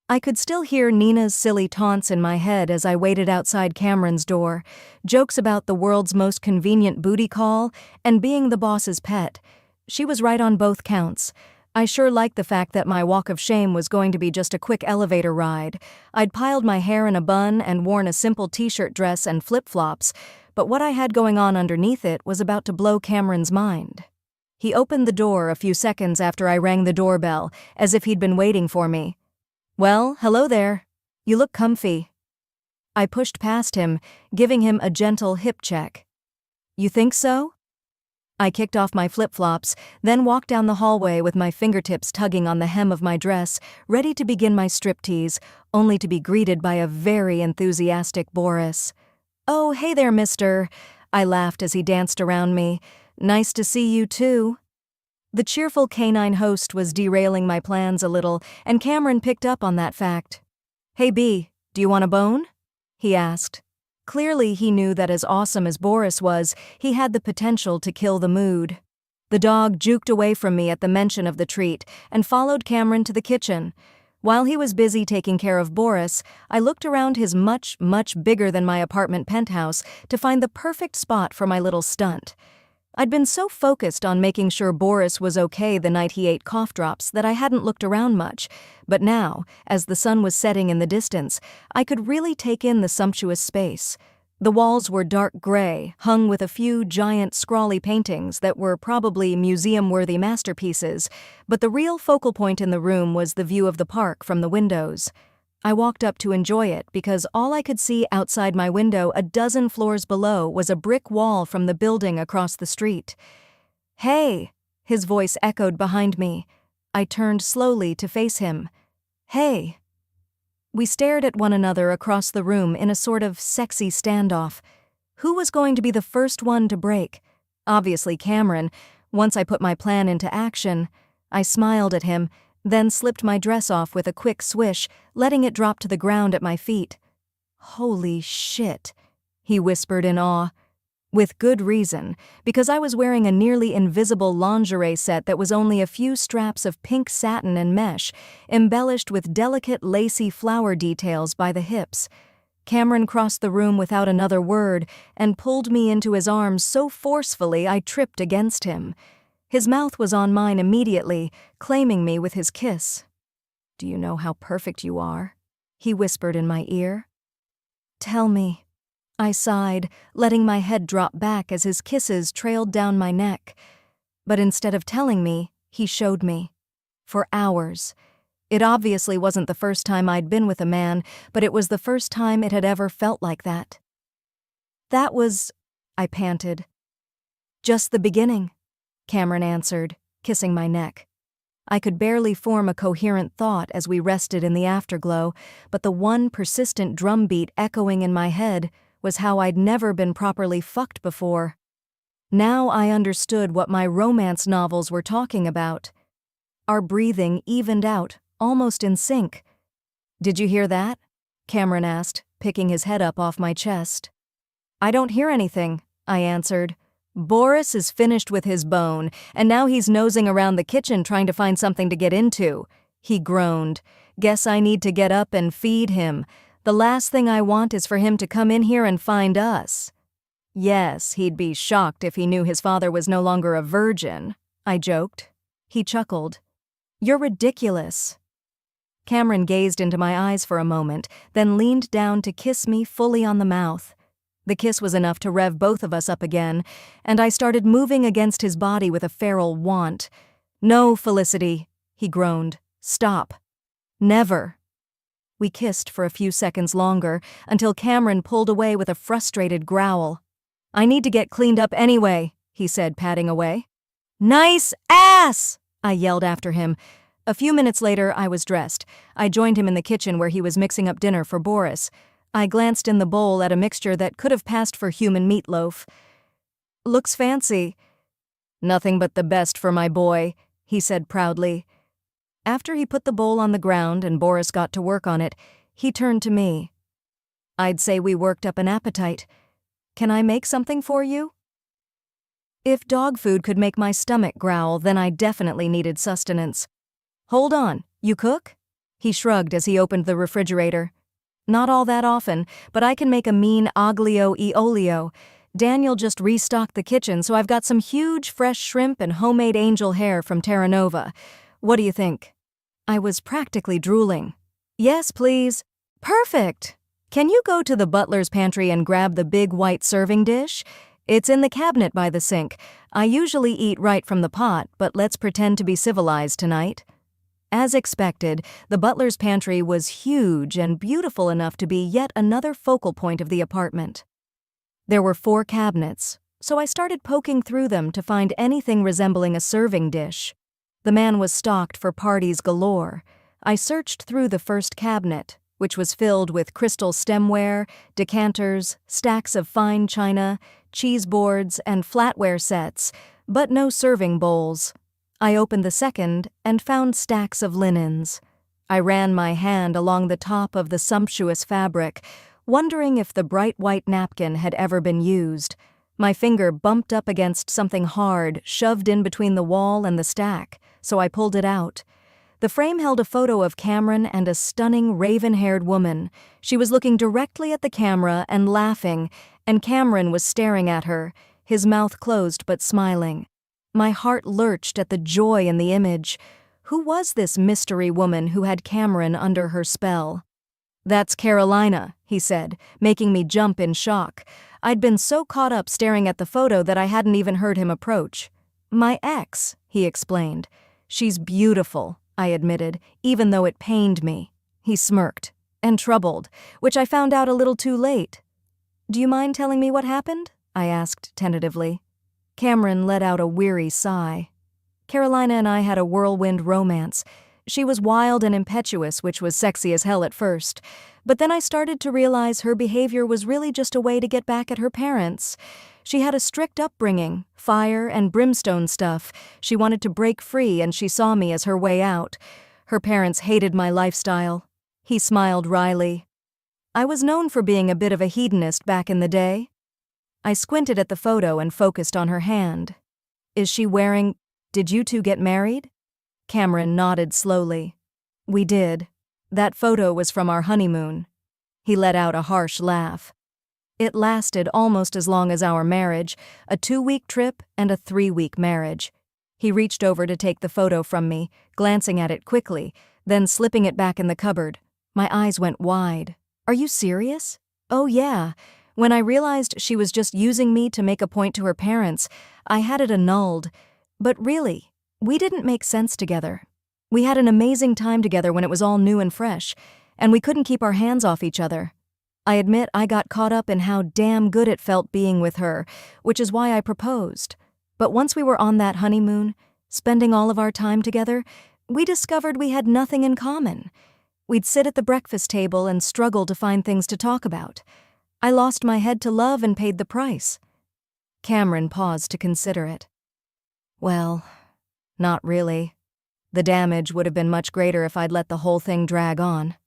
S1: I could still hear Nina's silly taunts in my head as I waited outside Cameron's door, jokes about the world's most convenient booty call and being the boss's pet. She was right on both counts. I sure liked the fact that my walk of shame was going to be just a quick elevator ride. I'd piled my hair in a bun and worn a simple t-shirt dress and flip-flops, but what I had going on underneath it was about to blow Cameron's mind. He opened the door a few seconds after I rang the doorbell, as if he'd been waiting for me. "Well, hello there. You look comfy." I pushed past him, giving him a gentle hip check. "You think so?" I kicked off my flip-flops, then walked down the hallway with my fingertips tugging on the hem of my dress, ready to begin my striptease, only to be greeted by a very enthusiastic Boris. "Oh, hey there, mister," I laughed as he danced around me. "Nice to see you, too." The cheerful canine host was derailing my plans a little, and Cameron picked up on that fact. "Hey, B, do you want a bone?" he asked. Clearly, he knew that as awesome as Boris was, he had the potential to kill the mood. The dog juked away from me at the mention of the treat and followed Cameron to the kitchen. While he was busy taking care of Boris, I looked around his much, much bigger than my apartment penthouse to find the perfect spot for my little stunt. I'd been so focused on making sure Boris was okay the night he ate cough drops that I hadn't looked around much, but now, as the sun was setting in the distance, I could really take in the sumptuous space. The walls were dark gray, hung with a few giant scrawly paintings that were probably museum-worthy masterpieces, but the real focal point in the room was the view of the park from the windows. I walked up to enjoy it because all I could see outside my window a dozen floors below was a brick wall from the building across the street. "Hey!" his voice echoed behind me. I turned slowly to face him. "Hey!" We stared at one another across the room in a sort of sexy standoff. Who was going to be the first one to break? Obviously Cameron. Once I put my plan into action, I smiled at him, then slipped my dress off with a quick swish, letting it drop to the ground at my feet. "Holy shit," he whispered in awe. With good reason, because I was wearing a nearly invisible lingerie set that was only a few straps of pink satin and mesh, embellished with delicate lacy flower details by the hips. Cameron crossed the room without another word and pulled me into his arms so forcefully I tripped against him. His mouth was on mine immediately, claiming me with his kiss. "Do you know how perfect you are?" he whispered in my ear. "Tell me." I sighed, letting my head drop back as his kisses trailed down my neck. But instead of telling me, he showed me. For hours. It obviously wasn't the first time I'd been with a man, but it was the first time it had ever felt like that. "That was," I panted. "Just the beginning," Cameron answered, kissing my neck. I could barely form a coherent thought as we rested in the afterglow, but the one persistent drumbeat echoing in my head was how I'd never been properly fucked before. Now I understood what my romance novels were talking about. Our breathing evened out, almost in sync. "Did you hear that?" Cameron asked, picking his head up off my chest. "I don't hear anything," I answered. "Boris is finished with his bone, and now he's nosing around the kitchen trying to find something to get into," He groaned. Guess I need to get up and feed him. The last thing I want is for him to come in here and find us. Yes, he'd be shocked if he knew his father was no longer a virgin, I joked. He chuckled. You're ridiculous. Cameron gazed into my eyes for a moment, then leaned down to kiss me fully on the mouth. The kiss was enough to rev both of us up again, and I started moving against his body with a feral want. No, Felicity, he groaned. Stop. Never. We kissed for a few seconds longer, until Cameron pulled away with a frustrated growl. I need to get cleaned up anyway, he said, patting away. Nice ass! I yelled after him. A few minutes later, I was dressed. I joined him in the kitchen where he was mixing up dinner for Boris. I glanced in the bowl at a mixture that could have passed for human meatloaf. Looks fancy. Nothing but the best for my boy, he said proudly. After he put the bowl on the ground and Boris got to work on it, he turned to me. I'd say we worked up an appetite. Can I make something for you? If dog food could make my stomach growl, then I definitely needed sustenance. Hold on, you cook? He shrugged as he opened the refrigerator. Not all that often, but I can make a mean aglio e olio. Daniel just restocked the kitchen, so I've got some huge fresh shrimp and homemade angel hair from Terra Nova. What do you think? I was practically drooling. Yes, please. Perfect! Can you go to the butler's pantry and grab the big white serving dish? It's in the cabinet by the sink. I usually eat right from the pot, but let's pretend to be civilized tonight. As expected, the butler's pantry was huge and beautiful enough to be yet another focal point of the apartment. There were 4 cabinets, so I started poking through them to find anything resembling a serving dish. The man was stocked for parties galore. I searched through the first cabinet, which was filled with crystal stemware, decanters, stacks of fine china, cheese boards, and flatware sets, but no serving bowls. I opened the second and found stacks of linens. I ran my hand along the top of the sumptuous fabric, wondering if the bright white napkin had ever been used. My finger bumped up against something hard, shoved in between the wall and the stack, so I pulled it out. The frame held a photo of Cameron and a stunning raven-haired woman. She was looking directly at the camera and laughing, and Cameron was staring at her, his mouth closed but smiling. My heart lurched at the joy in the image. Who was this mystery woman who had Cameron under her spell? That's Carolina, he said, making me jump in shock. I'd been so caught up staring at the photo that I hadn't even heard him approach. My ex, he explained. She's beautiful, I admitted, even though it pained me. He smirked, and troubled, which I found out a little too late. Do you mind telling me what happened? I asked tentatively. Cameron let out a weary sigh. Carolina and I had a whirlwind romance. She was wild and impetuous, which was sexy as hell at first. But then I started to realize her behavior was really just a way to get back at her parents. She had a strict upbringing, fire and brimstone stuff. She wanted to break free, and she saw me as her way out. Her parents hated my lifestyle. He smiled wryly. I was known for being a bit of a hedonist back in the day. I squinted at the photo and focused on her hand. Is she wearing... Did you two get married? Cameron nodded slowly. We did. That photo was from our honeymoon. He let out a harsh laugh. It lasted almost as long as our marriage, a 2-week trip and a 3-week marriage. He reached over to take the photo from me, glancing at it quickly, then slipping it back in the cupboard. My eyes went wide. Are you serious? Oh yeah. When I realized she was just using me to make a point to her parents, I had it annulled. But really, we didn't make sense together. We had an amazing time together when it was all new and fresh, and we couldn't keep our hands off each other. I admit I got caught up in how damn good it felt being with her, which is why I proposed. But once we were on that honeymoon, spending all of our time together, we discovered we had nothing in common. We'd sit at the breakfast table and struggle to find things to talk about. I lost my head to love and paid the price. Cameron paused to consider it. Well, not really. The damage would have been much greater if I'd let the whole thing drag on.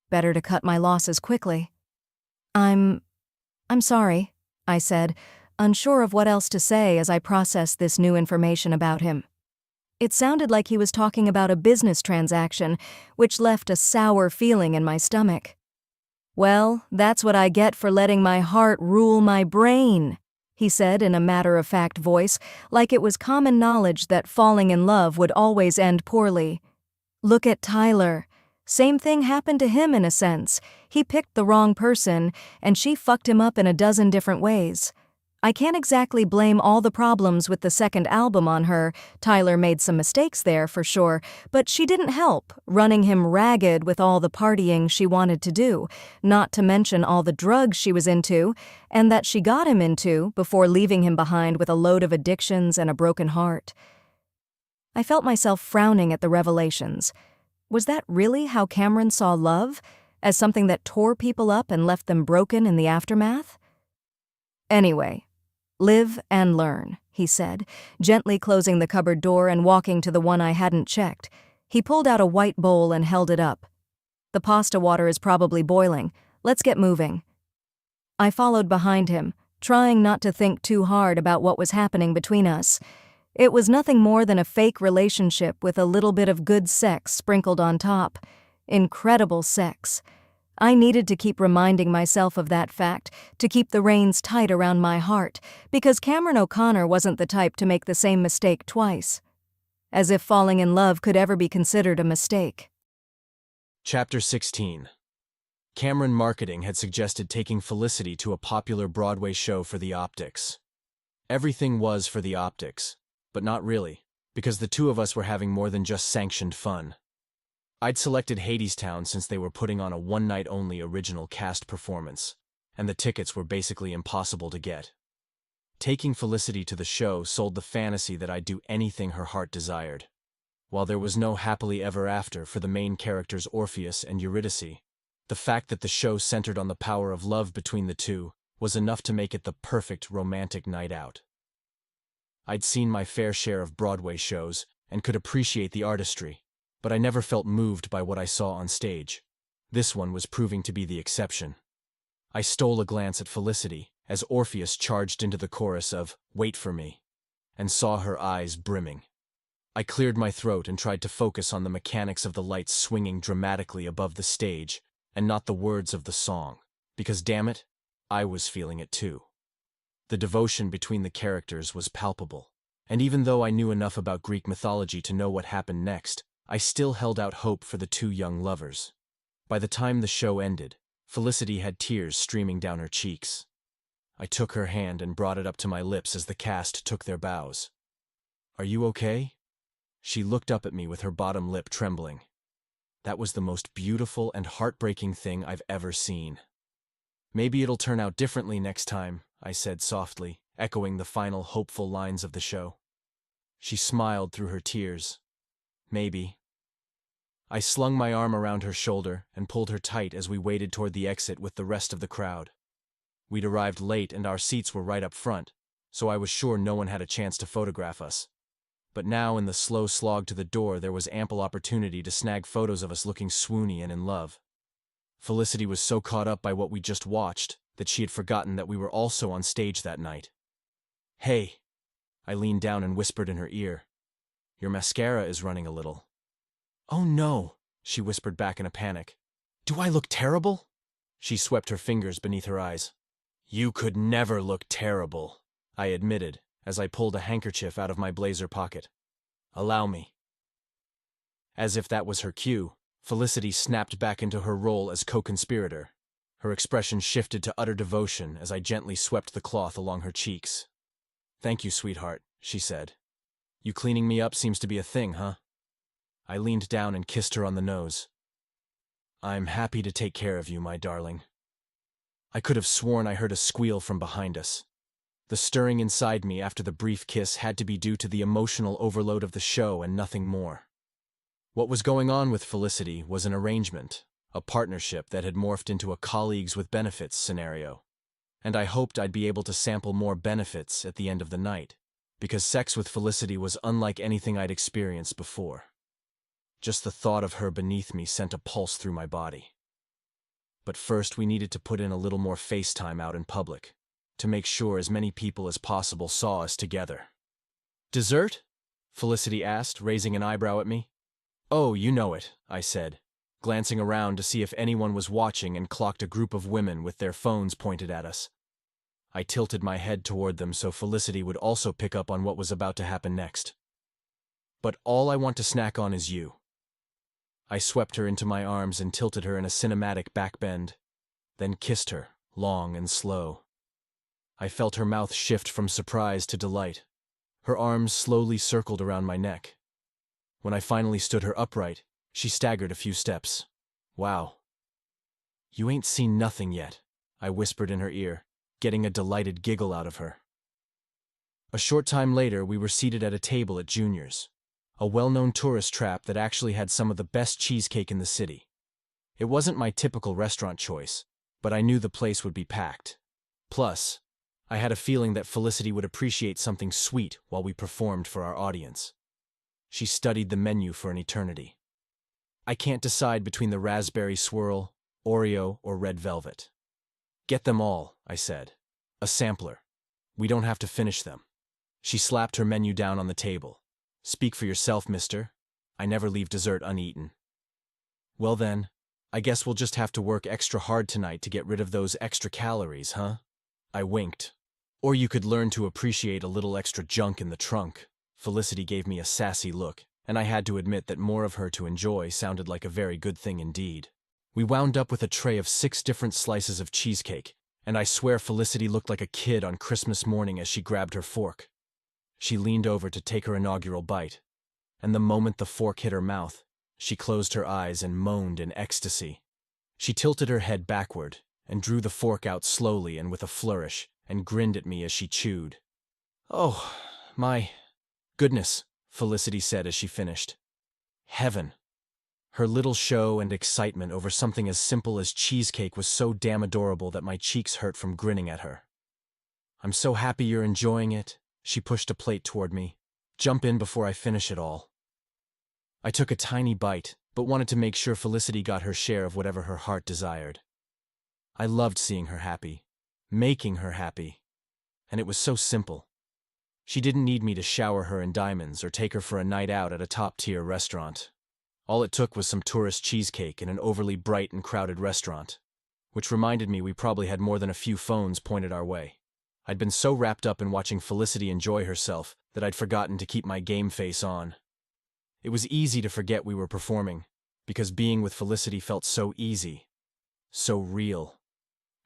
S1: Better to cut my losses quickly. I'm sorry, I said, unsure of what else to say as I processed this new information about him. It sounded like he was talking about a business transaction, which left a sour feeling in my stomach. "Well, that's what I get for letting my heart rule my brain," he said in a matter-of-fact voice, like it was common knowledge that falling in love would always end poorly. "Look at Tyler. Same thing happened to him in a sense. He picked the wrong person, and she fucked him up in a dozen different ways. I can't exactly blame all the problems with the second album on her. Tyler made some mistakes there, for sure, but she didn't help, running him ragged with all the partying she wanted to do, not to mention all the drugs she was into, and that she got him into before leaving him behind with a load of addictions and a broken heart." I felt myself frowning at the revelations. Was that really how Cameron saw love? As something that tore people up and left them broken in the aftermath? "Anyway, live and learn," he said, gently closing the cupboard door and walking to the one I hadn't checked. He pulled out a white bowl and held it up. "The pasta water is probably boiling. Let's get moving." I followed behind him, trying not to think too hard about what was happening between us. It was nothing more than a fake relationship with a little bit of good sex sprinkled on top. Incredible sex. I needed to keep reminding myself of that fact, to keep the reins tight around my heart, because Cameron O'Connor wasn't the type to make the same mistake twice. As if falling in love could ever be considered a mistake.
S2: Chapter 16. Cameron Marketing had suggested taking Felicity to a popular Broadway show for the optics. Everything was for the optics, but not really, because the two of us were having more than just sanctioned fun. I'd selected Hadestown since they were putting on a one-night-only original cast performance, and the tickets were basically impossible to get. Taking Felicity to the show sold the fantasy that I'd do anything her heart desired. While there was no happily ever after for the main characters Orpheus and Eurydice, the fact that the show centered on the power of love between the two was enough to make it the perfect romantic night out. I'd seen my fair share of Broadway shows and could appreciate the artistry, but I never felt moved by what I saw on stage. This one was proving to be the exception. I stole a glance at Felicity as Orpheus charged into the chorus of "Wait for Me," and saw her eyes brimming. I cleared my throat and tried to focus on the mechanics of the lights swinging dramatically above the stage and not the words of the song, because damn it, I was feeling it too. The devotion between the characters was palpable, and even though I knew enough about Greek mythology to know what happened next, I still held out hope for the two young lovers. By the time the show ended, Felicity had tears streaming down her cheeks. I took her hand and brought it up to my lips as the cast took their bows. "Are you okay?" She looked up at me with her bottom lip trembling. That was the most beautiful and heartbreaking thing I've ever seen. "Maybe it'll turn out differently next time," I said softly, echoing the final hopeful lines of the show. She smiled through her tears. "Maybe." I slung my arm around her shoulder and pulled her tight as we waded toward the exit with the rest of the crowd. We'd arrived late and our seats were right up front, so I was sure no one had a chance to photograph us. But now in the slow slog to the door there was ample opportunity to snag photos of us looking swoony and in love. Felicity was so caught up by what we just watched that she had forgotten that we were also on stage that night. "Hey," I leaned down and whispered in her ear, "your mascara is running a little." "Oh no," she whispered back in a panic. "Do I look terrible?" She swept her fingers beneath her eyes. "You could never look terrible," I admitted, as I pulled a handkerchief out of my blazer pocket. "Allow me." As if that was her cue, Felicity snapped back into her role as co-conspirator. Her expression shifted to utter devotion as I gently swept the cloth along her cheeks. "Thank you, sweetheart," she said. "You cleaning me up seems to be a thing, huh?" I leaned down and kissed her on the nose. "I'm happy to take care of you, my darling." I could have sworn I heard a squeal from behind us. The stirring inside me after the brief kiss had to be due to the emotional overload of the show and nothing more. What was going on with Felicity was an arrangement, a partnership that had morphed into a colleagues with benefits scenario. And I hoped I'd be able to sample more benefits at the end of the night, because sex with Felicity was unlike anything I'd experienced before. Just the thought of her beneath me sent a pulse through my body. But first we needed to put in a little more FaceTime out in public, to make sure as many people as possible saw us together. "Dessert?" Felicity asked, raising an eyebrow at me. Oh, you know it, I said, glancing around to see if anyone was watching and clocked a group of women with their phones pointed at us. I tilted my head toward them so Felicity would also pick up on what was about to happen next. But all I want to snack on is you. I swept her into my arms and tilted her in a cinematic backbend, then kissed her, long and slow. I felt her mouth shift from surprise to delight. Her arms slowly circled around my neck. When I finally stood her upright, she staggered a few steps. Wow. You ain't seen nothing yet, I whispered in her ear, getting a delighted giggle out of her. A short time later, we were seated at a table at Junior's, a well-known tourist trap that actually had some of the best cheesecake in the city. It wasn't my typical restaurant choice, but I knew the place would be packed. Plus, I had a feeling that Felicity would appreciate something sweet while we performed for our audience. She studied the menu for an eternity. I can't decide between the raspberry swirl, Oreo, or red velvet. Get them all, I said. A sampler. We don't have to finish them. She slapped her menu down on the table. Speak for yourself, mister. I never leave dessert uneaten. Well then, I guess we'll just have to work extra hard tonight to get rid of those extra calories, huh? I winked. Or you could learn to appreciate a little extra junk in the trunk. Felicity gave me a sassy look, and I had to admit that more of her to enjoy sounded like a very good thing indeed. We wound up with a tray of 6 different slices of cheesecake, and I swear Felicity looked like a kid on Christmas morning as she grabbed her fork. She leaned over to take her inaugural bite, and the moment the fork hit her mouth, she closed her eyes and moaned in ecstasy. She tilted her head backward and drew the fork out slowly and with a flourish, and grinned at me as she chewed. Oh, my goodness, Felicity said as she finished. Heaven. Her little show and excitement over something as simple as cheesecake was so damn adorable that my cheeks hurt from grinning at her. I'm so happy you're enjoying it. She pushed a plate toward me. Jump in before I finish it all. I took a tiny bite, but wanted to make sure Felicity got her share of whatever her heart desired. I loved seeing her happy, making her happy, and it was so simple. She didn't need me to shower her in diamonds or take her for a night out at a top-tier restaurant. All it took was some tourist cheesecake in an overly bright and crowded restaurant, which reminded me we probably had more than a few phones pointed our way. I'd been so wrapped up in watching Felicity enjoy herself that I'd forgotten to keep my game face on. It was easy to forget we were performing, because being with Felicity felt so easy, so real.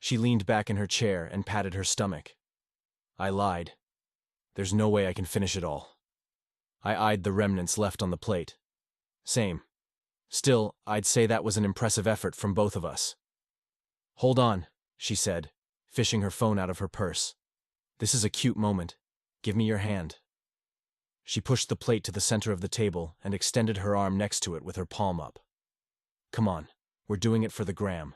S2: She leaned back in her chair and patted her stomach. I lied. There's no way I can finish it all. I eyed the remnants left on the plate. Same. Still, I'd say that was an impressive effort from both of us. Hold on, she said, fishing her phone out of her purse. This is a cute moment. Give me your hand. She pushed the plate to the center of the table and extended her arm next to it with her palm up. Come on, we're doing it for the gram.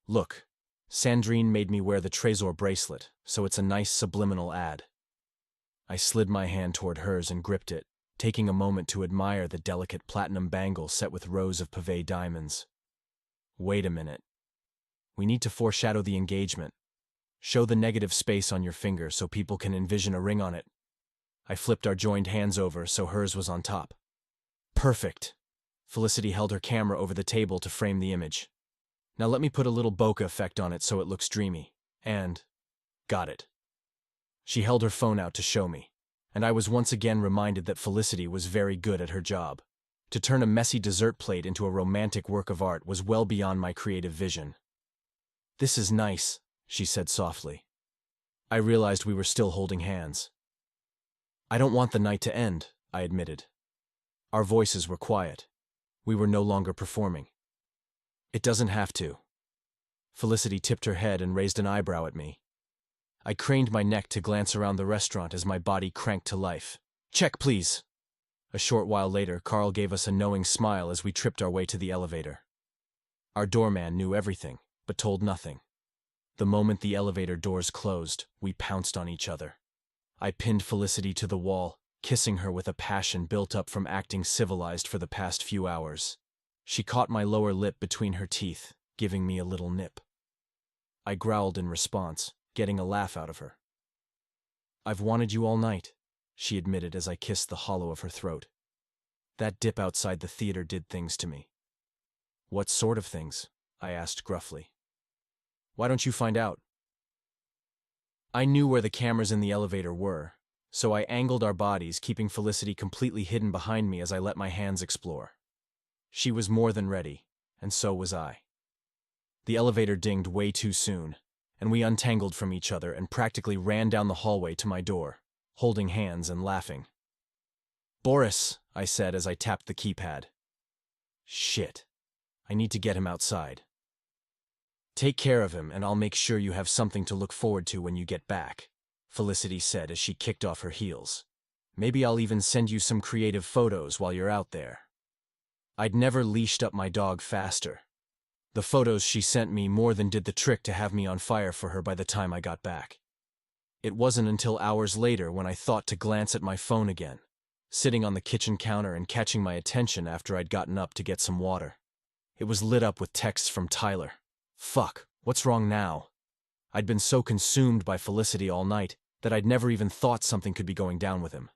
S2: Look, Sandrine made me wear the Trésor bracelet, so it's a nice subliminal ad. I slid my hand toward hers and gripped it, taking a moment to admire the delicate platinum bangle set with rows of pavé diamonds. Wait a minute. We need to foreshadow the engagement. Show the negative space on your finger so people can envision a ring on it. I flipped our joined hands over so hers was on top. Perfect. Felicity held her camera over the table to frame the image. Now let me put a little bokeh effect on it so it looks dreamy. And got it. She held her phone out to show me, and I was once again reminded that Felicity was very good at her job. To turn a messy dessert plate into a romantic work of art was well beyond my creative vision. This is nice, she said softly. I realized we were still holding hands. I don't want the night to end, I admitted. Our voices were quiet. We were no longer performing. It doesn't have to. Felicity tipped her head and raised an eyebrow at me. I craned my neck to glance around the restaurant as my body cranked to life. Check, please. A short while later, Carl gave us a knowing smile as we tripped our way to the elevator. Our doorman knew everything, but told nothing. The moment the elevator doors closed, we pounced on each other. I pinned Felicity to the wall, kissing her with a passion built up from acting civilized for the past few hours. She caught my lower lip between her teeth, giving me a little nip. I growled in response, getting a laugh out of her. I've wanted you all night, she admitted as I kissed the hollow of her throat. That dip outside the theater did things to me. What sort of things? I asked gruffly. Why don't you find out? I knew where the cameras in the elevator were, so I angled our bodies, keeping Felicity completely hidden behind me as I let my hands explore. She was more than ready, and so was I. The elevator dinged way too soon, and we untangled from each other and practically ran down the hallway to my door, holding hands and laughing. "Boris," I said as I tapped the keypad. "Shit. I need to get him outside." "Take care of him, and I'll make sure you have something to look forward to when you get back," Felicity said as she kicked off her heels. "Maybe I'll even send you some creative photos while you're out there." I'd never leashed up my dog faster. The photos she sent me more than did the trick to have me on fire for her by the time I got back. It wasn't until hours later when I thought to glance at my phone again, sitting on the kitchen counter and catching my attention after I'd gotten up to get some water. It was lit up with texts from Tyler. Fuck, what's wrong now? I'd been so consumed by Felicity all night that I'd never even thought something could be going down with him.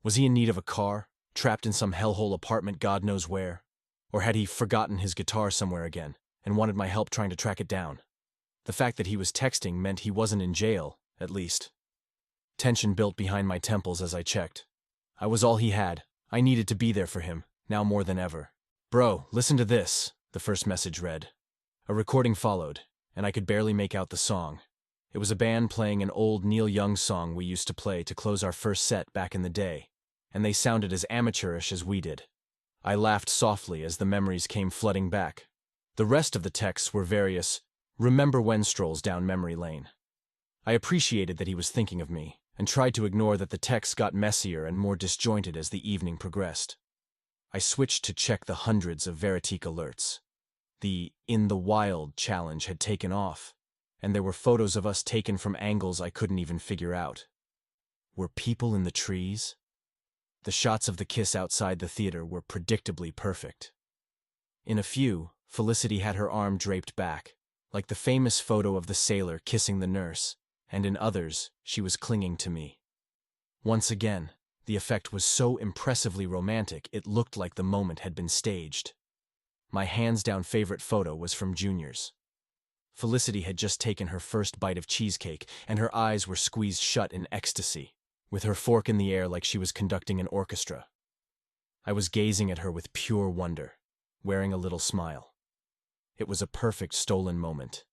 S2: Was he in need of a car, trapped in some hellhole apartment God knows where? Or had he forgotten his guitar somewhere again and wanted my help trying to track it down? The fact that he was texting meant he wasn't in jail, at least. Tension built behind my temples as I checked. I was all he had. I needed to be there for him, now more than ever. "Bro, listen to this," the first message read. A recording followed, and I could barely make out the song. It was a band playing an old Neil Young song we used to play to close our first set back in the day, and they sounded as amateurish as we did. I laughed softly as the memories came flooding back. The rest of the texts were various "remember when" strolls down memory lane. I appreciated that he was thinking of me, and tried to ignore that the texts got messier and more disjointed as the evening progressed. I switched to check the hundreds of Veritique alerts. The "In the Wild" challenge had taken off, and there were photos of us taken from angles I couldn't even figure out. Were people in the trees? The shots of the kiss outside the theater were predictably perfect. In a few, Felicity had her arm draped back, like the famous photo of the sailor kissing the nurse, and in others, she was clinging to me. Once again, the effect was so impressively romantic it looked like the moment had been staged. My hands-down favorite photo was from juniors. Felicity had just taken her first bite of cheesecake, and her eyes were squeezed shut in ecstasy, with her fork in the air like she was conducting an orchestra. I was gazing at her with pure wonder, wearing a little smile. It was a perfect stolen moment.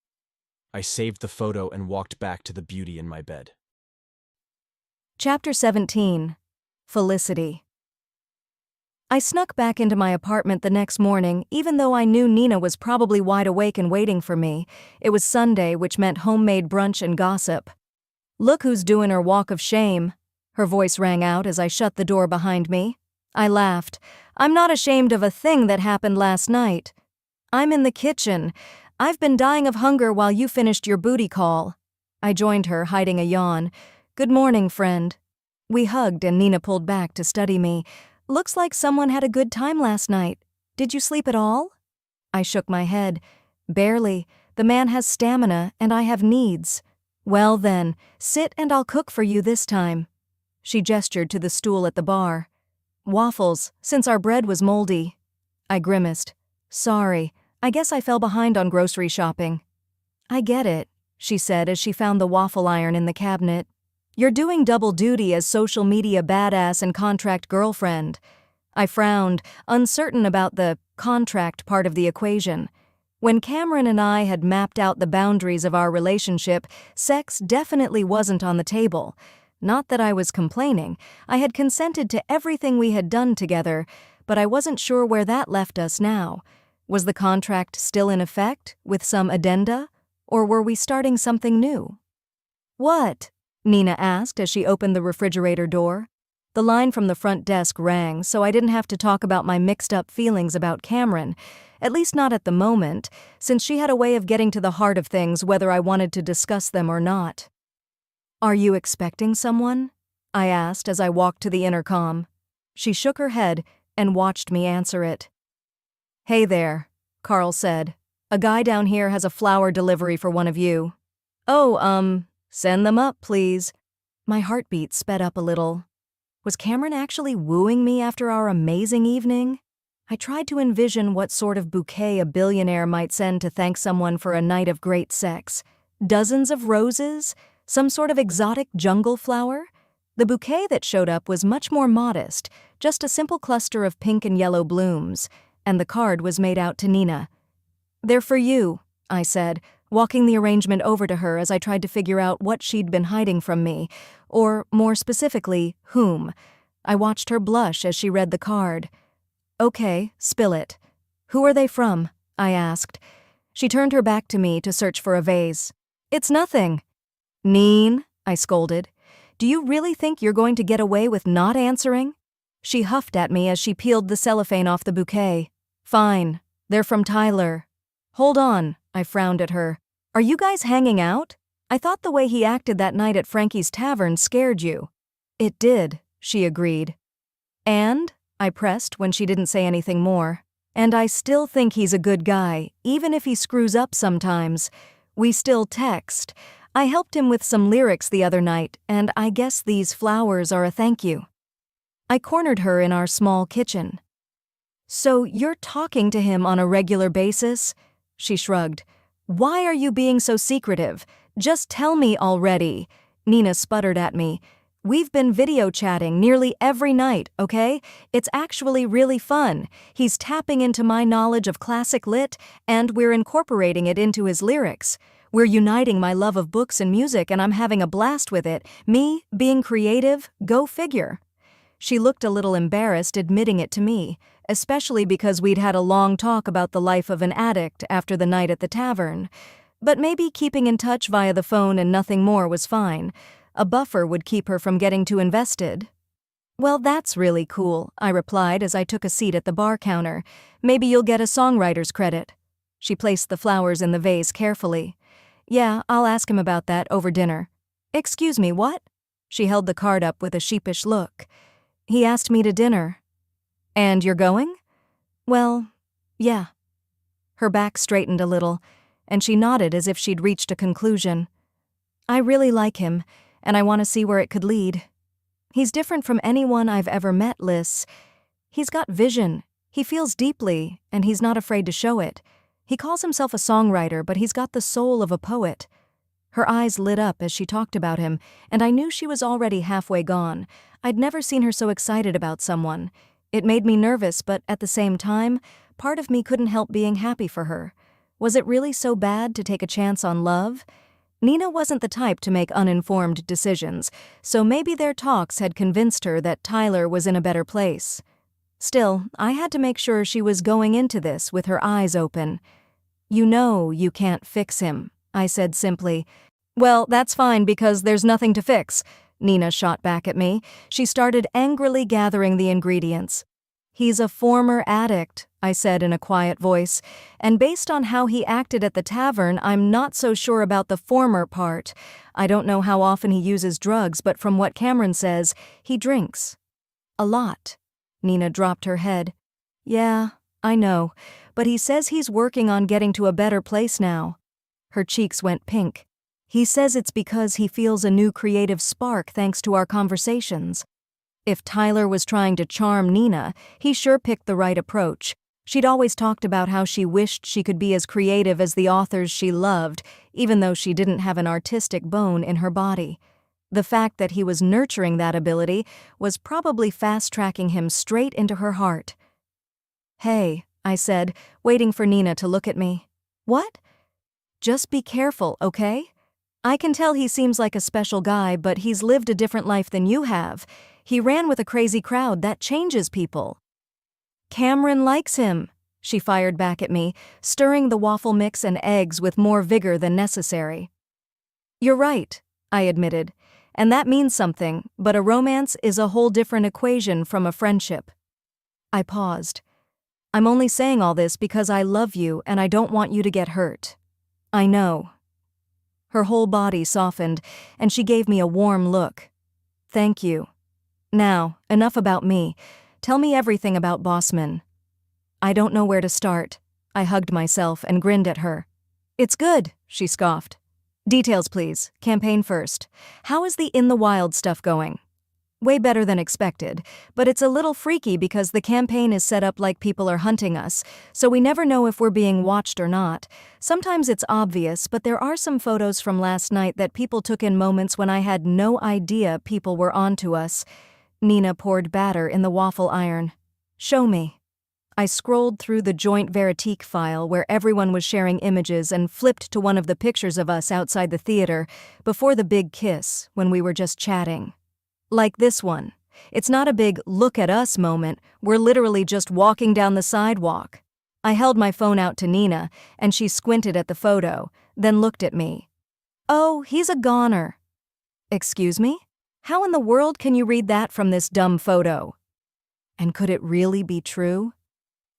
S2: I saved the photo and walked back to the beauty in my bed.
S1: Chapter 17. Felicity. I snuck back into my apartment the next morning, even though I knew Nina was probably wide awake and waiting for me. It was Sunday, which meant homemade brunch and gossip. "Look who's doing her walk of shame," her voice rang out as I shut the door behind me. I laughed. "I'm not ashamed of a thing that happened last night. I'm in the kitchen. I've been dying of hunger while you finished your booty call." I joined her, hiding a yawn. "Good morning, friend." We hugged and Nina pulled back to study me. "Looks like someone had a good time last night. Did you sleep at all?" I shook my head. "Barely. The man has stamina and I have needs." "Well then, sit and I'll cook for you this time." She gestured to the stool at the bar. "Waffles, since our bread was moldy." I grimaced. "Sorry, I guess I fell behind on grocery shopping." "I get it," she said as she found the waffle iron in the cabinet. "You're doing double duty as social media badass and contract girlfriend." I frowned, uncertain about the contract part of the equation. When Cameron and I had mapped out the boundaries of our relationship, sex definitely wasn't on the table. Not that I was complaining. I had consented to everything we had done together, but I wasn't sure where that left us now. Was the contract still in effect, with some addenda? Or were we starting something new? "What?" Nina asked as she opened the refrigerator door. The line from the front desk rang, so I didn't have to talk about my mixed-up feelings about Cameron, at least not at the moment, since she had a way of getting to the heart of things whether I wanted to discuss them or not. "Are you expecting someone?" I asked as I walked to the intercom. She shook her head and watched me answer it. "Hey there," Carl said. "A guy down here has a flower delivery for one of you." "Oh, send them up, please." My heartbeat sped up a little. Was Cameron actually wooing me after our amazing evening? I tried to envision what sort of bouquet a billionaire might send to thank someone for a night of great sex. Dozens of roses? Some sort of exotic jungle flower? The bouquet that showed up was much more modest, just a simple cluster of pink and yellow blooms, and the card was made out to Nina. "They're for you," I said, walking the arrangement over to her as I tried to figure out what she'd been hiding from me, or, more specifically, whom. I watched her blush as she read the card. "Okay, spill it. Who are they from?" I asked. She turned her back to me to search for a vase. "It's nothing." "Neen," I scolded. "Do you really think you're going to get away with not answering?" She huffed at me as she peeled the cellophane off the bouquet. "Fine. They're from Tyler." "Hold on," I frowned at her. "Are you guys hanging out? I thought the way he acted that night at Frankie's Tavern scared you." "It did," she agreed. "And?" I pressed when she didn't say anything more. "And I still think he's a good guy, even if he screws up sometimes. We still text. I helped him with some lyrics the other night, and I guess these flowers are a thank you." I cornered her in our small kitchen. "So you're talking to him on a regular basis?" She shrugged. "Why are you being so secretive? Just tell me already." Nina sputtered at me. "We've been video chatting nearly every night, okay? It's actually really fun. He's tapping into my knowledge of classic lit, and we're incorporating it into his lyrics. We're uniting my love of books and music, and I'm having a blast with it. Me, being creative, go figure." She looked a little embarrassed admitting it to me, especially because we'd had a long talk about the life of an addict after the night at the tavern. But maybe keeping in touch via the phone and nothing more was fine. A buffer would keep her from getting too invested. "Well, that's really cool," I replied as I took a seat at the bar counter. "Maybe you'll get a songwriter's credit." She placed the flowers in the vase carefully. "Yeah, I'll ask him about that over dinner." "Excuse me, what?" She held the card up with a sheepish look. "He asked me to dinner." "And you're going?" "Well, yeah." Her back straightened a little, and she nodded as if she'd reached a conclusion. "I really like him, and I want to see where it could lead. He's different from anyone I've ever met, Liz. He's got vision, he feels deeply, and he's not afraid to show it. He calls himself a songwriter, but he's got the soul of a poet." Her eyes lit up as she talked about him, and I knew she was already halfway gone. I'd never seen her so excited about someone. It made me nervous, but at the same time, part of me couldn't help being happy for her. Was it really so bad to take a chance on love? Nina wasn't the type to make uninformed decisions, so maybe their talks had convinced her that Tyler was in a better place. Still, I had to make sure she was going into this with her eyes open. "You know you can't fix him," I said simply. "Well, that's fine because there's nothing to fix," Nina shot back at me. She started angrily gathering the ingredients. "He's a former addict," I said in a quiet voice, "and based on how he acted at the tavern, I'm not so sure about the former part. I don't know how often he uses drugs, but from what Cameron says, he drinks. A lot." Nina dropped her head. "Yeah, I know, but he says he's working on getting to a better place now." Her cheeks went pink. "He says it's because he feels a new creative spark thanks to our conversations." If Tyler was trying to charm Nina, he sure picked the right approach. She'd always talked about how she wished she could be as creative as the authors she loved, even though she didn't have an artistic bone in her body. The fact that he was nurturing that ability was probably fast-tracking him straight into her heart. "Hey," I said, waiting for Nina to look at me. "What?" "Just be careful, okay? I can tell he seems like a special guy, but he's lived a different life than you have. He ran with a crazy crowd. That changes people." "Cameron likes him," she fired back at me, stirring the waffle mix and eggs with more vigor than necessary. "You're right," I admitted, "and that means something, but a romance is a whole different equation from a friendship." I paused. "I'm only saying all this because I love you and I don't want you to get hurt." "I know." Her whole body softened, and she gave me a warm look. "Thank you. Now, enough about me. Tell me everything about Bossman." "I don't know where to start." I hugged myself and grinned at her. "It's good," she scoffed. "Details, please. Campaign first. How is the In the Wild stuff going?" Way better than expected, but it's a little freaky because the campaign is set up like people are hunting us, so we never know if we're being watched or not. Sometimes it's obvious, but there are some photos from last night that people took in moments when I had no idea people were onto us. Nina poured batter in the waffle iron. Show me. I scrolled through the joint Veritique file where everyone was sharing images and flipped to one of the pictures of us outside the theater before the big kiss when we were just chatting. Like this one. It's not a big look at us moment, we're literally just walking down the sidewalk. I held my phone out to Nina, and she squinted at the photo, then looked at me. Oh, he's a goner. Excuse me? How in the world can you read that from this dumb photo? And could it really be true?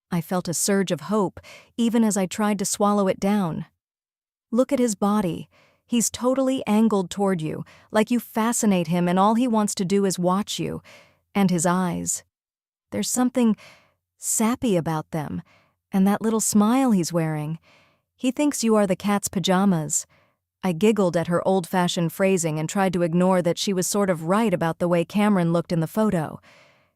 S1: I felt a surge of hope, even as I tried to swallow it down. Look at his body. He's totally angled toward you, like you fascinate him and all he wants to do is watch you. And his eyes. There's something sappy about them, and that little smile he's wearing. He thinks you are the cat's pajamas. I giggled at her old-fashioned phrasing and tried to ignore that she was sort of right about the way Cameron looked in the photo.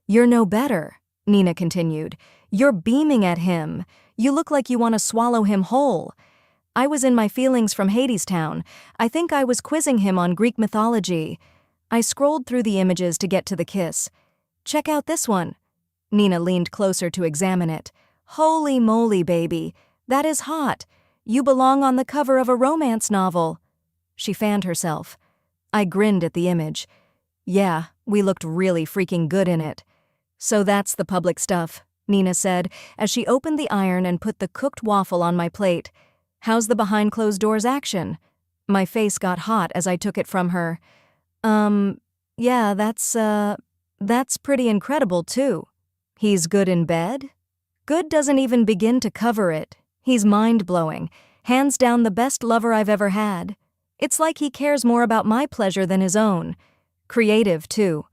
S1: You're no better, Nina continued. You're beaming at him. You look like you want to swallow him whole. I was in my feelings from Hadestown. I think I was quizzing him on Greek mythology. I scrolled through the images to get to the kiss. Check out this one. Nina leaned closer to examine it. Holy moly, baby. That is hot. You belong on the cover of a romance novel. She fanned herself. I grinned at the image. Yeah, we looked really freaking good in it. So that's the public stuff, Nina said, as she opened the iron and put the cooked waffle on my plate. How's the behind-closed-doors action? My face got hot as I took it from her. Yeah, that's pretty incredible, too. He's good in bed? Good doesn't even begin to cover it. He's mind-blowing. Hands down the best lover I've ever had. It's like he cares more about my pleasure than his own. Creative, too.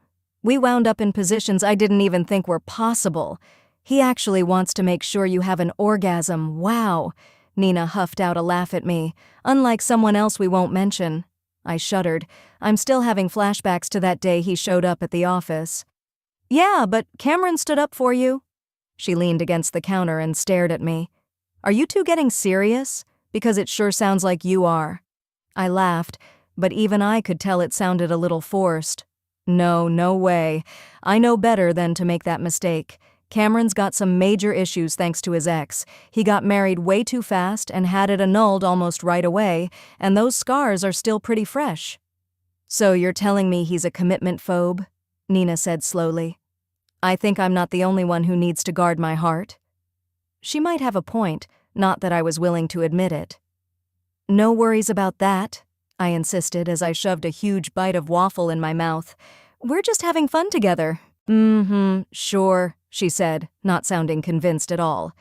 S1: We wound up in positions I didn't even think were possible. He actually wants to make sure you have an orgasm. Wow. Nina huffed out a laugh at me, unlike someone else we won't mention. I shuddered. I'm still having flashbacks to that day he showed up at the office. Yeah, but Cameron stood up for you. She leaned against the counter and stared at me. Are you two getting serious? Because it sure sounds like you are. I laughed, but even I could tell it sounded a little forced. No way. I know better than to make that mistake. Cameron's got some major issues thanks to his ex. He got married way too fast and had it annulled almost right away, and those scars are still pretty fresh. So you're telling me he's a commitment phobe? Nina said slowly. I think I'm not the only one who needs to guard my heart. She might have a point, not that I was willing to admit it. No worries about that, I insisted as I shoved a huge bite of waffle in my mouth. We're just having fun together. Sure, she said, not sounding convinced at all.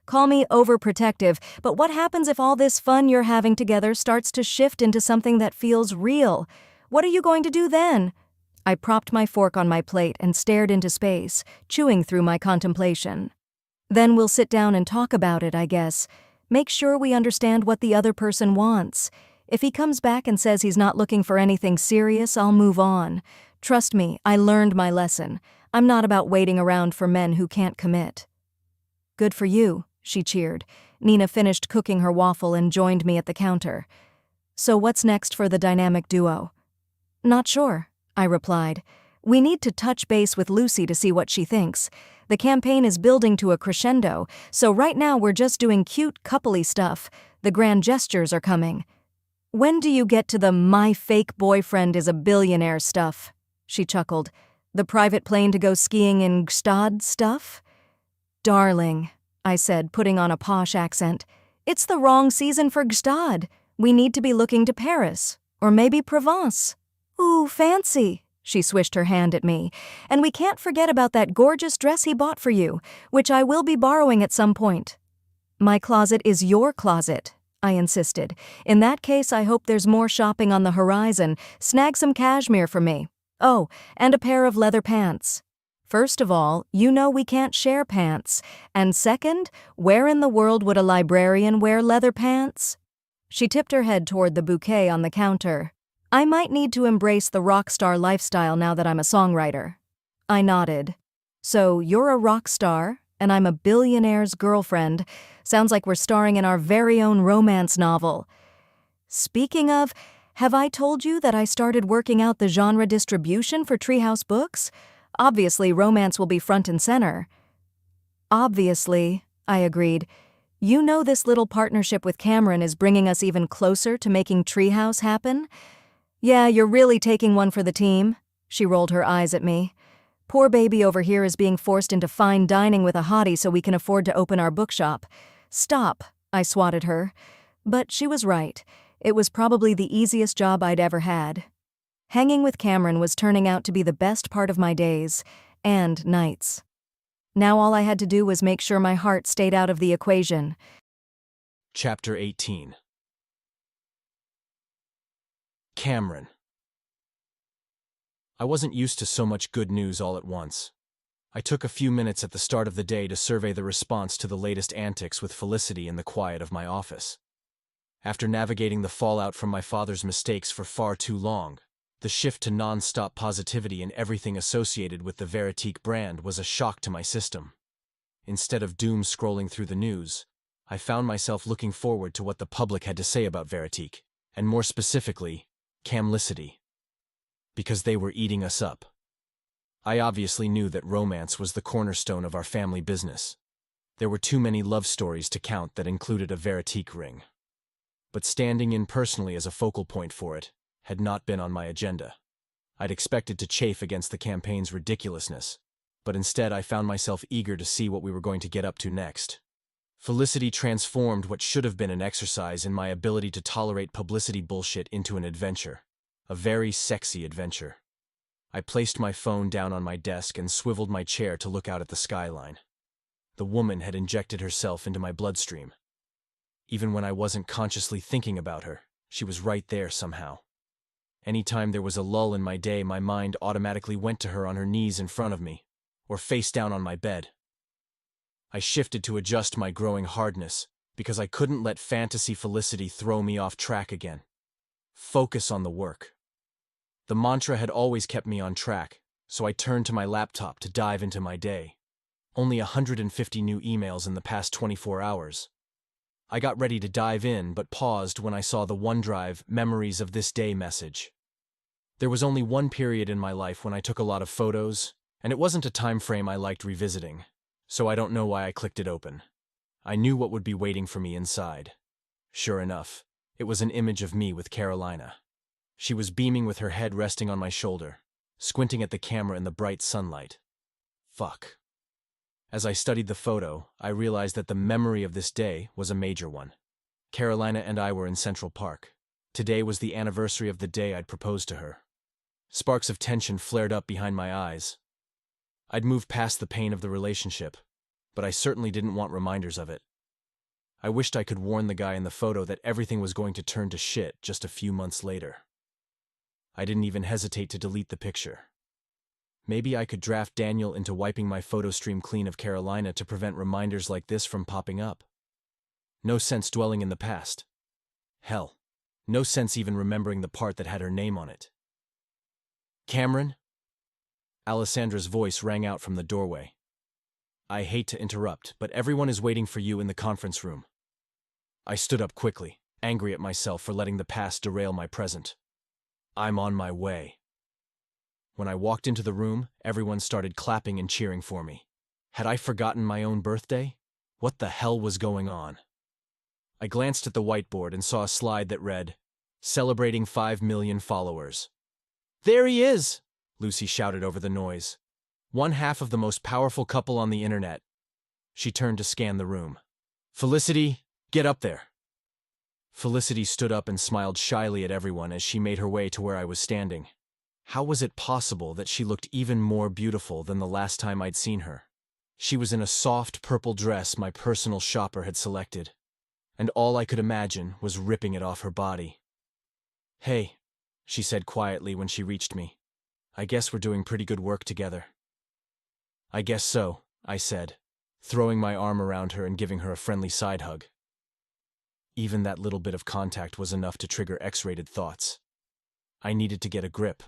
S1: Call me overprotective, but what happens if all this fun you're having together starts to shift into something that feels real? What are you going to do then? I propped my fork on my plate and stared into space, chewing through my contemplation. Then we'll sit down and talk about it, I guess. Make sure we understand what the other person wants. If he comes back and says he's not looking for anything serious, I'll move on. Trust me, I learned my lesson. I'm not about waiting around for men who can't commit. Good for you, she cheered. Nina finished cooking her waffle and joined me at the counter. So what's next for the dynamic duo? Not sure, I replied. We need to touch base with Lucy to see what she thinks. The campaign is building to a crescendo, so right now we're just doing cute coupley stuff. The grand gestures are coming. When do you get to the my fake boyfriend is a billionaire stuff? She chuckled. The private plane to go skiing in Gstad stuff? Darling, I said, putting on a posh accent. It's the wrong season for Gstad. We need to be looking to Paris. Or maybe Provence. Ooh, fancy. She swished her hand at me. And we can't forget about that gorgeous dress he bought for you, which I will be borrowing at some point. My closet is your closet, I insisted. In that case, I hope there's more shopping on the horizon. Snag some cashmere for me. Oh, and a pair of leather pants. First of all, you know we can't share pants. And second, where in the world would a librarian wear leather pants? She tipped her head toward the bouquet on the counter. I might need to embrace the rock star lifestyle now that I'm a songwriter. I nodded. So you're a rock star, and I'm a billionaire's girlfriend. Sounds like we're starring in our very own romance novel. Speaking of, have I told you that I started working out the genre distribution for Treehouse Books? Obviously, romance will be front and center. Obviously, I agreed. You know this little partnership with Cameron is bringing us even closer to making Treehouse happen? Yeah, you're really taking one for the team. She rolled her eyes at me. Poor baby over here is being forced into fine dining with a hottie so we can afford to open our bookshop. Stop, I swatted her. But she was right. It was probably the easiest job I'd ever had. Hanging with Cameron was turning out to be the best part of my days and nights. Now all I had to do was make sure my heart stayed out of the equation.
S2: Chapter 18. Cameron. I wasn't used to so much good news all at once. I took a few minutes at the start of the day to survey the response to the latest antics with Felicity in the quiet of my office. After navigating the fallout from my father's mistakes for far too long, the shift to non-stop positivity in everything associated with the Veritique brand was a shock to my system. Instead of doom-scrolling through the news, I found myself looking forward to what the public had to say about Veritique, and more specifically, Camlicity. Because they were eating us up. I obviously knew that romance was the cornerstone of our family business. There were too many love stories to count that included a Veritique ring. But standing in personally as a focal point for it had not been on my agenda. I'd expected to chafe against the campaign's ridiculousness, but instead I found myself eager to see what we were going to get up to next. Felicity transformed what should have been an exercise in my ability to tolerate publicity bullshit into an adventure. A very sexy adventure. I placed my phone down on my desk and swiveled my chair to look out at the skyline. The woman had injected herself into my bloodstream. Even when I wasn't consciously thinking about her, she was right there somehow. Anytime there was a lull in my day, my mind automatically went to her on her knees in front of me, or face down on my bed. I shifted to adjust my growing hardness, because I couldn't let fantasy Felicity throw me off track again. Focus on the work. The mantra had always kept me on track, so I turned to my laptop to dive into my day. Only 150 new emails in the past 24 hours. I got ready to dive in, but paused when I saw the OneDrive Memories of This Day message. There was only one period in my life when I took a lot of photos, and it wasn't a time frame I liked revisiting, so I don't know why I clicked it open. I knew what would be waiting for me inside. Sure enough, it was an image of me with Carolina. She was beaming with her head resting on my shoulder, squinting at the camera in the bright sunlight. Fuck. As I studied the photo, I realized that the memory of this day was a major one. Carolina and I were in Central Park. Today was the anniversary of the day I'd proposed to her. Sparks of tension flared up behind my eyes. I'd moved past the pain of the relationship, but I certainly didn't want reminders of it. I wished I could warn the guy in the photo that everything was going to turn to shit just a few months later. I didn't even hesitate to delete the picture. Maybe I could draft Daniel into wiping my photo stream clean of Carolina to prevent reminders like this from popping up. No sense dwelling in the past. Hell, no sense even remembering the part that had her name on it. Cameron? Alessandra's voice rang out from the doorway. I hate to interrupt, but everyone is waiting for you in the conference room. I stood up quickly, angry at myself for letting the past derail my present. I'm on my way. When I walked into the room, everyone started clapping and cheering for me. Had I forgotten my own birthday? What the hell was going on? I glanced at the whiteboard and saw a slide that read, "Celebrating 5 million followers." "There he is!" Lucy shouted over the noise. "One half of the most powerful couple on the internet." She turned to scan the room. "Felicity, get up there." Felicity stood up and smiled shyly at everyone as she made her way to where I was standing. How was it possible that she looked even more beautiful than the last time I'd seen her? She was in a soft purple dress my personal shopper had selected, and all I could imagine was ripping it off her body. "Hey," she said quietly when she reached me. "I guess we're doing pretty good work together." "I guess so," I said, throwing my arm around her and giving her a friendly side hug. Even that little bit of contact was enough to trigger X-rated thoughts. I needed to get a grip.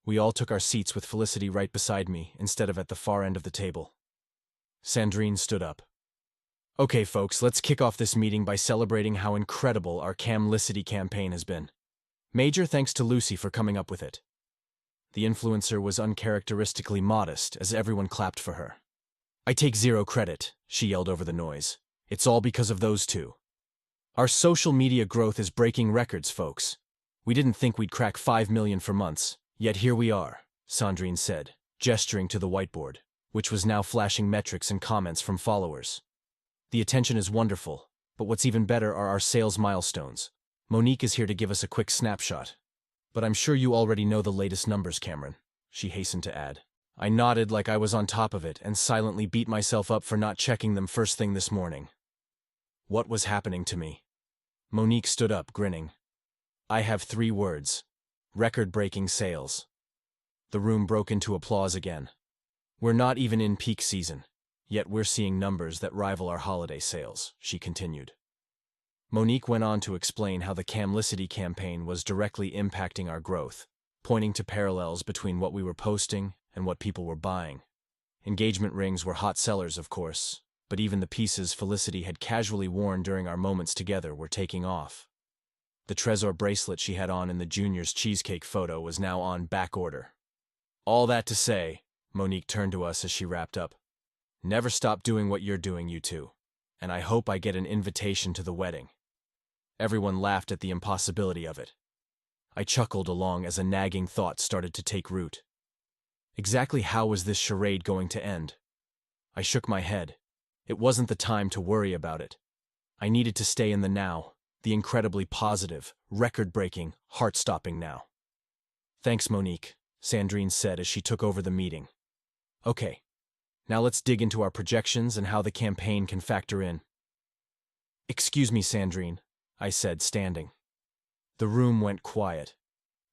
S2: We all took our seats with Felicity right beside me instead of at the far end of the table. Sandrine stood up. Okay, folks, let's kick off this meeting by celebrating how incredible our Camlicity campaign has been. Major thanks to Lucy for coming up with it. The influencer was uncharacteristically modest as everyone clapped for her. I take zero credit, she yelled over the noise. It's all because of those two. Our social media growth is breaking records, folks. We didn't think we'd crack 5 million for months, yet here we are, Sandrine said, gesturing to the whiteboard, which was now flashing metrics and comments from followers. The attention is wonderful, but what's even better are our sales milestones. Monique is here to give us a quick snapshot. But I'm sure you already know the latest numbers, Cameron, she hastened to add. I nodded like I was on top of it and silently beat myself up for not checking them first thing this morning. What was happening to me? Monique stood up, grinning. I have 3 words. Record-breaking sales. The room broke into applause again. We're not even in peak season, yet we're seeing numbers that rival our holiday sales, she continued. Monique went on to explain how the Camlicity campaign was directly impacting our growth, pointing to parallels between what we were posting and what people were buying. Engagement rings were hot sellers, of course, but even the pieces Felicity had casually worn during our moments together were taking off. The Trésor bracelet she had on in the junior's cheesecake photo was now on back order. All that to say, Monique turned to us as she wrapped up. Never stop doing what you're doing, you two, and I hope I get an invitation to the wedding. Everyone laughed at the impossibility of it. I chuckled along as a nagging thought started to take root. Exactly how was this charade going to end? I shook my head. It wasn't the time to worry about it. I needed to stay in the now, the incredibly positive, record-breaking, heart-stopping now. Thanks, Monique, Sandrine said as she took over the meeting. Okay, now let's dig into our projections and how the campaign can factor in. Excuse me, Sandrine, I said, standing. The room went quiet.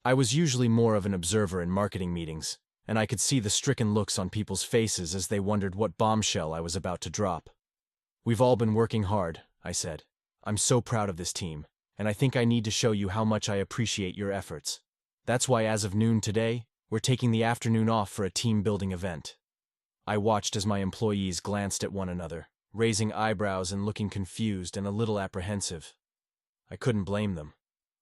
S2: I was usually more of an observer in marketing meetings, and I could see the stricken looks on people's faces as they wondered what bombshell I was about to drop. We've all been working hard, I said. I'm so proud of this team, and I think I need to show you how much I appreciate your efforts. That's why as of noon today, we're taking the afternoon off for a team-building event. I watched as my employees glanced at one another, raising eyebrows and looking confused and a little apprehensive. I couldn't blame them.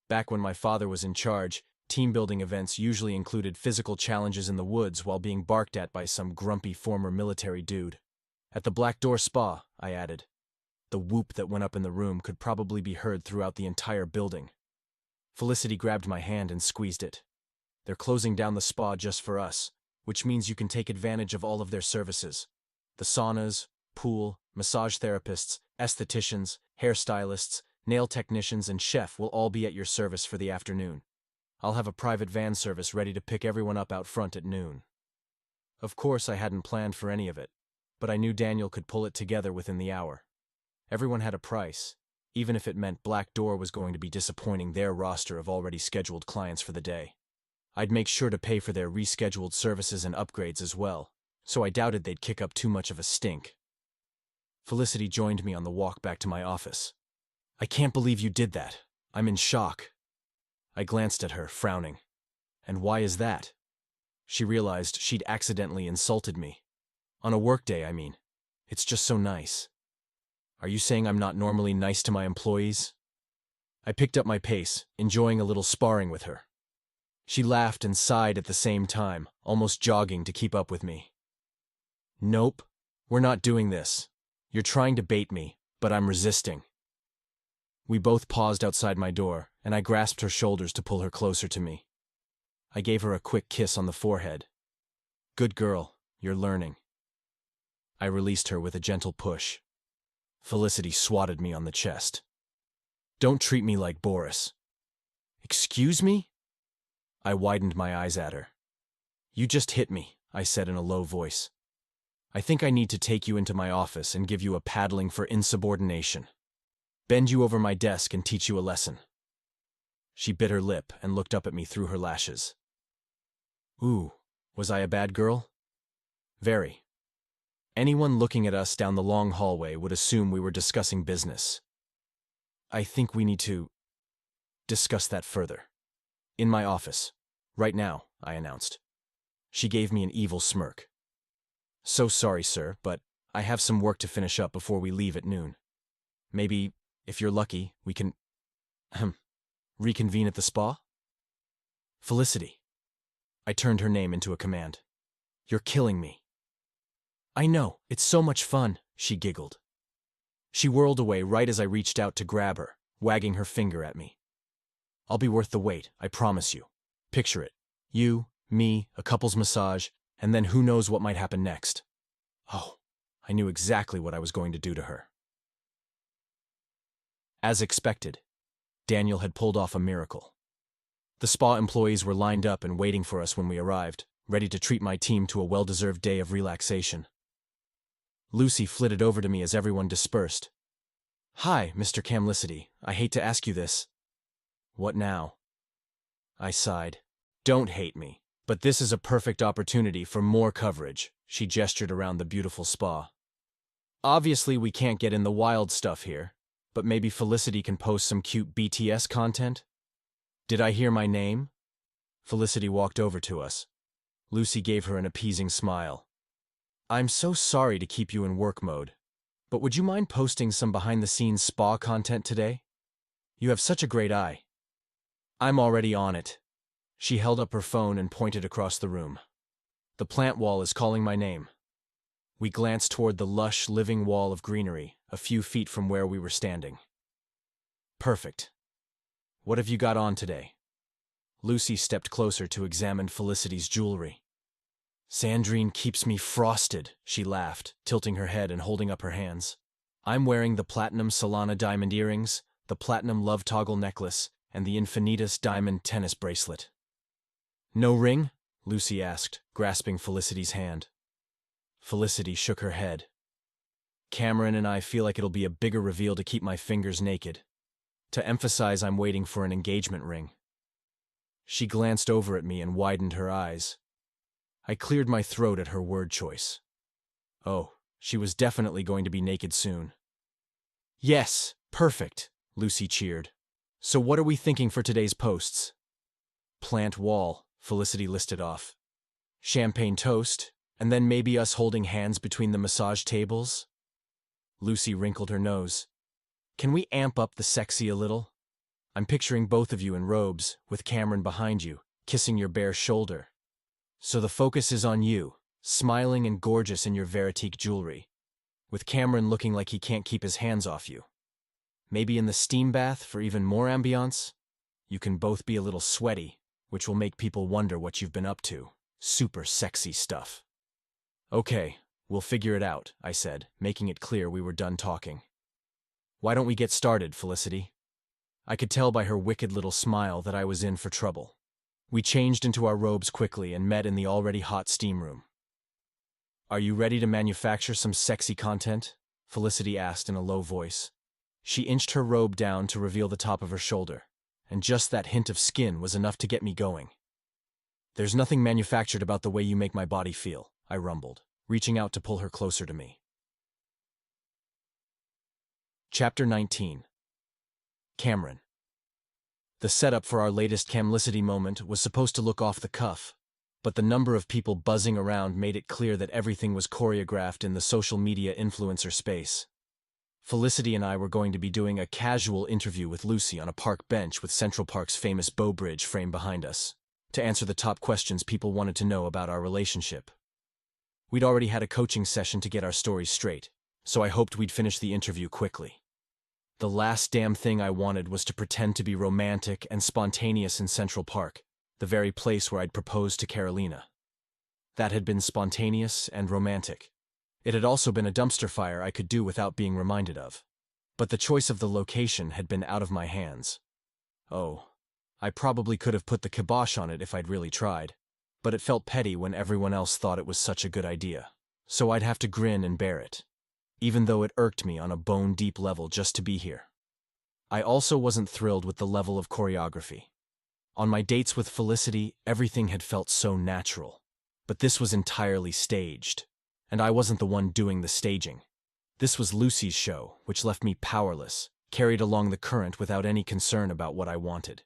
S2: Back when my father was in charge, team-building events usually included physical challenges in the woods while being barked at by some grumpy former military dude. At the Black Door Spa, I added. The whoop that went up in the room could probably be heard throughout the entire building. Felicity grabbed my hand and squeezed it. They're closing down the spa just for us, which means you can take advantage of all of their services. The saunas, pool, massage therapists, estheticians, hairstylists, nail technicians, and chef will all be at your service for the afternoon. I'll have a private van service ready to pick everyone up out front at noon. Of course, I hadn't planned for any of it, but I knew Daniel could pull it together within the hour. Everyone had a price, even if it meant Black Door was going to be disappointing their roster of already scheduled clients for the day. I'd make sure to pay for their rescheduled services and upgrades as well, so I doubted they'd kick up too much of a stink. Felicity joined me on the walk back to my office. I can't believe you did that. I'm in shock. I glanced at her, frowning. And why is that? She realized she'd accidentally insulted me. On a workday, I mean. It's just so nice. Are you saying I'm not normally nice to my employees? I picked up my pace, enjoying a little sparring with her. She laughed and sighed at the same time, almost jogging to keep up with me. Nope, we're not doing this. You're trying to bait me, but I'm resisting. We both paused outside my door, and I grasped her shoulders to pull her closer to me. I gave her a quick kiss on the forehead. Good girl, you're learning. I released her with a gentle push. Felicity swatted me on the chest. Don't treat me like Boris. Excuse me? I widened my eyes at her. You just hit me, I said in a low voice. I think I need to take you into my office and give you a paddling for insubordination. Bend you over my desk and teach you a lesson. She bit her lip and looked up at me through her lashes. Ooh, was I a bad girl? Very. Anyone looking at us down the long hallway would assume we were discussing business. I think we need to discuss that further. In my office. Right now, I announced. She gave me an evil smirk. So sorry, sir, but I have some work to finish up before we leave at noon. Maybe, if you're lucky, we can reconvene at the spa? Felicity. I turned her name into a command. You're killing me. I know, it's so much fun, she giggled. She whirled away right as I reached out to grab her, wagging her finger at me. I'll be worth the wait, I promise you. Picture it. You, me, a couple's massage, and then who knows what might happen next. Oh, I knew exactly what I was going to do to her. As expected, Daniel had pulled off a miracle. The spa employees were lined up and waiting for us when we arrived, ready to treat my team to a well-deserved day of relaxation. Lucy flitted over to me as everyone dispersed. Hi, Mr. Camlicity, I hate to ask you this. What now? I sighed. Don't hate me, but this is a perfect opportunity for more coverage, she gestured around the beautiful spa. Obviously, we can't get in the wild stuff here, but maybe Felicity can post some cute BTS content? Did I hear my name? Felicity walked over to us. Lucy gave her an appeasing smile. I'm so sorry to keep you in work mode, but would you mind posting some behind-the-scenes spa content today? You have such a great eye. I'm already on it. She held up her phone and pointed across the room. The plant wall is calling my name. We glanced toward the lush, living wall of greenery, a few feet from where we were standing. Perfect. What have you got on today? Lucy stepped closer to examine Felicity's jewelry. Sandrine keeps me frosted, she laughed, tilting her head and holding up her hands. I'm wearing the platinum Solana diamond earrings, the platinum love toggle necklace, and the infinitus diamond tennis bracelet. No ring? Lucy asked, grasping Felicity's hand. Felicity shook her head. Cameron and I feel like it'll be a bigger reveal to keep my fingers naked. To emphasize, I'm waiting for an engagement ring. She glanced over at me and widened her eyes. I cleared my throat at her word choice. Oh, she was definitely going to be naked soon. Yes, perfect, Lucy cheered. So what are we thinking for today's posts? Plant wall, Felicity listed off. Champagne toast, and then maybe us holding hands between the massage tables? Lucy wrinkled her nose. Can we amp up the sexy a little? I'm picturing both of you in robes, with Cameron behind you, kissing your bare shoulder. So the focus is on you, smiling and gorgeous in your Veritique jewelry, with Cameron looking like he can't keep his hands off you. Maybe in the steam bath for even more ambiance? You can both be a little sweaty, which will make people wonder what you've been up to. Super sexy stuff. Okay, we'll figure it out, I said, making it clear we were done talking. Why don't we get started, Felicity? I could tell by her wicked little smile that I was in for trouble. We changed into our robes quickly and met in the already hot steam room. Are you ready to manufacture some sexy content? Felicity asked in a low voice. She inched her robe down to reveal the top of her shoulder, and just that hint of skin was enough to get me going. There's nothing manufactured about the way you make my body feel, I rumbled, reaching out to pull her closer to me. Chapter 19. Cameron. The setup for our latest Camlicity moment was supposed to look off the cuff, but the number of people buzzing around made it clear that everything was choreographed in the social media influencer space. Felicity and I were going to be doing a casual interview with Lucy on a park bench with Central Park's famous Bow Bridge framed behind us, to answer the top questions people wanted to know about our relationship. We'd already had a coaching session to get our stories straight, so I hoped we'd finish the interview quickly. The last damn thing I wanted was to pretend to be romantic and spontaneous in Central Park, the very place where I'd proposed to Carolina. That had been spontaneous and romantic. It had also been a dumpster fire I could do without being reminded of. But the choice of the location had been out of my hands. Oh, I probably could have put the kibosh on it if I'd really tried, but it felt petty when everyone else thought it was such a good idea. So I'd have to grin and bear it, even though it irked me on a bone-deep level just to be here. I also wasn't thrilled with the level of choreography. On my dates with Felicity, everything had felt so natural, but this was entirely staged, and I wasn't the one doing the staging. This was Lucy's show, which left me powerless, carried along the current without any concern about what I wanted.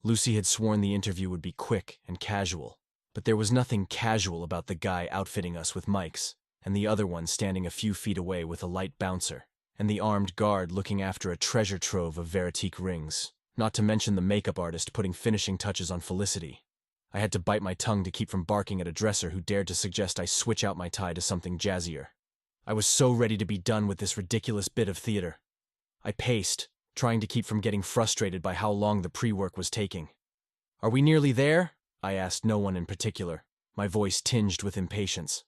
S2: Lucy had sworn the interview would be quick and casual, but there was nothing casual about the guy outfitting us with mics, and the other one standing a few feet away with a light bouncer, and the armed guard looking after a treasure trove of Veritique rings, not to mention the makeup artist putting finishing touches on Felicity. I had to bite my tongue to keep from barking at a dresser who dared to suggest I switch out my tie to something jazzier. I was so ready to be done with this ridiculous bit of theater. I paced, trying to keep from getting frustrated by how long the pre-work was taking. "Are we nearly there?" I asked no one in particular, my voice tinged with impatience.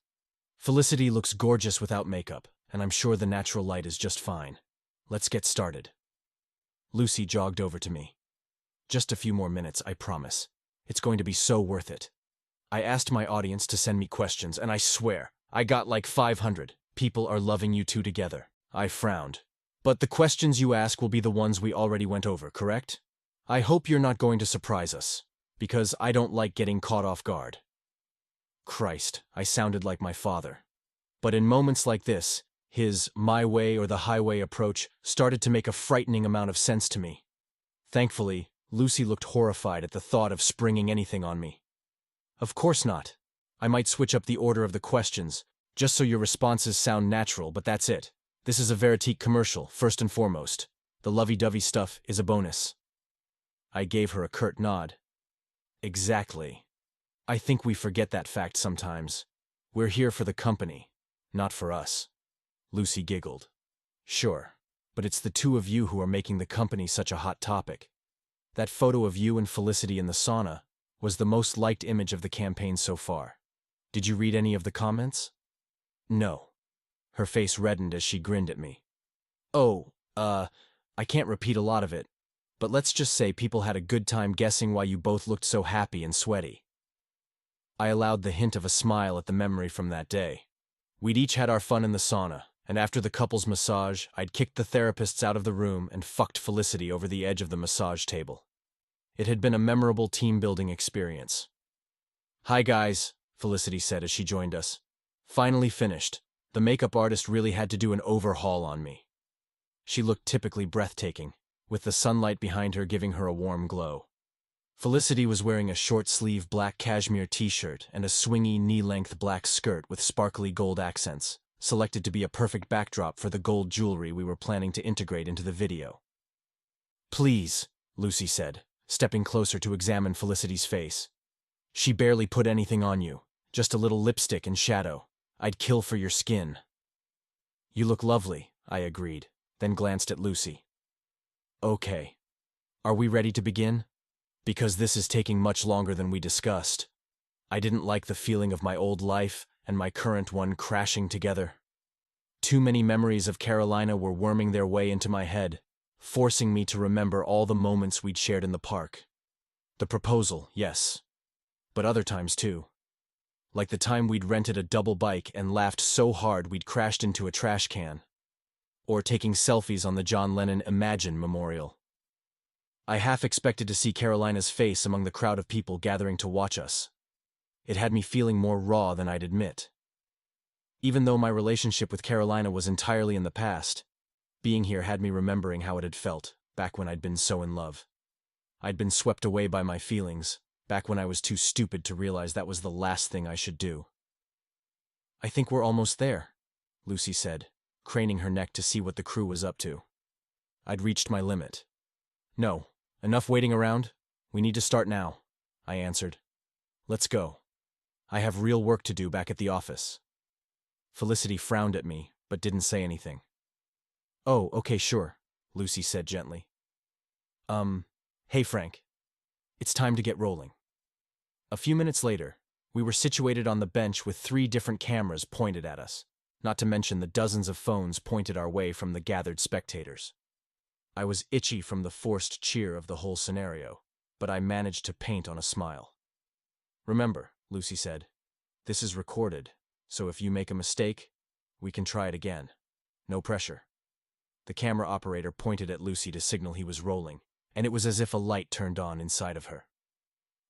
S2: "Felicity looks gorgeous without makeup, and I'm sure the natural light is just fine. Let's get started." Lucy jogged over to me. "Just a few more minutes, I promise. It's going to be so worth it." I asked my audience to send me questions, and I swear, I got like 500. "People are loving you two together." I frowned. "But the questions you ask will be the ones we already went over, correct? I hope you're not going to surprise us, because I don't like getting caught off guard." Christ, I sounded like my father. But in moments like this, his my way or the highway approach started to make a frightening amount of sense to me. Thankfully, Lucy looked horrified at the thought of springing anything on me. "Of course not. I might switch up the order of the questions, just so your responses sound natural, but that's it. This is a Veritique commercial, first and foremost. The lovey-dovey stuff is a bonus." I gave her a curt nod. "Exactly. I think we forget that fact sometimes. We're here for the company, not for us." Lucy giggled. "Sure, but it's the two of you who are making the company such a hot topic. That photo of you and Felicity in the sauna was the most liked image of the campaign so far. Did you read any of the comments?" "No." Her face reddened as she grinned at me. "Oh, I can't repeat a lot of it, but let's just say people had a good time guessing why you both looked so happy and sweaty." I allowed the hint of a smile at the memory from that day. We'd each had our fun in the sauna, and after the couple's massage, I'd kicked the therapists out of the room and fucked Felicity over the edge of the massage table. It had been a memorable team-building experience. "Hi guys," Felicity said as she joined us. "Finally finished. The makeup artist really had to do an overhaul on me." She looked typically breathtaking, with the sunlight behind her giving her a warm glow. Felicity was wearing a short-sleeve black cashmere t-shirt and a swingy knee-length black skirt with sparkly gold accents, selected to be a perfect backdrop for the gold jewelry we were planning to integrate into the video. "Please," Lucy said, stepping closer to examine Felicity's face. "She barely put anything on you, just a little lipstick and shadow. I'd kill for your skin." "You look lovely," I agreed, then glanced at Lucy. "Okay. Are we ready to begin? Because this is taking much longer than we discussed. I didn't like the feeling of my old life and my current one crashing together. Too many memories of Carolina were worming their way into my head, forcing me to remember all the moments we'd shared in the park. The proposal, yes. But other times too. Like the time we'd rented a double bike and laughed so hard we'd crashed into a trash can. Or taking selfies on the John Lennon Imagine Memorial. I half expected to see Carolina's face among the crowd of people gathering to watch us. It had me feeling more raw than I'd admit. Even though my relationship with Carolina was entirely in the past, being here had me remembering how it had felt back when I'd been so in love. I'd been swept away by my feelings, back when I was too stupid to realize that was the last thing I should do. "I think we're almost there," Lucy said, craning her neck to see what the crew was up to. I'd reached my limit. "No, enough waiting around. We need to start now," I answered. "Let's go. I have real work to do back at the office." Felicity frowned at me, but didn't say anything. "Oh, okay, sure," Lucy said gently. Hey Frank. It's time to get rolling." A few minutes later, we were situated on the bench with 3 different cameras pointed at us, not to mention the dozens of phones pointed our way from the gathered spectators. I was itchy from the forced cheer of the whole scenario, but I managed to paint on a smile. "Remember," Lucy said, "this is recorded, so if you make a mistake, we can try it again. No pressure." The camera operator pointed at Lucy to signal he was rolling, and it was as if a light turned on inside of her.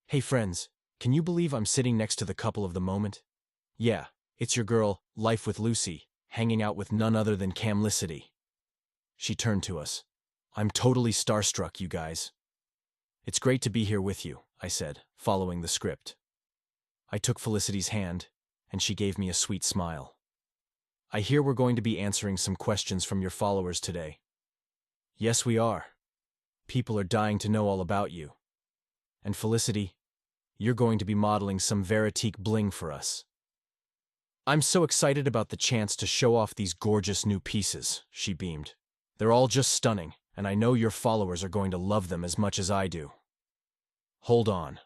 S2: "Hey friends, can you believe I'm sitting next to the couple of the moment? Yeah, it's your girl, Life with Lucy, hanging out with none other than Camlicity." She turned to us. "I'm totally starstruck, you guys." It's great to be here with you, I said, following the script. I took Felicity's hand, and she gave me a sweet smile. I hear we're going to be answering some questions from your followers today. Yes, we are. People are dying to know all about you. And Felicity, you're going to be modeling some Veritique bling for us. I'm so excited about the chance to show off these gorgeous new pieces, she beamed. They're all just stunning, and I know your followers are going to love them as much as I do. Hold on.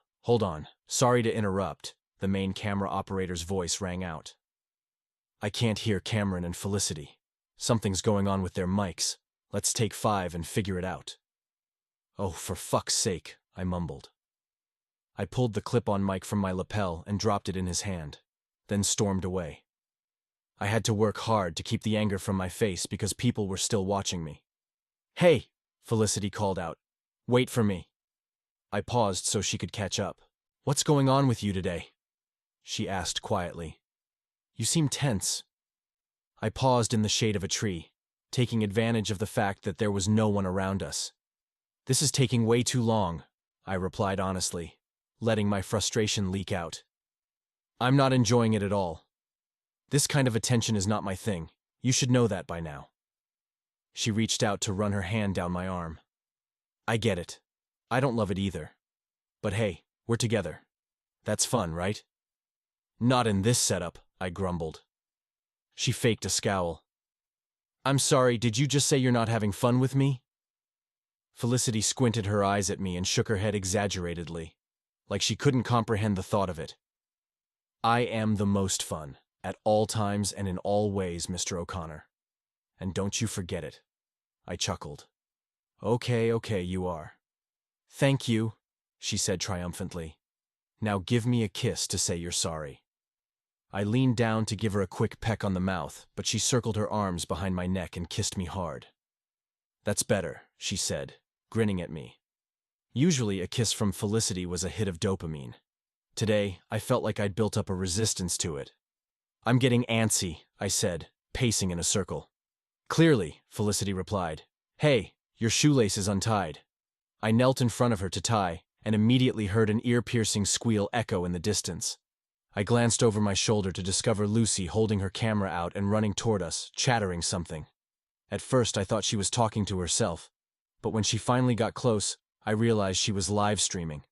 S2: Sorry to interrupt, the main camera operator's voice rang out. I can't hear Cameron and Felicity. Something's going on with their mics. Let's take 5 and figure it out. Oh, for fuck's sake, I mumbled. I pulled the clip-on mic from my lapel and dropped it in his hand, then stormed away. I had to work hard to keep the anger from my face because people were still watching me. Hey, Felicity called out. Wait for me. I paused so she could catch up. What's going on with you today? She asked quietly. You seem tense. I paused in the shade of a tree, taking advantage of the fact that there was no one around us. This is taking way too long, I replied honestly, letting my frustration leak out. I'm not enjoying it at all. This kind of attention is not my thing. You should know that by now. She reached out to run her hand down my arm. I get it. I don't love it either. But hey, we're together. That's fun, right? Not in this setup, I grumbled. She faked a scowl. I'm sorry, did you just say you're not having fun with me? Felicity squinted her eyes at me and shook her head exaggeratedly, like she couldn't comprehend the thought of it. I am the most fun, at all times and in all ways, Mr. O'Connor. And don't you forget it. I chuckled. Okay, you are. Thank you, she said triumphantly. Now give me a kiss to say you're sorry. I leaned down to give her a quick peck on the mouth, but she circled her arms behind my neck and kissed me hard. That's better, she said, grinning at me. Usually a kiss from Felicity was a hit of dopamine. Today, I felt like I'd built up a resistance to it. I'm getting antsy, I said, pacing in a circle. Clearly, Felicity replied. Hey, your shoelace is untied. I knelt in front of her to tie, and immediately heard an ear-piercing squeal echo in the distance. I glanced over my shoulder to discover Lucy holding her camera out and running toward us, chattering something. At first, I thought she was talking to herself, but when she finally got close, I realized she was live streaming.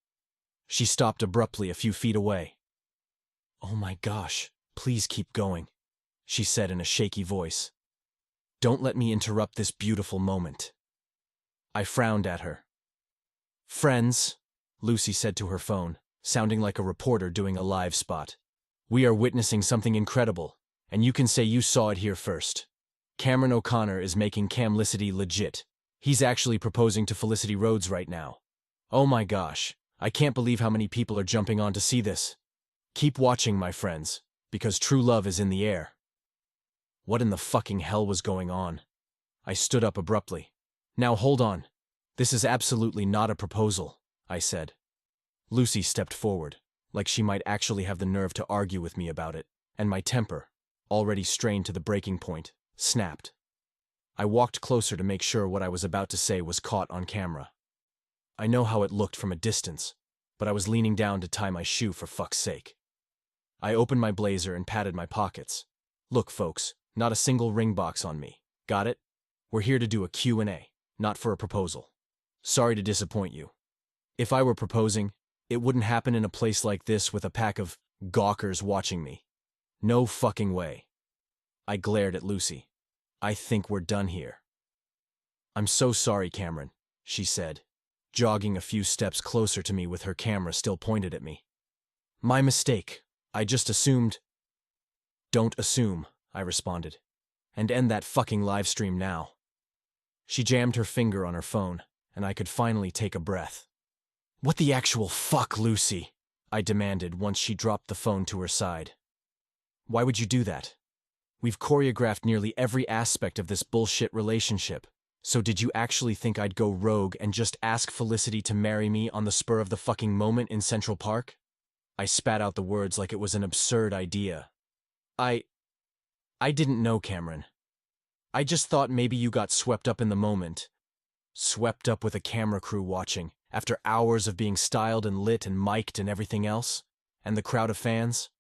S2: She stopped abruptly a few feet away. Oh my gosh, please keep going, she said in a shaky voice. Don't let me interrupt this beautiful moment. I frowned at her. Friends, Lucy said to her phone, sounding like a reporter doing a live spot. We are witnessing something incredible, and you can say you saw it here first. Cameron O'Connor is making Camlicity legit. He's actually proposing to Felicity Rhodes right now. Oh my gosh, I can't believe how many people are jumping on to see this. Keep watching, my friends, because true love is in the air. What in the fucking hell was going on? I stood up abruptly. Now hold on. This is absolutely not a proposal, I said. Lucy stepped forward, like she might actually have the nerve to argue with me about it, and my temper, already strained to the breaking point, snapped. I walked closer to make sure what I was about to say was caught on camera. I know how it looked from a distance, but I was leaning down to tie my shoe for fuck's sake. I opened my blazer and patted my pockets. Look, folks, not a single ring box on me. Got it? We're here to do a Q&A, not for a proposal. Sorry to disappoint you. If I were proposing, it wouldn't happen in a place like this with a pack of gawkers watching me. No fucking way. I glared at Lucy. I think we're done here. I'm so sorry, Cameron, she said, jogging a few steps closer to me with her camera still pointed at me. My mistake. I just assumed. Don't assume, I responded. And end that fucking live stream now. She jammed her finger on her phone, and I could finally take a breath. What the actual fuck, Lucy? I demanded once she dropped the phone to her side. Why would you do that? We've choreographed nearly every aspect of this bullshit relationship, so did you actually think I'd go rogue and just ask Felicity to marry me on the spur of the fucking moment in Central Park? I spat out the words like it was an absurd idea. I didn't know, Cameron. I just thought maybe you got swept up in the moment. Swept up with a camera crew watching, After hours of being styled and lit and mic'd and everything else? And the crowd of fans?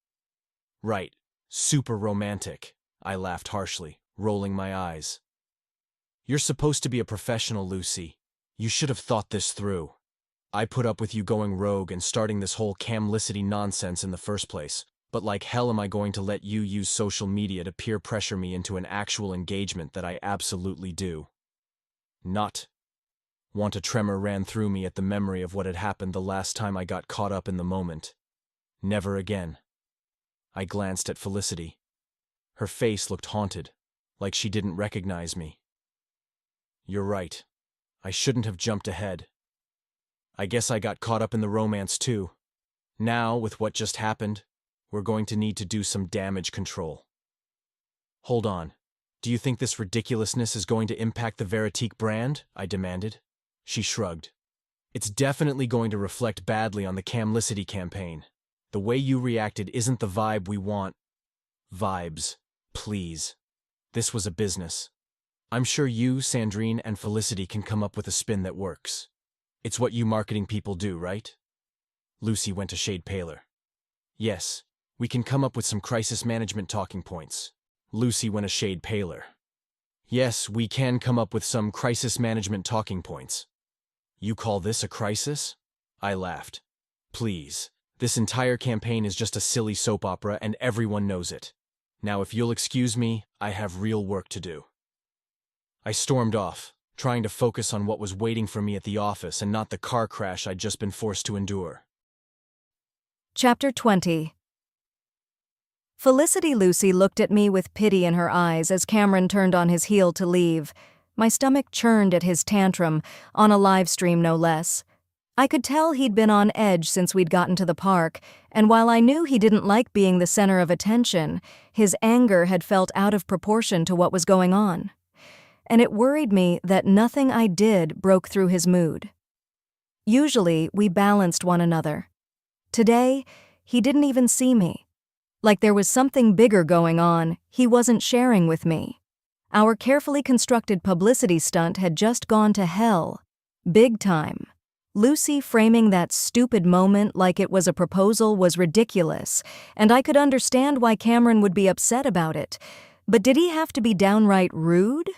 S2: Right. Super romantic. I laughed harshly, rolling my eyes. You're supposed to be a professional, Lucy. You should have thought this through. I put up with you going rogue and starting this whole camlicity nonsense in the first place, but like hell am I going to let you use social media to peer pressure me into an actual engagement that I absolutely do? Not. A tremor ran through me at the memory of what had happened the last time I got caught up in the moment. Never again. I glanced at Felicity. Her face looked haunted, like she didn't recognize me. You're right. I shouldn't have jumped ahead. I guess I got caught up in the romance too. Now, with what just happened, we're going to need to do some damage control. Hold on. Do you think this ridiculousness is going to impact the Veritique brand? I demanded. She shrugged. It's definitely going to reflect badly on the Camlicity campaign. The way you reacted isn't the vibe we want. Vibes. Please. This was a business. I'm sure you, Sandrine, and Felicity can come up with a spin that works. It's what you marketing people do, right? Lucy went a shade paler. Yes, we can come up with some crisis management talking points. Lucy went a shade paler. Yes, we can come up with some crisis management talking points. You call this a crisis? I laughed. Please, this entire campaign is just a silly soap opera and everyone knows it. Now if you'll excuse me, I have real work to do. I stormed off, trying to focus on what was waiting for me at the office and not the car crash I'd just been forced to endure.
S1: Chapter 20. Felicity Lucy looked at me with pity in her eyes as Cameron turned on his heel to leave. My stomach churned at his tantrum, on a live stream no less. I could tell he'd been on edge since we'd gotten to the park, and while I knew he didn't like being the center of attention, his anger had felt out of proportion to what was going on. And it worried me that nothing I did broke through his mood. Usually, we balanced one another. Today, he didn't even see me. Like there was something bigger going on he wasn't sharing with me. Our carefully constructed publicity stunt had just gone to hell. Big time. Lucy framing that stupid moment like it was a proposal was ridiculous, and I could understand why Cameron would be upset about it. But did he have to be downright rude?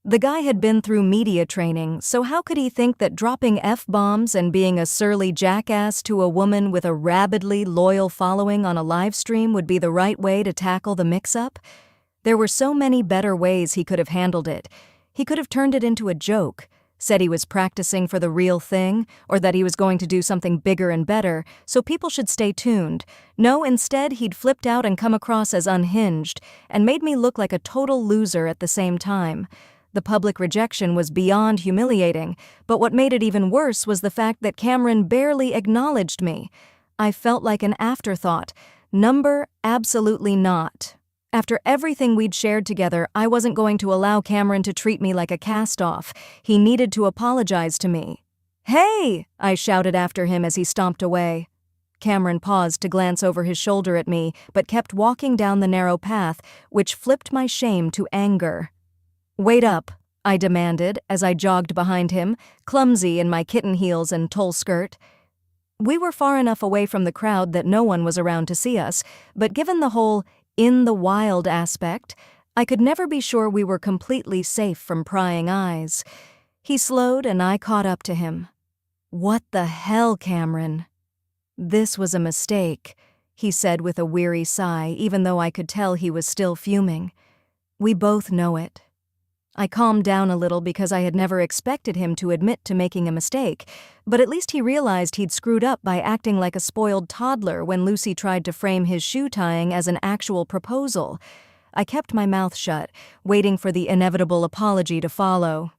S1: The guy had been through media training, so how could he think that dropping F-bombs and being a surly jackass to a woman with a rabidly loyal following on a live stream would be the right way to tackle the mix-up? There were so many better ways he could have handled it. He could have turned it into a joke, said he was practicing for the real thing, or that he was going to do something bigger and better, so people should stay tuned. No, instead he'd flipped out and come across as unhinged, and made me look like a total loser at the same time. The public rejection was beyond humiliating, but what made it even worse was the fact that Cameron barely acknowledged me. I felt like an afterthought. Number, absolutely not. After everything we'd shared together, I wasn't going to allow Cameron to treat me like a cast-off. He needed to apologize to me. "Hey!" I shouted after him as he stomped away. Cameron paused to glance over his shoulder at me, but kept walking down the narrow path, which flipped my shame to anger. "Wait up," I demanded as I jogged behind him, clumsy in my kitten heels and tulle skirt. We were far enough away from the crowd that no one was around to see us, but given the whole in the wild aspect, I could never be sure we were completely safe from prying eyes. He slowed and I caught up to him. "What the hell, Cameron?" "This was a mistake," he said with a weary sigh, even though I could tell he was still fuming. "We both know it." I calmed down a little because I had never expected him to admit to making a mistake, but at least he realized he'd screwed up by acting like a spoiled toddler when Lucy tried to frame his shoe tying as an actual proposal. I kept my mouth shut, waiting for the inevitable apology to follow.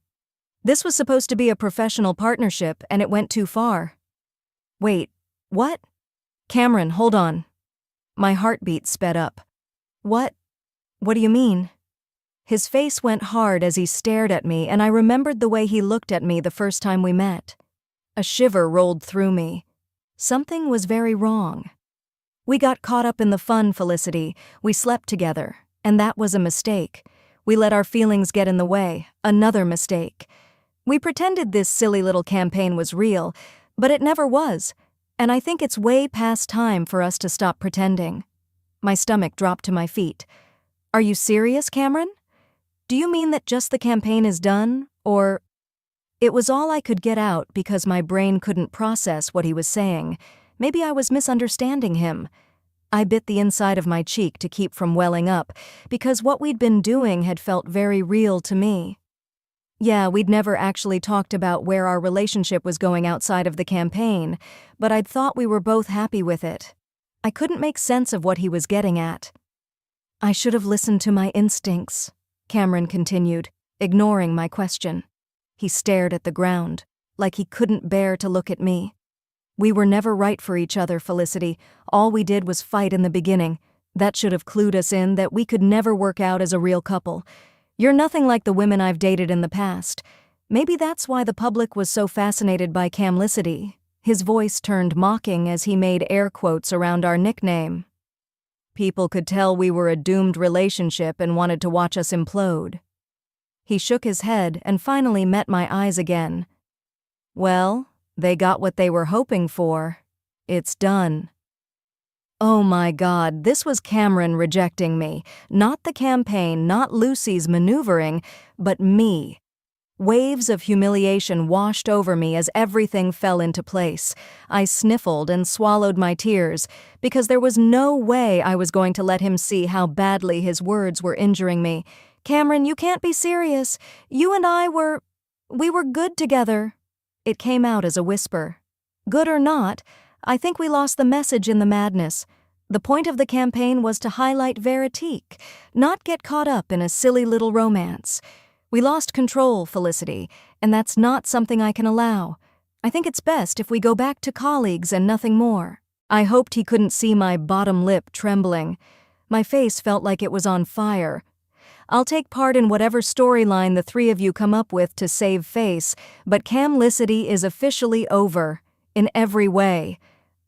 S1: This was supposed to be a professional partnership, and it went too far. "Wait, what?" "Cameron, hold on." My heartbeat sped up. What do you mean?" His face went hard as he stared at me, and I remembered the way he looked at me the first time we met. A shiver rolled through me. Something was very wrong. "We got caught up in the fun, Felicity. We slept together, and that was a mistake. We let our feelings get in the way, another mistake. We pretended this silly little campaign was real, But it never was, and I think it's way past time for us to stop pretending. My stomach dropped to my feet. Are you serious, Cameron? Do you mean that just the campaign is done, or... It was all I could get out because my brain couldn't process what he was saying. Maybe I was misunderstanding him. I bit the inside of my cheek to keep from welling up, because what we'd been doing had felt very real to me. Yeah, we'd never actually talked about where our relationship was going outside of the campaign, but I'd thought we were both happy with it. I couldn't make sense of what he was getting at. I should have listened to my instincts, Cameron continued, ignoring my question. He stared at the ground, like he couldn't bear to look at me. We were never right for each other, Felicity. All we did was fight in the beginning. That should have clued us in that we could never work out as a real couple. You're nothing like the women I've dated in the past. Maybe that's why the public was so fascinated by Camlicity. His voice turned mocking as he made air quotes around our nickname. People could tell we were a doomed relationship and wanted to watch us implode. He shook his head and finally met my eyes again. Well, they got what they were hoping for. It's done. Oh my God, this was Cameron rejecting me. Not the campaign, not Lucy's maneuvering, but me. Waves of humiliation washed over me as everything fell into place. I sniffled and swallowed my tears, because there was no way I was going to let him see how badly his words were injuring me. Cameron, you can't be serious. You and I we were good together. It came out as a whisper. Good or not, I think we lost the message in the madness. The point of the campaign was to highlight Veritique, not get caught up in a silly little romance. We lost control, Felicity, and that's not something I can allow. I think it's best if we go back to colleagues and nothing more. I hoped he couldn't see my bottom lip trembling. My face felt like it was on fire. I'll take part in whatever storyline the three of you come up with to save face, but Camlicity is officially over, in every way.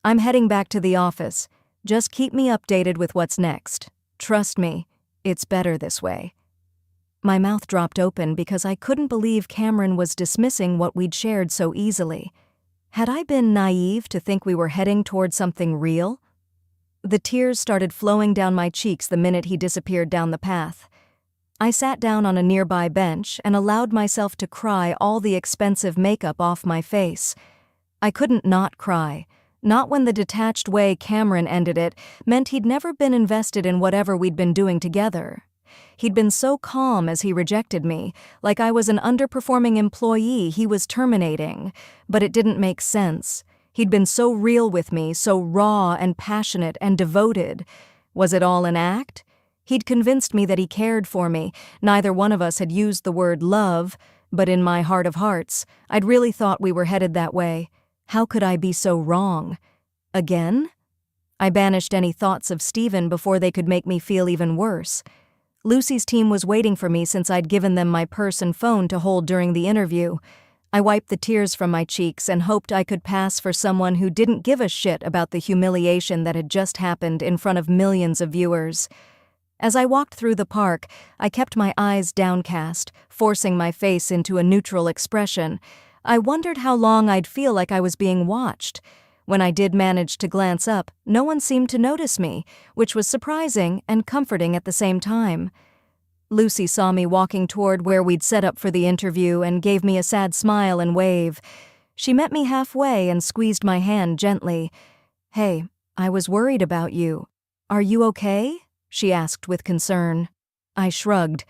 S1: I'm heading back to the office. Just keep me updated with what's next. Trust me, it's better this way. My mouth dropped open because I couldn't believe Cameron was dismissing what we'd shared so easily. Had I been naive to think we were heading toward something real? The tears started flowing down my cheeks the minute he disappeared down the path. I sat down on a nearby bench and allowed myself to cry all the expensive makeup off my face. I couldn't not cry. Not when the detached way Cameron ended it meant he'd never been invested in whatever we'd been doing together. He'd been so calm as he rejected me, like I was an underperforming employee he was terminating, but it didn't make sense. He'd been so real with me, so raw and passionate and devoted. Was it all an act? He'd convinced me that he cared for me. Neither one of us had used the word love, but in my heart of hearts, I'd really thought we were headed that way. How could I be so wrong? Again? I banished any thoughts of Stephen before they could make me feel even worse. Lucy's team was waiting for me since I'd given them my purse and phone to hold during the interview. I wiped the tears from my cheeks and hoped I could pass for someone who didn't give a shit about the humiliation that had just happened in front of millions of viewers. As I walked through the park, I kept my eyes downcast, forcing my face into a neutral expression. I wondered how long I'd feel like I was being watched. When I did manage to glance up, no one seemed to notice me, which was surprising and comforting at the same time. Lucy saw me walking toward where we'd set up for the interview and gave me a sad smile and wave. She met me halfway and squeezed my hand gently. "Hey, I was worried about you. Are you okay?" she asked with concern. I shrugged.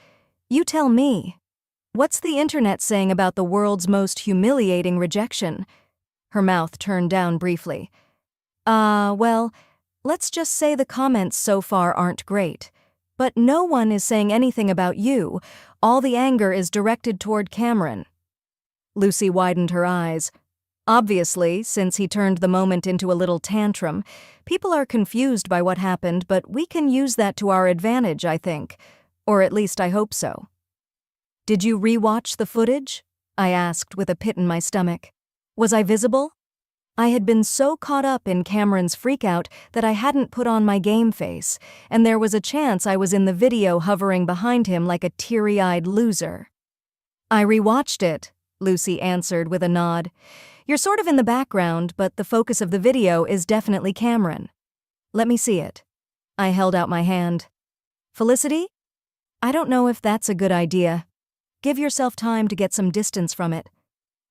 S1: "You tell me. What's the internet saying about the world's most humiliating rejection?" Her mouth turned down briefly. Well, let's just say the comments so far aren't great. But no one is saying anything about you. All the anger is directed toward Cameron." Lucy widened her eyes. "Obviously, since he turned the moment into a little tantrum, people are confused by what happened, but we can use that to our advantage, I think. Or at least I hope so." "Did you rewatch the footage?" I asked with a pit in my stomach. Was I visible? I had been so caught up in Cameron's freakout that I hadn't put on my game face, and there was a chance I was in the video hovering behind him like a teary-eyed loser. "I rewatched it," Lucy answered with a nod. You're sort of in the background, but the focus of the video is definitely Cameron. Let me see it. I held out my hand. Felicity? I don't know if that's a good idea. Give yourself time to get some distance from it.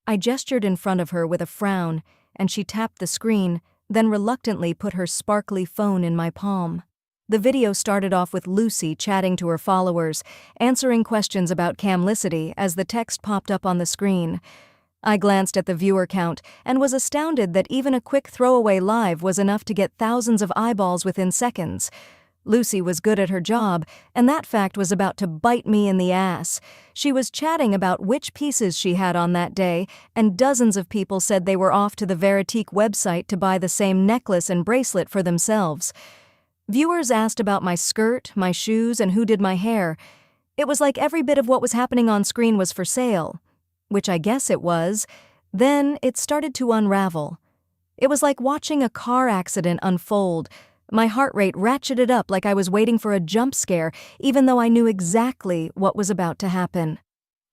S1: I gestured in front of her with a frown, and she tapped the screen, then reluctantly put her sparkly phone in my palm. The video started off with Lucy chatting to her followers, answering questions about Camlicity as the text popped up on the screen. I glanced at the viewer count and was astounded that even a quick throwaway live was enough to get thousands of eyeballs within seconds. Lucy was good at her job, and that fact was about to bite me in the ass. She was chatting about which pieces she had on that day, and dozens of people said they were off to the Veritique website to buy the same necklace and bracelet for themselves. Viewers asked about my skirt, my shoes, and who did my hair. It was like every bit of what was happening on screen was for sale. Which I guess it was. Then it started to unravel. It was like watching a car accident unfold. My heart rate ratcheted up like I was waiting for a jump scare, even though I knew exactly what was about to happen.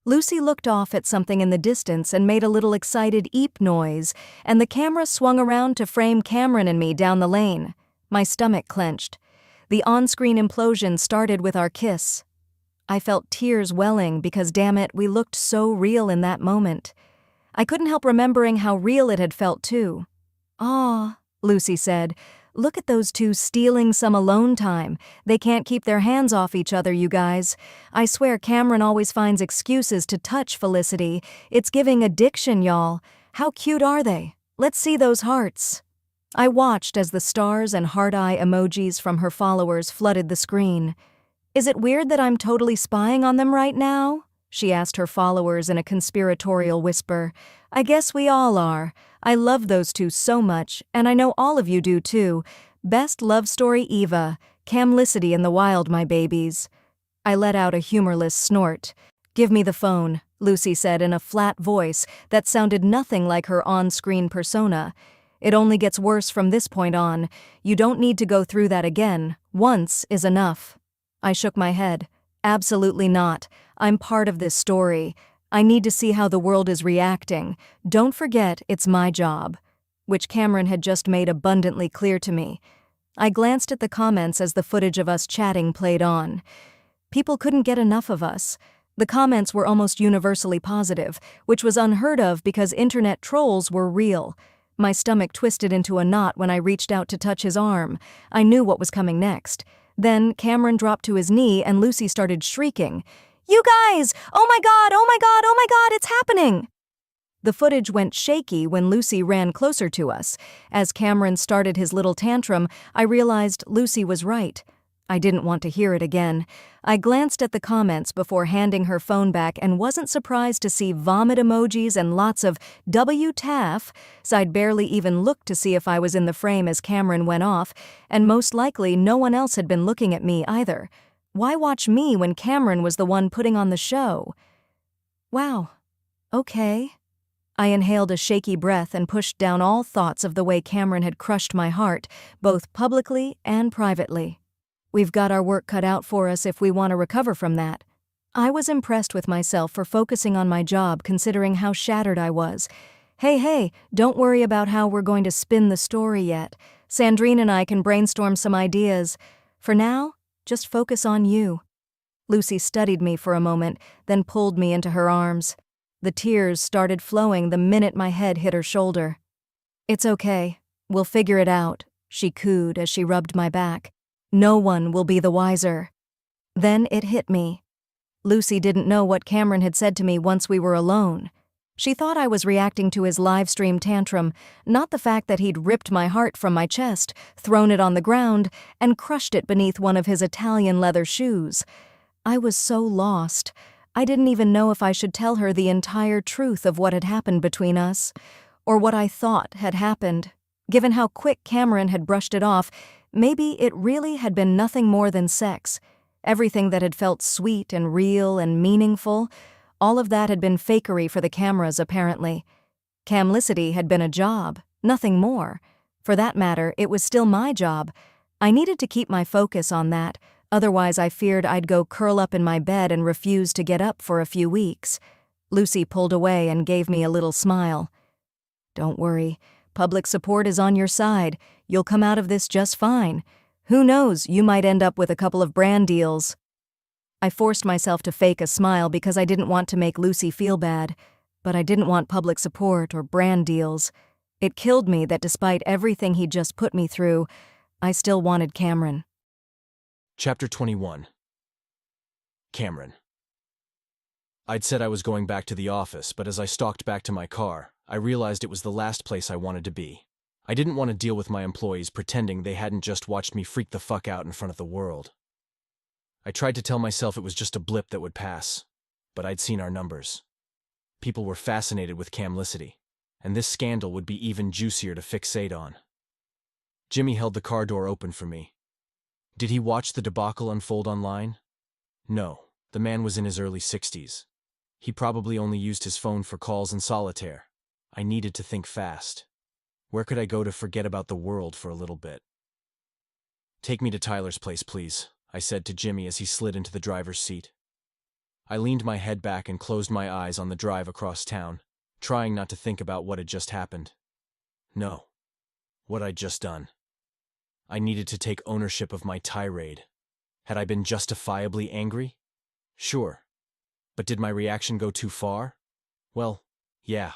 S1: Lucy looked off at something in the distance and made a little excited eep noise, and the camera swung around to frame Cameron and me down the lane. My stomach clenched. The on-screen implosion started with our kiss. I felt tears welling because, damn it, we looked so real in that moment. I couldn't help remembering how real it had felt, too. "Aw," Lucy said, "look at those two stealing some alone time. They can't keep their hands off each other, you guys. I swear Cameron always finds excuses to touch Felicity. It's giving addiction, y'all. How cute are they? Let's see those hearts." I watched as the stars and heart-eye emojis from her followers flooded the screen. "Is it weird that I'm totally spying on them right now?" she asked her followers in a conspiratorial whisper. "I guess we all are. I love those two so much, and I know all of you do too. Best love story Eva. Camlicity in the wild, my babies." I let out a humorless snort. "Give me the phone," Lucy said in a flat voice that sounded nothing like her on-screen persona. "It only gets worse from this point on. You don't need to go through that again. Once is enough." I shook my head. "Absolutely not. I'm part of this story. I need to see how the world is reacting. Don't forget, it's my job." Which Cameron had just made abundantly clear to me. I glanced at the comments as the footage of us chatting played on. People couldn't get enough of us. The comments were almost universally positive, which was unheard of because internet trolls were real. My stomach twisted into a knot when I reached out to touch his arm. I knew what was coming next. Then Cameron dropped to his knee and Lucy started shrieking, "You guys! Oh my God! Oh my God! Oh my God! It's happening!" The footage went shaky when Lucy ran closer to us. As Cameron started his little tantrum, I realized Lucy was right. I didn't want to hear it again. I glanced at the comments before handing her phone back and wasn't surprised to see vomit emojis and lots of WTF, so I'd barely even looked to see if I was in the frame as Cameron went off, and most likely no one else had been looking at me either. Why watch me when Cameron was the one putting on the show? Wow. Okay. I inhaled a shaky breath and pushed down all thoughts of the way Cameron had crushed my heart, both publicly and privately. We've got our work cut out for us if we want to recover from that. I was impressed with myself for focusing on my job considering how shattered I was. Hey, don't worry about how we're going to spin the story yet. Sandrine and I can brainstorm some ideas. For now, just focus on you. Lucy studied me for a moment, then pulled me into her arms. The tears started flowing the minute my head hit her shoulder. "It's okay. We'll figure it out," she cooed as she rubbed my back. "No one will be the wiser." Then it hit me. Lucy didn't know what Cameron had said to me once we were alone. She thought I was reacting to his live stream tantrum, not the fact that he'd ripped my heart from my chest, thrown it on the ground, and crushed it beneath one of his Italian leather shoes. I was so lost. I didn't even know if I should tell her the entire truth of what had happened between us, or what I thought had happened. Given how quick Cameron had brushed it off, maybe it really had been nothing more than sex. Everything that had felt sweet and real and meaningful, all of that had been fakery for the cameras, apparently. Camlicity had been a job, nothing more. For that matter, it was still my job. I needed to keep my focus on that, otherwise I feared I'd go curl up in my bed and refuse to get up for a few weeks. Lucy pulled away and gave me a little smile. Don't worry. Public support is on your side. You'll come out of this just fine. Who knows, you might end up with a couple of brand deals. I forced myself to fake a smile because I didn't want to make Lucy feel bad, but I didn't want public support or brand deals. It killed me that despite everything he'd just put me through, I still wanted Cameron.
S2: Chapter 21. Cameron. I'd said I was going back to the office, but as I stalked back to my car, I realized it was the last place I wanted to be. I didn't want to deal with my employees pretending they hadn't just watched me freak the fuck out in front of the world. I tried to tell myself it was just a blip that would pass, but I'd seen our numbers. People were fascinated with Camlicity, and this scandal would be even juicier to fixate on. Jimmy held the car door open for me. Did he watch the debacle unfold online? No, the man was in his early 60s. He probably only used his phone for calls and solitaire. I needed to think fast. Where could I go to forget about the world for a little bit? "Take me to Tyler's place, please," I said to Jimmy as he slid into the driver's seat. I leaned my head back and closed my eyes on the drive across town, trying not to think about what had just happened. No, what I'd just done. I needed to take ownership of my tirade. Had I been justifiably angry? Sure. But did my reaction go too far? Well, yeah.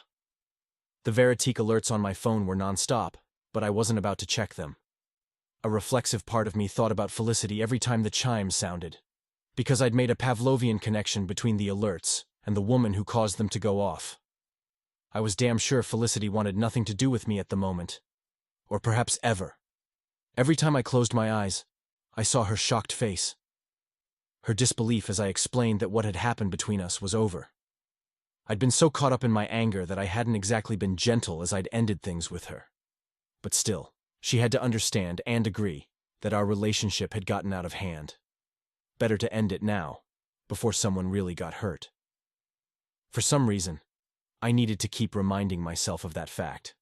S2: The Veritique alerts on my phone were nonstop, but I wasn't about to check them. A reflexive part of me thought about Felicity every time the chimes sounded, because I'd made a Pavlovian connection between the alerts and the woman who caused them to go off. I was damn sure Felicity wanted nothing to do with me at the moment, or perhaps ever. Every time I closed my eyes, I saw her shocked face. Her disbelief as I explained that what had happened between us was over. I'd been so caught up in my anger that I hadn't exactly been gentle as I'd ended things with her. But still, she had to understand and agree that our relationship had gotten out of hand. Better to end it now, before someone really got hurt. For some reason, I needed to keep reminding myself of that fact.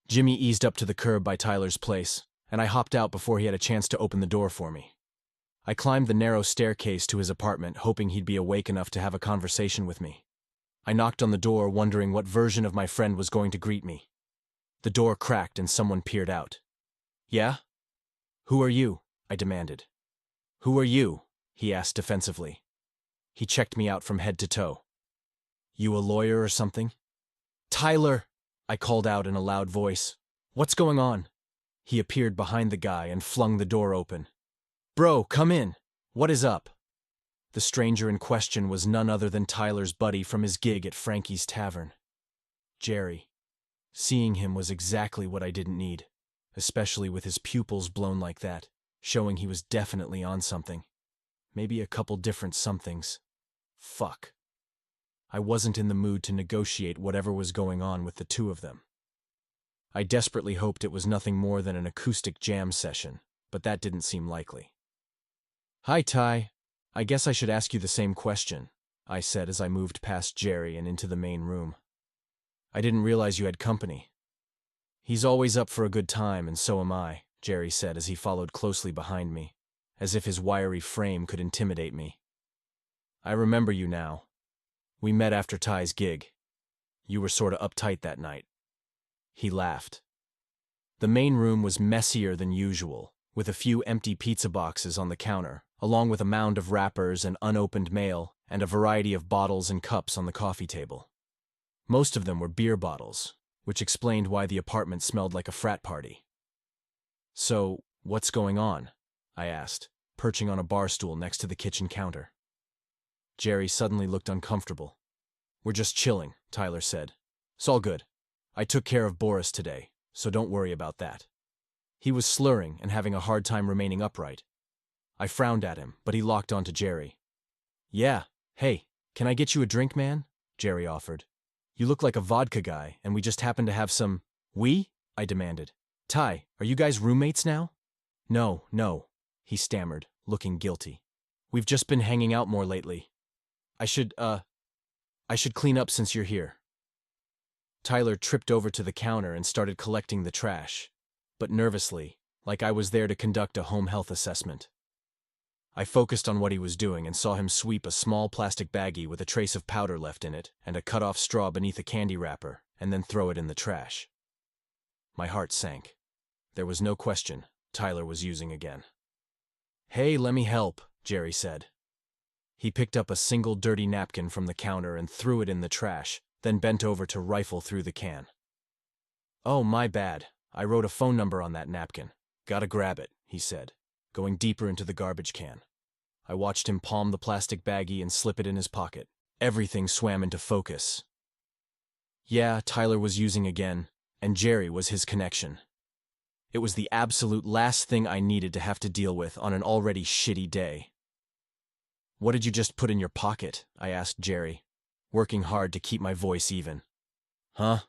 S2: Jimmy eased up to the curb by Tyler's place, and I hopped out before he had a chance to open the door for me. I climbed the narrow staircase to his apartment, hoping he'd be awake enough to have a conversation with me. I knocked on the door, wondering what version of my friend was going to greet me. The door cracked and someone peered out. "Yeah? Who are you?" I demanded. "Who are you?" he asked defensively. He checked me out from head to toe. "You a lawyer or something?" "Tyler!" I called out in a loud voice. "What's going on?" He appeared behind the guy and flung the door open. "Bro, come in. What is up?" The stranger in question was none other than Tyler's buddy from his gig at Frankie's Tavern. Jerry. Seeing him was exactly what I didn't need, especially with his pupils blown like that, showing he was definitely on something. Maybe a couple different somethings. Fuck. I wasn't in the mood to negotiate whatever was going on with the two of them. I desperately hoped it was nothing more than an acoustic jam session, but that didn't seem likely. "Hi, Ty. I guess I should ask you the same question," I said as I moved past Jerry and into the main room. "I didn't realize you had company." "He's always up for a good time, and so am I," Jerry said as he followed closely behind me, as if his wiry frame could intimidate me. "I remember you now. We met after Ty's gig. You were sorta uptight that night." He laughed. The main room was messier than usual, with a few empty pizza boxes on the counter, along with a mound of wrappers and unopened mail, and a variety of bottles and cups on the coffee table. Most of them were beer bottles, which explained why the apartment smelled like a frat party. "So, what's going on?" I asked, perching on a bar stool next to the kitchen counter. Jerry suddenly looked uncomfortable. "We're just chilling," Tyler said. "It's all good. I took care of Boris today, so don't worry about that." He was slurring and having a hard time remaining upright. I frowned at him, but he locked onto Jerry. "Yeah, hey, can I get you a drink, man?" Jerry offered. "You look like a vodka guy, and we just happen to have some—" "We?" I demanded. "Ty, are you guys roommates now?" No, he stammered, looking guilty. "We've just been hanging out more lately. I should clean up since you're here." Tyler tripped over to the counter and started collecting the trash, but nervously, like I was there to conduct a home health assessment. I focused on what he was doing and saw him sweep a small plastic baggie with a trace of powder left in it and a cut-off straw beneath a candy wrapper and then throw it in the trash. My heart sank. There was no question, Tyler was using again. "Hey, let me help," Jerry said. He picked up a single dirty napkin from the counter and threw it in the trash, then bent over to rifle through the can. "Oh, my bad. I wrote a phone number on that napkin. Gotta grab it," he said, going deeper into the garbage can. I watched him palm the plastic baggie and slip it in his pocket. Everything swam into focus. Yeah, Tyler was using again, and Jerry was his connection. It was the absolute last thing I needed to have to deal with on an already shitty day. "What did you just put in your pocket?" I asked Jerry, working hard to keep my voice even. "Huh?"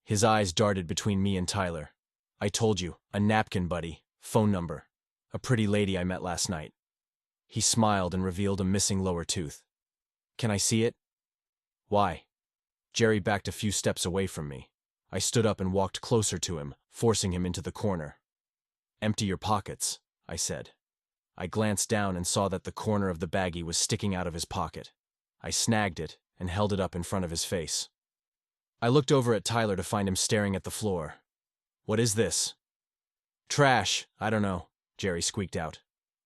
S2: His eyes darted between me and Tyler. "I told you, a napkin, buddy. Phone number. A pretty lady I met last night." He smiled and revealed a missing lower tooth. "Can I see it?" "Why?" Jerry backed a few steps away from me. I stood up and walked closer to him, forcing him into the corner. "Empty your pockets," I said. I glanced down and saw that the corner of the baggie was sticking out of his pocket. I snagged it and held it up in front of his face. I looked over at Tyler to find him staring at the floor. "What is this?" "Trash, I don't know," Jerry squeaked out.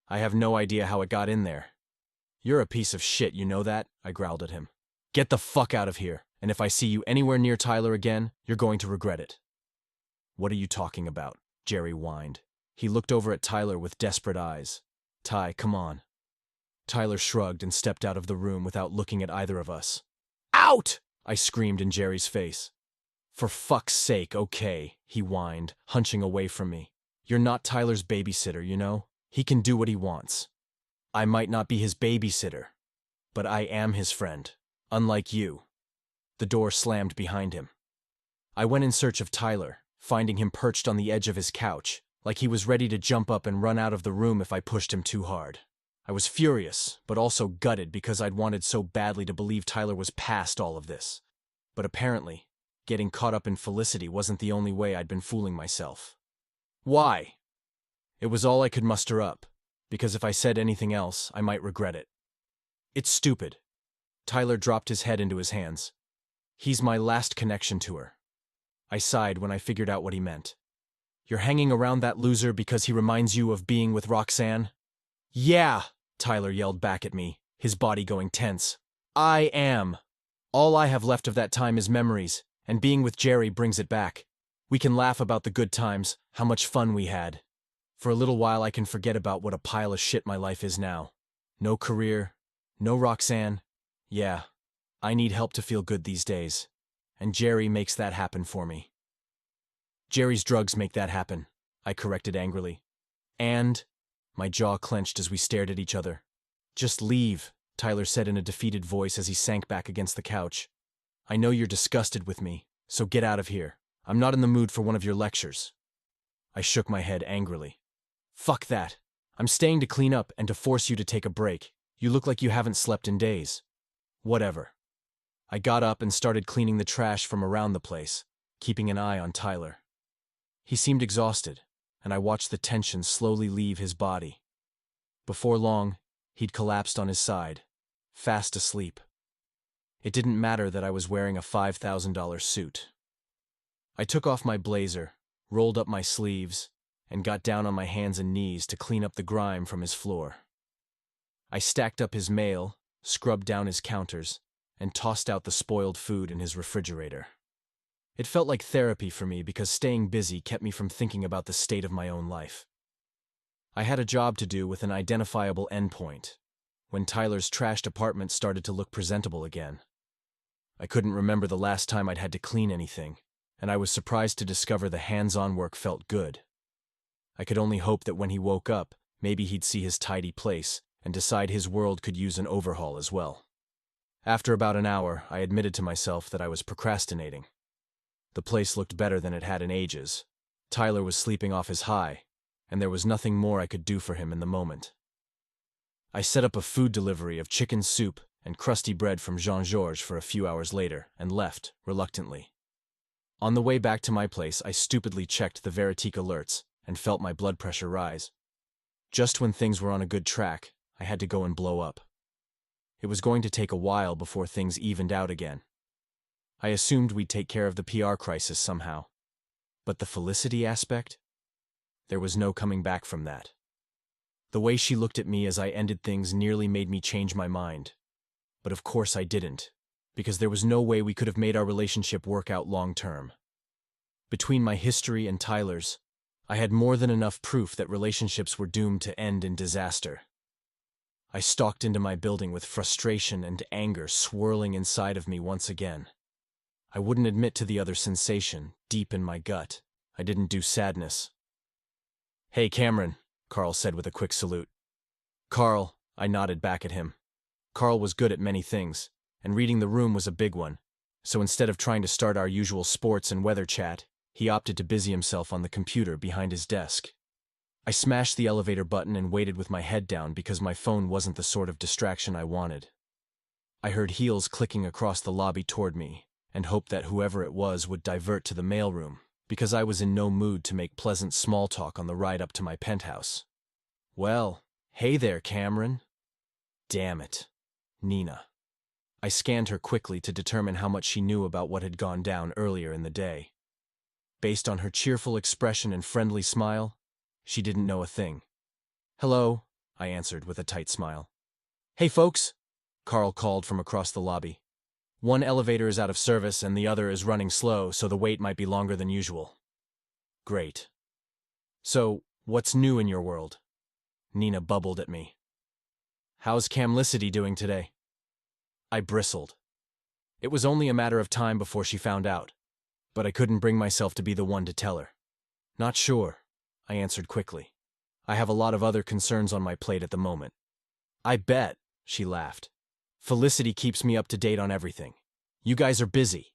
S2: "I have no idea how it got in there." "You're a piece of shit, you know that?" I growled at him. "Get the fuck out of here, and if I see you anywhere near Tyler again, you're going to regret it." "What are you talking about?" Jerry whined. He looked over at Tyler with desperate eyes. "Ty, come on." Tyler shrugged and stepped out of the room without looking at either of us. "Out!" I screamed in Jerry's face. "For fuck's sake, okay," he whined, hunching away from me. "You're not Tyler's babysitter, you know? He can do what he wants. I might not be his babysitter, but I am his friend, unlike you." The door slammed behind him. I went in search of Tyler, finding him perched on the edge of his couch, like he was ready to jump up and run out of the room if I pushed him too hard. I was furious, but also gutted because I'd wanted so badly to believe Tyler was past all of this. But apparently, getting caught up in Felicity wasn't the only way I'd been fooling myself. "Why?" It was all I could muster up, because if I said anything else, I might regret it. "It's stupid." Tyler dropped his head into his hands. "He's my last connection to her." I sighed when I figured out what he meant. "You're hanging around that loser because he reminds you of being with Roxanne?" "Yeah," Tyler yelled back at me, his body going tense. "I am. All I have left of that time is memories, and being with Jerry brings it back. We can laugh about the good times, how much fun we had. For a little while I can forget about what a pile of shit my life is now. No career, no Roxanne. Yeah, I need help to feel good these days, and Jerry makes that happen for me." "Jerry's drugs make that happen," I corrected angrily. "And?" My jaw clenched as we stared at each other. "Just leave," Tyler said in a defeated voice as he sank back against the couch. "I know you're disgusted with me, so get out of here. I'm not in the mood for one of your lectures." I shook my head angrily. "Fuck that. I'm staying to clean up and to force you to take a break. You look like you haven't slept in days." "Whatever." I got up and started cleaning the trash from around the place, keeping an eye on Tyler. He seemed exhausted, and I watched the tension slowly leave his body. Before long, he'd collapsed on his side, fast asleep. It didn't matter that I was wearing a $5,000 suit. I took off my blazer, rolled up my sleeves, and got down on my hands and knees to clean up the grime from his floor. I stacked up his mail, scrubbed down his counters, and tossed out the spoiled food in his refrigerator. It felt like therapy for me because staying busy kept me from thinking about the state of my own life. I had a job to do with an identifiable endpoint, when Tyler's trashed apartment started to look presentable again. I couldn't remember the last time I'd had to clean anything, and I was surprised to discover the hands-on work felt good. I could only hope that when he woke up, maybe he'd see his tidy place and decide his world could use an overhaul as well. After about an hour, I admitted to myself that I was procrastinating. The place looked better than it had in ages. Tyler was sleeping off his high, and there was nothing more I could do for him in the moment. I set up a food delivery of chicken soup and crusty bread from Jean-Georges for a few hours later and left, reluctantly. On the way back to my place, I stupidly checked the Veritique alerts and felt my blood pressure rise. Just when things were on a good track, I had to go and blow up. It was going to take a while before things evened out again. I assumed we'd take care of the PR crisis somehow. But the Felicity aspect? There was no coming back from that. The way she looked at me as I ended things nearly made me change my mind. But of course I didn't, because there was no way we could have made our relationship work out long term. Between my history and Tyler's, I had more than enough proof that relationships were doomed to end in disaster. I stalked into my building with frustration and anger swirling inside of me once again. I wouldn't admit to the other sensation, deep in my gut. I didn't do sadness. "Hey, Cameron," Carl said with a quick salute. "Carl," I nodded back at him. Carl was good at many things, and reading the room was a big one, so instead of trying to start our usual sports and weather chat, he opted to busy himself on the computer behind his desk. I smashed the elevator button and waited with my head down because my phone wasn't the sort of distraction I wanted. I heard heels clicking across the lobby toward me, and hoped that whoever it was would divert to the mailroom, because I was in no mood to make pleasant small talk on the ride up to my penthouse. "Well, hey there, Cameron." Damn it. Nina. I scanned her quickly to determine how much she knew about what had gone down earlier in the day. Based on her cheerful expression and friendly smile, she didn't know a thing. "Hello," I answered with a tight smile. "Hey folks," Carl called from across the lobby. "One elevator is out of service and the other is running slow, so the wait might be longer than usual." "Great. So, what's new in your world?" Nina bubbled at me. "How's Camlicity doing today?" I bristled. It was only a matter of time before she found out, but I couldn't bring myself to be the one to tell her. "Not sure," I answered quickly. "I have a lot of other concerns on my plate at the moment." "I bet," she laughed. "Felicity keeps me up to date on everything. You guys are busy."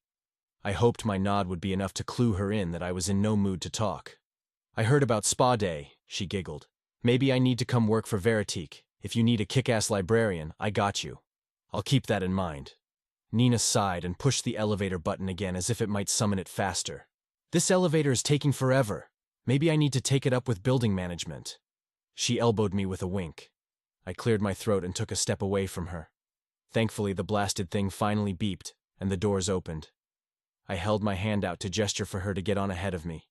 S2: I hoped my nod would be enough to clue her in that I was in no mood to talk. "I heard about Spa Day," she giggled. "Maybe I need to come work for Veritique. If you need a kick-ass librarian, I got you. I'll keep that in mind." Nina sighed and pushed the elevator button again as if it might summon it faster. "This elevator is taking forever. Maybe I need to take it up with building management." She elbowed me with a wink. I cleared my throat and took a step away from her. Thankfully, the blasted thing finally beeped, and the doors opened. I held my hand out to gesture for her to get on ahead of me.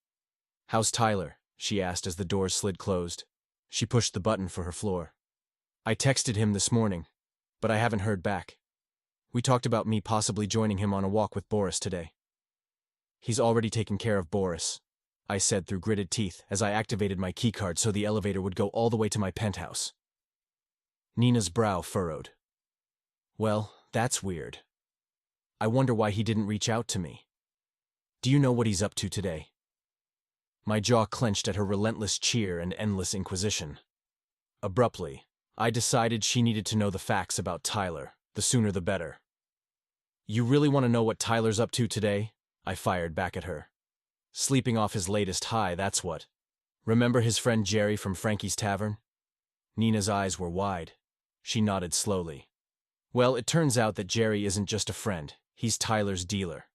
S2: "How's Tyler?" she asked as the doors slid closed. She pushed the button for her floor. "I texted him this morning, but I haven't heard back. We talked about me possibly joining him on a walk with Boris today." "He's already taken care of Boris," I said through gritted teeth as I activated my keycard so the elevator would go all the way to my penthouse. Nina's brow furrowed. "Well, that's weird. I wonder why he didn't reach out to me. Do you know what he's up to today?" My jaw clenched at her relentless cheer and endless inquisition. Abruptly, I decided she needed to know the facts about Tyler, the sooner the better. "You really want to know what Tyler's up to today?" I fired back at her. "Sleeping off his latest high, that's what. Remember his friend Jerry from Frankie's Tavern?" Nina's eyes were wide. She nodded slowly. "Well, it turns out that Jerry isn't just a friend, he's Tyler's dealer.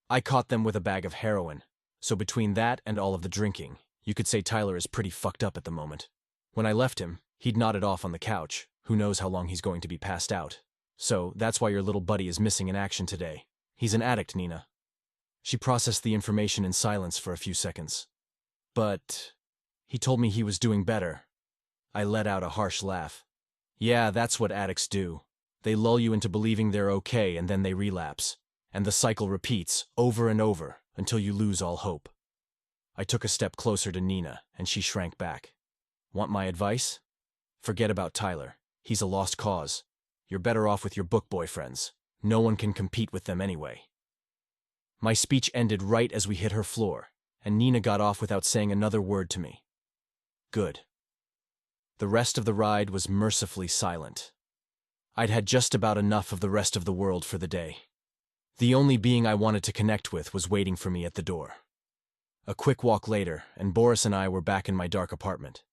S2: I caught them with a bag of heroin, so between that and all of the drinking, you could say Tyler is pretty fucked up at the moment. When I left him, he'd nodded off on the couch. Who knows how long he's going to be passed out. So that's why your little buddy is missing in action today. He's an addict, Nina." She processed the information in silence for a few seconds. "But he told me he was doing better." I let out a harsh laugh. "Yeah, that's what addicts do. They lull you into believing they're okay and then they relapse. And the cycle repeats, over and over, until you lose all hope." I took a step closer to Nina, and she shrank back. "Want my advice? Forget about Tyler. He's a lost cause. You're better off with your book boyfriends. No one can compete with them anyway." My speech ended right as we hit her floor, and Nina got off without saying another word to me. Good. The rest of the ride was mercifully silent. I'd had just about enough of the rest of the world for the day. The only being I wanted to connect with was waiting for me at the door. A quick walk later, and Boris and I were back in my dark apartment.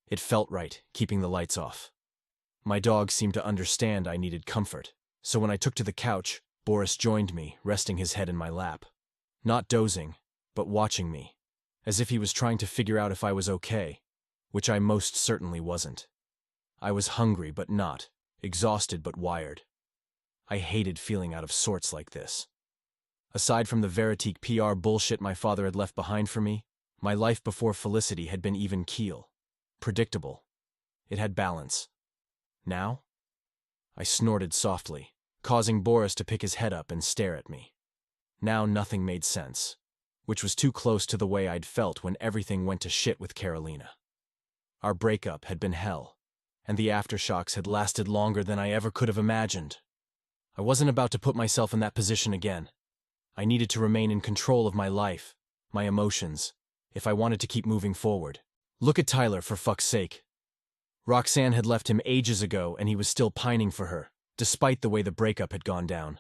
S2: It felt right, keeping the lights off. My dog seemed to understand I needed comfort, so when I took to the couch, Boris joined me, resting his head in my lap. Not dozing, but watching me, as if he was trying to figure out if I was okay, which I most certainly wasn't. I was hungry but not, exhausted but wired. I hated feeling out of sorts like this. Aside from the Veritique PR bullshit my father had left behind for me, my life before Felicity had been even keel. Predictable. It had balance. Now? I snorted softly, causing Boris to pick his head up and stare at me. Now nothing made sense, which was too close to the way I'd felt when everything went to shit with Carolina. Our breakup had been hell, and the aftershocks had lasted longer than I ever could have imagined. I wasn't about to put myself in that position again. I needed to remain in control of my life, my emotions, if I wanted to keep moving forward. Look at Tyler, for fuck's sake. Roxanne had left him ages ago and he was still pining for her, despite the way the breakup had gone down.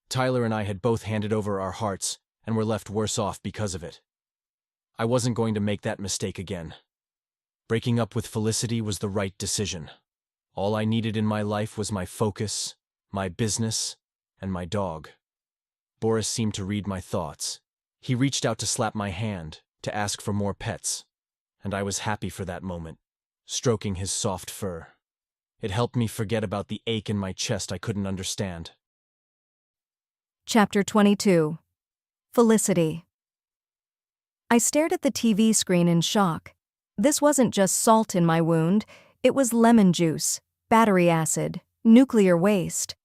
S2: Tyler and I had both handed over our hearts and were left worse off because of it. I wasn't going to make that mistake again. Breaking up with Felicity was the right decision. All I needed in my life was my focus, my business, and my dog. Boris seemed to read my thoughts. He reached out to slap my hand, to ask for more pets, and I was happy for that moment, stroking his soft fur. It helped me forget about the ache in my chest I couldn't understand.
S1: Chapter 22. Felicity. I stared at the TV screen in shock. This wasn't just salt in my wound, it was lemon juice, battery acid, nuclear waste.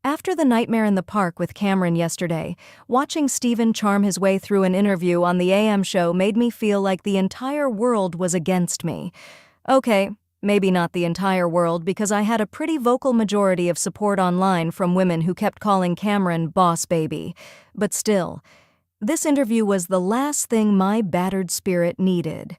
S1: After the nightmare in the park with Cameron yesterday, watching Stephen charm his way through an interview on the AM show made me feel like the entire world was against me. Okay, maybe not the entire world, because I had a pretty vocal majority of support online from women who kept calling Cameron boss baby. But still, this interview was the last thing my battered spirit needed.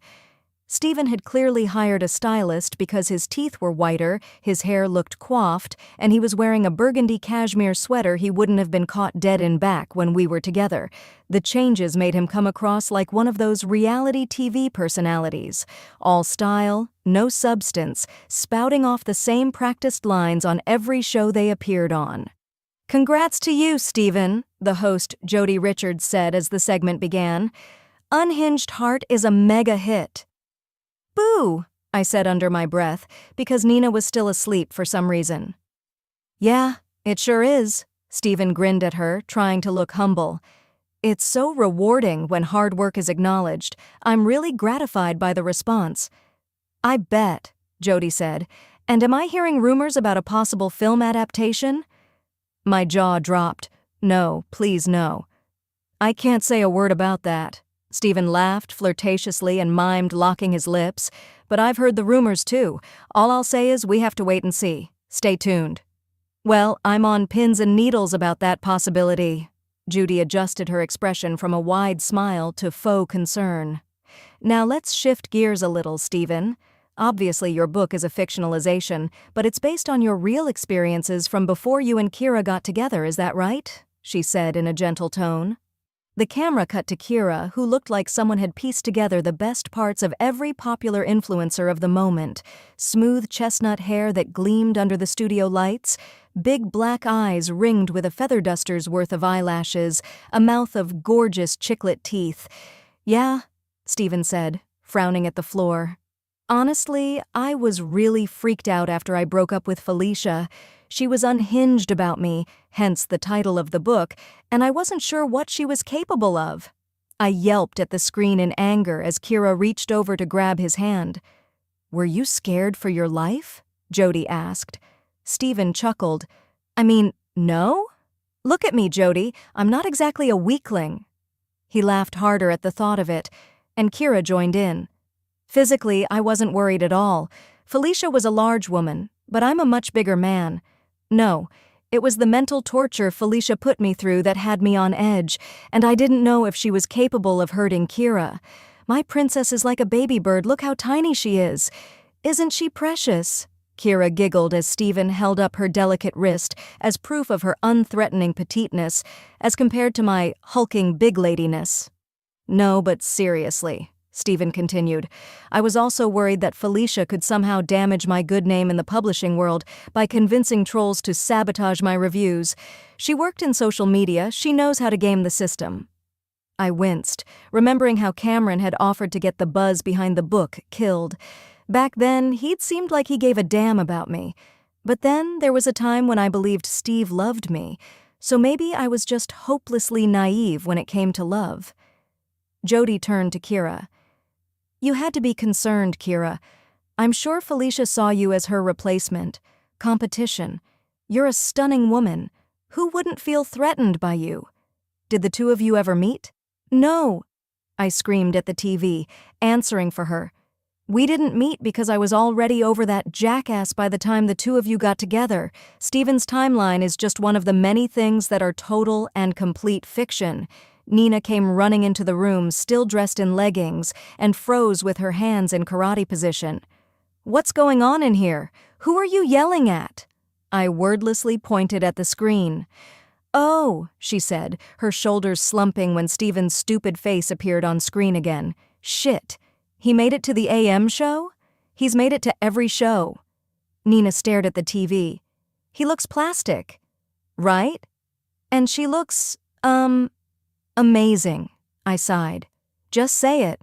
S1: Stephen had clearly hired a stylist because his teeth were whiter, his hair looked coiffed, and he was wearing a burgundy cashmere sweater he wouldn't have been caught dead in back when we were together. The changes made him come across like one of those reality TV personalities. All style, no substance, spouting off the same practiced lines on every show they appeared on. "Congrats to you, Stephen," the host Jody Richards said as the segment began. "Unhinged Heart is a mega hit." "Boo," I said under my breath, because Nina was still asleep for some reason. "Yeah, it sure is," Stephen grinned at her, trying to look humble. "It's so rewarding when hard work is acknowledged. I'm really gratified by the response." "I bet," Jody said. "And am I hearing rumors about a possible film adaptation?" My jaw dropped. "No, please no." "I can't say a word about that." Stephen laughed flirtatiously and mimed locking his lips. "But I've heard the rumors too. All I'll say is we have to wait and see. Stay tuned." "Well, I'm on pins and needles about that possibility." Judy adjusted her expression from a wide smile to faux concern. "Now let's shift gears a little, Stephen. Obviously your book is a fictionalization, but it's based on your real experiences from before you and Kira got together, is that right?" she said in a gentle tone. The camera cut to Kira, who looked like someone had pieced together the best parts of every popular influencer of the moment. Smooth chestnut hair that gleamed under the studio lights, big black eyes ringed with a feather duster's worth of eyelashes, a mouth of gorgeous chiclet teeth. "Yeah," Stephen said, frowning at the floor. "Honestly, I was really freaked out after I broke up with Felicia. She was unhinged about me, hence the title of the book, and I wasn't sure what she was capable of." I yelped at the screen in anger as Kira reached over to grab his hand. "Were you scared for your life?" Jody asked. Stephen chuckled. "I mean, no? Look at me, Jody. I'm not exactly a weakling." He laughed harder at the thought of it, and Kira joined in. "Physically, I wasn't worried at all. Felicia was a large woman, but I'm a much bigger man. No, it was the mental torture Felicia put me through that had me on edge, and I didn't know if she was capable of hurting Kira. My princess is like a baby bird. Look how tiny she is. Isn't she precious?" Kira giggled as Stephen held up her delicate wrist as proof of her unthreatening petiteness as compared to my hulking big ladiness. "No, but seriously," Stephen continued, "I was also worried that Felicia could somehow damage my good name in the publishing world by convincing trolls to sabotage my reviews. She worked in social media, she knows how to game the system." I winced, remembering how Cameron had offered to get the buzz behind the book killed. Back then, he'd seemed like he gave a damn about me. But then there was a time when I believed Steve loved me. So maybe I was just hopelessly naive when it came to love. Jody turned to Kira. You had to be concerned, Kira. I'm sure Felicia saw you as her replacement. Competition. You're a stunning woman. Who wouldn't feel threatened by you? Did the two of you ever meet? No, I screamed at the TV, answering for her. We didn't meet because I was already over that jackass by the time the two of you got together. Steven's timeline is just one of the many things that are total and complete fiction. Nina came running into the room, still dressed in leggings, and froze with her hands in karate position. What's going on in here? Who are you yelling at? I wordlessly pointed at the screen. Oh, she said, her shoulders slumping when Steven's stupid face appeared on screen again. Shit. He made it to the AM show? He's made it to every show. Nina stared at the TV. He looks plastic. Right? And she looks, amazing, I sighed. Just say it.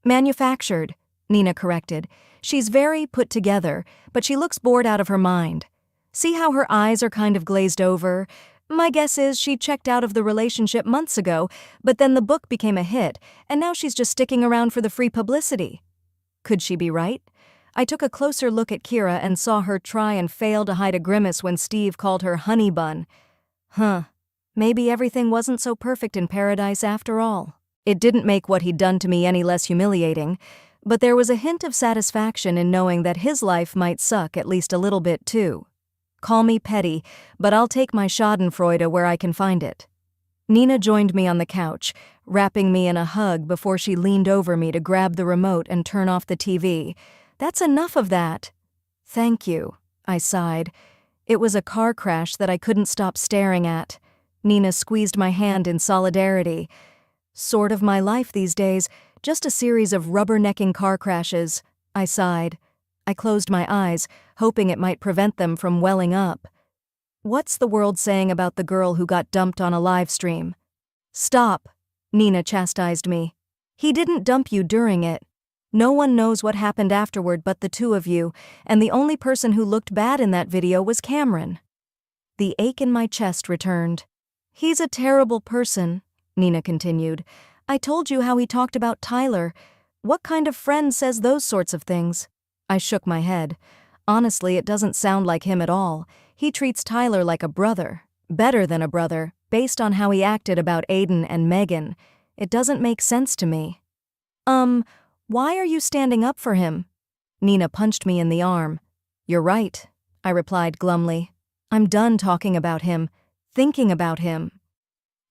S1: Manufactured, Nina corrected. She's very put together, but she looks bored out of her mind. See how her eyes are kind of glazed over? My guess is she checked out of the relationship months ago, but then the book became a hit, and now she's just sticking around for the free publicity. Could she be right? I took a closer look at Kira and saw her try and fail to hide a grimace when Steve called her honey bun. Maybe everything wasn't so perfect in paradise after all. It didn't make what he'd done to me any less humiliating, but there was a hint of satisfaction in knowing that his life might suck at least a little bit too. Call me petty, but I'll take my schadenfreude where I can find it. Nina joined me on the couch, wrapping me in a hug before she leaned over me to grab the remote and turn off the TV. That's enough of that. Thank you, I sighed. It was a car crash that I couldn't stop staring at. Nina squeezed my hand in solidarity. Sort of my life these days, just a series of rubbernecking car crashes, I sighed. I closed my eyes, hoping it might prevent them from welling up. What's the world saying about the girl who got dumped on a live stream? Stop, Nina chastised me. He didn't dump you during it. No one knows what happened afterward but the two of you, and the only person who looked bad in that video was Cameron. The ache in my chest returned. He's a terrible person, Nina continued. I told you how he talked about Tyler. What kind of friend says those sorts of things? I shook my head. Honestly, it doesn't sound like him at all. He treats Tyler like a brother. Better than a brother, based on how he acted about Aiden and Megan. It doesn't make sense to me. Why are you standing up for him? Nina punched me in the arm. You're right, I replied glumly. I'm done talking about him, thinking about him.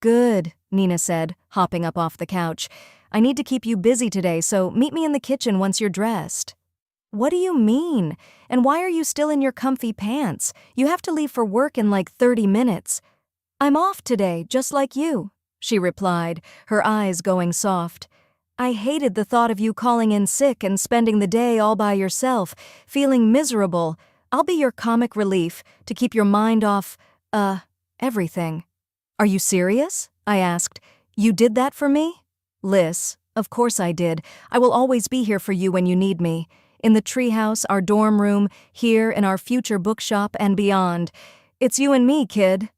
S1: Good, Nina said, hopping up off the couch. I need to keep you busy today, so meet me in the kitchen once you're dressed. What do you mean? And why are you still in your comfy pants? You have to leave for work in like 30 minutes. I'm off today, just like you, she replied, her eyes going soft. I hated the thought of you calling in sick and spending the day all by yourself, feeling miserable. I'll be your comic relief to keep your mind off, everything. Are you serious? I asked. You did that for me? Liz, of course I did. I will always be here for you when you need me. In the treehouse, our dorm room, here in our future bookshop and beyond. It's you and me, kid.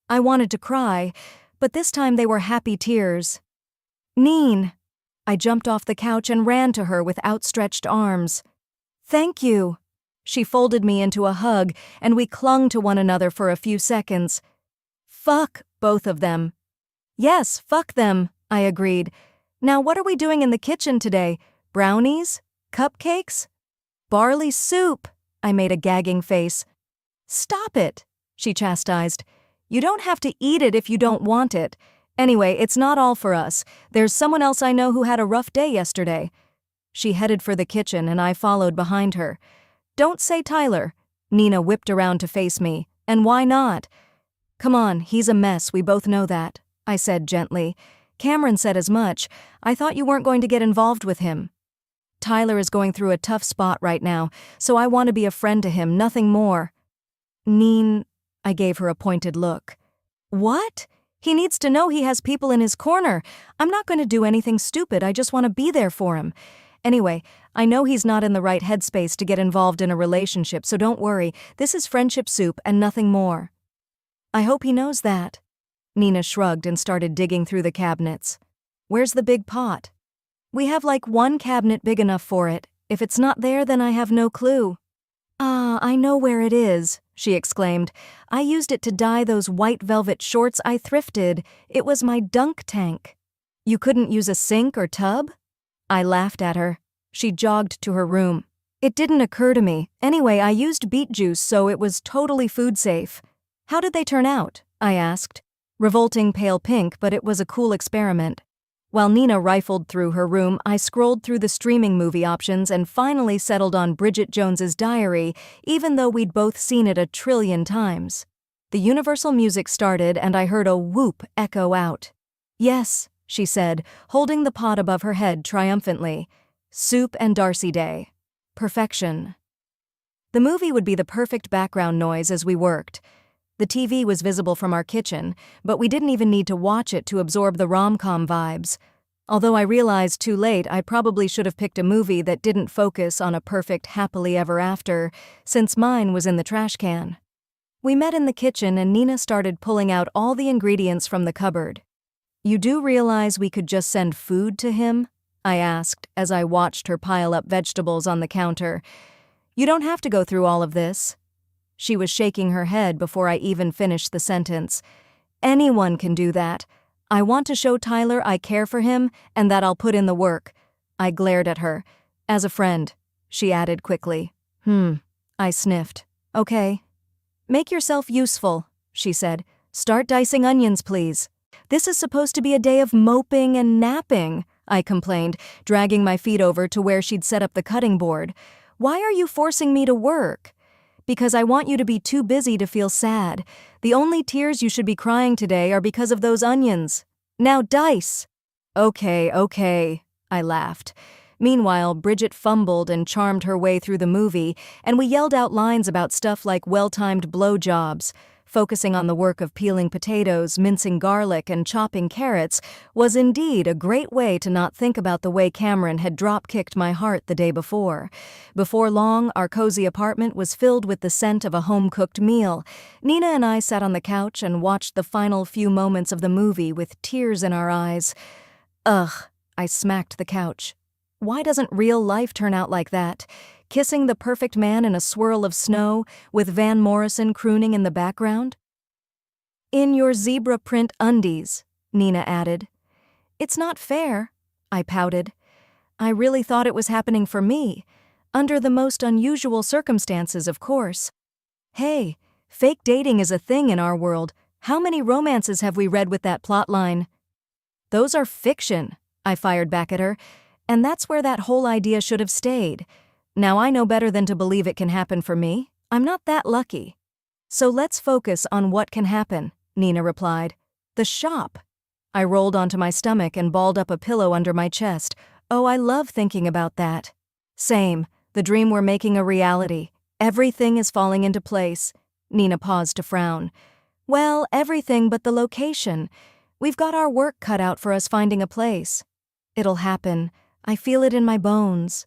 S1: I wanted to cry, but this time they were happy tears. Neen. I jumped off the couch and ran to her with outstretched arms. Thank you. She folded me into a hug, and we clung to one another for a few seconds. Fuck both of them. Yes, fuck them, I agreed. Now what are we doing in the kitchen today? Brownies? Cupcakes? Barley soup, I made a gagging face. Stop it, she chastised. You don't have to eat it if you don't want it. Anyway, it's not all for us. There's someone else I know who had a rough day yesterday. She headed for the kitchen and I followed behind her. Don't say Tyler. Nina whipped around to face me. And why not? Come on, he's a mess, we both know that, I said gently. Cameron said as much. I thought you weren't going to get involved with him. Tyler is going through a tough spot right now, so I want to be a friend to him, nothing more. Neen, I gave her a pointed look. What? He needs to know he has people in his corner. I'm not going to do anything stupid, I just want to be there for him. Anyway, I know he's not in the right headspace to get involved in a relationship, so don't worry. This is friendship soup and nothing more. I hope he knows that. Nina shrugged and started digging through the cabinets. Where's the big pot? We have like one cabinet big enough for it. If it's not there, then I have no clue. Ah, I know where it is, she exclaimed. I used it to dye those white velvet shorts I thrifted. It was my dunk tank. You couldn't use a sink or tub? I laughed at her. She jogged to her room. It didn't occur to me. Anyway, I used beet juice, so it was totally food safe. How did they turn out? I asked. Revolting pale pink, but it was a cool experiment. While Nina rifled through her room, I scrolled through the streaming movie options and finally settled on Bridget Jones's Diary, even though we'd both seen it 1 trillion times. The universal music started and I heard a whoop echo out. Yes, she said, holding the pot above her head triumphantly. Soup and Darcy Day. Perfection. The movie would be the perfect background noise as we worked. The TV was visible from our kitchen, but we didn't even need to watch it to absorb the rom-com vibes. Although I realized too late I probably should have picked a movie that didn't focus on a perfect happily ever after, since mine was in the trash can. We met in the kitchen and Nina started pulling out all the ingredients from the cupboard. You do realize we could just send food to him? I asked as I watched her pile up vegetables on the counter. You don't have to go through all of this. She was shaking her head before I even finished the sentence. Anyone can do that. I want to show Tyler I care for him and that I'll put in the work. I glared at her. As a friend, she added quickly. I sniffed. Okay. Make yourself useful, she said. Start dicing onions, please. This is supposed to be a day of moping and napping, I complained, dragging my feet over to where she'd set up the cutting board. Why are you forcing me to work? Because I want you to be too busy to feel sad. The only tears you should be crying today are because of those onions. Now dice! Okay, I laughed. Meanwhile, Bridget fumbled and charmed her way through the movie, and we yelled out lines about stuff like well-timed blowjobs. Focusing on the work of peeling potatoes, mincing garlic, and chopping carrots was indeed a great way to not think about the way Cameron had drop-kicked my heart the day before. Before long, our cozy apartment was filled with the scent of a home-cooked meal. Nina and I sat on the couch and watched the final few moments of the movie with tears in our eyes. Ugh, I smacked the couch. Why doesn't real life turn out like that? Kissing the perfect man in a swirl of snow, with Van Morrison crooning in the background? In your zebra print undies, Nina added. It's not fair, I pouted. I really thought it was happening for me. Under the most unusual circumstances, of course. Hey, fake dating is a thing in our world. How many romances have we read with that plotline? Those are fiction, I fired back at her, and that's where that whole idea should have stayed. Now I know better than to believe it can happen for me. I'm not that lucky. So let's focus on what can happen, Nina replied. The shop. I rolled onto my stomach and balled up a pillow under my chest. Oh, I love thinking about that. Same. The dream we're making a reality. Everything is falling into place. Nina paused to frown. Well, everything but the location. We've got our work cut out for us finding a place. It'll happen. I feel it in my bones.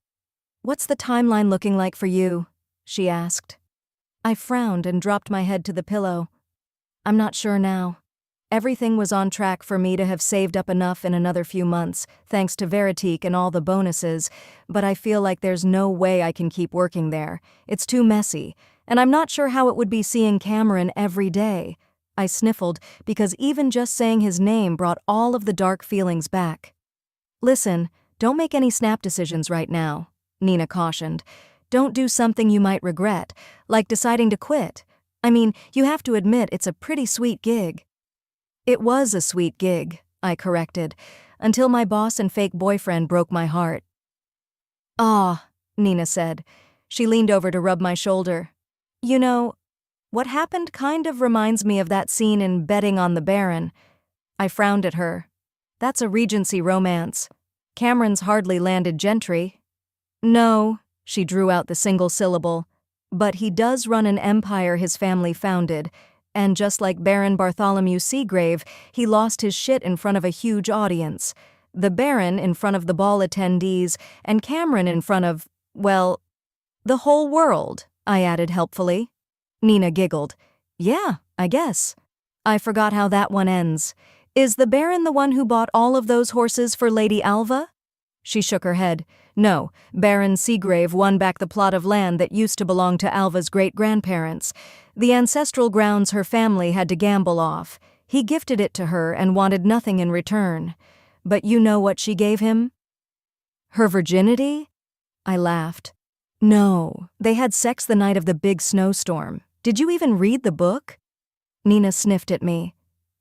S1: What's the timeline looking like for you? She asked. I frowned and dropped my head to the pillow. I'm not sure now. Everything was on track for me to have saved up enough in another few months, thanks to Veritique and all the bonuses, but I feel like there's no way I can keep working there. It's too messy, and I'm not sure how it would be seeing Cameron every day. I sniffled because even just saying his name brought all of the dark feelings back. Listen, don't make any snap decisions right now, Nina cautioned. Don't do something you might regret, like deciding to quit. I mean, you have to admit it's a pretty sweet gig. It was a sweet gig, I corrected, until my boss and fake boyfriend broke my heart. Ah, Nina said. She leaned over to rub my shoulder. You know, what happened kind of reminds me of that scene in Betting on the Baron. I frowned at her. That's a Regency romance. Cameron's hardly landed gentry. No, she drew out the single syllable, but he does run an empire his family founded, and just like Baron Bartholomew Seagrave, he lost his shit in front of a huge audience. The Baron in front of the ball attendees, and Cameron in front of, well, the whole world, I added helpfully. Nina giggled. Yeah, I guess. I forgot how that one ends. Is the Baron the one who bought all of those horses for Lady Alva? She shook her head. No, Baron Seagrave won back the plot of land that used to belong to Alva's great-grandparents. The ancestral grounds her family had to gamble off. He gifted it to her and wanted nothing in return. But you know what she gave him? Her virginity? I laughed. No, they had sex the night of the big snowstorm. Did you even read the book? Nina sniffed at me.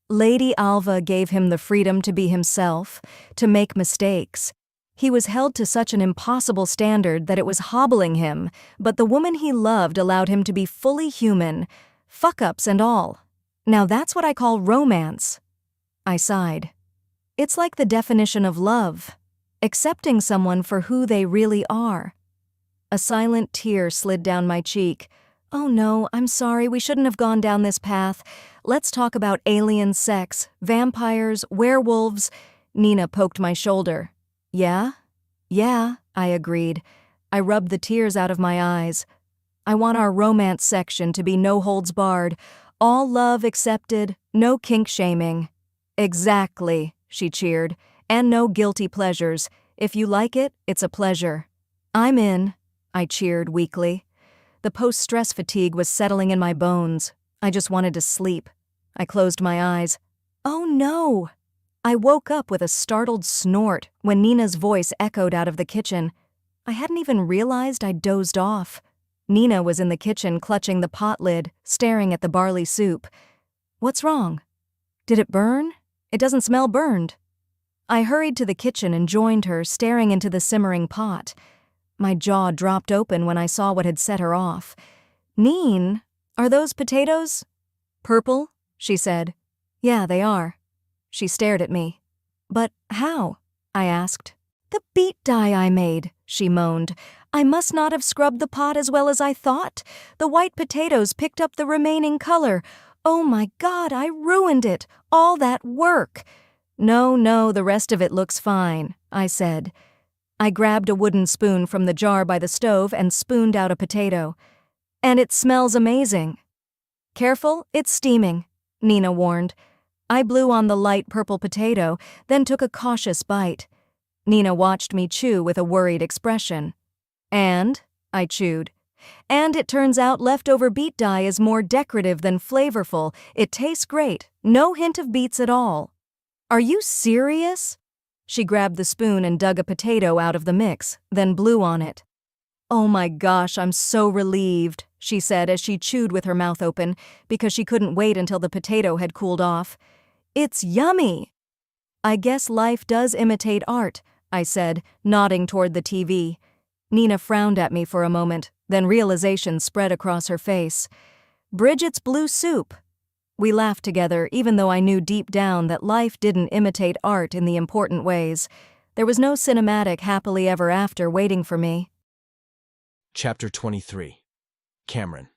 S1: Lady Alva gave him the freedom to be himself, to make mistakes. He was held to such an impossible standard that it was hobbling him, but the woman he loved allowed him to be fully human, fuck-ups and all. Now that's what I call romance. I sighed. It's like the definition of love, accepting someone for who they really are. A silent tear slid down my cheek. Oh no, I'm sorry, we shouldn't have gone down this path. Let's talk about alien sex, vampires, werewolves. Nina poked my shoulder. Yeah? Yeah, I agreed. I rubbed the tears out of my eyes. I want our romance section to be no holds barred. All love accepted, no kink shaming. Exactly, she cheered. And no guilty pleasures. If you like it, it's a pleasure. I'm in, I cheered weakly. The post-stress fatigue was settling in my bones. I just wanted to sleep. I closed my eyes. Oh no! I woke up with a startled snort when Nina's voice echoed out of the kitchen. I hadn't even realized I'd dozed off. Nina was in the kitchen clutching the pot lid, staring at the barley soup. What's wrong? Did it burn? It doesn't smell burned. I hurried to the kitchen and joined her, staring into the simmering pot. My jaw dropped open when I saw what had set her off. Neen, are those potatoes? Purple? She said. Yeah, they are. She stared at me. But how? I asked. The beet dye I made, she moaned. I must not have scrubbed the pot as well as I thought. The white potatoes picked up the remaining color. Oh my God, I ruined it. All that work. No, the rest of it looks fine, I said. I grabbed a wooden spoon from the jar by the stove and spooned out a potato. And it smells amazing. Careful, it's steaming, Nina warned. I blew on the light purple potato, then took a cautious bite. Nina watched me chew with a worried expression. And, I chewed. And it turns out leftover beet dye is more decorative than flavorful. It tastes great. No hint of beets at all. Are you serious? She grabbed the spoon and dug a potato out of the mix, then blew on it. Oh my gosh, I'm so relieved, she said as she chewed with her mouth open, because she couldn't wait until the potato had cooled off. It's yummy! I guess life does imitate art, I said, nodding toward the TV. Nina frowned at me for a moment, then realization spread across her face. Bridget's blue soup. We laughed together, even though I knew deep down that life didn't imitate art in the important ways. There was no cinematic happily ever after waiting for me.
S2: Chapter 23. Cameron.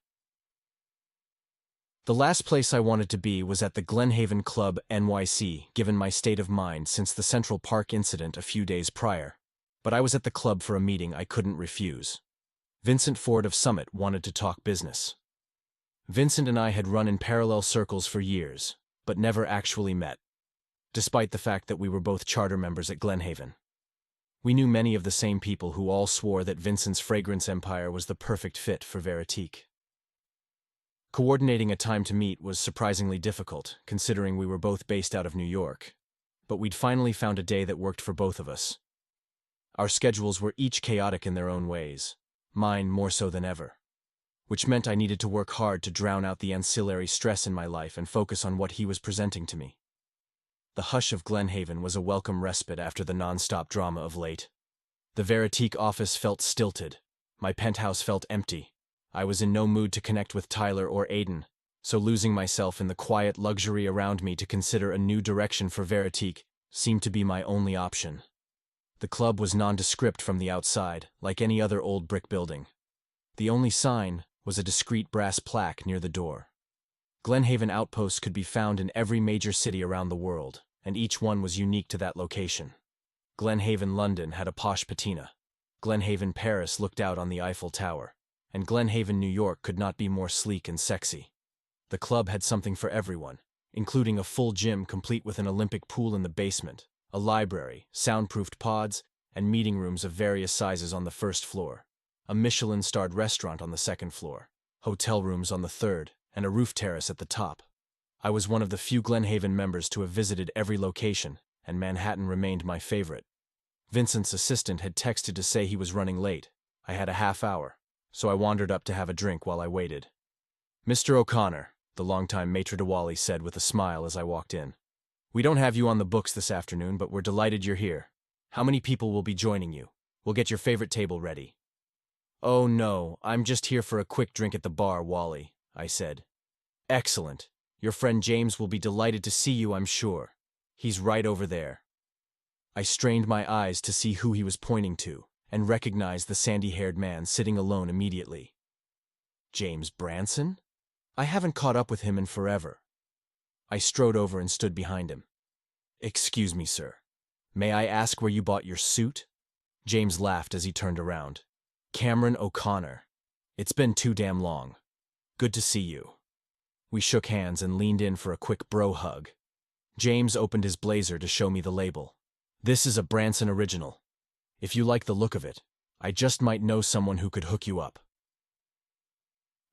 S2: The last place I wanted to be was at the Glenhaven Club NYC, given my state of mind since the Central Park incident a few days prior. But I was at the club for a meeting I couldn't refuse. Vincent Ford of Summit wanted to talk business. Vincent and I had run in parallel circles for years, but never actually met, despite the fact that we were both charter members at Glenhaven. We knew many of the same people who all swore that Vincent's fragrance empire was the perfect fit for Veritique. Coordinating a time to meet was surprisingly difficult, considering we were both based out of New York, but we'd finally found a day that worked for both of us. Our schedules were each chaotic in their own ways, mine more so than ever, which meant I needed to work hard to drown out the ancillary stress in my life and focus on what he was presenting to me. The hush of Glenhaven was a welcome respite after the non-stop drama of late. The Veritique office felt stilted. My penthouse felt empty. I was in no mood to connect with Tyler or Aiden, so losing myself in the quiet luxury around me to consider a new direction for Veritique seemed to be my only option. The club was nondescript from the outside, like any other old brick building. The only sign was a discreet brass plaque near the door. Glenhaven outposts could be found in every major city around the world, and each one was unique to that location. Glenhaven, London had a posh patina. Glenhaven, Paris looked out on the Eiffel Tower. And Glenhaven, New York could not be more sleek and sexy. The club had something for everyone, including a full gym complete with an Olympic pool in the basement, a library, soundproofed pods, and meeting rooms of various sizes on the first floor, a Michelin-starred restaurant on the second floor, hotel rooms on the third, and a roof terrace at the top. I was one of the few Glenhaven members to have visited every location, and Manhattan remained my favorite. Vincent's assistant had texted to say he was running late. I had a half hour, so I wandered up to have a drink while I waited. "Mr. O'Connor," the longtime maitre d' said with a smile as I walked in. "We don't have you on the books this afternoon, but we're delighted you're here. How many people will be joining you? We'll get your favorite table ready." "Oh no, I'm just here for a quick drink at the bar, Wally," I said. "Excellent. Your friend James will be delighted to see you, I'm sure. He's right over there." I strained my eyes to see who he was pointing to, and recognized the sandy-haired man sitting alone immediately. James Branson? I haven't caught up with him in forever. I strode over and stood behind him. "Excuse me, sir. May I ask where you bought your suit?" James laughed as he turned around. "Cameron O'Connor. It's been too damn long. Good to see you." We shook hands and leaned in for a quick bro hug. James opened his blazer to show me the label. "This is a Branson original. If you like the look of it, I just might know someone who could hook you up."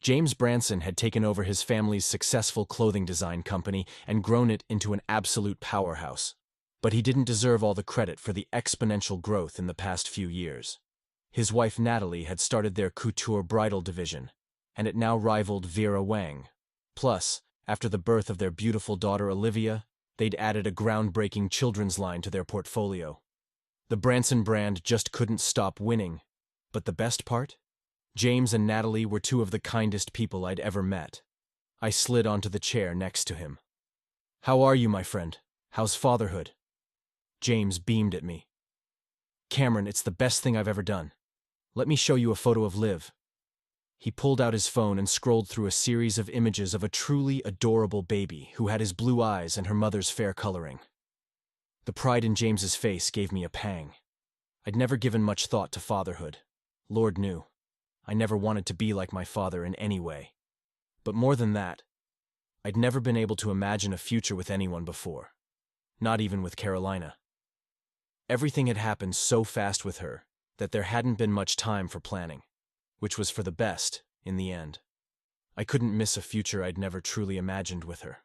S2: James Branson had taken over his family's successful clothing design company and grown it into an absolute powerhouse. But he didn't deserve all the credit for the exponential growth in the past few years. His wife Natalie had started their couture bridal division, and it now rivaled Vera Wang. Plus, after the birth of their beautiful daughter Olivia, they'd added a groundbreaking children's line to their portfolio. The Branson brand just couldn't stop winning. But the best part? James and Natalie were two of the kindest people I'd ever met. I slid onto the chair next to him. "How are you, my friend? How's fatherhood?" James beamed at me. "Cameron, it's the best thing I've ever done. Let me show you a photo of Liv." He pulled out his phone and scrolled through a series of images of a truly adorable baby who had his blue eyes and her mother's fair coloring. The pride in James's face gave me a pang. I'd never given much thought to fatherhood. Lord knew. I never wanted to be like my father in any way. But more than that, I'd never been able to imagine a future with anyone before. Not even with Carolina. Everything had happened so fast with her that there hadn't been much time for planning, which was for the best in the end. I couldn't miss a future I'd never truly imagined with her.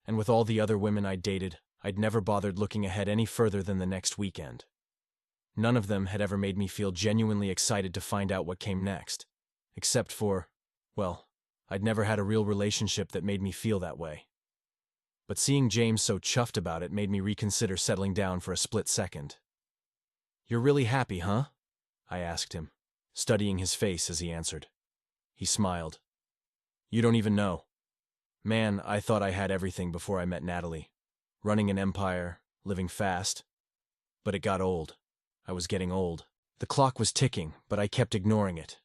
S2: And with all the other women I'd dated, I'd never bothered looking ahead any further than the next weekend. None of them had ever made me feel genuinely excited to find out what came next. Except for, well, I'd never had a real relationship that made me feel that way. But seeing James so chuffed about it made me reconsider settling down for a split second. "You're really happy, huh?" I asked him, studying his face as he answered. He smiled. "You don't even know. Man, I thought I had everything before I met Natalie. Running an empire, living fast. But it got old. I was getting old. The clock was ticking, but I kept ignoring it.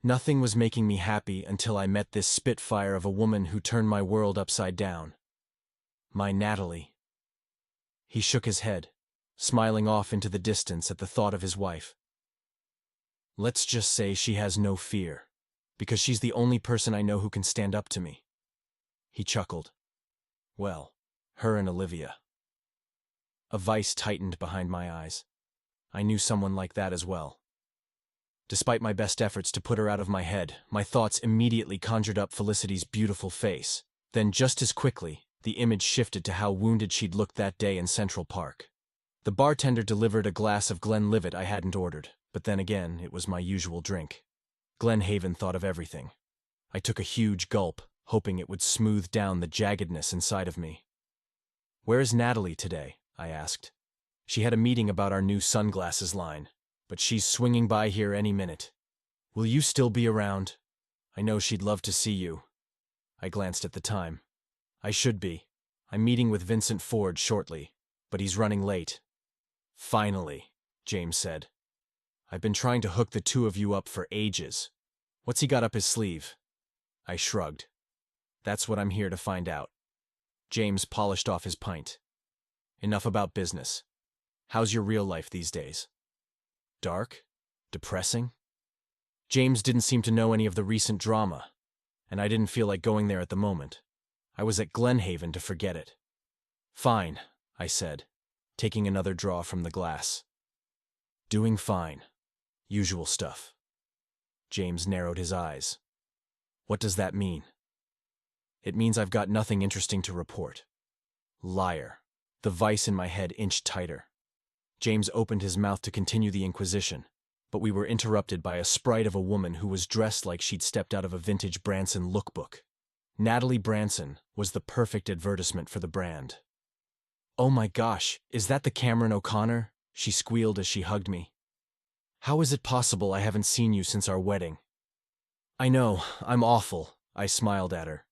S2: Nothing was making me happy until I met this spitfire of a woman who turned my world upside down. My Natalie." He shook his head, smiling off into the distance at the thought of his wife. "Let's just say she has no fear, because she's the only person I know who can stand up to me." He chuckled. "Well, her and Olivia." A vice tightened behind my eyes. I knew someone like that as well. Despite my best efforts to put her out of my head, my thoughts immediately conjured up Felicity's beautiful face. Then just as quickly, the image shifted to how wounded she'd looked that day in Central Park. The bartender delivered a glass of Glenlivet I hadn't ordered, but then again, it was my usual drink. Glenhaven thought of everything. I took a huge gulp, hoping it would smooth down the jaggedness inside of me. "Where is Natalie today?" I asked. "She had a meeting about our new sunglasses line, but she's swinging by here any minute. Will you still be around? I know she'd love to see you." I glanced at the time. "I should be. I'm meeting with Vincent Ford shortly, but he's running late." "Finally," James said. "I've been trying to hook the two of you up for ages. What's he got up his sleeve?" I shrugged. "That's what I'm here to find out." James polished off his pint. "Enough about business. How's your real life these days? Dark? Depressing?" James didn't seem to know any of the recent drama, and I didn't feel like going there at the moment. I was at Glenhaven to forget it. Fine, I said, taking another draw from the glass. Doing fine. Usual stuff. James narrowed his eyes. What does that mean? It means I've got nothing interesting to report. Liar. The vice in my head inched tighter. James opened his mouth to continue the inquisition, but we were interrupted by a sprite of a woman who was dressed like she'd stepped out of a vintage Branson lookbook. Natalie Branson was the perfect advertisement for the brand. Oh my gosh, is that the Cameron O'Connor? She squealed as she hugged me. How is it possible I haven't seen you since our wedding? I know, I'm awful, I smiled at her.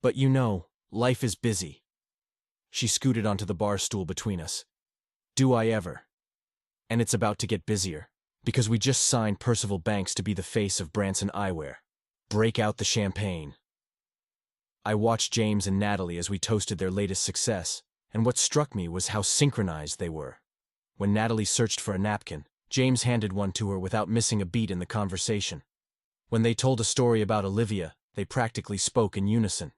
S2: But you know, life is busy. She scooted onto the bar stool between us. Do I ever? And it's about to get busier, because we just signed Percival Banks to be the face of Branson Eyewear. Break out the champagne. I watched James and Natalie as we toasted their latest success, and what struck me was how synchronized they were. When Natalie searched for a napkin, James handed one to her without missing a beat in the conversation. When they told a story about Olivia, they practically spoke in unison.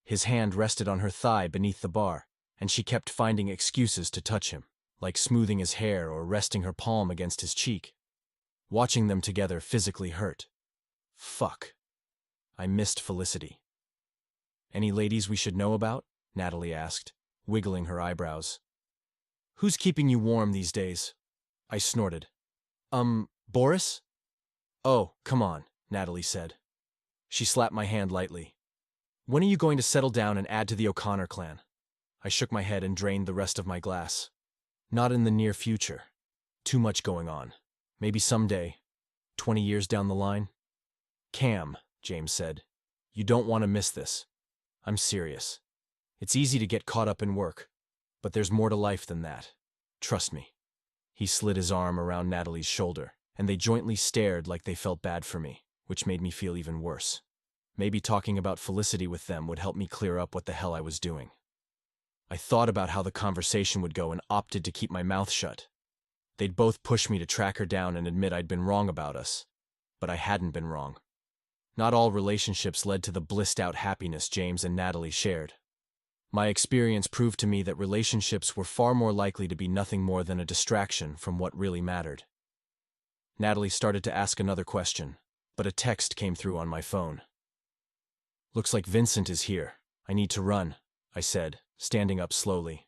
S2: His hand rested on her thigh beneath the bar, and she kept finding excuses to touch him, like smoothing his hair or resting her palm against his cheek. Watching them together physically hurt. Fuck. I missed Felicity. Any ladies we should know about? Natalie asked, wiggling her eyebrows. Who's keeping you warm these days? I snorted. Boris? Oh, come on, Natalie said. She slapped my hand lightly. When are you going to settle down and add to the O'Connor clan? I shook my head and drained the rest of my glass. Not in the near future. Too much going on. Maybe someday. 20 years down the line. Cam, James said. You don't want to miss this. I'm serious. It's easy to get caught up in work, but there's more to life than that. Trust me. He slid his arm around Natalie's shoulder, and they jointly stared like they felt bad for me, which made me feel even worse. Maybe talking about Felicity with them would help me clear up what the hell I was doing. I thought about how the conversation would go and opted to keep my mouth shut. They'd both push me to track her down and admit I'd been wrong about us, but I hadn't been wrong. Not all relationships led to the blissed-out happiness James and Natalie shared. My experience proved to me that relationships were far more likely to be nothing more than a distraction from what really mattered. Natalie started to ask another question, but a text came through on my phone. Looks like Vincent is here. I need to run, I said, standing up slowly.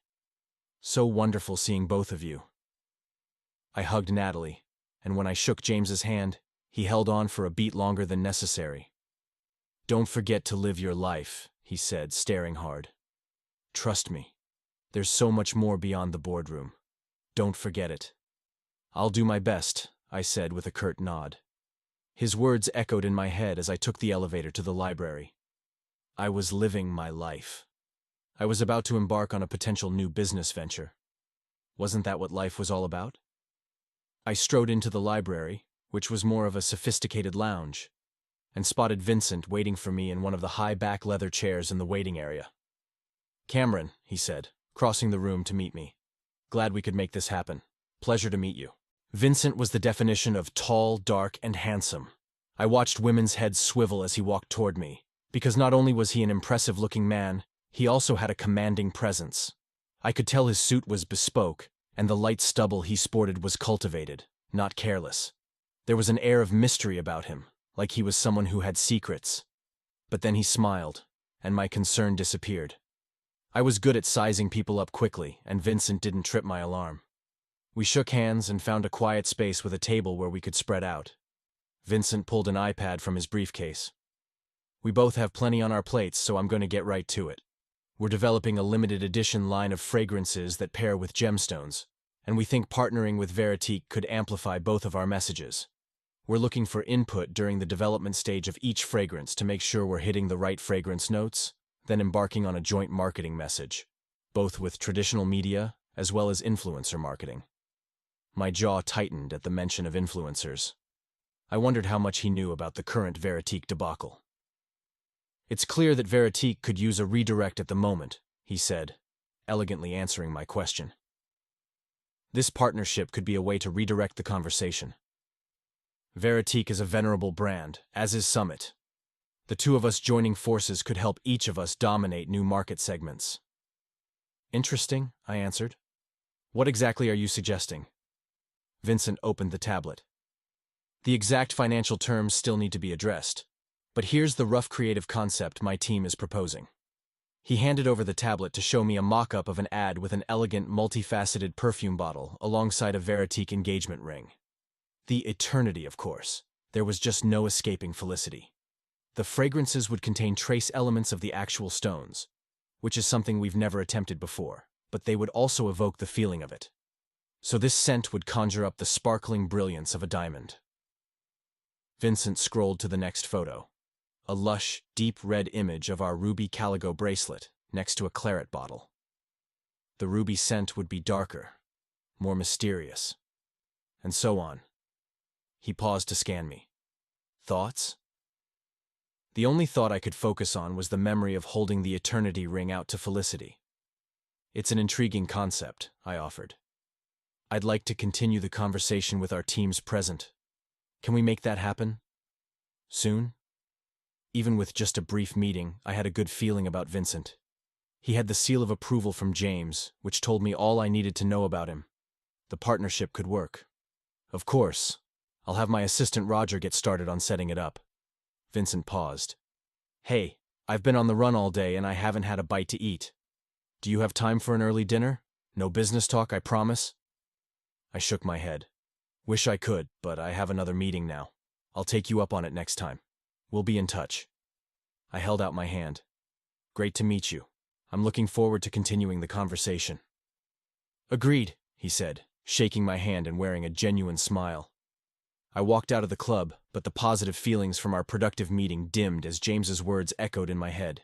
S2: So wonderful seeing both of you. I hugged Natalie, and when I shook James's hand, he held on for a beat longer than necessary. Don't forget to live your life, he said, staring hard. Trust me. There's so much more beyond the boardroom. Don't forget it. I'll do my best, I said with a curt nod. His words echoed in my head as I took the elevator to the library. I was living my life. I was about to embark on a potential new business venture. Wasn't that what life was all about? I strode into the library, which was more of a sophisticated lounge, and spotted Vincent waiting for me in one of the high back leather chairs in the waiting area. Cameron, he said, crossing the room to meet me. Glad we could make this happen. Pleasure to meet you. Vincent was the definition of tall, dark, and handsome. I watched women's heads swivel as he walked toward me, because not only was he an impressive-looking man, he also had a commanding presence. I could tell his suit was bespoke, and the light stubble he sported was cultivated, not careless. There was an air of mystery about him, like he was someone who had secrets. But then he smiled, and my concern disappeared. I was good at sizing people up quickly, and Vincent didn't trip my alarm. We shook hands and found a quiet space with a table where we could spread out. Vincent pulled an iPad from his briefcase. We both have plenty on our plates, so I'm going to get right to it. We're developing a limited edition line of fragrances that pair with gemstones, and we think partnering with Veritique could amplify both of our messages. We're looking for input during the development stage of each fragrance to make sure we're hitting the right fragrance notes, then embarking on a joint marketing message, both with traditional media as well as influencer marketing. My jaw tightened at the mention of influencers. I wondered how much he knew about the current Veritique debacle. It's clear that Veritique could use a redirect at the moment, he said, elegantly answering my question. This partnership could be a way to redirect the conversation. Veritique is a venerable brand, as is Summit. The The two of us joining forces could help each of us dominate new market segments. Interesting, I answered. What exactly are you suggesting? Vincent opened the tablet. The exact financial terms still need to be addressed, but here's the rough creative concept my team is proposing. He handed over the tablet to show me a mock-up of an ad with an elegant, multifaceted perfume bottle alongside a Veritique engagement ring. The eternity, of course. There was just no escaping Felicity. The fragrances would contain trace elements of the actual stones, which is something we've never attempted before, but they would also evoke the feeling of it. So this scent would conjure up the sparkling brilliance of a diamond. Vincent scrolled to the next photo. A lush, deep red image of our ruby calico bracelet next to a claret bottle. The ruby scent would be darker, more mysterious, and so on. He paused to scan me. Thoughts? The only thought I could focus on was the memory of holding the eternity ring out to Felicity. It's an intriguing concept, I offered. I'd like to continue the conversation with our teams present. Can we make that happen? Soon? Even with just a brief meeting, I had a good feeling about Vincent. He had the seal of approval from James, which told me all I needed to know about him. The partnership could work. Of course, I'll have my assistant Roger get started on setting it up. Vincent paused. Hey, I've been on the run all day and I haven't had a bite to eat. Do you have time for an early dinner? No business talk, I promise? I shook my head. Wish I could, but I have another meeting now. I'll take you up on it next time. We'll be in touch. I held out my hand. Great to meet you. I'm looking forward to continuing the conversation. Agreed, he said, shaking my hand and wearing a genuine smile. I walked out of the club, but the positive feelings from our productive meeting dimmed as James's words echoed in my head.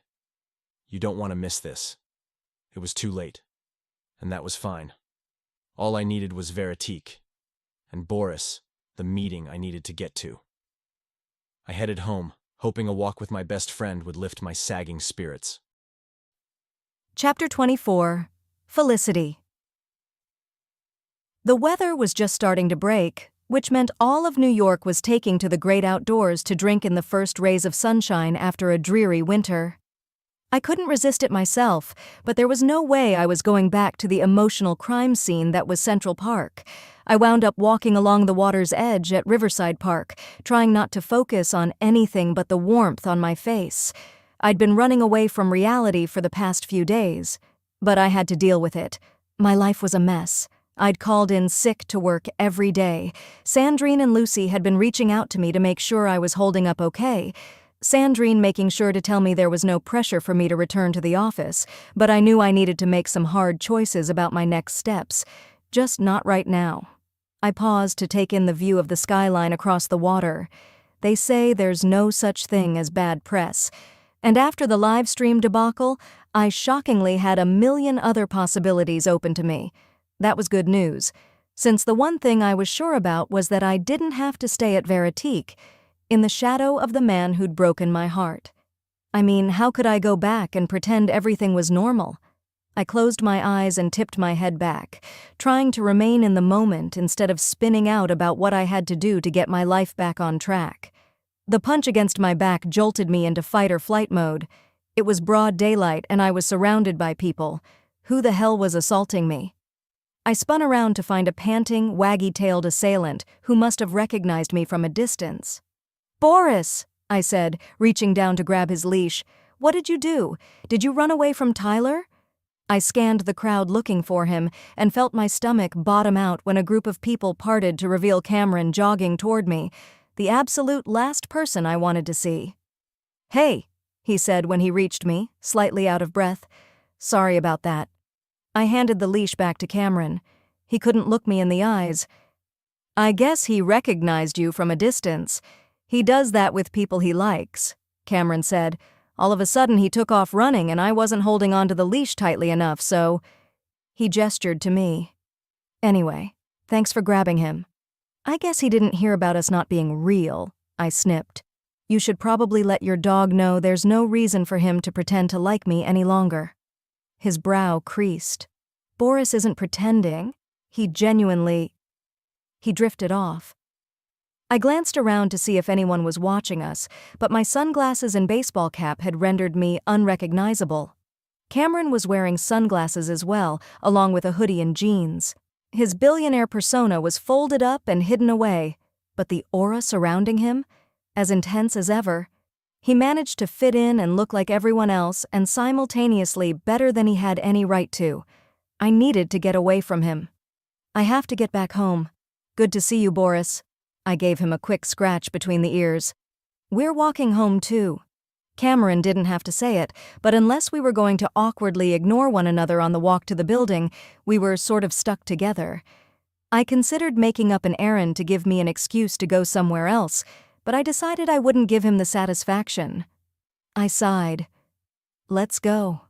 S2: You don't want to miss this. It was too late. And that was fine. All I needed was Veritique. And Boris, the meeting I needed to get to. I headed home, hoping a walk with my best friend would lift my sagging spirits.
S1: Chapter 24. Felicity. The weather was just starting to break, which meant all of New York was taking to the great outdoors to drink in the first rays of sunshine after a dreary winter. I couldn't resist it myself, but there was no way I was going back to the emotional crime scene that was Central Park. I wound up walking along the water's edge at Riverside Park, trying not to focus on anything but the warmth on my face. I'd been running away from reality for the past few days, but I had to deal with it. My life was a mess. I'd called in sick to work every day. Sandrine and Lucy had been reaching out to me to make sure I was holding up okay. Sandrine making sure to tell me there was no pressure for me to return to the office, but I knew I needed to make some hard choices about my next steps. Just not right now. I paused to take in the view of the skyline across the water. They say there's no such thing as bad press. And after the live stream debacle, I shockingly had a million other possibilities open to me. That was good news, since the one thing I was sure about was that I didn't have to stay at Veritique, in the shadow of the man who'd broken my heart. I mean, how could I go back and pretend everything was normal? I closed my eyes and tipped my head back, trying to remain in the moment instead of spinning out about what I had to do to get my life back on track. The punch against my back jolted me into fight-or-flight mode. It was broad daylight and I was surrounded by people. Who the hell was assaulting me? I spun around to find a panting, waggy-tailed assailant who must have recognized me from a distance. "Boris," I said, reaching down to grab his leash. "What did you do? Did you run away from Tyler?" I scanned the crowd looking for him and felt my stomach bottom out when a group of people parted to reveal Cameron jogging toward me, the absolute last person I wanted to see. "Hey," he said when he reached me, slightly out of breath. "Sorry about that." I handed the leash back to Cameron. He couldn't look me in the eyes. "I guess he recognized you from a distance. He does that with people he likes," Cameron said. "All of a sudden he took off running and I wasn't holding onto the leash tightly enough, so—" He gestured to me. "Anyway, thanks for grabbing him." "I guess he didn't hear about us not being real," I snipped. "You should probably let your dog know there's no reason for him to pretend to like me any longer." His brow creased. "Boris isn't pretending. He genuinely—" He drifted off. I glanced around to see if anyone was watching us, but my sunglasses and baseball cap had rendered me unrecognizable. Cameron was wearing sunglasses as well, along with a hoodie and jeans. His billionaire persona was folded up and hidden away, but the aura surrounding him, as intense as ever. He managed to fit in and look like everyone else, and simultaneously better than he had any right to. I needed to get away from him. I have to get back home. Good to see you, Boris. I gave him a quick scratch between the ears. We're walking home too. Cameron didn't have to say it, but unless we were going to awkwardly ignore one another on the walk to the building, we were sort of stuck together. I considered making up an errand to give me an excuse to go somewhere else, but I decided I wouldn't give him the satisfaction. I sighed. Let's go.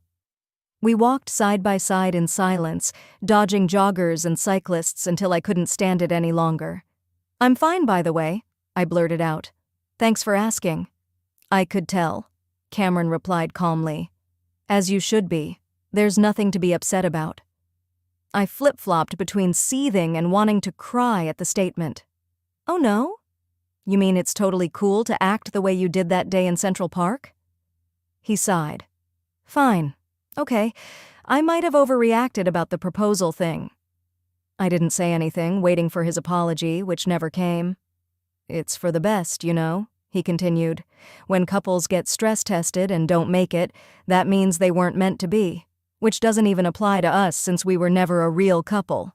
S1: We walked side by side in silence, dodging joggers and cyclists until I couldn't stand it any longer. I'm fine, by the way, I blurted out. Thanks for asking. I could tell, Cameron replied calmly. As you should be. There's nothing to be upset about. I flip-flopped between seething and wanting to cry at the statement. Oh no? You mean it's totally cool to act the way you did that day in Central Park? He sighed. Fine. Okay. I might have overreacted about the proposal thing. I didn't say anything, waiting for his apology, which never came. It's for the best, you know, he continued. When couples get stress-tested and don't make it, that means they weren't meant to be, which doesn't even apply to us since we were never a real couple.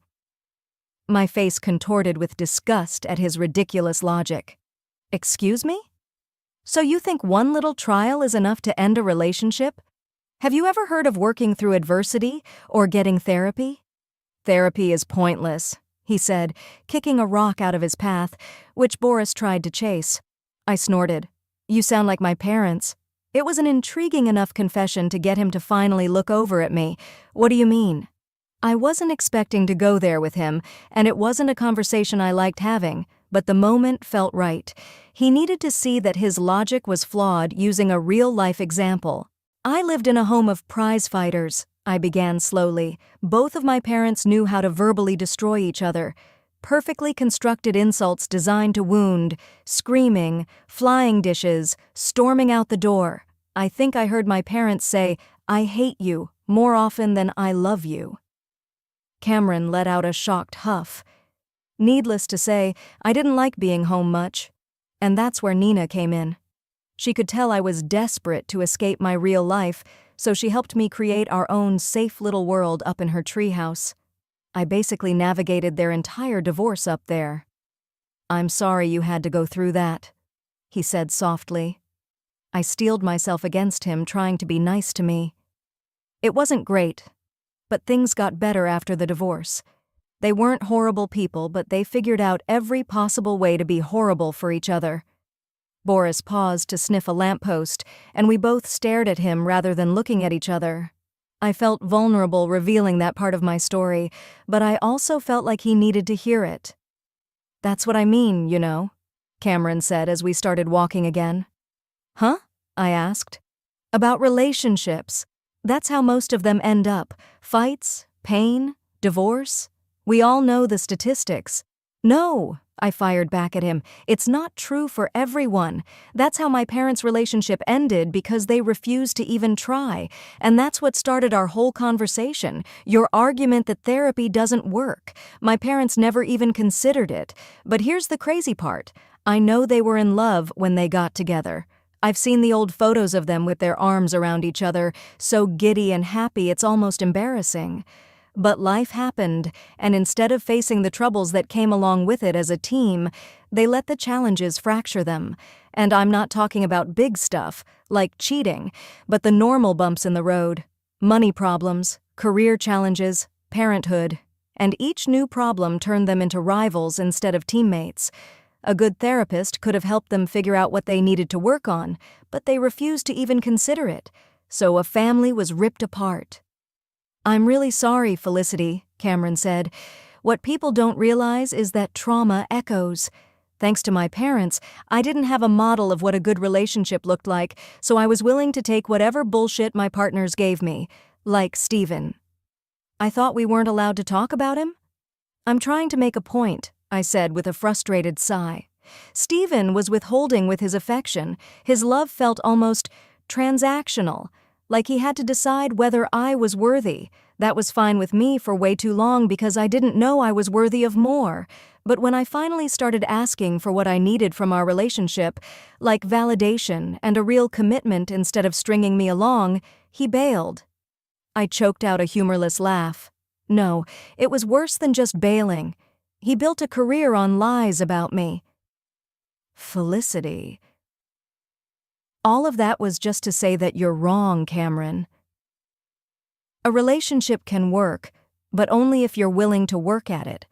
S1: My face contorted with disgust at his ridiculous logic. Excuse me? So you think one little trial is enough to end a relationship? Have you ever heard of working through adversity or getting therapy? Therapy is pointless, he said, kicking a rock out of his path, which Boris tried to chase. I snorted. You sound like my parents. It was an intriguing enough confession to get him to finally look over at me. What do you mean? I wasn't expecting to go there with him, and it wasn't a conversation I liked having, but the moment felt right. He needed to see that his logic was flawed using a real-life example. I lived in a home of prize fighters, I began slowly. Both of my parents knew how to verbally destroy each other. Perfectly constructed insults designed to wound, screaming, flying dishes, storming out the door. I think I heard my parents say, "I hate you," more often than "I love you." Cameron let out a shocked huff. Needless to say, I didn't like being home much. And that's where Nina came in. She could tell I was desperate to escape my real life, so she helped me create our own safe little world up in her treehouse. I basically navigated their entire divorce up there. I'm sorry you had to go through that, he said softly. I steeled myself against him, trying to be nice to me. It wasn't great, but things got better after the divorce. They weren't horrible people, but they figured out every possible way to be horrible for each other. Boris paused to sniff a lamppost, and we both stared at him rather than looking at each other. I felt vulnerable revealing that part of my story, but I also felt like he needed to hear it. That's what I mean, you know, Cameron said as we started walking again. Huh? I asked. About relationships. That's how most of them end up. Fights, pain, divorce. We all know the statistics. No, I fired back at him. It's not true for everyone. That's how my parents' relationship ended because they refused to even try. And that's what started our whole conversation. Your argument that therapy doesn't work. My parents never even considered it. But here's the crazy part. I know they were in love when they got together. I've seen the old photos of them with their arms around each other, so giddy and happy it's almost embarrassing. But life happened, and instead of facing the troubles that came along with it as a team, they let the challenges fracture them. And I'm not talking about big stuff, like cheating, but the normal bumps in the road. Money problems, career challenges, parenthood. And each new problem turned them into rivals instead of teammates. A good therapist could have helped them figure out what they needed to work on, but they refused to even consider it. So a family was ripped apart. I'm really sorry, Felicity, Cameron said. What people don't realize is that trauma echoes. Thanks to my parents, I didn't have a model of what a good relationship looked like, so I was willing to take whatever bullshit my partners gave me, like Steven. I thought we weren't allowed to talk about him? I'm trying to make a point, I said with a frustrated sigh. Stephen was withholding with his affection. His love felt almost transactional, like he had to decide whether I was worthy. That was fine with me for way too long because I didn't know I was worthy of more. But when I finally started asking for what I needed from our relationship, like validation and a real commitment instead of stringing me along, he bailed. I choked out a humorless laugh. No, it was worse than just bailing. He built a career on lies about me. Felicity. All of that was just to say that you're wrong, Cameron. A relationship can work, but only if you're willing to work at it.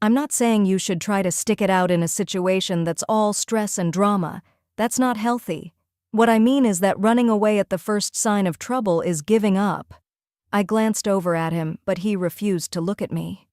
S1: I'm not saying you should try to stick it out in a situation that's all stress and drama. That's not healthy. What I mean is that running away at the first sign of trouble is giving up. I glanced over at him, but he refused to look at me.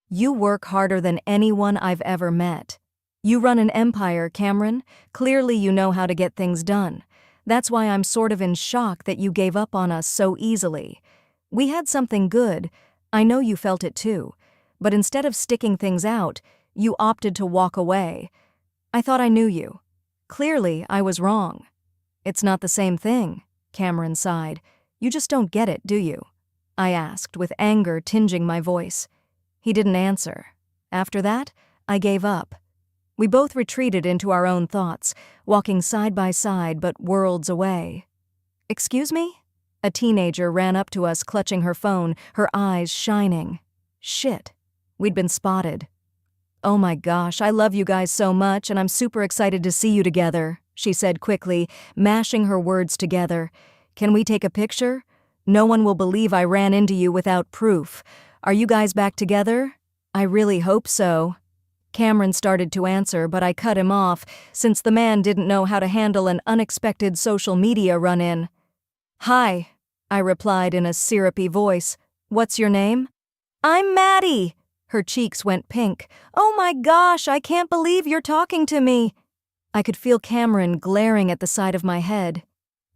S1: You work harder than anyone I've ever met. You run an empire, Cameron. Clearly you know how to get things done. That's why I'm sort of in shock that you gave up on us so easily. We had something good. I know you felt it too. But instead of sticking things out, you opted to walk away. I thought I knew you. Clearly, I was wrong. It's not the same thing, Cameron sighed. You just don't get it, do you? I asked, with anger tinging my voice. He didn't answer. After that, I gave up. We both retreated into our own thoughts, walking side by side but worlds away. Excuse me? A teenager ran up to us clutching her phone, her eyes shining. Shit. We'd been spotted. Oh my gosh, I love you guys so much and I'm super excited to see you together, she said quickly, mashing her words together. Can we take a picture? No one will believe I ran into you without proof. Are you guys back together? I really hope so. Cameron started to answer, but I cut him off, since the man didn't know how to handle an unexpected social media run-in. Hi, I replied in a syrupy voice. What's your name? I'm Maddie. Her cheeks went pink. Oh my gosh, I can't believe you're talking to me. I could feel Cameron glaring at the side of my head.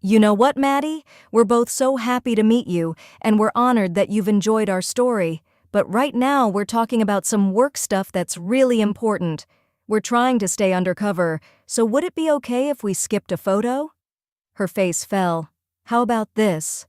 S1: You know what, Maddie? We're both so happy to meet you, and we're honored that you've enjoyed our story. But right now we're talking about some work stuff that's really important. We're trying to stay undercover, so would it be okay if we skipped a photo? Her face fell. How about this?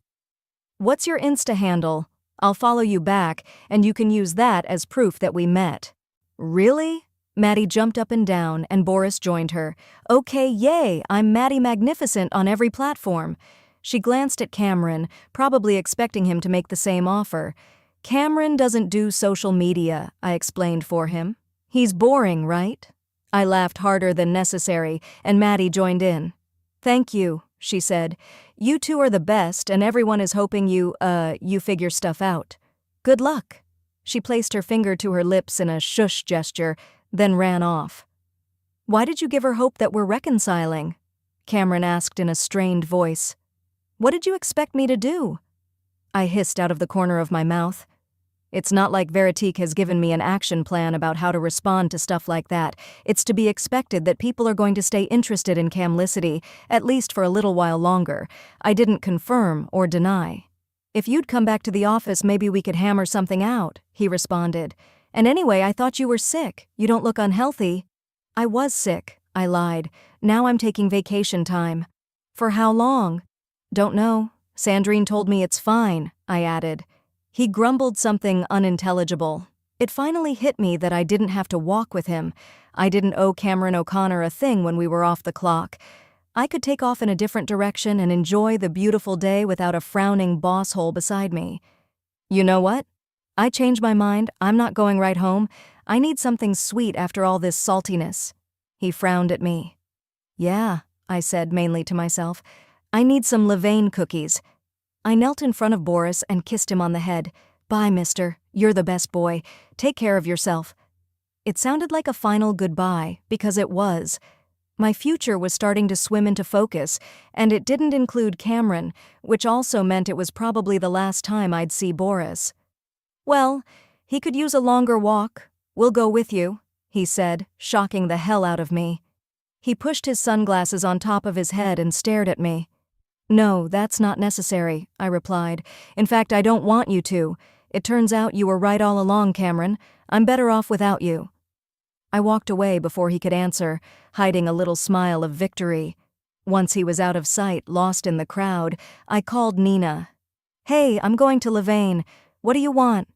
S1: What's your Insta handle? I'll follow you back, and you can use that as proof that we met. Really? Maddie jumped up and down, and Boris joined her. Okay, yay, I'm Maddie Magnificent on every platform. She glanced at Cameron, probably expecting him to make the same offer. Cameron doesn't do social media, I explained for him. He's boring, right? I laughed harder than necessary, and Maddie joined in. Thank you, she said. You two are the best, and everyone is hoping you figure stuff out. Good luck. She placed her finger to her lips in a shush gesture, then ran off. Why did you give her hope that we're reconciling? Cameron asked in a strained voice. What did you expect me to do? I hissed out of the corner of my mouth. It's not like Veritique has given me an action plan about how to respond to stuff like that. It's to be expected that people are going to stay interested in Camlicity, at least for a little while longer. I didn't confirm or deny. If you'd come back to the office, maybe we could hammer something out, he responded. And anyway, I thought you were sick. You don't look unhealthy. I was sick, I lied. Now I'm taking vacation time. For how long? Don't know. Sandrine told me it's fine, I added. He grumbled something unintelligible. It finally hit me that I didn't have to walk with him. I didn't owe Cameron O'Connor a thing when we were off the clock. I could take off in a different direction and enjoy the beautiful day without a frowning boss hole beside me. You know what? I changed my mind. I'm not going right home. I need something sweet after all this saltiness. He frowned at me. Yeah, I said mainly to myself. I need some levain cookies. I knelt in front of Boris and kissed him on the head. Bye, mister. You're the best boy. Take care of yourself. It sounded like a final goodbye, because it was. My future was starting to swim into focus, and it didn't include Cameron, which also meant it was probably the last time I'd see Boris. Well, he could use a longer walk. We'll go with you, he said, shocking the hell out of me. He pushed his sunglasses on top of his head and stared at me. No, that's not necessary, I replied. In fact, I don't want you to. It turns out you were right all along, Cameron. I'm better off without you. I walked away before he could answer, hiding a little smile of victory. Once he was out of sight, lost in the crowd, I called Nina. "Hey, I'm going to Louvain. What do you want?"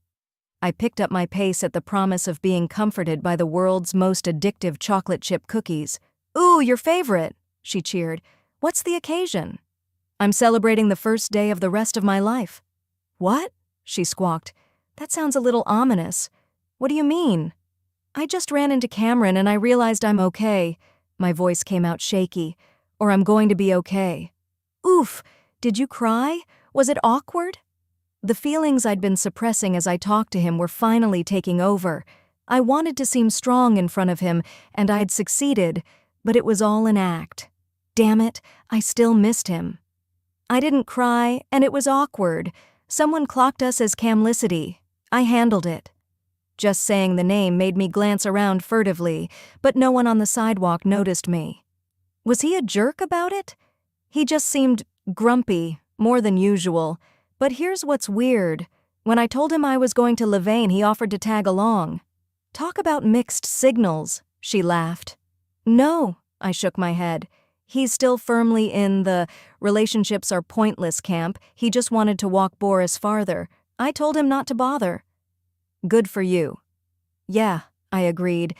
S1: I picked up my pace at the promise of being comforted by the world's most addictive chocolate chip cookies. "Ooh, your favorite," she cheered. "What's the occasion?" "I'm celebrating the first day of the rest of my life." "What?" she squawked. "That sounds a little ominous. What do you mean?" "I just ran into Cameron and I realized I'm okay." My voice came out shaky. "Or I'm going to be okay." "Oof, did you cry? Was it awkward?" The feelings I'd been suppressing as I talked to him were finally taking over. I wanted to seem strong in front of him, and I'd succeeded, but it was all an act. Damn it, I still missed him. I didn't cry, and it was awkward. Someone clocked us as Camlicity. I handled it. Just saying the name made me glance around furtively, but no one on the sidewalk noticed me. Was he a jerk about it? He just seemed grumpy, more than usual. But here's what's weird. When I told him I was going to Louvain, he offered to tag along. "Talk about mixed signals," she laughed. "No," I shook my head. He's still firmly in the relationships are pointless camp. He just wanted to walk Boris farther. I told him not to bother. "Good for you." "Yeah," I agreed.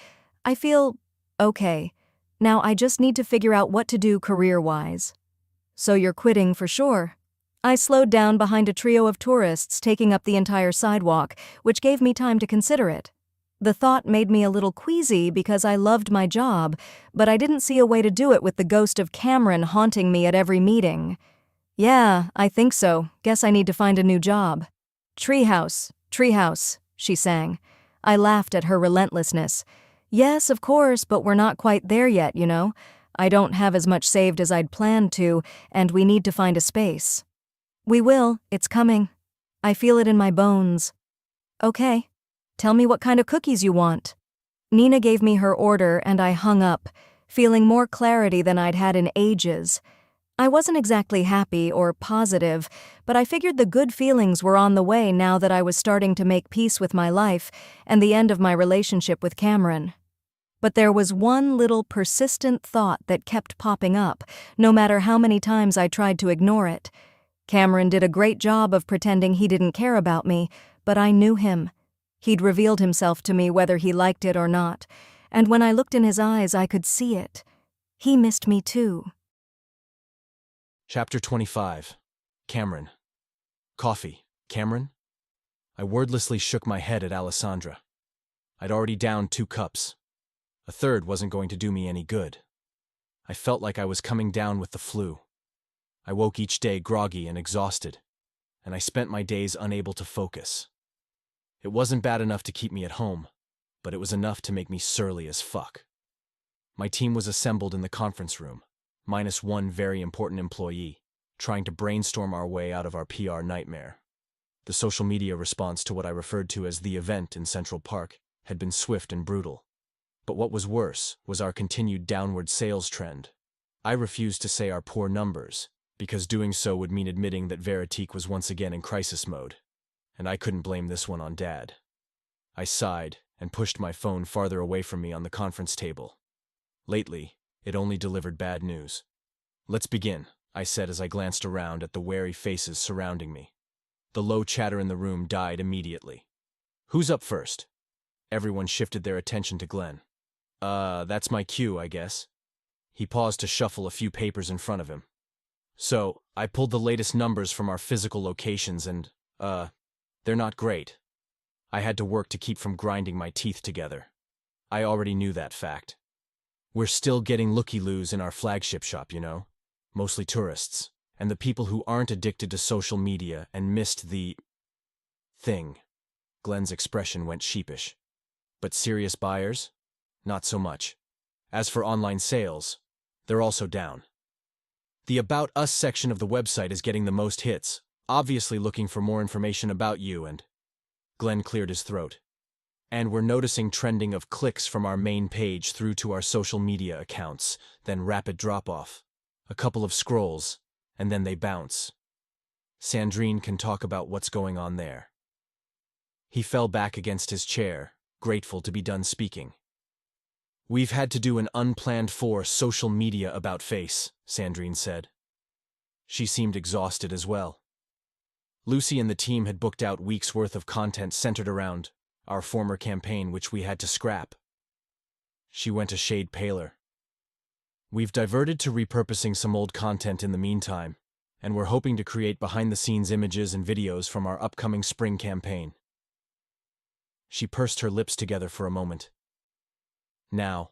S1: "I feel okay. Now I just need to figure out what to do career-wise." "So you're quitting for sure?" I slowed down behind a trio of tourists taking up the entire sidewalk, which gave me time to consider it. The thought made me a little queasy because I loved my job, but I didn't see a way to do it with the ghost of Cameron haunting me at every meeting. "Yeah, I think so. Guess I need to find a new job." Treehouse, she sang. I laughed at her relentlessness. "Yes, of course, but we're not quite there yet, you know. I don't have as much saved as I'd planned to, and we need to find a space." "We will, it's coming. I feel it in my bones." "Okay. Tell me what kind of cookies you want." Nina gave me her order and I hung up, feeling more clarity than I'd had in ages. I wasn't exactly happy or positive, but I figured the good feelings were on the way now that I was starting to make peace with my life and the end of my relationship with Cameron. But there was one little persistent thought that kept popping up, no matter how many times I tried to ignore it. Cameron did a great job of pretending he didn't care about me, but I knew him. He'd revealed himself to me whether he liked it or not, and when I looked in his eyes I could see it. He missed me too.
S2: Chapter 25. Cameron. Coffee. Cameron? I wordlessly shook my head at Alessandra. I'd already downed 2 cups. A third wasn't going to do me any good. I felt like I was coming down with the flu. I woke each day groggy and exhausted, and I spent my days unable to focus. It wasn't bad enough to keep me at home, but it was enough to make me surly as fuck. My team was assembled in the conference room, minus one very important employee, trying to brainstorm our way out of our PR nightmare. The social media response to what I referred to as the event in Central Park had been swift and brutal. But what was worse was our continued downward sales trend. I refused to say our poor numbers, because doing so would mean admitting that Veritique was once again in crisis mode, and I couldn't blame this one on Dad. I sighed and pushed my phone farther away from me on the conference table. Lately, it only delivered bad news. "Let's begin," I said as I glanced around at the wary faces surrounding me. The low chatter in the room died immediately. "Who's up first?" Everyone shifted their attention to Glenn. That's my cue, I guess." He paused to shuffle a few papers in front of him. "So, I pulled the latest numbers from our physical locations and, they're not great. I had to work to keep from grinding my teeth together. I already knew that fact. We're still getting looky-loos in our flagship shop, you know? Mostly tourists, and the people who aren't addicted to social media and missed the thing." Glenn's expression went sheepish. "But serious buyers? Not so much. As for online sales, they're also down. The About Us section of the website is getting the most hits, obviously looking for more information about you and..." Glenn cleared his throat. "And we're noticing trending of clicks from our main page through to our social media accounts, then rapid drop-off. A couple of scrolls, and then they bounce. Sandrine can talk about what's going on there." He fell back against his chair, grateful to be done speaking. We've had to do an unplanned for social media about face, Sandrine said. She seemed exhausted as well. Lucy and the team had booked out weeks' worth of content centered around our former campaign, which we had to scrap. She went a shade paler. We've diverted to repurposing some old content in the meantime, and we're hoping to create behind-the-scenes images and videos from our upcoming spring campaign. She pursed her lips together for a moment. Now,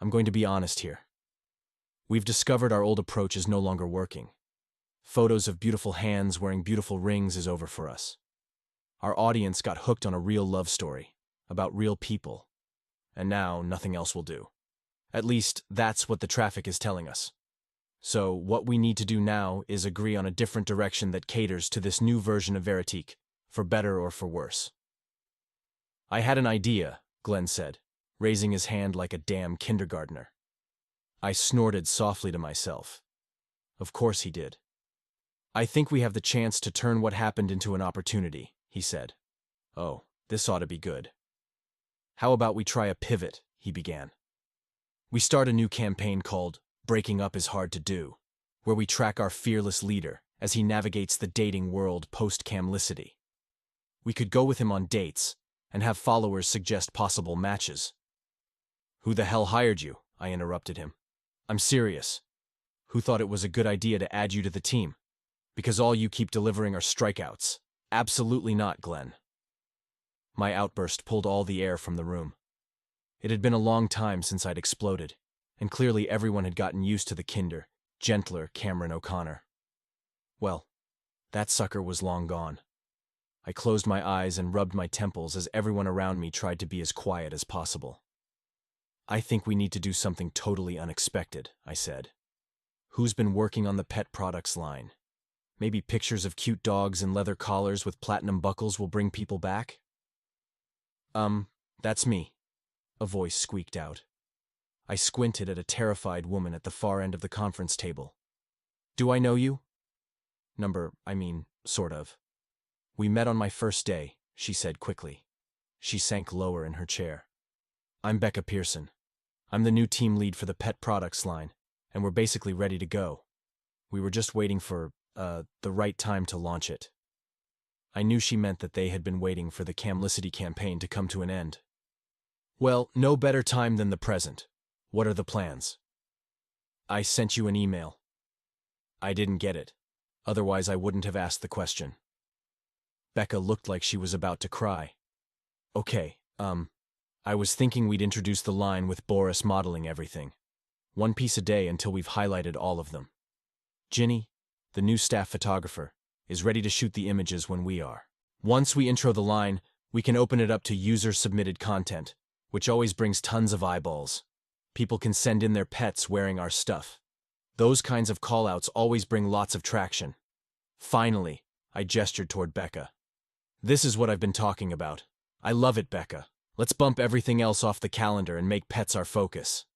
S2: I'm going to be honest here. We've discovered our old approach is no longer working. Photos of beautiful hands wearing beautiful rings is over for us. Our audience got hooked on a real love story, about real people, and now nothing else will do. At least, that's what the traffic is telling us. So, what we need to do now is agree on a different direction that caters to this new version of Veritique, for better or for worse. I had an idea, Glenn said, raising his hand like a damn kindergartner. I snorted softly to myself. Of course he did. I think we have the chance to turn what happened into an opportunity, he said. Oh, this ought to be good. How about we try a pivot, he began. We start a new campaign called Breaking Up is Hard to Do, where we track our fearless leader as he navigates the dating world post-Camlicity. We could go with him on dates and have followers suggest possible matches. Who the hell hired you? I interrupted him. I'm serious. Who thought it was a good idea to add you to the team? Because all you keep delivering are strikeouts. Absolutely not, Glenn. My outburst pulled all the air from the room. It had been a long time since I'd exploded, and clearly everyone had gotten used to the kinder, gentler Cameron O'Connor. Well, that sucker was long gone. I closed my eyes and rubbed my temples as everyone around me tried to be as quiet as possible. I think we need to do something totally unexpected, I said. Who's been working on the pet products line? Maybe pictures of cute dogs in leather collars with platinum buckles will bring people back? That's me, a voice squeaked out. I squinted at a terrified woman at the far end of the conference table. Do I know you? Sort of. We met on my first day, she said quickly. She sank lower in her chair. I'm Becca Pearson. I'm the new team lead for the pet products line, and we're basically ready to go. We were just waiting for, the right time to launch it. I knew she meant that they had been waiting for the Camlicity campaign to come to an end. Well, no better time than the present. What are the plans? I sent you an email. I didn't get it. Otherwise, I wouldn't have asked the question. Becca looked like she was about to cry. Okay, I was thinking we'd introduce the line with Boris modeling everything. One piece a day until we've highlighted all of them. Ginny, the new staff photographer, is ready to shoot the images when we are. Once we intro the line, we can open it up to user-submitted content, which always brings tons of eyeballs. People can send in their pets wearing our stuff. Those kinds of call-outs always bring lots of traction. Finally, I gestured toward Becca. This is what I've been talking about. I love it, Becca. Let's bump everything else off the calendar and make pets our focus.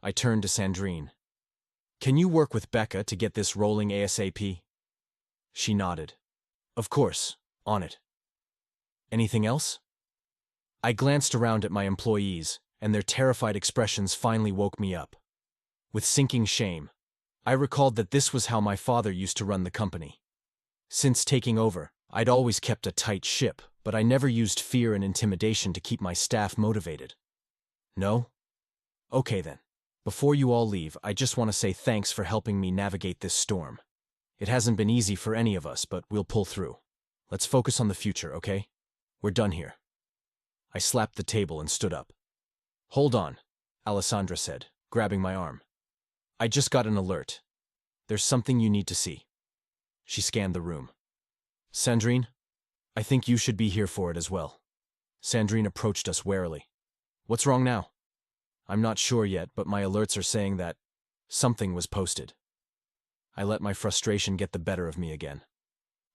S2: I turned to Sandrine. Can you work with Becca to get this rolling ASAP? She nodded. Of course, on it. Anything else? I glanced around at my employees, and their terrified expressions finally woke me up. With sinking shame, I recalled that this was how my father used to run the company. Since taking over, I'd always kept a tight ship, but I never used fear and intimidation to keep my staff motivated. No? Okay then. Before you all leave, I just want to say thanks for helping me navigate this storm. It hasn't been easy for any of us, but we'll pull through. Let's focus on the future, okay? We're done here. I slapped the table and stood up. Hold on, Alessandra said, grabbing my arm. I just got an alert. There's something you need to see. She scanned the room. Sandrine, I think you should be here for it as well. Sandrine approached us warily. What's wrong now? I'm not sure yet, but my alerts are saying that something was posted. I let my frustration get the better of me again.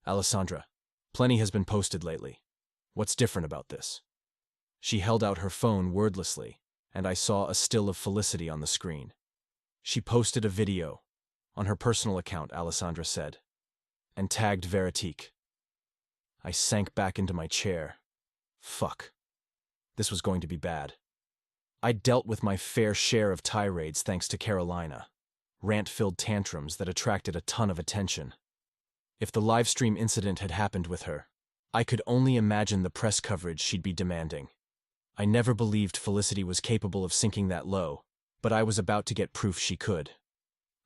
S2: Alessandra, plenty has been posted lately. What's different about this? She held out her phone wordlessly, and I saw a still of Felicity on the screen. She posted a video, on her personal account, Alessandra said, and tagged Veritique. I sank back into my chair. Fuck. This was going to be bad. I'd dealt with my fair share of tirades thanks to Carolina. Rant-filled tantrums that attracted a ton of attention. If the livestream incident had happened with her, I could only imagine the press coverage she'd be demanding. I never believed Felicity was capable of sinking that low, but I was about to get proof she could.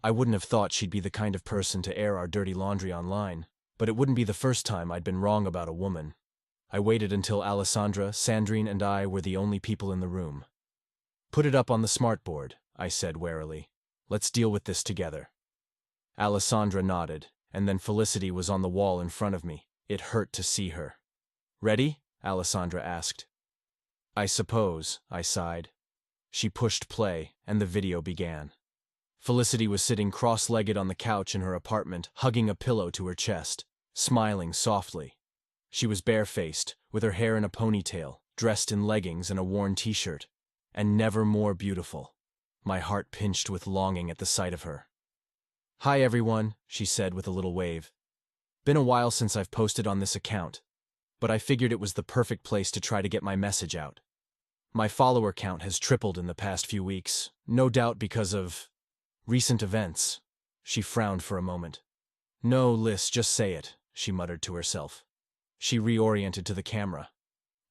S2: I wouldn't have thought she'd be the kind of person to air our dirty laundry online, but it wouldn't be the first time I'd been wrong about a woman. I waited until Alessandra, Sandrine, and I were the only people in the room. "Put it up on the smartboard," I said warily. "Let's deal with this together." Alessandra nodded, and then Felicity was on the wall in front of me. It hurt to see her. "Ready?" Alessandra asked. "I suppose," I sighed. She pushed play, and the video began. Felicity was sitting cross-legged on the couch in her apartment, hugging a pillow to her chest, smiling softly. She was barefaced, with her hair in a ponytail, dressed in leggings and a worn t-shirt, and never more beautiful. My heart pinched with longing at the sight of her. "Hi everyone," she said with a little wave. "Been a while since I've posted on this account, but I figured it was the perfect place to try to get my message out. My follower count has tripled in the past few weeks, no doubt because of recent events." She frowned for a moment. "No, Liz, just say it," she muttered to herself. She reoriented to the camera.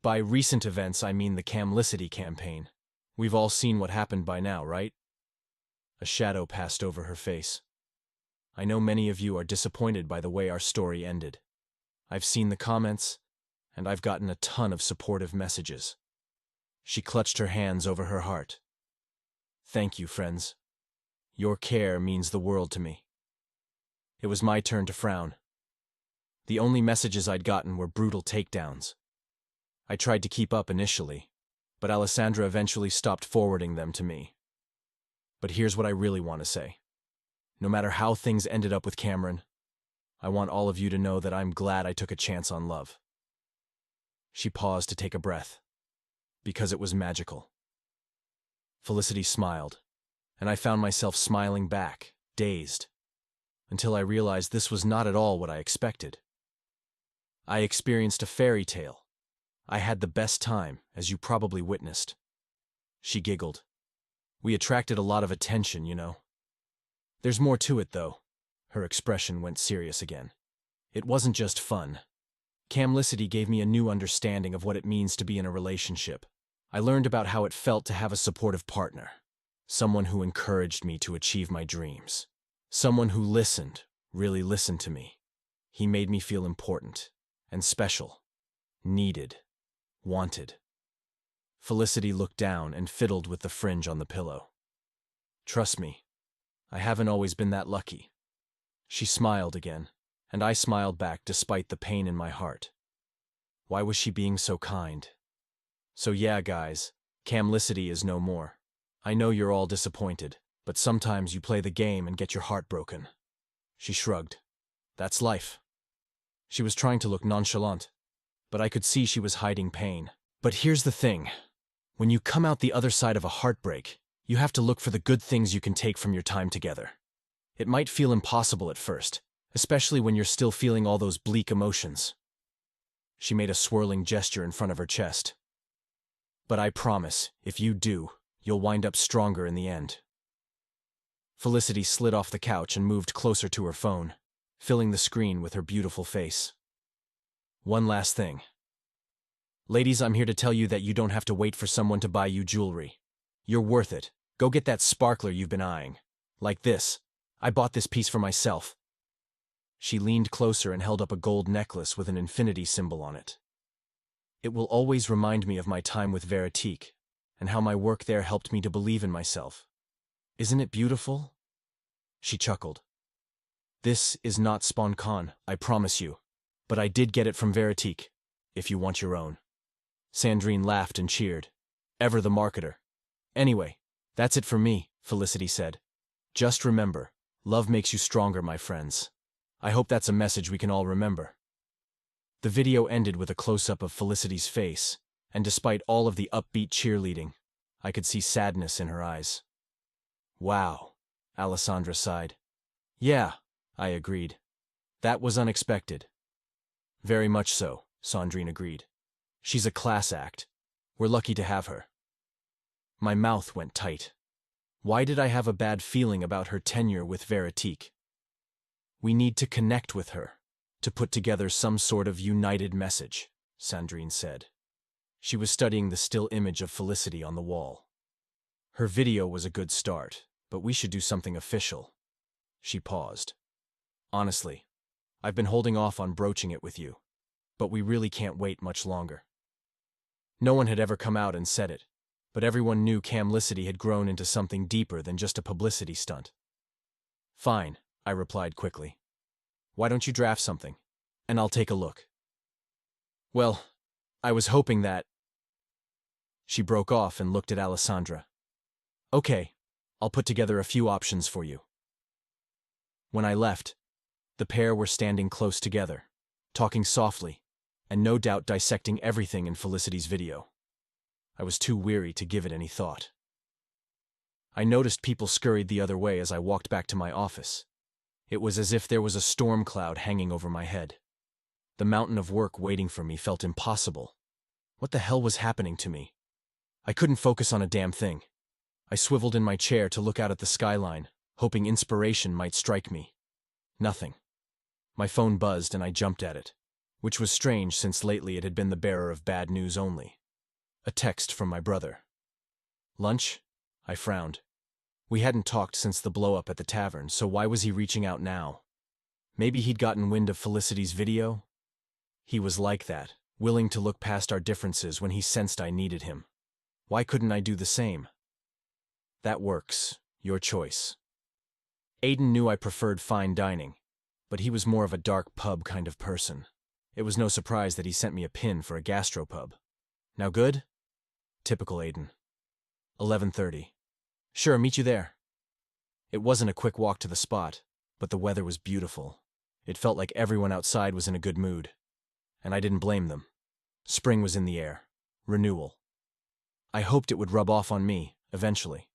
S2: "By recent events, I mean the Camlicity campaign. We've all seen what happened by now, right?" A shadow passed over her face. "I know many of you are disappointed by the way our story ended. I've seen the comments, and I've gotten a ton of supportive messages." She clutched her hands over her heart. "Thank you, friends. Your care means the world to me." It was my turn to frown. The only messages I'd gotten were brutal takedowns. I tried to keep up initially, but Alessandra eventually stopped forwarding them to me. But here's what I really want to say. No matter how things ended up with Cameron, I want all of you to know that I'm glad I took a chance on love. She paused to take a breath, because it was magical. Felicity smiled, and I found myself smiling back, dazed, until I realized this was not at all what I expected. I experienced a fairy tale. I had the best time, as you probably witnessed. She giggled. "We attracted a lot of attention, you know. There's more to it, though." Her expression went serious again. "It wasn't just fun. Camlicity gave me a new understanding of what it means to be in a relationship. I learned about how it felt to have a supportive partner, someone who encouraged me to achieve my dreams, someone who listened, really listened to me. He made me feel important and special, needed, wanted." Felicity looked down and fiddled with the fringe on the pillow. "Trust me, I haven't always been that lucky." She smiled again, and I smiled back despite the pain in my heart. Why was she being so kind? "So yeah, guys, Camlicity is no more. I know you're all disappointed, but sometimes you play the game and get your heart broken." She shrugged. "That's life." She was trying to look nonchalant, but I could see she was hiding pain. "But here's the thing. When you come out the other side of a heartbreak, you have to look for the good things you can take from your time together. It might feel impossible at first, especially when you're still feeling all those bleak emotions." She made a swirling gesture in front of her chest. "But I promise, if you do, you'll wind up stronger in the end." Felicity slid off the couch and moved closer to her phone, filling the screen with her beautiful face. "One last thing. Ladies, I'm here to tell you that you don't have to wait for someone to buy you jewelry. You're worth it. Go get that sparkler you've been eyeing. Like this. I bought this piece for myself." She leaned closer and held up a gold necklace with an infinity symbol on it. "It will always remind me of my time with Veritique, and how my work there helped me to believe in myself. Isn't it beautiful?" She chuckled. "This is not Sponcon, I promise you, but I did get it from Veritique, if you want your own." Sandrine laughed and cheered. Ever the marketer. "Anyway, that's it for me," Felicity said. "Just remember, love makes you stronger, my friends. I hope that's a message we can all remember." The video ended with a close-up of Felicity's face, and despite all of the upbeat cheerleading, I could see sadness in her eyes. "Wow," Alessandra sighed. "Yeah," I agreed. "That was unexpected." "Very much so," Sandrine agreed. "She's a class act. We're lucky to have her." My mouth went tight. Why did I have a bad feeling about her tenure with Veritique? We need to connect with her, to put together some sort of united message, Sandrine said. She was studying the still image of Felicity on the wall. Her video was a good start, but we should do something official. She paused. Honestly, I've been holding off on broaching it with you, but we really can't wait much longer. No one had ever come out and said it, but everyone knew Camlicity had grown into something deeper than just a publicity stunt. Fine, I replied quickly. Why don't you draft something, and I'll take a look. Well, I was hoping that... She broke off and looked at Alessandra. Okay, I'll put together a few options for you. When I left, the pair were standing close together, talking softly, and no doubt dissecting everything in Felicity's video. I was too weary to give it any thought. I noticed people scurried the other way as I walked back to my office. It was as if there was a storm cloud hanging over my head. The mountain of work waiting for me felt impossible. What the hell was happening to me? I couldn't focus on a damn thing. I swiveled in my chair to look out at the skyline, hoping inspiration might strike me. Nothing. My phone buzzed and I jumped at it, which was strange since lately it had been the bearer of bad news only. A text from my brother. Lunch? I frowned. We hadn't talked since the blow-up at the tavern, so why was he reaching out now? Maybe he'd gotten wind of Felicity's video? He was like that, willing to look past our differences when he sensed I needed him. Why couldn't I do the same? That works. Your choice. Aiden knew I preferred fine dining, but he was more of a dark pub kind of person. It was no surprise that he sent me a pin for a gastropub. Now good? Typical Aiden. 11:30. Sure, meet you there. It wasn't a quick walk to the spot, but the weather was beautiful. It felt like everyone outside was in a good mood. And I didn't blame them. Spring was in the air. Renewal. I hoped it would rub off on me, eventually.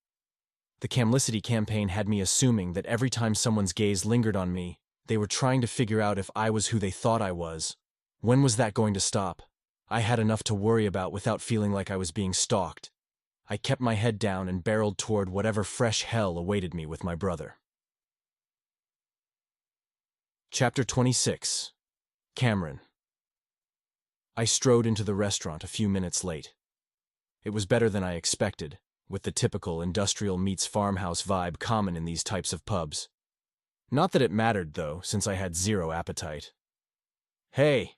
S2: The Camlicity campaign had me assuming that every time someone's gaze lingered on me, they were trying to figure out if I was who they thought I was. When was that going to stop? I had enough to worry about without feeling like I was being stalked. I kept my head down and barreled toward whatever fresh hell awaited me with my brother. Chapter 26. Cameron. I strode into the restaurant a few minutes late. It was better than I expected, with the typical industrial meets farmhouse vibe common in these types of pubs. Not that it mattered, though, since I had zero appetite. Hey,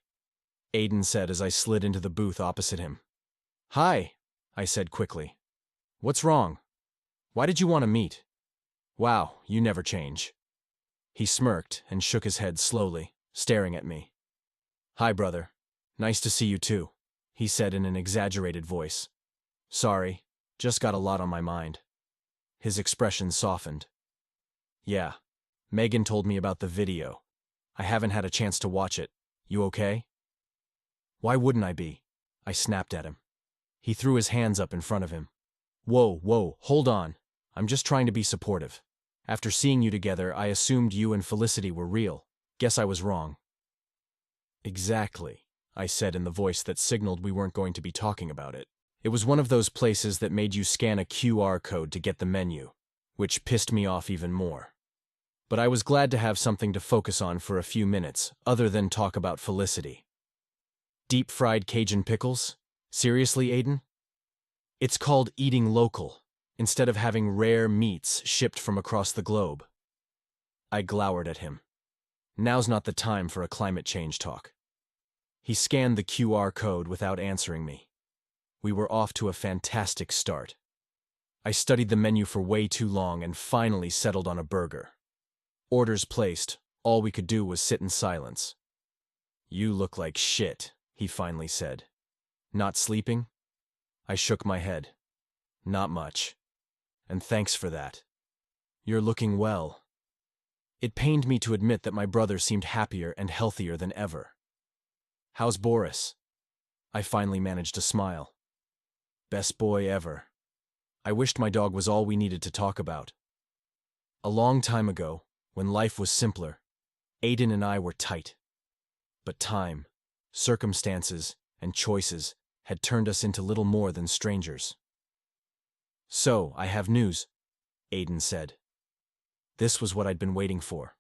S2: Aiden said as I slid into the booth opposite him. Hi, I said quickly. What's wrong? Why did you want to meet? Wow, you never change. He smirked and shook his head slowly, staring at me. Hi, brother. Nice to see you too, he said in an exaggerated voice. Sorry, just got a lot on my mind. His expression softened. Yeah, Megan told me about the video. I haven't had a chance to watch it. You okay? Why wouldn't I be? I snapped at him. He threw his hands up in front of him. Whoa, hold on. I'm just trying to be supportive. After seeing you together, I assumed you and Felicity were real. Guess I was wrong. Exactly, I said in the voice that signaled we weren't going to be talking about it. It was one of those places that made you scan a QR code to get the menu, which pissed me off even more. But I was glad to have something to focus on for a few minutes, other than talk about Felicity. Deep-fried Cajun pickles? Seriously, Aiden? It's called eating local, instead of having rare meats shipped from across the globe. I glowered at him. Now's not the time for a climate change talk. He scanned the QR code without answering me. We were off to a fantastic start. I studied the menu for way too long and finally settled on a burger. Orders placed, all we could do was sit in silence. You look like shit, he finally said. Not sleeping? I shook my head. Not much. And thanks for that. You're looking well. It pained me to admit that my brother seemed happier and healthier than ever. How's Boris? I finally managed to smile. Best boy ever. I wished my dog was all we needed to talk about. A long time ago, when life was simpler, Aiden and I were tight. But time, circumstances, and choices had turned us into little more than strangers. So, I have news, Aiden said. This was what I'd been waiting for.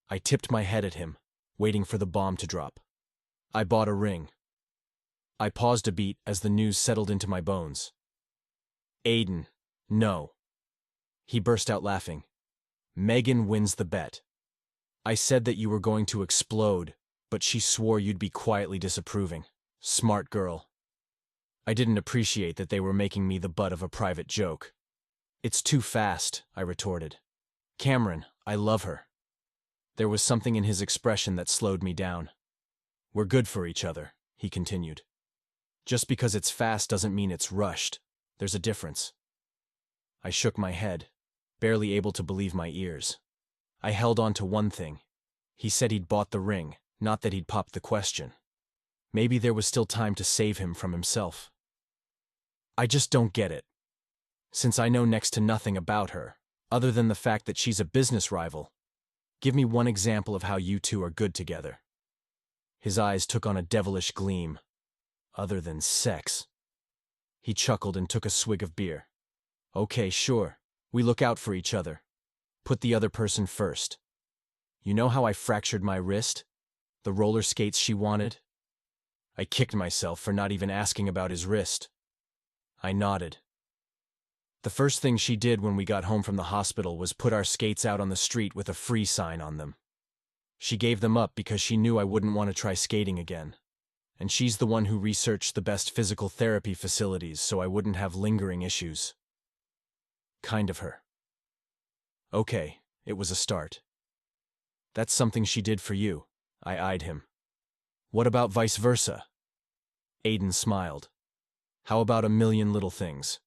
S2: I tipped my head at him, waiting for the bomb to drop. I bought a ring. I paused a beat as the news settled into my bones. Aiden, no. He burst out laughing. Megan wins the bet. I said that you were going to explode, but she swore you'd be quietly disapproving. Smart girl. I didn't appreciate that they were making me the butt of a private joke. It's too fast, I retorted. Cameron, I love her. There was something in his expression that slowed me down. We're good for each other, he continued. Just because it's fast doesn't mean it's rushed. There's a difference. I shook my head, barely able to believe my ears. I held on to one thing. He said he'd bought the ring, not that he'd popped the question. Maybe there was still time to save him from himself. I just don't get it. Since I know next to nothing about her, other than the fact that she's a business rival, give me one example of how you two are good together. His eyes took on a devilish gleam. Other than sex. He chuckled and took a swig of beer. Okay, sure. We look out for each other. Put the other person first. You know how I fractured my wrist? The roller skates she wanted? I kicked myself for not even asking about his wrist. I nodded. The first thing she did when we got home from the hospital was put our skates out on the street with a free sign on them. She gave them up because she knew I wouldn't want to try skating again. And she's the one who researched the best physical therapy facilities so I wouldn't have lingering issues. Kind of her. Okay, it was a start. That's something she did for you. I eyed him. What about vice versa? Aiden smiled. How about a million little things?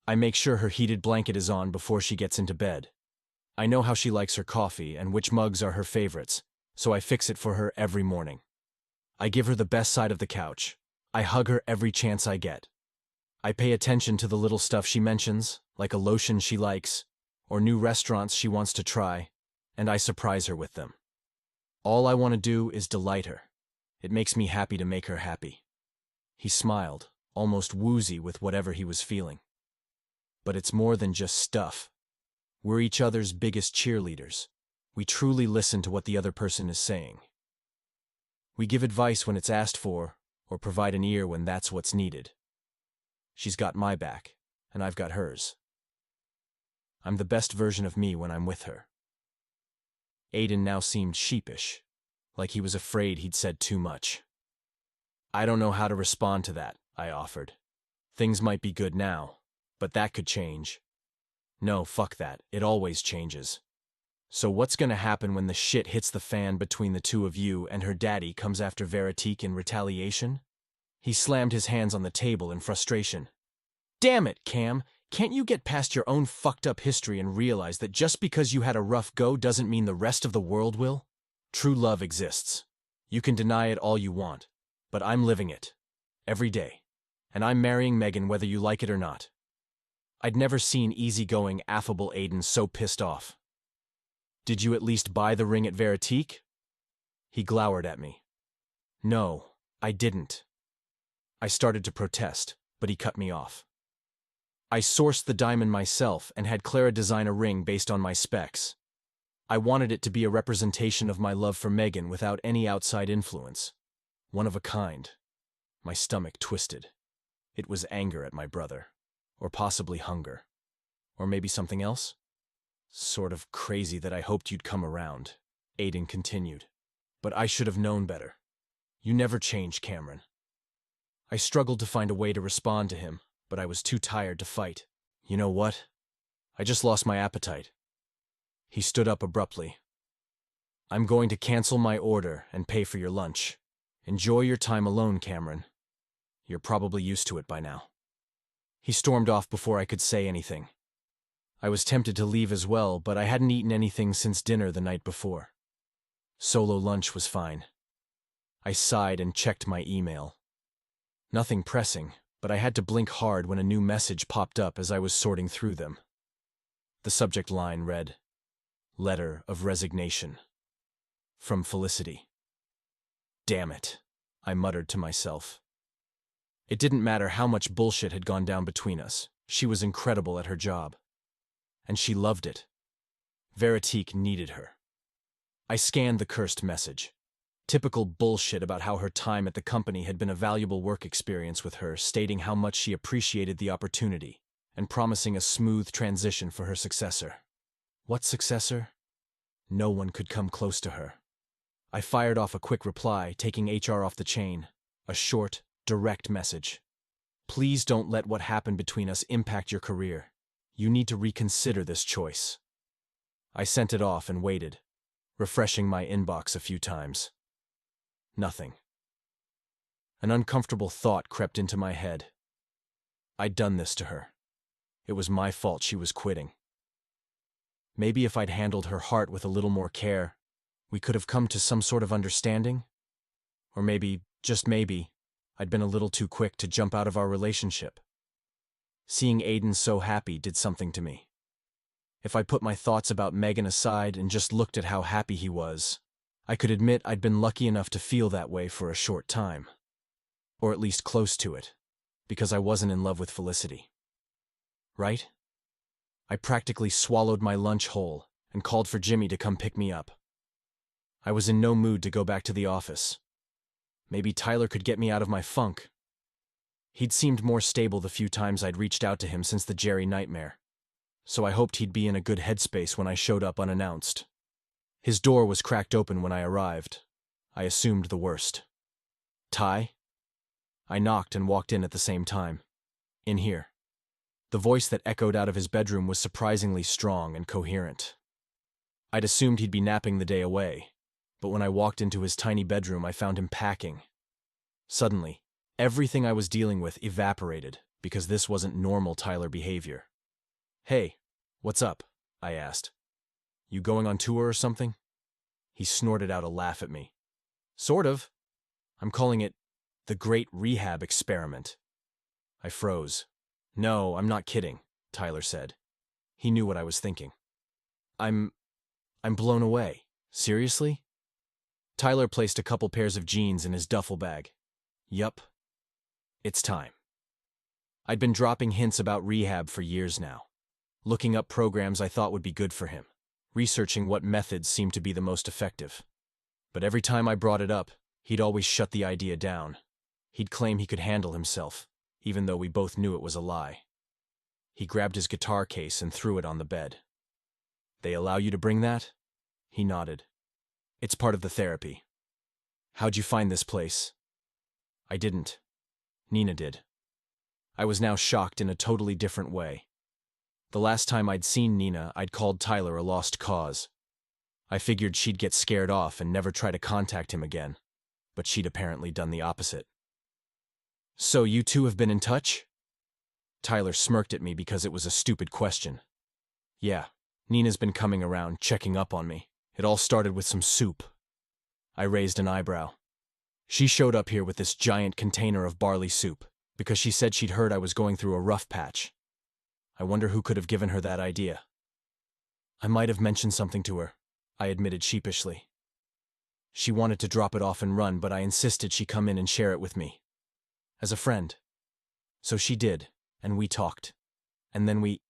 S2: I make sure her heated blanket is on before she gets into bed. I know how she likes her coffee and which mugs are her favorites, so I fix it for her every morning. I give her the best side of the couch. I hug her every chance I get. I pay attention to the little stuff she mentions, like a lotion she likes, or new restaurants she wants to try, and I surprise her with them. All I want to do is delight her. It makes me happy to make her happy. He smiled, almost woozy with whatever he was feeling. But it's more than just stuff. We're each other's biggest cheerleaders. We truly listen to what the other person is saying. We give advice when it's asked for, or provide an ear when that's what's needed. She's got my back, and I've got hers. I'm the best version of me when I'm with her. Aiden now seemed sheepish, like he was afraid he'd said too much. I don't know how to respond to that, I offered. Things might be good now, but that could change. No, fuck that, it always changes. So what's gonna happen when the shit hits the fan between the two of you and her daddy comes after Veritique in retaliation? He slammed his hands on the table in frustration. Damn it, Cam! Can't you get past your own fucked up history and realize that just because you had a rough go doesn't mean the rest of the world will? True love exists. You can deny it all you want, but I'm living it. Every day. And I'm marrying Megan whether you like it or not. I'd never seen easygoing, affable Aiden so pissed off. Did you at least buy the ring at Veritique? He glowered at me. No, I didn't. I started to protest, but he cut me off. I sourced the diamond myself and had Clara design a ring based on my specs. I wanted it to be a representation of my love for Megan without any outside influence. One of a kind. My stomach twisted. It was anger at my brother. Or possibly hunger. Or maybe something else? Sort of crazy that I hoped you'd come around, Aiden continued. But I should have known better. You never change, Cameron. I struggled to find a way to respond to him, but I was too tired to fight. You know what? I just lost my appetite. He stood up abruptly. I'm going to cancel my order and pay for your lunch. Enjoy your time alone, Cameron. You're probably used to it by now. He stormed off before I could say anything. I was tempted to leave as well, but I hadn't eaten anything since dinner the night before. Solo lunch was fine. I sighed and checked my email. Nothing pressing, but I had to blink hard when a new message popped up as I was sorting through them. The subject line read, Letter of Resignation. From Felicity. Damn it, I muttered to myself. It didn't matter how much bullshit had gone down between us. She was incredible at her job. And she loved it. Veritique needed her. I scanned the cursed message. Typical bullshit about how her time at the company had been a valuable work experience with her, stating how much she appreciated the opportunity, and promising a smooth transition for her successor. What successor? No one could come close to her. I fired off a quick reply, taking HR off the chain. A short, direct message. Please don't let what happened between us impact your career. You need to reconsider this choice. I sent it off and waited, refreshing my inbox a few times. Nothing. An uncomfortable thought crept into my head. I'd done this to her. It was my fault she was quitting. Maybe if I'd handled her heart with a little more care, we could have come to some sort of understanding? Or maybe, just maybe, I'd been a little too quick to jump out of our relationship. Seeing Aiden so happy did something to me. If I put my thoughts about Megan aside and just looked at how happy he was, I could admit I'd been lucky enough to feel that way for a short time. Or at least close to it, because I wasn't in love with Felicity. Right? I practically swallowed my lunch whole and called for Jimmy to come pick me up. I was in no mood to go back to the office. Maybe Tyler could get me out of my funk. He'd seemed more stable the few times I'd reached out to him since the Jerry nightmare, so I hoped he'd be in a good headspace when I showed up unannounced. His door was cracked open when I arrived. I assumed the worst. Ty? I knocked and walked in at the same time. In here. The voice that echoed out of his bedroom was surprisingly strong and coherent. I'd assumed he'd be napping the day away, but when I walked into his tiny bedroom, I found him packing. Suddenly, everything I was dealing with evaporated because this wasn't normal Tyler behavior. Hey, what's up? I asked. You going on tour or something? He snorted out a laugh at me. Sort of. I'm calling it the Great Rehab Experiment. I froze. No, I'm not kidding, Tyler said. He knew what I was thinking. I'm blown away. Seriously? Tyler placed a couple pairs of jeans in his duffel bag. Yup. It's time. I'd been dropping hints about rehab for years now, looking up programs I thought would be good for him, researching what methods seemed to be the most effective. But every time I brought it up, he'd always shut the idea down. He'd claim he could handle himself, even though we both knew it was a lie. He grabbed his guitar case and threw it on the bed. They allow you to bring that? He nodded. It's part of the therapy. How'd you find this place? I didn't. Nina did. I was now shocked in a totally different way. The last time I'd seen Nina, I'd called Tyler a lost cause. I figured she'd get scared off and never try to contact him again, but she'd apparently done the opposite. So you two have been in touch? Tyler smirked at me because it was a stupid question. Yeah, Nina's been coming around, checking up on me. It all started with some soup. I raised an eyebrow. She showed up here with this giant container of barley soup because she said she'd heard I was going through a rough patch. I wonder who could have given her that idea. I might have mentioned something to her, I admitted sheepishly. She wanted to drop it off and run, but I insisted she come in and share it with me. As a friend. So she did, and we talked. And then we...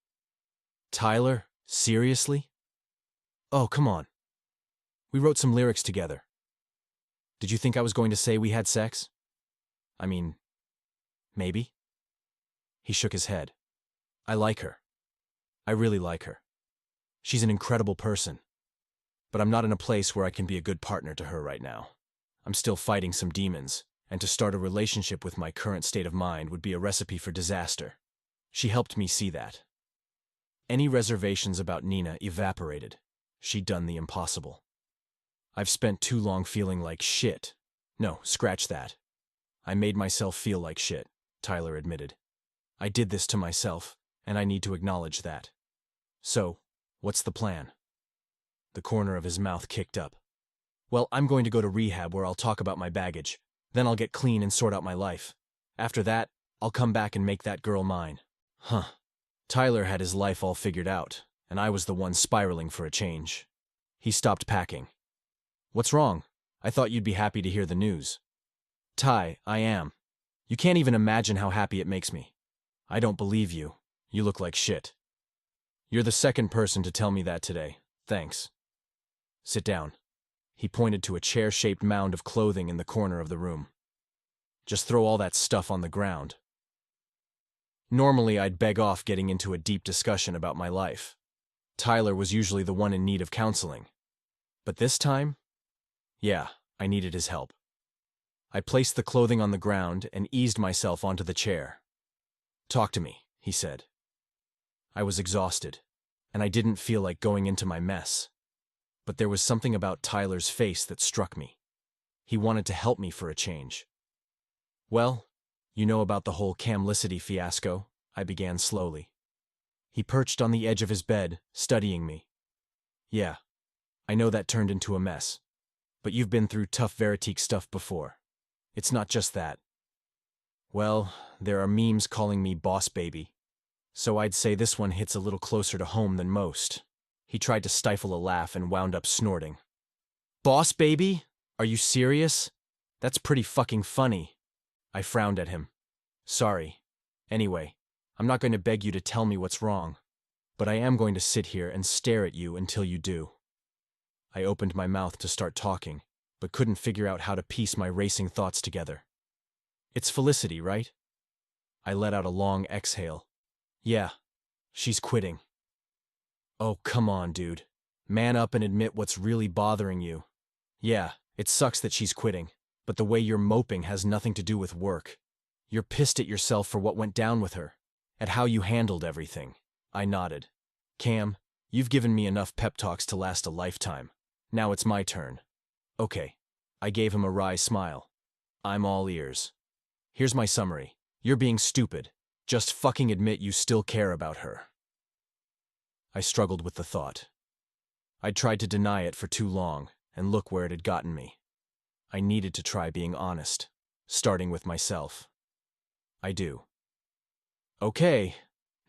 S2: Tyler? Seriously? Oh, come on. We wrote some lyrics together. Did you think I was going to say we had sex? I mean, maybe? He shook his head. I like her. I really like her. She's an incredible person. But I'm not in a place where I can be a good partner to her right now. I'm still fighting some demons, and to start a relationship with my current state of mind would be a recipe for disaster. She helped me see that. Any reservations about Nina evaporated. She'd done the impossible. I've spent too long feeling like shit. No, scratch that. I made myself feel like shit, Tyler admitted. I did this to myself, and I need to acknowledge that. So, what's the plan? The corner of his mouth kicked up. Well, I'm going to go to rehab where I'll talk about my baggage. Then I'll get clean and sort out my life. After that, I'll come back and make that girl mine. Huh. Tyler had his life all figured out, and I was the one spiraling for a change. He stopped packing. What's wrong? I thought you'd be happy to hear the news. Ty, I am. You can't even imagine how happy it makes me. I don't believe you. You look like shit. You're the second person to tell me that today. Thanks. Sit down. He pointed to a chair-shaped mound of clothing in the corner of the room. Just throw all that stuff on the ground. Normally, I'd beg off getting into a deep discussion about my life. Tyler was usually the one in need of counseling. But this time? Yeah, I needed his help. I placed the clothing on the ground and eased myself onto the chair. Talk to me, he said. I was exhausted, and I didn't feel like going into my mess. But there was something about Tyler's face that struck me. He wanted to help me for a change. Well, you know about the whole Camlicity fiasco, I began slowly. He perched on the edge of his bed, studying me. Yeah, I know that turned into a mess. But you've been through tough Veritique stuff before. It's not just that. Well, there are memes calling me boss baby. So I'd say this one hits a little closer to home than most. He tried to stifle a laugh and wound up snorting. Boss baby? Are you serious? That's pretty fucking funny. I frowned at him. Sorry. Anyway, I'm not going to beg you to tell me what's wrong, but I am going to sit here and stare at you until you do. I opened my mouth to start talking, but couldn't figure out how to piece my racing thoughts together. It's Felicity, right? I let out a long exhale. Yeah, she's quitting. Oh, come on, dude. Man up and admit what's really bothering you. Yeah, it sucks that she's quitting, but the way you're moping has nothing to do with work. You're pissed at yourself for what went down with her, at how you handled everything. I nodded. Cam, you've given me enough pep talks to last a lifetime. Now it's my turn. Okay. I gave him a wry smile. I'm all ears. Here's my summary. You're being stupid. Just fucking admit you still care about her. I struggled with the thought. I'd tried to deny it for too long, and look where it had gotten me. I needed to try being honest, starting with myself. I do. Okay,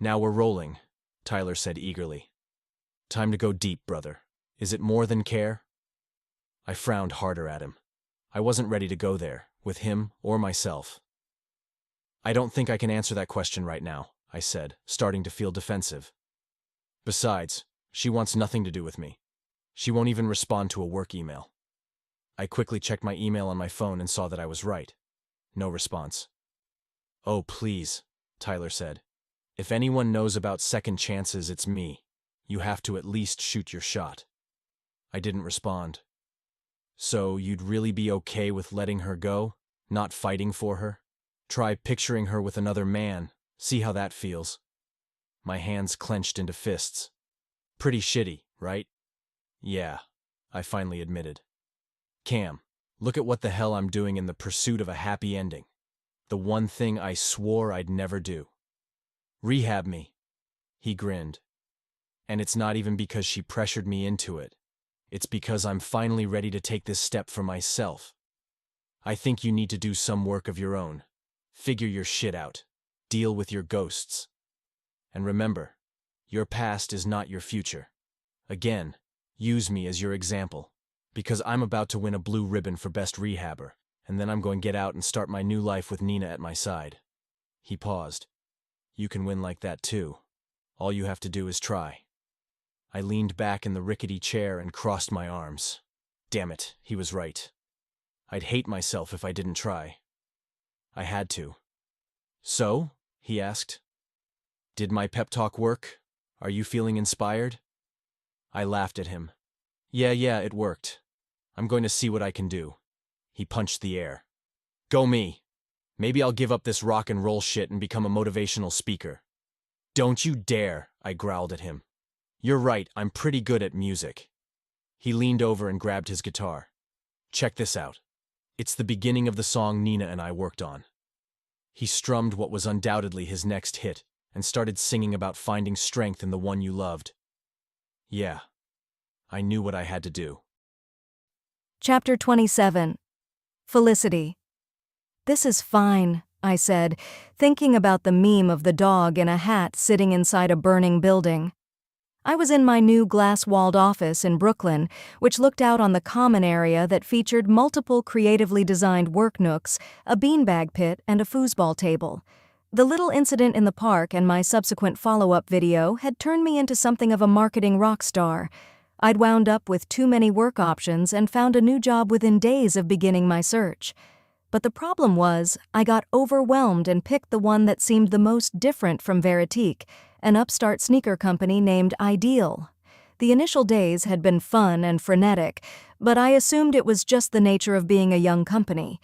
S2: now we're rolling, Tyler said eagerly. Time to go deep, brother. Is it more than care? I frowned harder at him. I wasn't ready to go there, with him or myself. I don't think I can answer that question right now, I said, starting to feel defensive. Besides, she wants nothing to do with me. She won't even respond to a work email. I quickly checked my email on my phone and saw that I was right. No response. Oh, please, Tyler said. If anyone knows about second chances, it's me. You have to at least shoot your shot. I didn't respond. So you'd really be okay with letting her go? Not fighting for her? Try picturing her with another man. See how that feels. My hands clenched into fists. Pretty shitty, right? Yeah, I finally admitted. Cam, look at what the hell I'm doing in the pursuit of a happy ending. The one thing I swore I'd never do. Rehab me. He grinned. And it's not even because she pressured me into it. It's because I'm finally ready to take this step for myself. I think you need to do some work of your own. Figure your shit out. Deal with your ghosts. And remember, your past is not your future. Again, use me as your example, because I'm about to win a blue ribbon for Best Rehabber, and then I'm going to get out and start my new life with Nina at my side. He paused. You can win like that too. All you have to do is try. I leaned back in the rickety chair and crossed my arms. Damn it, he was right. I'd hate myself if I didn't try. I had to. So? He asked. Did my pep talk work? Are you feeling inspired? I laughed at him. Yeah, it worked. I'm going to see what I can do. He punched the air. Go me. Maybe I'll give up this rock and roll shit and become a motivational speaker. Don't you dare, I growled at him. You're right, I'm pretty good at music. He leaned over and grabbed his guitar. Check this out. It's the beginning of the song Nina and I worked on. He strummed what was undoubtedly his next hit and started singing about finding strength in the one you loved. Yeah, I knew what I had to do.
S1: Chapter 27. Felicity. This is fine, I said, thinking about the meme of the dog in a hat sitting inside a burning building. I was in my new glass-walled office in Brooklyn, which looked out on the common area that featured multiple creatively designed work nooks, a beanbag pit, and a foosball table. The little incident in the park and my subsequent follow-up video had turned me into something of a marketing rock star. I'd wound up with too many work options and found a new job within days of beginning my search. But the problem was, I got overwhelmed and picked the one that seemed the most different from Veritique, an upstart sneaker company named Ideal. The initial days had been fun and frenetic, but I assumed it was just the nature of being a young company.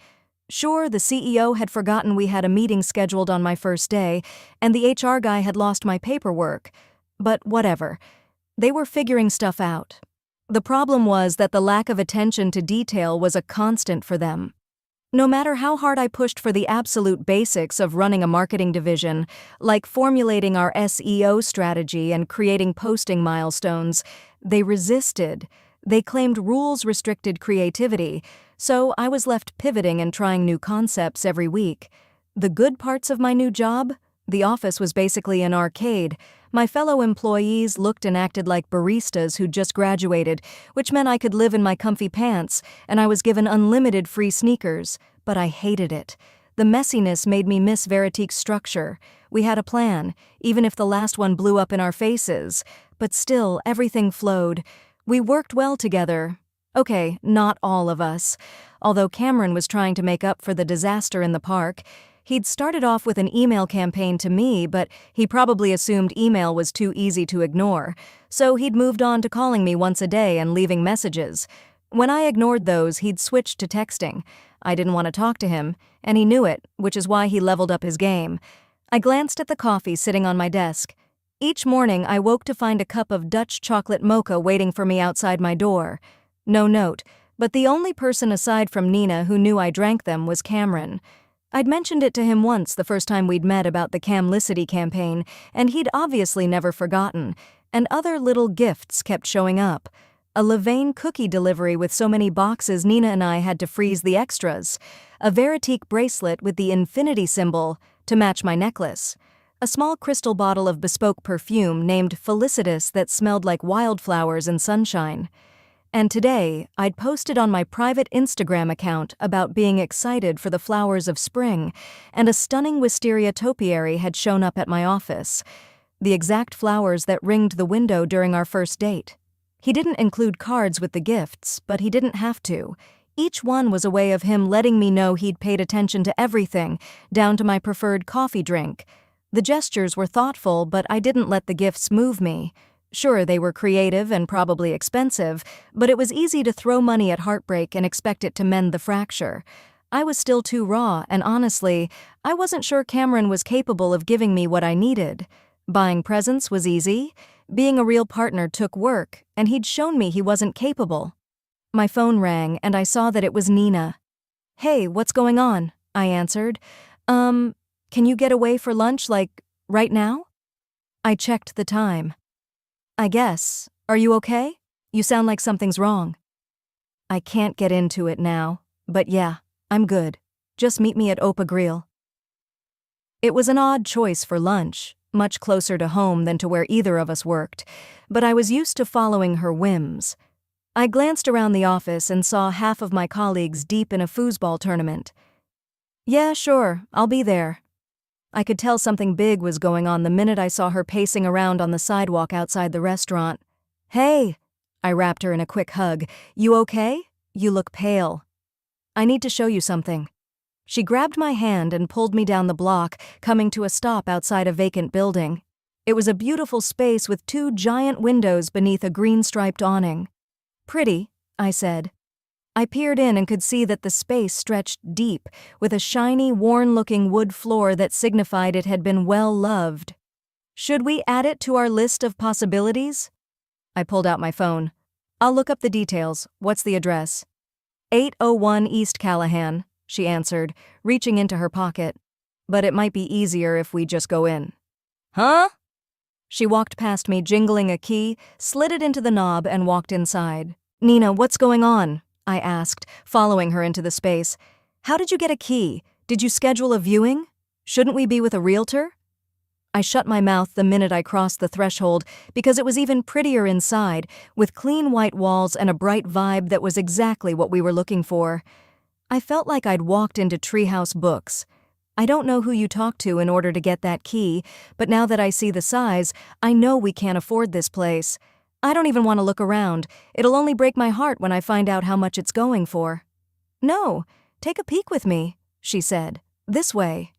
S1: Sure, the CEO had forgotten we had a meeting scheduled on my first day, and the HR guy had lost my paperwork. But whatever. They were figuring stuff out. The problem was that the lack of attention to detail was a constant for them. No matter how hard I pushed for the absolute basics of running a marketing division, like formulating our SEO strategy and creating posting milestones, they resisted. They claimed rules restricted creativity, so I was left pivoting and trying new concepts every week. The good parts of my new job? The office was basically an arcade. My fellow employees looked and acted like baristas who'd just graduated, which meant I could live in my comfy pants, and I was given unlimited free sneakers. But I hated it. The messiness made me miss Veritique's structure. We had a plan, even if the last one blew up in our faces. But still, everything flowed. We worked well together. Okay, not all of us. Although Cameron was trying to make up for the disaster in the park. He'd started off with an email campaign to me, but he probably assumed email was too easy to ignore. So he'd moved on to calling me once a day and leaving messages. When I ignored those, he'd switched to texting. I didn't want to talk to him, and he knew it, which is why he leveled up his game. I glanced at the coffee sitting on my desk. Each morning, I woke to find a cup of Dutch chocolate mocha waiting for me outside my door. No note, but the only person aside from Nina who knew I drank them was Cameron. I'd mentioned it to him once the first time we'd met about the Camlicity campaign, and he'd obviously never forgotten, and other little gifts kept showing up. A Levain cookie delivery with so many boxes Nina and I had to freeze the extras. A Veritique bracelet with the infinity symbol to match my necklace. A small crystal bottle of bespoke perfume named Felicitas that smelled like wildflowers and sunshine. And today, I'd posted on my private Instagram account about being excited for the flowers of spring, and a stunning wisteria topiary had shown up at my office. The exact flowers that ringed the window during our first date. He didn't include cards with the gifts, but he didn't have to. Each one was a way of him letting me know he'd paid attention to everything, down to my preferred coffee drink. The gestures were thoughtful, but I didn't let the gifts move me. Sure, they were creative and probably expensive, but it was easy to throw money at heartbreak and expect it to mend the fracture. I was still too raw, and honestly, I wasn't sure Cameron was capable of giving me what I needed. Buying presents was easy. Being a real partner took work, and he'd shown me he wasn't capable. My phone rang, and I saw that it was Nina. "Hey, what's going on?" I answered. Can you get away for lunch, like, right now?" I checked the time. "I guess. Are you okay? You sound like something's wrong." "I can't get into it now, but yeah, I'm good. Just meet me at Opa Grill." It was an odd choice for lunch, much closer to home than to where either of us worked, but I was used to following her whims. I glanced around the office and saw half of my colleagues deep in a foosball tournament. "Yeah, sure, I'll be there." I could tell something big was going on the minute I saw her pacing around on the sidewalk outside the restaurant. "Hey!" I wrapped her in a quick hug. "You okay? You look pale." "I need to show you something." She grabbed my hand and pulled me down the block, coming to a stop outside a vacant building. It was a beautiful space with 2 giant windows beneath a green-striped awning. "Pretty," I said. I peered in and could see that the space stretched deep, with a shiny, worn-looking wood floor that signified it had been well loved. "Should we add it to our list of possibilities?" I pulled out my phone. "I'll look up the details. What's the address?" 801 East Callahan, she answered, reaching into her pocket. "But it might be easier if we just go in." "Huh?" She walked past me, jingling a key, slid it into the knob, and walked inside. "Nina, what's going on?" I asked, following her into the space. "How did you get a key? Did you schedule a viewing? Shouldn't we be with a realtor?" I shut my mouth the minute I crossed the threshold because it was even prettier inside, with clean white walls and a bright vibe that was exactly what we were looking for. I felt like I'd walked into Treehouse Books. I don't know who you talked to in order to get that key, but now that I see the size, I know we can't afford this place. I don't even want to look around. It'll only break my heart when I find out how much it's going for." "No, take a peek with me," she said. "This way."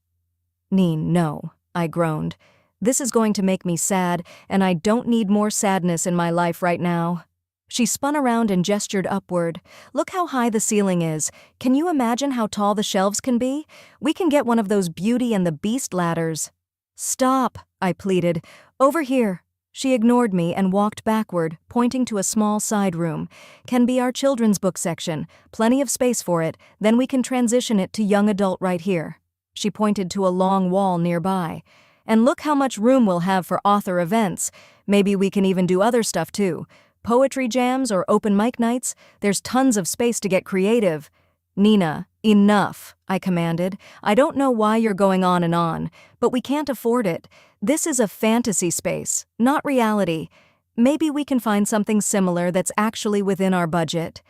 S1: "Neen, no," I groaned. "This is going to make me sad, and I don't need more sadness in my life right now." She spun around and gestured upward. "Look how high the ceiling is. Can you imagine how tall the shelves can be? We can get one of those Beauty and the Beast ladders." "Stop," I pleaded. "Over here." She ignored me and walked backward, pointing to a small side room. "Can be our children's book section. Plenty of space for it. Then we can transition it to young adult right here." She pointed to a long wall nearby. "And look how much room we'll have for author events. Maybe we can even do other stuff too. Poetry jams or open mic nights. There's tons of space to get creative." "Nina, enough," I commanded. "I don't know why you're going on, but we can't afford it. This is a fantasy space, not reality. Maybe we can find something similar that's actually within our budget."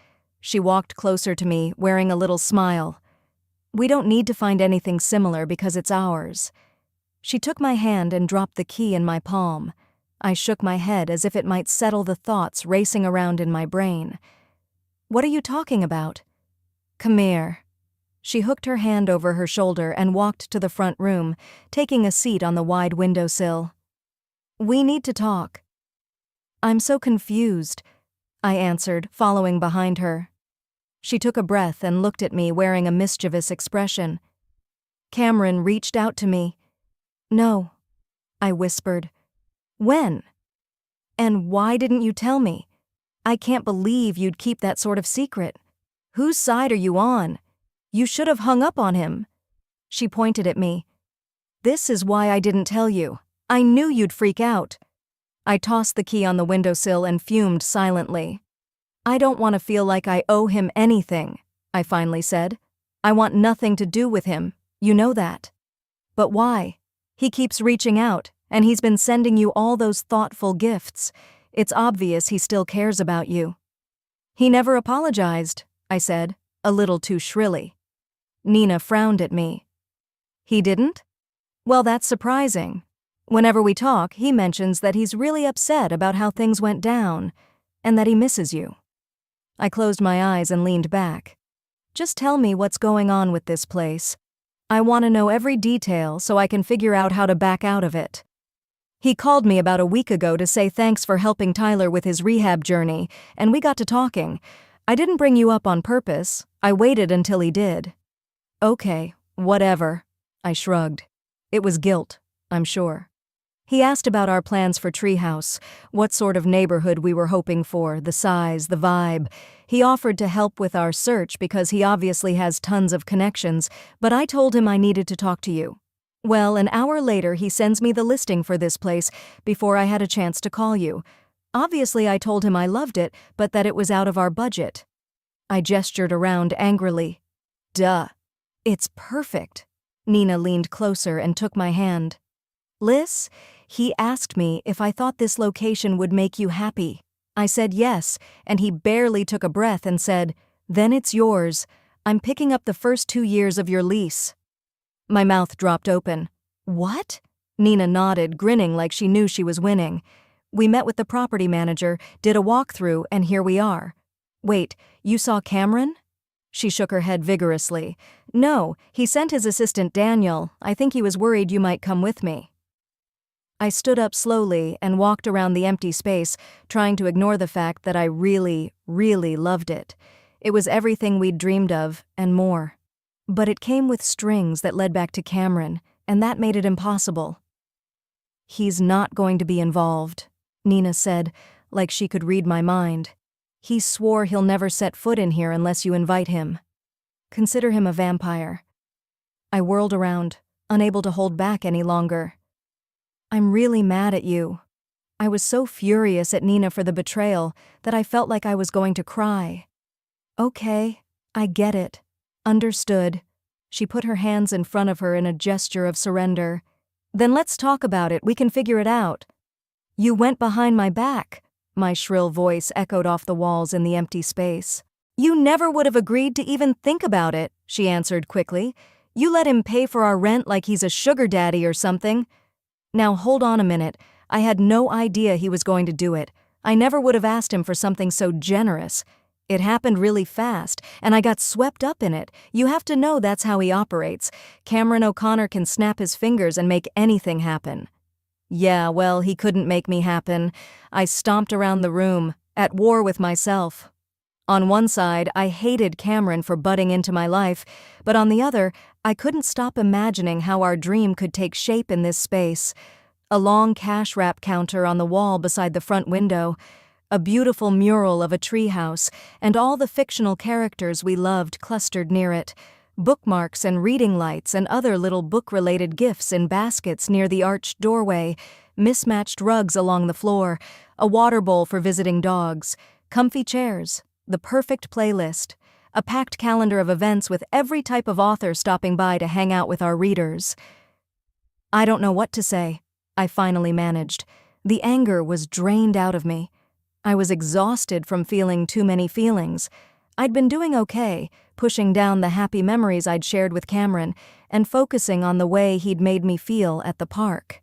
S1: She walked closer to me, wearing a little smile. "We don't need to find anything similar because it's ours." She took my hand and dropped the key in my palm. I shook my head as if it might settle the thoughts racing around in my brain. "What are you talking about?" "Come here." She hooked her hand over her shoulder and walked to the front room, taking a seat on the wide windowsill. "We need to talk." "I'm so confused," I answered, following behind her. She took a breath and looked at me, wearing a mischievous expression. "Cameron reached out to me." "No," I whispered. "When? And why didn't you tell me? I can't believe you'd keep that sort of secret. Whose side are you on? You should have hung up on him." She pointed at me. "This is why I didn't tell you. I knew you'd freak out." I tossed the key on the windowsill and fumed silently. "I don't want to feel like I owe him anything," I finally said. "I want nothing to do with him. You know that." "But why? He keeps reaching out, and he's been sending you all those thoughtful gifts. It's obvious he still cares about you." "He never apologized," I said, a little too shrilly. Nina frowned at me. "He didn't? Well, that's surprising. Whenever we talk, he mentions that he's really upset about how things went down, and that he misses you." I closed my eyes and leaned back. "Just tell me what's going on with this place. I want to know every detail so I can figure out how to back out of it." "He called me about a week ago to say thanks for helping Tyler with his rehab journey, and we got to talking. I didn't bring you up on purpose. I waited until he did." "Okay, whatever." I shrugged. It was guilt, I'm sure. "He asked about our plans for Treehouse, what sort of neighborhood we were hoping for, the size, the vibe. He offered to help with our search because he obviously has tons of connections, but I told him I needed to talk to you. Well, an hour later he sends me the listing for this place before I had a chance to call you. Obviously I told him I loved it, but that it was out of our budget." I gestured around angrily. "Duh. It's perfect." Nina leaned closer and took my hand. "Liz, he asked me if I thought this location would make you happy. I said yes, and he barely took a breath and said, 'Then it's yours. I'm picking up the first 2 years of your lease.'" My mouth dropped open. "What?" Nina nodded, grinning like she knew she was winning. "We met with the property manager, did a walkthrough, and here we are." "Wait, you saw Cameron?" She shook her head vigorously. "No, he sent his assistant Daniel. I think he was worried you might come with me." I stood up slowly and walked around the empty space, trying to ignore the fact that I really, really loved it. It was everything we'd dreamed of, and more. But it came with strings that led back to Cameron, and that made it impossible. "He's not going to be involved," Nina said, like she could read my mind. "He swore he'll never set foot in here unless you invite him. Consider him a vampire." I whirled around, unable to hold back any longer. "I'm really mad at you." I was so furious at Nina for the betrayal that I felt like I was going to cry. "Okay, I get it. Understood." She put her hands in front of her in a gesture of surrender. "Then let's talk about it. We can figure it out." "You went behind my back," my shrill voice echoed off the walls in the empty space. "You never would have agreed to even think about it," she answered quickly. You let him pay for our rent like he's a sugar daddy or something. Now hold on a minute. I had no idea he was going to do it. I never would have asked him for something so generous. It happened really fast, and I got swept up in it. You have to know that's how he operates. Cameron O'Connor can snap his fingers and make anything happen. Yeah, well, he couldn't make me happen. I stomped around the room, at war with myself. On one side, I hated Cameron for butting into my life, but on the other, I couldn't stop imagining how our dream could take shape in this space. A long cash wrap counter on the wall beside the front window, a beautiful mural of a treehouse, and all the fictional characters we loved clustered near it, bookmarks and reading lights and other little book-related gifts in baskets near the arched doorway, mismatched rugs along the floor, a water bowl for visiting dogs, comfy chairs, the perfect playlist, a packed calendar of events with every type of author stopping by to hang out with our readers. I don't know what to say, I finally managed. The anger was drained out of me. I was exhausted from feeling too many feelings. I'd been doing okay, pushing down the happy memories I'd shared with Cameron and focusing on the way he'd made me feel at the park.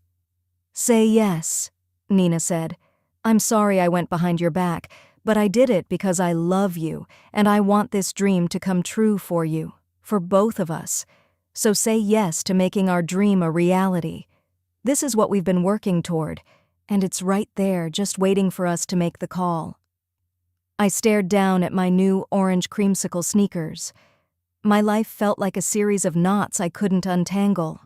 S1: Say yes, Nina said. I'm sorry I went behind your back, but I did it because I love you, and I want this dream to come true for you, for both of us. So say yes to making our dream a reality. This is what we've been working toward, and it's right there, just waiting for us to make the call. I stared down at my new orange creamsicle sneakers. My life felt like a series of knots I couldn't untangle.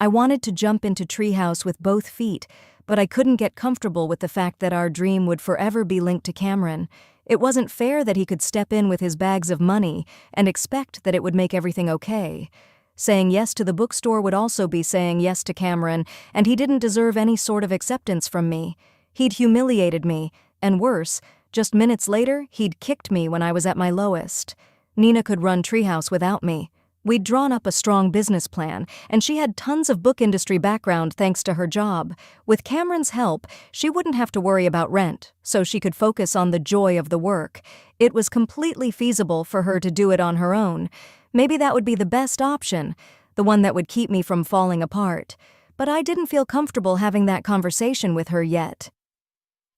S1: I wanted to jump into Treehouse with both feet, but I couldn't get comfortable with the fact that our dream would forever be linked to Cameron. It wasn't fair that he could step in with his bags of money and expect that it would make everything okay. Saying yes to the bookstore would also be saying yes to Cameron, and he didn't deserve any sort of acceptance from me. He'd humiliated me, and worse, just minutes later, he'd kicked me when I was at my lowest. Nina could run Treehouse without me. We'd drawn up a strong business plan, and she had tons of book industry background thanks to her job. With Cameron's help, she wouldn't have to worry about rent, so she could focus on the joy of the work. It was completely feasible for her to do it on her own. Maybe that would be the best option, the one that would keep me from falling apart. But I didn't feel comfortable having that conversation with her yet.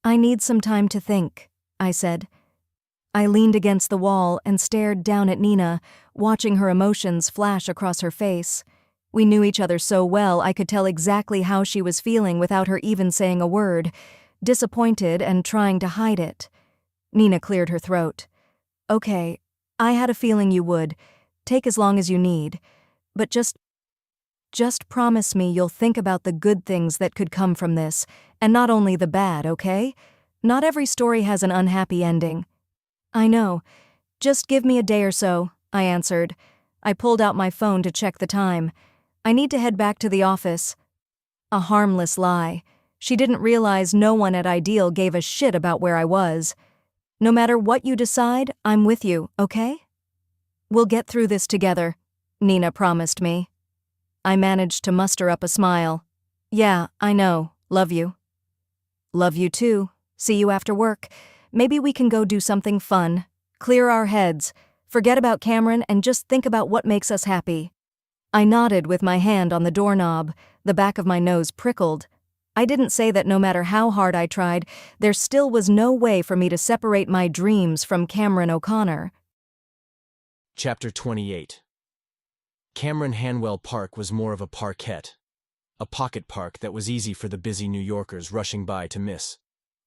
S1: I need some time to think, I said. I leaned against the wall and stared down at Nina, watching her emotions flash across her face. We knew each other so well I could tell exactly how she was feeling without her even saying a word, disappointed and trying to hide it. Nina cleared her throat. Okay, I had a feeling you would. Take as long as you need. But just promise me you'll think about the good things that could come from this, and not only the bad, okay? Not every story has an unhappy ending. I know. Just give me a day or so, I answered. I pulled out my phone to check the time. I need to head back to the office. A harmless lie. She didn't realize no one at Ideal gave a shit about where I was. No matter what you decide, I'm with you, okay? We'll get through this together, Nina promised me. I managed to muster up a smile. Yeah, I know. Love you. Love you too. See you after work. Maybe we can go do something fun. Clear our heads. Forget about Cameron and just think about what makes us happy. I nodded with my hand on the doorknob. The back of my nose prickled. I didn't say that no matter how hard I tried, there still was no way for me to separate my dreams from Cameron O'Connor.
S2: Chapter 28. Cameron Hanwell Park was more of a parkette. A pocket park that was easy for the busy New Yorkers rushing by to miss.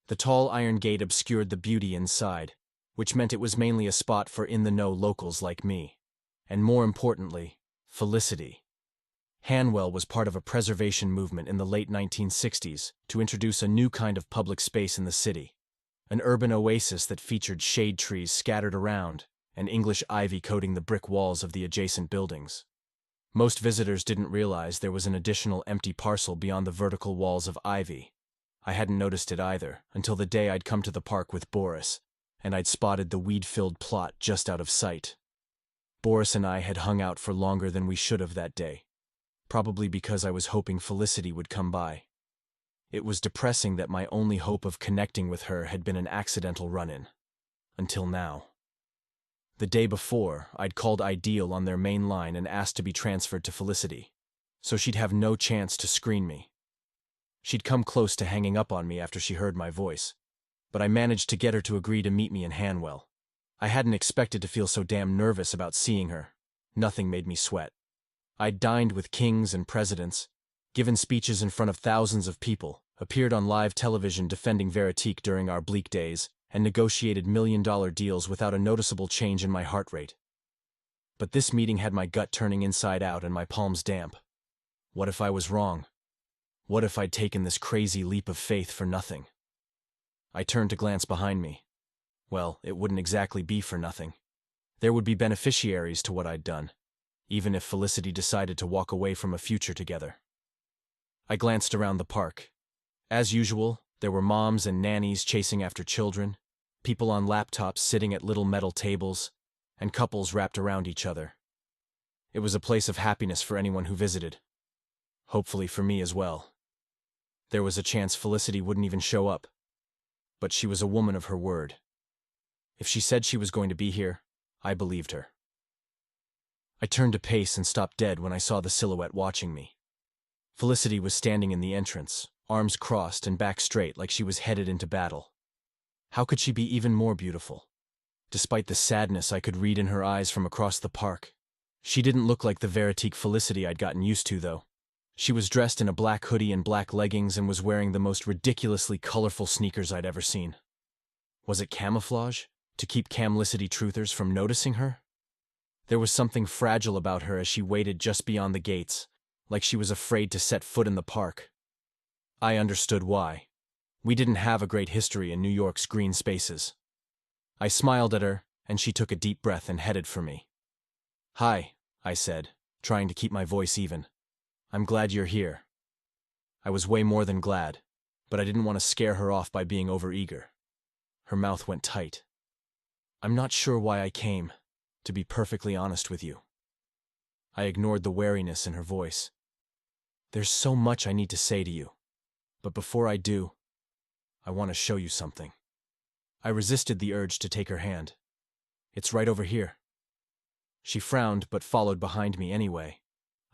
S2: The tall iron gate obscured the beauty inside, which meant it was mainly a spot for in-the-know locals like me. And more importantly, Felicity. Hanwell was part of a preservation movement in the late 1960s to introduce a new kind of public space in the city. An urban oasis that featured shade trees scattered around and English ivy coating the brick walls of the adjacent buildings. Most visitors didn't realize there was an additional empty parcel beyond the vertical walls of ivy. I hadn't noticed it either until the day I'd come to the park with Boris, and I'd spotted the weed-filled plot just out of sight. Boris and I had hung out for longer than we should have that day, probably because I was hoping Felicity would come by. It was depressing that my only hope of connecting with her had been an accidental run-in. Until now. The day before, I'd called Ideal on their main line and asked to be transferred to Felicity, so she'd have no chance to screen me. She'd come close to hanging up on me after she heard my voice, but I managed to get her to agree to meet me in Hanwell. I hadn't expected to feel so damn nervous about seeing her. Nothing made me sweat. I'd dined with kings and presidents, given speeches in front of thousands of people, appeared on live television defending Veritique during our bleak days, and negotiated million-dollar deals without a noticeable change in my heart rate. But this meeting had my gut turning inside out and my palms damp. What if I was wrong? What if I'd taken this crazy leap of faith for nothing? I turned to glance behind me. Well, it wouldn't exactly be for nothing. There would be beneficiaries to what I'd done, even if Felicity decided to walk away from a future together. I glanced around the park. As usual, there were moms and nannies chasing after children, people on laptops sitting at little metal tables, and couples wrapped around each other. It was a place of happiness for anyone who visited. Hopefully for me as well. There was a chance Felicity wouldn't even show up. But she was a woman of her word. If she said she was going to be here, I believed her. I turned to pace and stopped dead when I saw the silhouette watching me. Felicity was standing in the entrance, arms crossed and back straight like she was headed into battle. How could she be even more beautiful? Despite the sadness I could read in her eyes from across the park. She didn't look like the Veritique Felicity I'd gotten used to, though. She was dressed in a black hoodie and black leggings and was wearing the most ridiculously colorful sneakers I'd ever seen. Was it camouflage, to keep Camlicity truthers from noticing her? There was something fragile about her as she waited just beyond the gates, like she was afraid to set foot in the park. I understood why. We didn't have a great history in New York's green spaces. I smiled at her, and she took a deep breath and headed for me. "Hi," I said, trying to keep my voice even. "I'm glad you're here." I was way more than glad, but I didn't want to scare her off by being overeager. Her mouth went tight. "I'm not sure why I came, to be perfectly honest with you." I ignored the wariness in her voice. "There's so much I need to say to you, but before I do, I want to show you something." I resisted the urge to take her hand. "It's right over here." She frowned but followed behind me anyway.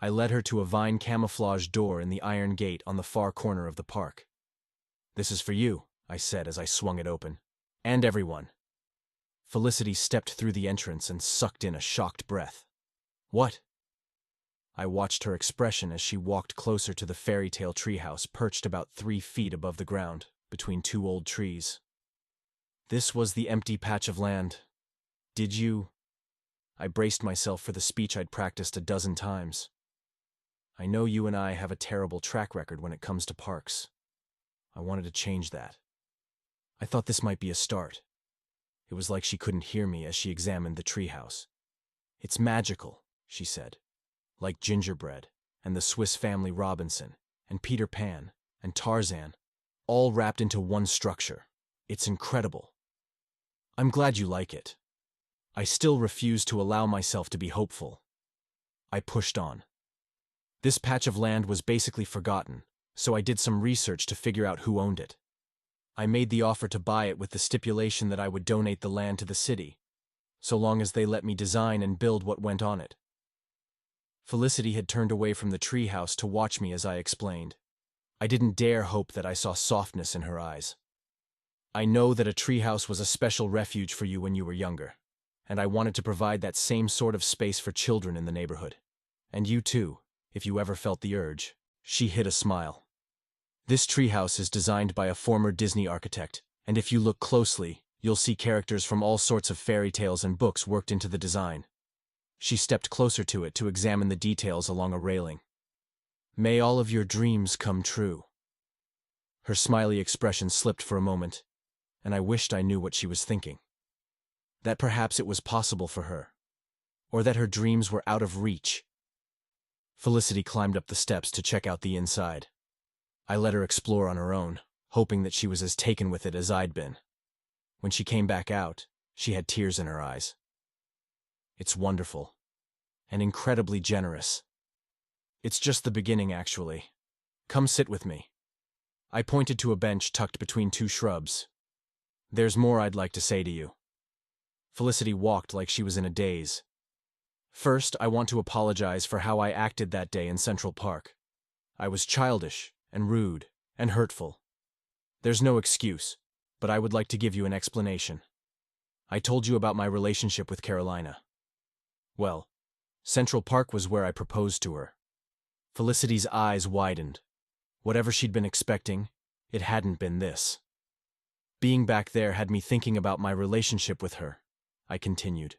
S2: I led her to a vine camouflage door in the iron gate on the far corner of the park. "This is for you," I said as I swung it open. "And everyone." Felicity stepped through the entrance and sucked in a shocked breath. "What?" I watched her expression as she walked closer to the fairy tale treehouse perched about 3 feet above the ground, between 2 old trees. This was the empty patch of land. "Did you—" I braced myself for the speech I'd practiced a dozen times. "I know you and I have a terrible track record when it comes to parks. I wanted to change that." I thought this might be a start. It was like she couldn't hear me as she examined the treehouse. "It's magical," she said. "Like gingerbread, and the Swiss Family Robinson, and Peter Pan, and Tarzan, all wrapped into one structure. It's incredible." "I'm glad you like it." I still refused to allow myself to be hopeful. I pushed on. This patch of land was basically forgotten, so I did some research to figure out who owned it. I made the offer to buy it with the stipulation that I would donate the land to the city, so long as they let me design and build what went on it. Felicity had turned away from the treehouse to watch me as I explained. I didn't dare hope that I saw softness in her eyes. "I know that a treehouse was a special refuge for you when you were younger, and I wanted to provide that same sort of space for children in the neighborhood. And you too, if you ever felt the urge." She hid a smile. "This treehouse is designed by a former Disney architect, and if you look closely, you'll see characters from all sorts of fairy tales and books worked into the design." She stepped closer to it to examine the details along a railing. "May all of your dreams come true." Her smiley expression slipped for a moment, and I wished I knew what she was thinking. That perhaps it was possible for her, or that her dreams were out of reach. Felicity climbed up the steps to check out the inside. I let her explore on her own, hoping that she was as taken with it as I'd been. When she came back out, she had tears in her eyes. "It's wonderful, and incredibly generous. It's just the beginning, actually. Come sit with me." I pointed to a bench tucked between 2 shrubs. "There's more I'd like to say to you." Felicity walked like she was in a daze. First, I want to apologize for how I acted that day in Central Park. I was childish and rude and hurtful. There's no excuse, but I would like to give you an explanation. I told you about my relationship with Carolina. Well, Central Park was where I proposed to her. Felicity's eyes widened. Whatever she'd been expecting, it hadn't been this. Being back there had me thinking about my relationship with her, I continued.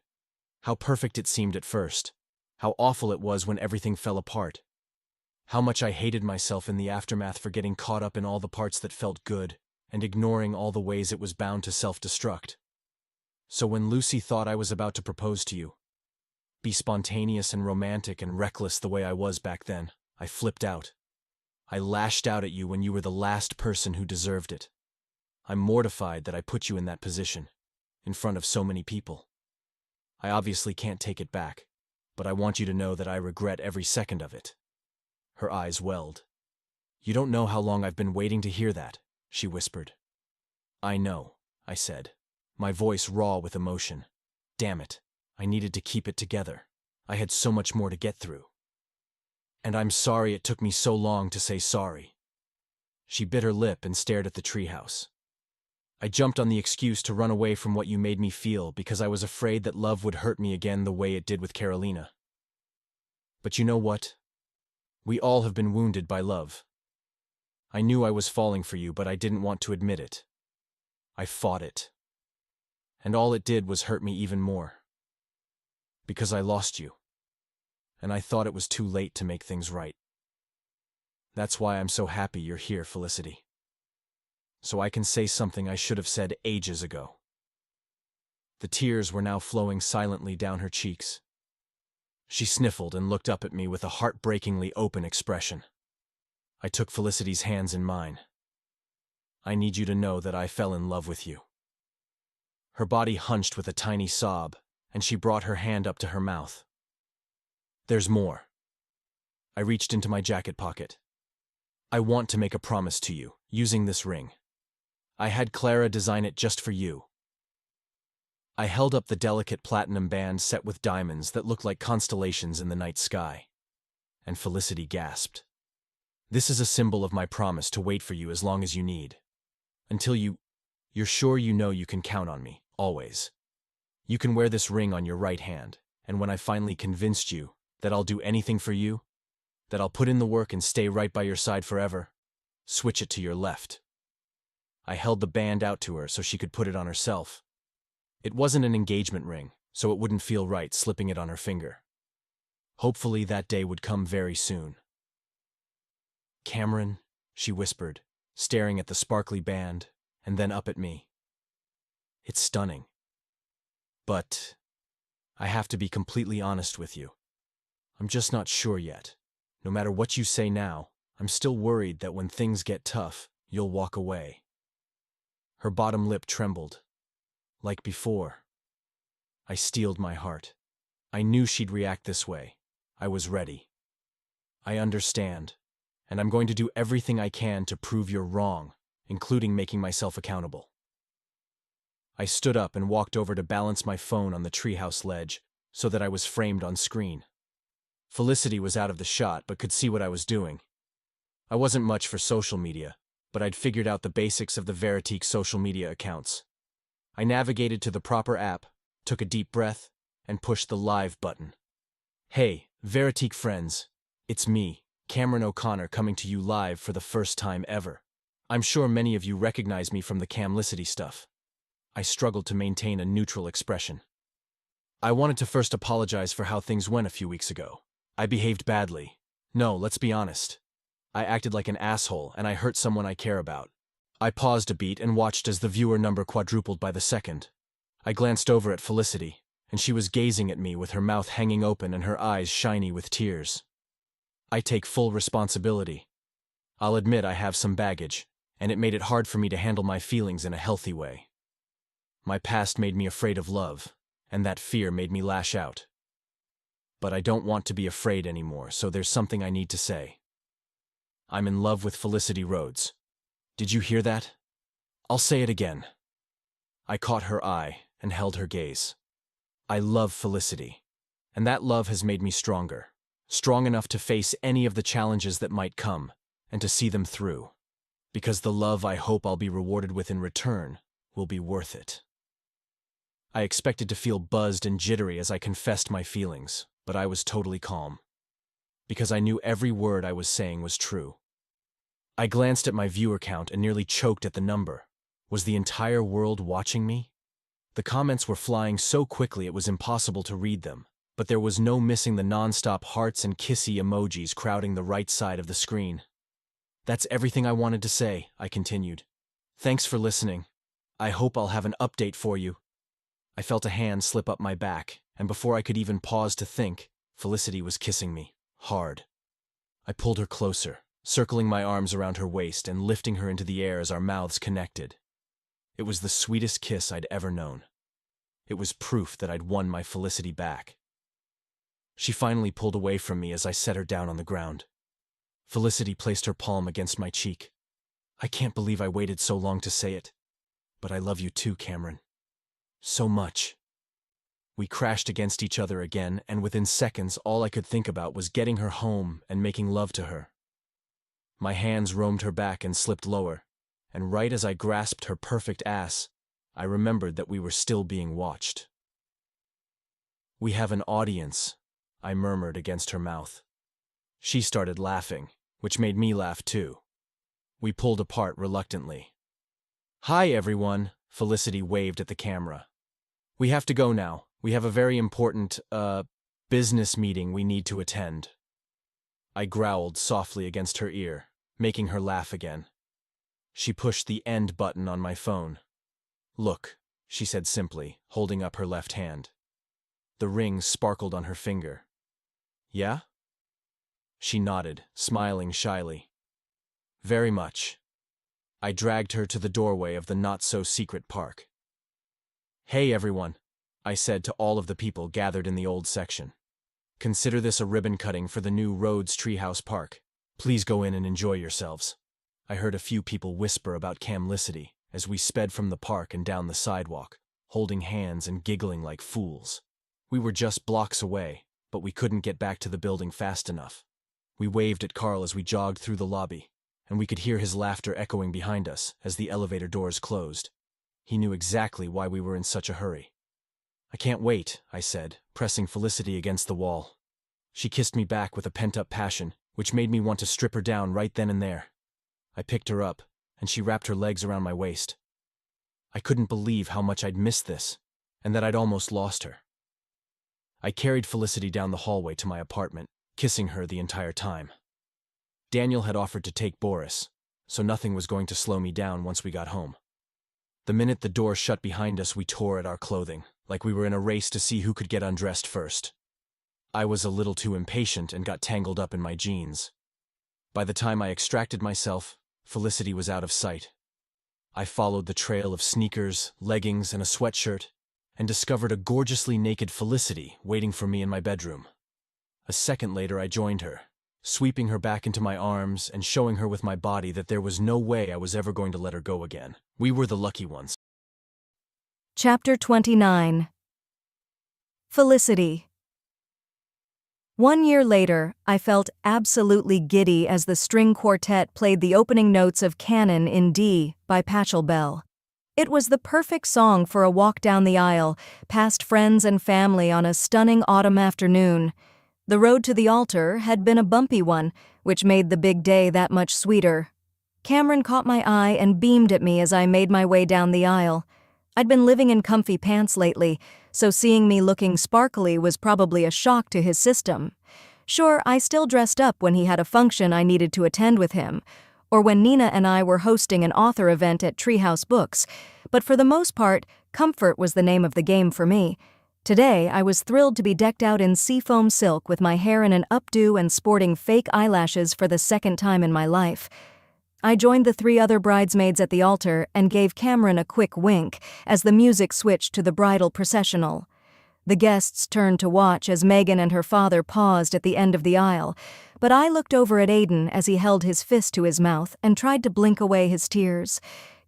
S2: How perfect it seemed at first. How awful it was when everything fell apart. How much I hated myself in the aftermath for getting caught up in all the parts that felt good and ignoring all the ways it was bound to self-destruct. So when Lucy thought I was about to propose to you, be spontaneous and romantic and reckless the way I was back then, I flipped out. I lashed out at you when you were the last person who deserved it. I'm mortified that I put you in that position, in front of so many people. I obviously can't take it back, but I want you to know that I regret every second of it. Her eyes welled. You don't know how long I've been waiting to hear that, she whispered. I know, I said, my voice raw with emotion. Damn it, I needed to keep it together. I had so much more to get through. And I'm sorry it took me so long to say sorry. She bit her lip and stared at the treehouse. I jumped on the excuse to run away from what you made me feel because I was afraid that love would hurt me again the way it did with Carolina. But you know what? We all have been wounded by love. I knew I was falling for you, but I didn't want to admit it. I fought it. And all it did was hurt me even more. Because I lost you. And I thought it was too late to make things right. That's why I'm so happy you're here, Felicity. So I can say something I should have said ages ago. The tears were now flowing silently down her cheeks. She sniffled and looked up at me with a heartbreakingly open expression. I took Felicity's hands in mine. I need you to know that I fell in love with you. Her body hunched with a tiny sob, and she brought her hand up to her mouth. There's more. I reached into my jacket pocket. I want to make a promise to you, using this ring. I had Clara design it just for you. I held up the delicate platinum band set with diamonds that looked like constellations in the night sky. And Felicity gasped. This is a symbol of my promise to wait for you as long as you need. Until you're sure you know you can count on me, always. You can wear this ring on your right hand, and when I finally convinced you that I'll do anything for you, that I'll put in the work and stay right by your side forever, switch it to your left. I held the band out to her so she could put it on herself. It wasn't an engagement ring, so it wouldn't feel right slipping it on her finger. Hopefully that day would come very soon. Cameron, she whispered, staring at the sparkly band, and then up at me. It's stunning. But I have to be completely honest with you. I'm just not sure yet. No matter what you say now, I'm still worried that when things get tough, you'll walk away. Her bottom lip trembled. Like before. I steeled my heart. I knew she'd react this way. I was ready. I understand, and I'm going to do everything I can to prove you're wrong, including making myself accountable. I stood up and walked over to balance my phone on the treehouse ledge so that I was framed on screen. Felicity was out of the shot but could see what I was doing. I wasn't much for social media, but I'd figured out the basics of the Veritique social media accounts. I navigated to the proper app, took a deep breath, and pushed the live button. Hey, Veritique friends, it's me, Cameron O'Connor, coming to you live for the first time ever. I'm sure many of you recognize me from the Camlicity stuff. I struggled to maintain a neutral expression. I wanted to first apologize for how things went a few weeks ago. I behaved badly. No, let's be honest. I acted like an asshole and I hurt someone I care about. I paused a beat and watched as the viewer number quadrupled by the second. I glanced over at Felicity, and she was gazing at me with her mouth hanging open and her eyes shiny with tears. I take full responsibility. I'll admit I have some baggage, and it made it hard for me to handle my feelings in a healthy way. My past made me afraid of love, and that fear made me lash out. But I don't want to be afraid anymore, so there's something I need to say. I'm in love with Felicity Rhodes. Did you hear that? I'll say it again. I caught her eye and held her gaze. I love Felicity. And that love has made me stronger. Strong enough to face any of the challenges that might come, and to see them through. Because the love I hope I'll be rewarded with in return will be worth it. I expected to feel buzzed and jittery as I confessed my feelings, but I was totally calm. Because I knew every word I was saying was true. I glanced at my viewer count and nearly choked at the number. Was the entire world watching me? The comments were flying so quickly it was impossible to read them, but there was no missing the non-stop hearts and kissy emojis crowding the right side of the screen. That's everything I wanted to say, I continued. Thanks for listening. I hope I'll have an update for you. I felt a hand slip up my back, and before I could even pause to think, Felicity was kissing me, hard. I pulled her closer, circling my arms around her waist and lifting her into the air as our mouths connected. It was the sweetest kiss I'd ever known. It was proof that I'd won my Felicity back. She finally pulled away from me as I set her down on the ground. Felicity placed her palm against my cheek. I can't believe I waited so long to say it. But I love you too, Cameron. So much. We crashed against each other again, and within seconds all I could think about was getting her home and making love to her. My hands roamed her back and slipped lower, and right as I grasped her perfect ass, I remembered that we were still being watched. We have an audience, I murmured against her mouth. She started laughing, which made me laugh too. We pulled apart reluctantly. Hi everyone, Felicity waved at the camera. We have to go now. We have a very important, business meeting we need to attend. I growled softly against her ear, making her laugh again. She pushed the end button on my phone. Look, she said simply, holding up her left hand. The ring sparkled on her finger. Yeah? She nodded, smiling shyly. Very much. I dragged her to the doorway of the not-so-secret park. Hey everyone, I said to all of the people gathered in the old section. Consider this a ribbon cutting for the new Rhodes Treehouse Park. Please go in and enjoy yourselves. I heard a few people whisper about Camlicity as we sped from the park and down the sidewalk, holding hands and giggling like fools. We were just blocks away, but we couldn't get back to the building fast enough. We waved at Carl as we jogged through the lobby, and we could hear his laughter echoing behind us as the elevator doors closed. He knew exactly why we were in such a hurry. I can't wait, I said, pressing Felicity against the wall. She kissed me back with a pent-up passion, which made me want to strip her down right then and there. I picked her up, and she wrapped her legs around my waist. I couldn't believe how much I'd missed this, and that I'd almost lost her. I carried Felicity down the hallway to my apartment, kissing her the entire time. Daniel had offered to take Boris, so nothing was going to slow me down once we got home. The minute the door shut behind us, we tore at our clothing, like we were in a race to see who could get undressed first. I was a little too impatient and got tangled up in my jeans. By the time I extracted myself, Felicity was out of sight. I followed the trail of sneakers, leggings, and a sweatshirt, and discovered a gorgeously naked Felicity waiting for me in my bedroom. A second later, I joined her, sweeping her back into my arms and showing her with my body that there was no way I was ever going to let her go again. We were the lucky ones.
S1: Chapter 29. Felicity. 1 year later, I felt absolutely giddy as the string quartet played the opening notes of Canon in D by Pachelbel. It was the perfect song for a walk down the aisle, past friends and family on a stunning autumn afternoon. The road to the altar had been a bumpy one, which made the big day that much sweeter. Cameron caught my eye and beamed at me as I made my way down the aisle. I'd been living in comfy pants lately, so seeing me looking sparkly was probably a shock to his system. Sure, I still dressed up when he had a function I needed to attend with him, or when Nina and I were hosting an author event at Treehouse Books, but for the most part, comfort was the name of the game for me. Today, I was thrilled to be decked out in seafoam silk with my hair in an updo and sporting fake eyelashes for the second time in my life. I joined the 3 other bridesmaids at the altar and gave Cameron a quick wink as the music switched to the bridal processional. The guests turned to watch as Megan and her father paused at the end of the aisle, but I looked over at Aiden as he held his fist to his mouth and tried to blink away his tears.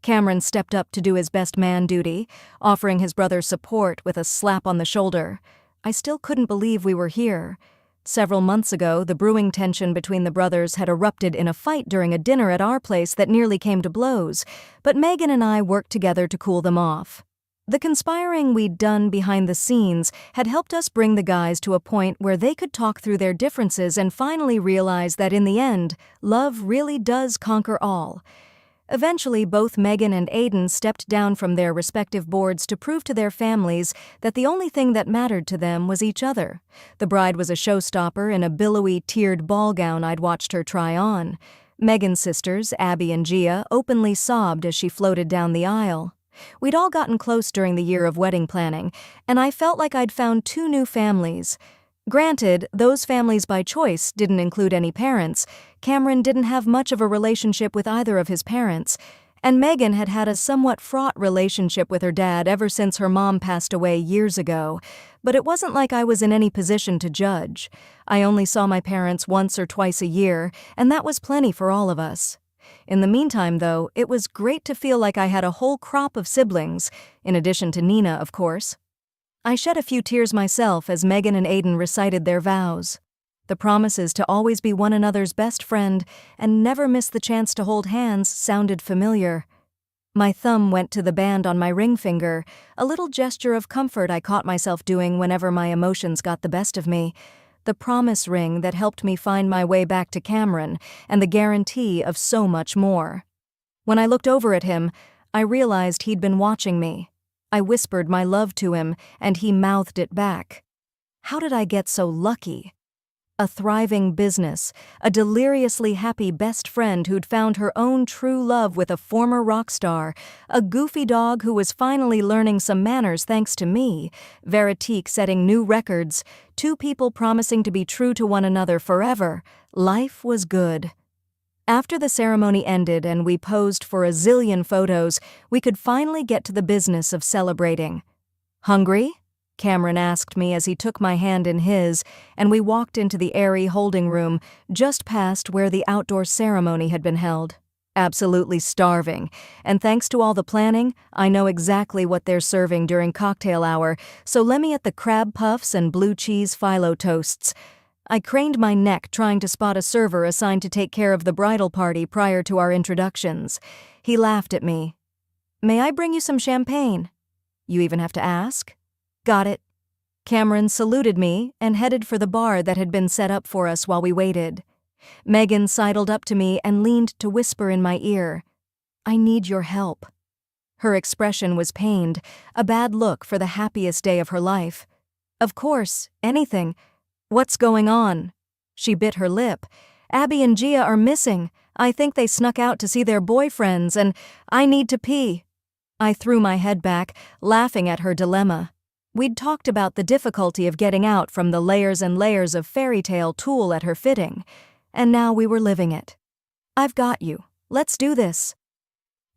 S1: Cameron stepped up to do his best man duty, offering his brother support with a slap on the shoulder. I still couldn't believe we were here. Several months ago, the brewing tension between the brothers had erupted in a fight during a dinner at our place that nearly came to blows, but Megan and I worked together to cool them off. The conspiring we'd done behind the scenes had helped us bring the guys to a point where they could talk through their differences and finally realize that in the end, love really does conquer all. Eventually, both Megan and Aiden stepped down from their respective boards to prove to their families that the only thing that mattered to them was each other. The bride was a showstopper in a billowy, tiered ball gown I'd watched her try on. Megan's sisters, Abby and Gia, openly sobbed as she floated down the aisle. We'd all gotten close during the year of wedding planning, and I felt like I'd found 2 new families. Granted, those families by choice didn't include any parents. Cameron didn't have much of a relationship with either of his parents, and Megan had had a somewhat fraught relationship with her dad ever since her mom passed away years ago. But it wasn't like I was in any position to judge. I only saw my parents once or twice a year, and that was plenty for all of us. In the meantime, though, it was great to feel like I had a whole crop of siblings, in addition to Nina, of course. I shed a few tears myself as Megan and Aiden recited their vows. The promises to always be one another's best friend and never miss the chance to hold hands sounded familiar. My thumb went to the band on my ring finger, a little gesture of comfort I caught myself doing whenever my emotions got the best of me. The promise ring that helped me find my way back to Cameron and the guarantee of so much more. When I looked over at him, I realized he'd been watching me. I whispered my love to him, and he mouthed it back. How did I get so lucky? A thriving business, a deliriously happy best friend who'd found her own true love with a former rock star, a goofy dog who was finally learning some manners thanks to me, Veritique setting new records, 2 people promising to be true to one another forever. Life was good. After the ceremony ended and we posed for a zillion photos, we could finally get to the business of celebrating. Hungry? Cameron asked me as he took my hand in his, and we walked into the airy holding room just past where the outdoor ceremony had been held. Absolutely starving, and thanks to all the planning, I know exactly what they're serving during cocktail hour, so let me at the crab puffs and blue cheese phyllo toasts. I craned my neck trying to spot a server assigned to take care of the bridal party prior to our introductions. He laughed at me. "May I bring you some champagne?" "You even have to ask?" "Got it." Cameron saluted me and headed for the bar that had been set up for us while we waited. Megan sidled up to me and leaned to whisper in my ear, "I need your help." Her expression was pained, a bad look for the happiest day of her life. "Of course, anything. What's going on?" She bit her lip. "Abby and Gia are missing. I think they snuck out to see their boyfriends, and I need to pee." I threw my head back, laughing at her dilemma. We'd talked about the difficulty of getting out from the layers and layers of fairy tale tulle at her fitting, and now we were living it. "I've got you. Let's do this."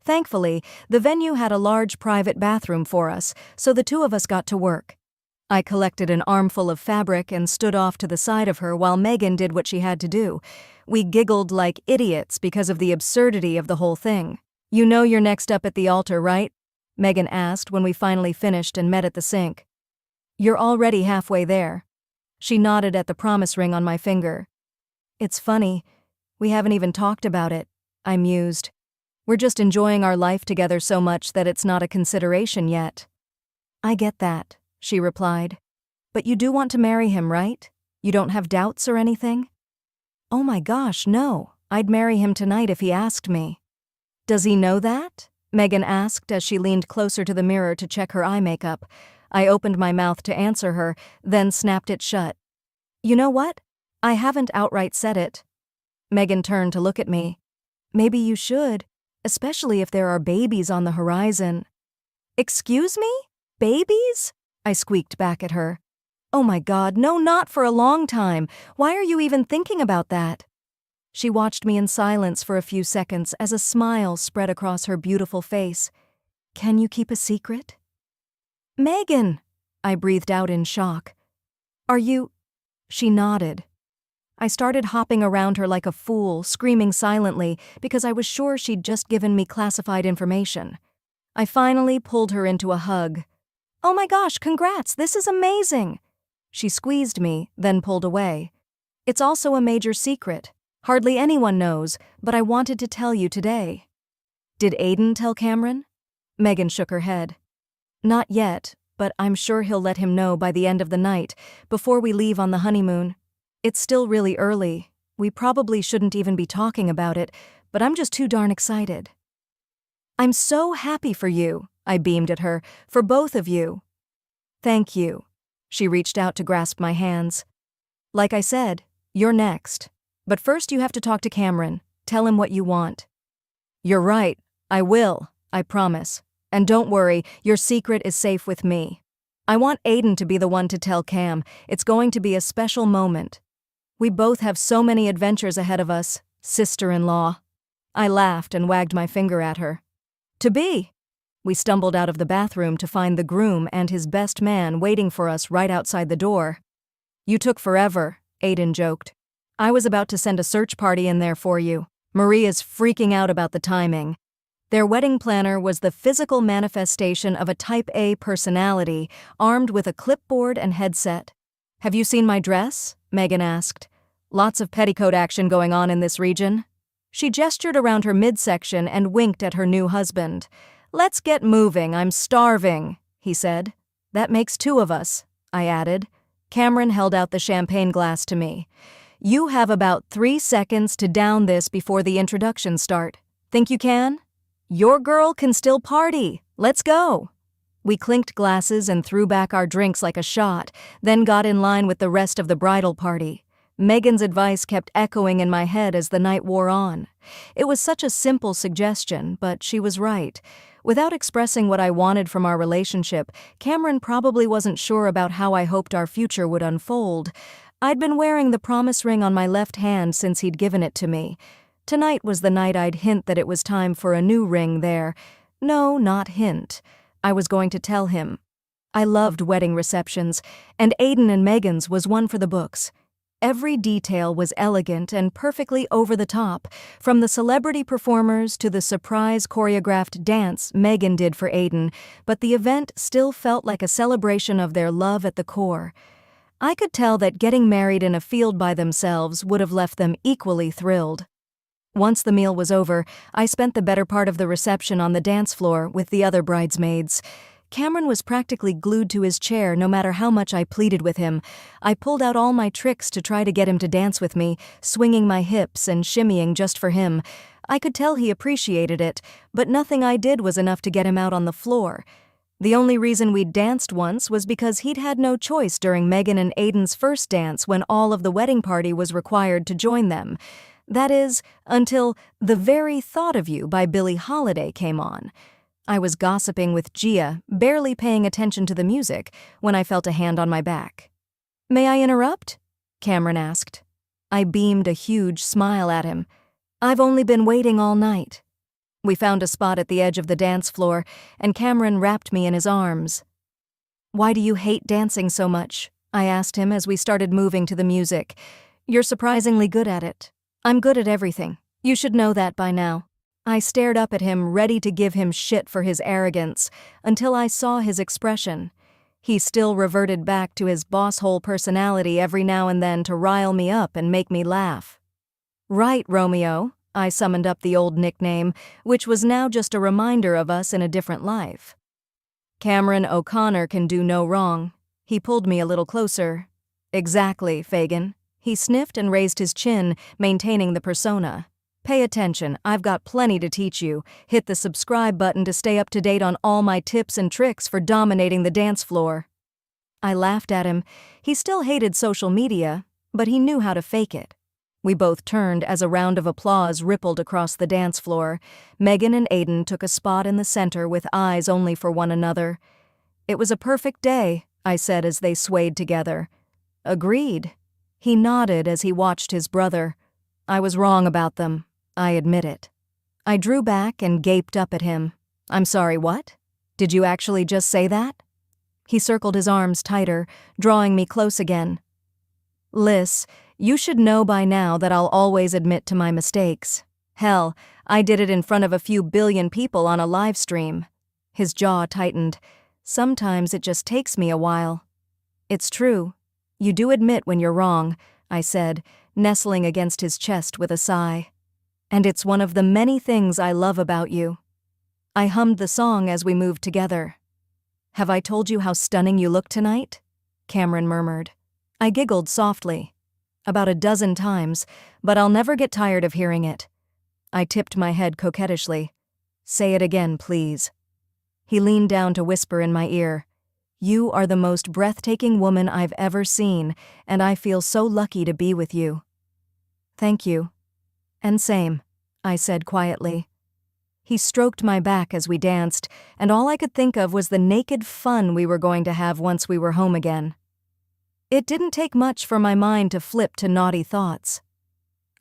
S1: Thankfully, the venue had a large private bathroom for us, so the 2 of us got to work. I collected an armful of fabric and stood off to the side of her while Megan did what she had to do. We giggled like idiots because of the absurdity of the whole thing. "You know you're next up at the altar, right?" Megan asked when we finally finished and met at the sink. "You're already halfway there." She nodded at the promise ring on my finger. "It's funny. We haven't even talked about it," I mused. "We're just enjoying our life together so much that it's not a consideration yet." "I get that," she replied. "But you do want to marry him, right? You don't have doubts or anything?" "Oh my gosh, no. I'd marry him tonight if he asked me." "Does he know that?" Megan asked as she leaned closer to the mirror to check her eye makeup. I opened my mouth to answer her, then snapped it shut. "You know what? I haven't outright said it." Megan turned to look at me. "Maybe you should, especially if there are babies on the horizon." "Excuse me? Babies?" I squeaked back at her. "Oh my God, no, not for a long time. Why are you even thinking about that?" She watched me in silence for a few seconds as a smile spread across her beautiful face. "Can you keep a secret?" "Megan!" I breathed out in shock. "Are you—" She nodded. I started hopping around her like a fool, screaming silently because I was sure she'd just given me classified information. I finally pulled her into a hug. "Oh my gosh, congrats, this is amazing!" She squeezed me, then pulled away. "It's also a major secret. Hardly anyone knows, but I wanted to tell you today." "Did Aiden tell Cameron?" Megan shook her head. "Not yet, but I'm sure he'll let him know by the end of the night, before we leave on the honeymoon. It's still really early. We probably shouldn't even be talking about it, but I'm just too darn excited." "I'm so happy for you," I beamed at her, "for both of you." "Thank you." She reached out to grasp my hands. "Like I said, you're next. But first you have to talk to Cameron. Tell him what you want." "You're right. I will. I promise. And don't worry, your secret is safe with me. I want Aiden to be the one to tell Cam. It's going to be a special moment. We both have so many adventures ahead of us, sister-in-law." I laughed and wagged my finger at her. "To be." We stumbled out of the bathroom to find the groom and his best man waiting for us right outside the door. "You took forever," Aiden joked. "I was about to send a search party in there for you. Maria's freaking out about the timing." Their wedding planner was the physical manifestation of a Type A personality, armed with a clipboard and headset. "Have you seen my dress?" Megan asked. "Lots of petticoat action going on in this region." She gestured around her midsection and winked at her new husband. "Let's get moving, I'm starving," he said. "That makes two of us," I added. Cameron held out the champagne glass to me. "You have about 3 seconds to down this before the introductions start. Think you can?" "Your girl can still party. Let's go." We clinked glasses and threw back our drinks like a shot, then got in line with the rest of the bridal party. Megan's advice kept echoing in my head as the night wore on. It was such a simple suggestion, but she was right. Without expressing what I wanted from our relationship, Cameron probably wasn't sure about how I hoped our future would unfold. I'd been wearing the promise ring on my left hand since he'd given it to me. Tonight was the night I'd hint that it was time for a new ring there. No, not hint. I was going to tell him. I loved wedding receptions, and Aiden and Megan's was one for the books. Every detail was elegant and perfectly over the top, from the celebrity performers to the surprise choreographed dance Megan did for Aiden, but the event still felt like a celebration of their love at the core. I could tell that getting married in a field by themselves would have left them equally thrilled. Once the meal was over, I spent the better part of the reception on the dance floor with the other bridesmaids. Cameron was practically glued to his chair no matter how much I pleaded with him. I pulled out all my tricks to try to get him to dance with me, swinging my hips and shimmying just for him. I could tell he appreciated it, but nothing I did was enough to get him out on the floor. The only reason we'd danced once was because he'd had no choice during Megan and Aiden's first dance when all of the wedding party was required to join them. That is, until The Very Thought of You by Billie Holiday came on. I was gossiping with Gia, barely paying attention to the music, when I felt a hand on my back. "May I interrupt?" Cameron asked. I beamed a huge smile at him. "I've only been waiting all night." We found a spot at the edge of the dance floor, and Cameron wrapped me in his arms. "Why do you hate dancing so much?" I asked him as we started moving to the music. "You're surprisingly good at it." "I'm good at everything. You should know that by now." I stared up at him, ready to give him shit for his arrogance, until I saw his expression. He still reverted back to his boss-hole personality every now and then to rile me up and make me laugh. "Right, Romeo," I summoned up the old nickname, which was now just a reminder of us in a different life. "Cameron O'Connor can do no wrong." He pulled me a little closer. "Exactly, Fagin." He sniffed and raised his chin, maintaining the persona. "Pay attention, I've got plenty to teach you. Hit the subscribe button to stay up to date on all my tips and tricks for dominating the dance floor." I laughed at him. He still hated social media, but he knew how to fake it. We both turned as a round of applause rippled across the dance floor. Megan and Aiden took a spot in the center with eyes only for one another. "It was a perfect day," I said as they swayed together. "Agreed." He nodded as he watched his brother. "I was wrong about them. I admit it." I drew back and gaped up at him. "I'm sorry, what? Did you actually just say that?" He circled his arms tighter, drawing me close again. "Liz, You should know by now that I'll always admit to my mistakes. Hell, I did it in front of a few billion people on a live stream. His jaw tightened. Sometimes it just takes me a while. It's true. You do admit when you're wrong, I said, nestling against his chest with a sigh. And it's one of the many things I love about you. I hummed the song as we moved together. Have I told you how stunning you look tonight? Cameron murmured. I giggled softly. About a dozen times, but I'll never get tired of hearing it. I tipped my head coquettishly. Say it again, please. He leaned down to whisper in my ear. You are the most breathtaking woman I've ever seen, and I feel so lucky to be with you. Thank you. And same, I said quietly. He stroked my back as we danced, and all I could think of was the naked fun we were going to have once we were home again. It didn't take much for my mind to flip to naughty thoughts.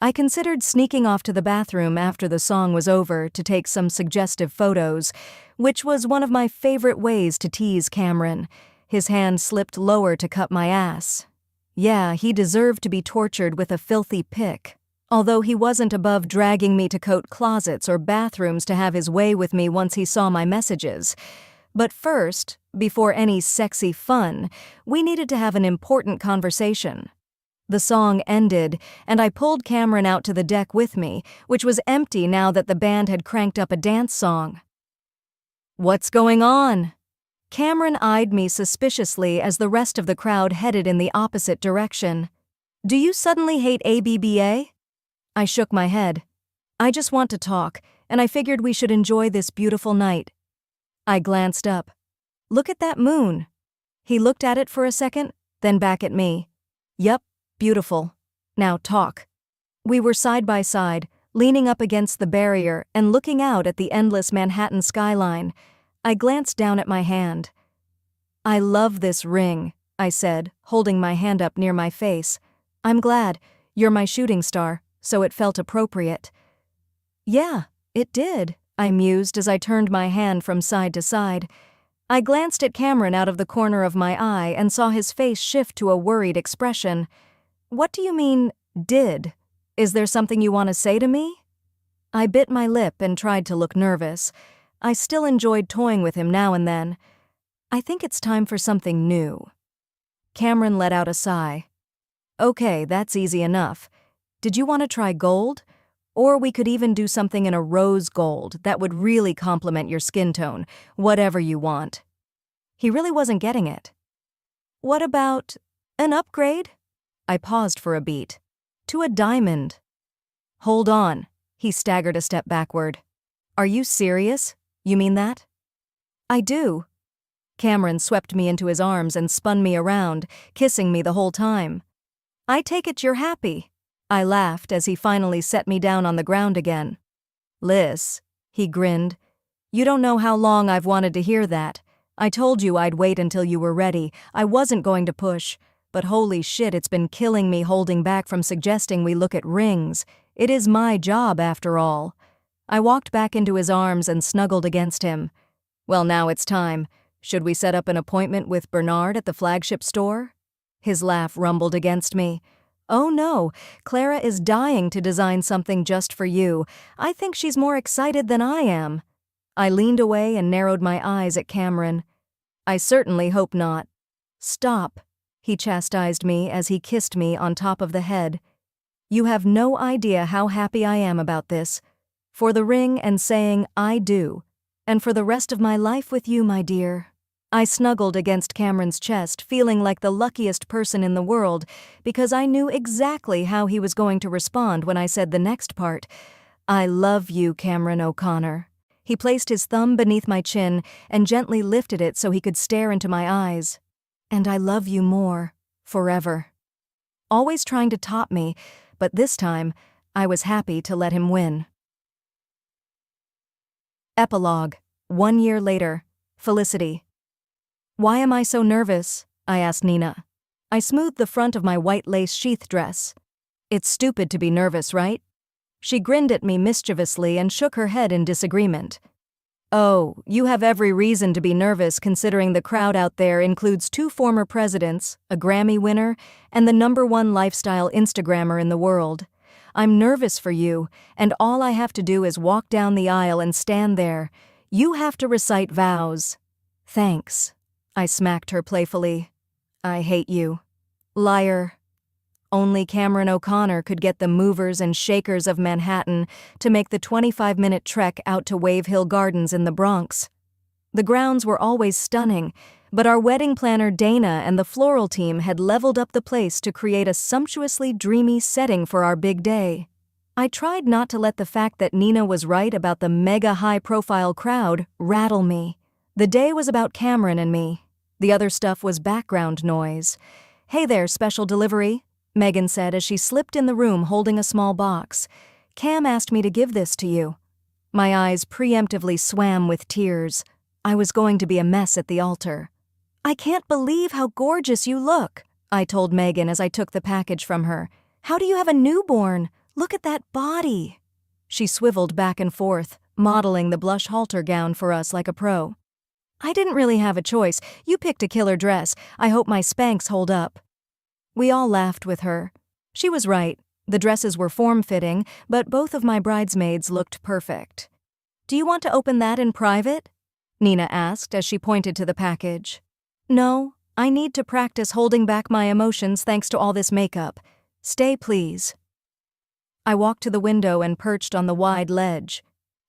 S1: I considered sneaking off to the bathroom after the song was over to take some suggestive photos, which was one of my favorite ways to tease Cameron. His hand slipped lower to cup my ass. Yeah, he deserved to be tortured with a filthy pic. Although he wasn't above dragging me to coat closets or bathrooms to have his way with me once he saw my messages. But first, before any sexy fun, we needed to have an important conversation. The song ended, and I pulled Cameron out to the deck with me, which was empty now that the band had cranked up a dance song. What's going on? Cameron eyed me suspiciously as the rest of the crowd headed in the opposite direction. Do you suddenly hate ABBA? I shook my head. I just want to talk, and I figured we should enjoy this beautiful night. I glanced up. Look at that moon. He looked at it for a second, then back at me. Yup, beautiful. Now talk. We were side by side, leaning up against the barrier and looking out at the endless Manhattan skyline. I glanced down at my hand. I love this ring, I said, holding my hand up near my face. I'm glad. You're my shooting star, so it felt appropriate. Yeah, it did, I mused as I turned my hand from side to side. I glanced at Cameron out of the corner of my eye and saw his face shift to a worried expression. What do you mean, did? Is there something you want to say to me? I bit my lip and tried to look nervous. I still enjoyed toying with him now and then. I think it's time for something new. Cameron let out a sigh. Okay, that's easy enough. Did you want to try gold? Or we could even do something in a rose gold that would really complement your skin tone, whatever you want. He really wasn't getting it. What about an upgrade? I paused for a beat. To a diamond. Hold on. He staggered a step backward. Are you serious? You mean that? I do. Cameron swept me into his arms and spun me around, kissing me the whole time. I take it you're happy. I laughed as he finally set me down on the ground again. Liz, he grinned. You don't know how long I've wanted to hear that. I told you I'd wait until you were ready. I wasn't going to push. But holy shit, it's been killing me holding back from suggesting we look at rings. It is my job, after all. I walked back into his arms and snuggled against him. Well, now it's time. Should we set up an appointment with Bernard at the flagship store? His laugh rumbled against me. Oh no, Clara is dying to design something just for you. I think she's more excited than I am. I leaned away and narrowed my eyes at Cameron. I certainly hope not. Stop, he chastised me as he kissed me on top of the head. You have no idea how happy I am about this. For the ring and saying I do. And for the rest of my life with you, my dear. I snuggled against Cameron's chest, feeling like the luckiest person in the world, because I knew exactly how he was going to respond when I said the next part. I love you, Cameron O'Connor. He placed his thumb beneath my chin and gently lifted it so he could stare into my eyes. And I love you more, forever. Always trying to top me, but this time, I was happy to let him win. Epilogue. 1 year later. Felicity. Why am I so nervous? I asked Nina. I smoothed the front of my white lace sheath dress. It's stupid to be nervous, right? She grinned at me mischievously and shook her head in disagreement. Oh, you have every reason to be nervous considering the crowd out there includes 2 former presidents, a Grammy winner, and the #1 lifestyle Instagrammer in the world. I'm nervous for you, and all I have to do is walk down the aisle and stand there. You have to recite vows. Thanks. I smacked her playfully. I hate you. Liar. Only Cameron O'Connor could get the movers and shakers of Manhattan to make the 25-minute trek out to Wave Hill Gardens in the Bronx. The grounds were always stunning, but our wedding planner Dana and the floral team had leveled up the place to create a sumptuously dreamy setting for our big day. I tried not to let the fact that Nina was right about the mega high-profile crowd rattle me. The day was about Cameron and me. The other stuff was background noise. "Hey there, special delivery," Megan said as she slipped in the room holding a small box. "Cam asked me to give this to you." My eyes preemptively swam with tears. I was going to be a mess at the altar. "I can't believe how gorgeous you look," I told Megan as I took the package from her. "How do you have a newborn? Look at that body." She swiveled back and forth, modeling the blush halter gown for us like a pro. "I didn't really have a choice. You picked a killer dress. I hope my Spanx hold up." We all laughed with her. She was right. The dresses were form-fitting, but both of my bridesmaids looked perfect. "Do you want to open that in private?" Nina asked as she pointed to the package. "No, I need to practice holding back my emotions thanks to all this makeup. Stay, please." I walked to the window and perched on the wide ledge.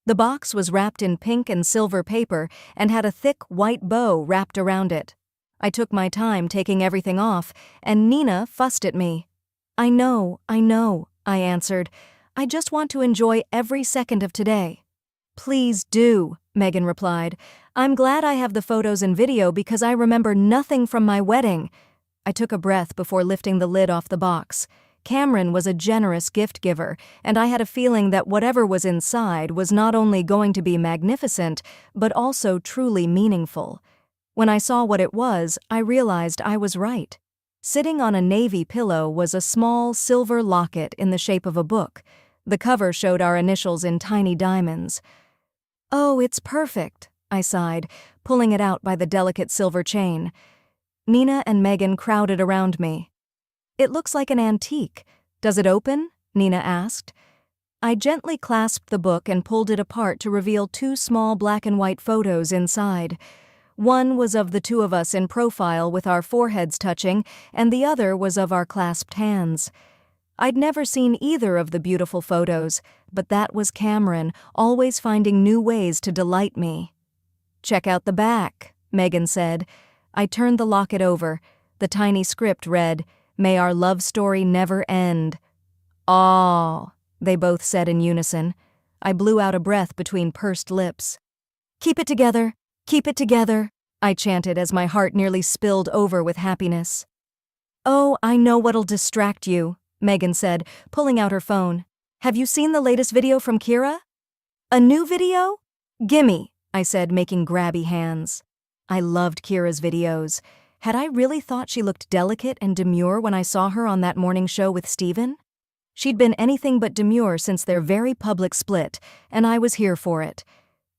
S1: The box was wrapped in pink and silver paper and had a thick white bow wrapped around it. I took my time taking everything off, and Nina fussed at me. I know, I answered. "I just want to enjoy every second of today." "Please do," Megan replied. "I'm glad I have the photos and video because I remember nothing from my wedding." I took a breath before lifting the lid off the box. Cameron was a generous gift giver, and I had a feeling that whatever was inside was not only going to be magnificent, but also truly meaningful. When I saw what it was, I realized I was right. Sitting on a navy pillow was a small silver locket in the shape of a book. The cover showed our initials in tiny diamonds. "Oh, it's perfect," I sighed, pulling it out by the delicate silver chain. Nina and Megan crowded around me. "It looks like an antique. Does it open?" Nina asked. I gently clasped the book and pulled it apart to reveal 2 small black and white photos inside. One was of the 2 of us in profile with our foreheads touching, and the other was of our clasped hands. I'd never seen either of the beautiful photos, but that was Cameron, always finding new ways to delight me. "Check out the back," Megan said. I turned the locket over. The tiny script read, "May our love story never end." "Aw," they both said in unison. I blew out a breath between pursed lips. "Keep it together. Keep it together," I chanted as my heart nearly spilled over with happiness. "Oh, I know what'll distract you," Megan said, pulling out her phone. "Have you seen the latest video from Kira?" "A new video?" "Gimme," I said, making grabby hands. I loved Kira's videos. Had I really thought she looked delicate and demure when I saw her on that morning show with Steven? She'd been anything but demure since their very public split, and I was here for it.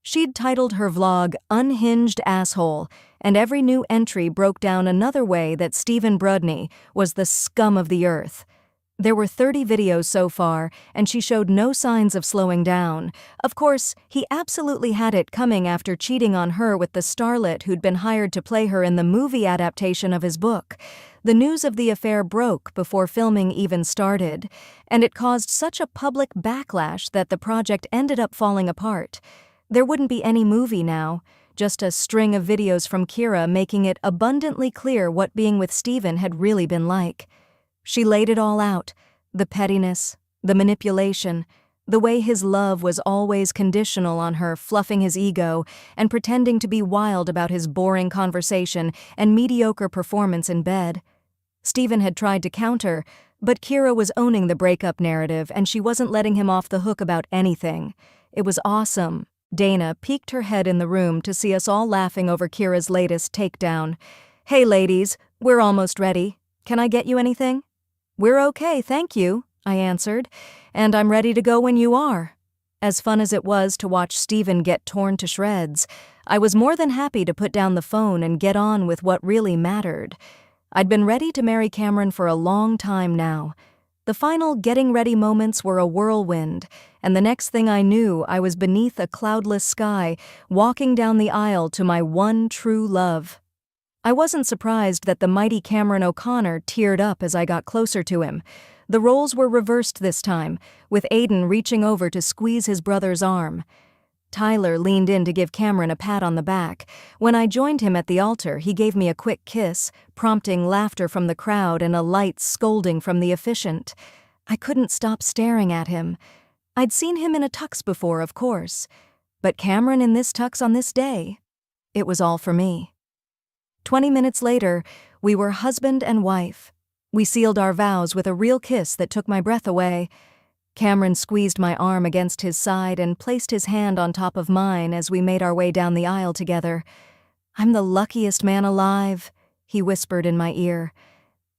S1: She'd titled her vlog "Unhinged Asshole," and every new entry broke down another way that Steven Brudney was the scum of the earth. There were 30 videos so far, and she showed no signs of slowing down. Of course, he absolutely had it coming after cheating on her with the starlet who'd been hired to play her in the movie adaptation of his book. The news of the affair broke before filming even started, and it caused such a public backlash that the project ended up falling apart. There wouldn't be any movie now, just a string of videos from Kira making it abundantly clear what being with Steven had really been like. She laid it all out, the pettiness, the manipulation, the way his love was always conditional on her fluffing his ego and pretending to be wild about his boring conversation and mediocre performance in bed. Steven had tried to counter, but Kira was owning the breakup narrative and she wasn't letting him off the hook about anything. It was awesome. Dana peeked her head in the room to see us all laughing over Kira's latest takedown. "Hey ladies, we're almost ready. Can I get you anything?" "We're okay, thank you," I answered, "and I'm ready to go when you are." As fun as it was to watch Steven get torn to shreds, I was more than happy to put down the phone and get on with what really mattered. I'd been ready to marry Cameron for a long time now. The final getting ready moments were a whirlwind, and the next thing I knew, I was beneath a cloudless sky, walking down the aisle to my one true love. I wasn't surprised that the mighty Cameron O'Connor teared up as I got closer to him. The roles were reversed this time, with Aiden reaching over to squeeze his brother's arm. Tyler leaned in to give Cameron a pat on the back. When I joined him at the altar, he gave me a quick kiss, prompting laughter from the crowd and a light scolding from the officiant. I couldn't stop staring at him. I'd seen him in a tux before, of course, but Cameron in this tux on this day? It was all for me. 20 minutes later, we were husband and wife. We sealed our vows with a real kiss that took my breath away. Cameron squeezed my arm against his side and placed his hand on top of mine as we made our way down the aisle together. "I'm the luckiest man alive," he whispered in my ear.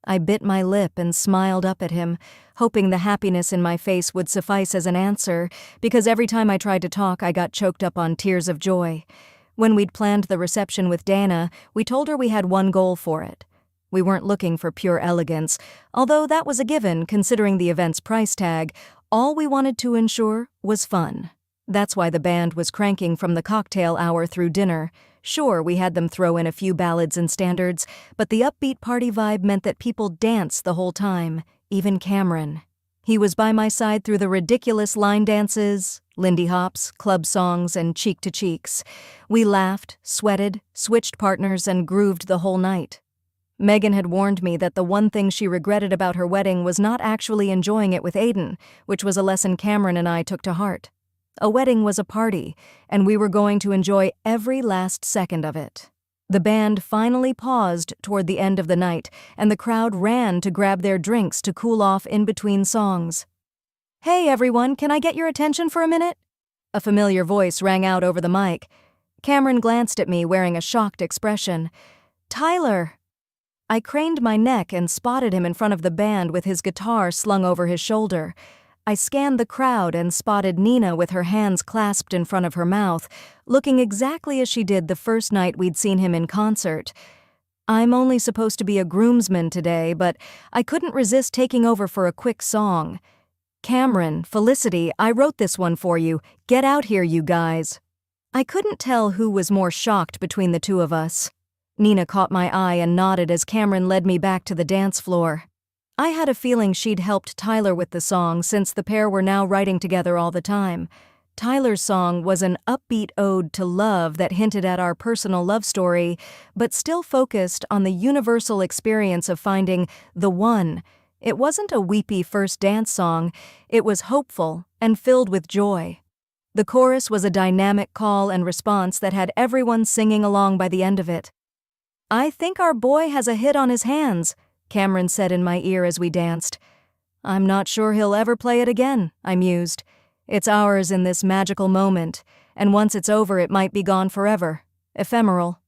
S1: I bit my lip and smiled up at him, hoping the happiness in my face would suffice as an answer, because every time I tried to talk I got choked up on tears of joy. When we'd planned the reception with Dana, we told her we had one goal for it. We weren't looking for pure elegance, although that was a given considering the event's price tag. All we wanted to ensure was fun. That's why the band was cranking from the cocktail hour through dinner. Sure, we had them throw in a few ballads and standards, but the upbeat party vibe meant that people danced the whole time, even Cameron. He was by my side through the ridiculous line dances, Lindy hops, club songs, and cheek to cheeks. We laughed, sweated, switched partners, and grooved the whole night. Megan had warned me that the one thing she regretted about her wedding was not actually enjoying it with Aiden, which was a lesson Cameron and I took to heart. A wedding was a party, and we were going to enjoy every last second of it. The band finally paused toward the end of the night, and the crowd ran to grab their drinks to cool off in between songs. "Hey everyone, can I get your attention for a minute?" A familiar voice rang out over the mic. Cameron glanced at me wearing a shocked expression. "Tyler!" I craned my neck and spotted him in front of the band with his guitar slung over his shoulder. I scanned the crowd and spotted Nina with her hands clasped in front of her mouth, looking exactly as she did the first night we'd seen him in concert. I'm only supposed to be a groomsman today, but I couldn't resist taking over for a quick song. "Cameron, Felicity, I wrote this one for you. Get out here, you guys." I couldn't tell who was more shocked between the two of us. Nina caught my eye and nodded as Cameron led me back to the dance floor. I had a feeling she'd helped Tyler with the song since the pair were now writing together all the time. Tyler's song was an upbeat ode to love that hinted at our personal love story, but still focused on the universal experience of finding the one. It wasn't a weepy first dance song, it was hopeful and filled with joy. The chorus was a dynamic call and response that had everyone singing along by the end of it. "I think our boy has a hit on his hands," Cameron said in my ear as we danced. "I'm not sure he'll ever play it again," I mused. "It's ours in this magical moment, and once it's over it might be gone forever. Ephemeral."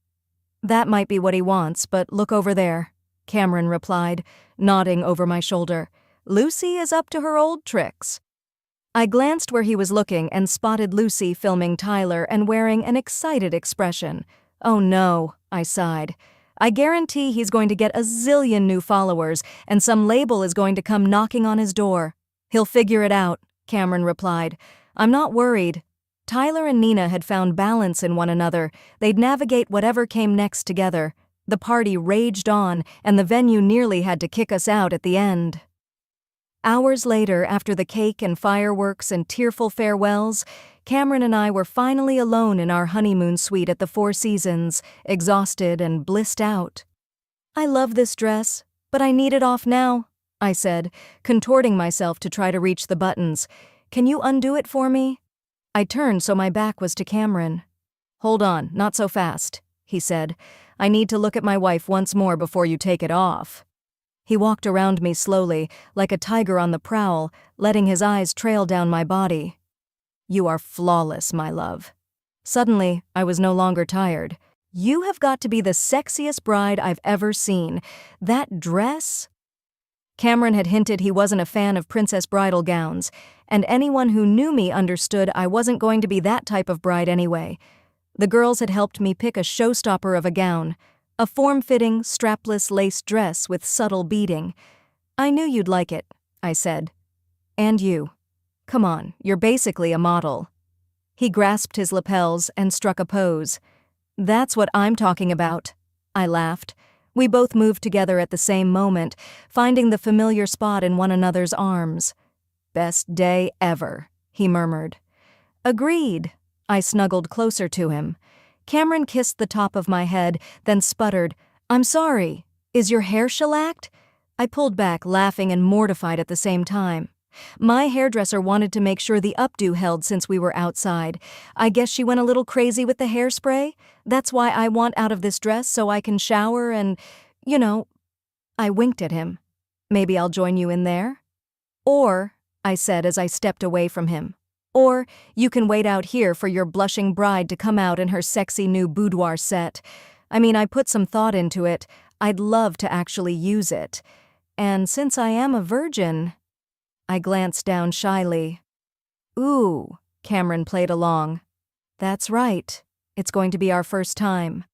S1: "That might be what he wants, but look over there," Cameron replied, nodding over my shoulder. "Lucy is up to her old tricks." I glanced where he was looking and spotted Lucy filming Tyler and wearing an excited expression. "Oh no," I sighed. "I guarantee he's going to get a zillion new followers, and some label is going to come knocking on his door." "He'll figure it out," Cameron replied. "I'm not worried." Tyler and Nina had found balance in one another. They'd navigate whatever came next together. The party raged on, and the venue nearly had to kick us out at the end. Hours later, after the cake and fireworks and tearful farewells, Cameron and I were finally alone in our honeymoon suite at the Four Seasons, exhausted and blissed out. "I love this dress, but I need it off now," I said, contorting myself to try to reach the buttons. "Can you undo it for me?" I turned so my back was to Cameron. "Hold on, not so fast," he said. "I need to look at my wife once more before you take it off." He walked around me slowly, like a tiger on the prowl, letting his eyes trail down my body. "You are flawless, my love." Suddenly, I was no longer tired. "You have got to be the sexiest bride I've ever seen. That dress?" Cameron had hinted he wasn't a fan of princess bridal gowns, and anyone who knew me understood I wasn't going to be that type of bride anyway. The girls had helped me pick a showstopper of a gown, a form-fitting, strapless lace dress with subtle beading. "I knew you'd like it," I said. "And you. Come on, you're basically a model." He grasped his lapels and struck a pose. "That's what I'm talking about," I laughed. We both moved together at the same moment, finding the familiar spot in one another's arms. "Best day ever," he murmured. "Agreed." I snuggled closer to him. Cameron kissed the top of my head, then sputtered, "I'm sorry. Is your hair shellacked?" I pulled back, laughing and mortified at the same time. My hairdresser wanted to make sure the updo held since we were outside. I guess she went a little crazy with the hairspray. That's why I want out of this dress so I can shower and, I winked at him. "Maybe I'll join you in there?" "Or," I said as I stepped away from him, "or you can wait out here for your blushing bride to come out in her sexy new boudoir set. I mean, I put some thought into it. I'd love to actually use it. And since I am a virgin..." I glanced down shyly. "Ooh," Cameron played along. "That's right. It's going to be our first time."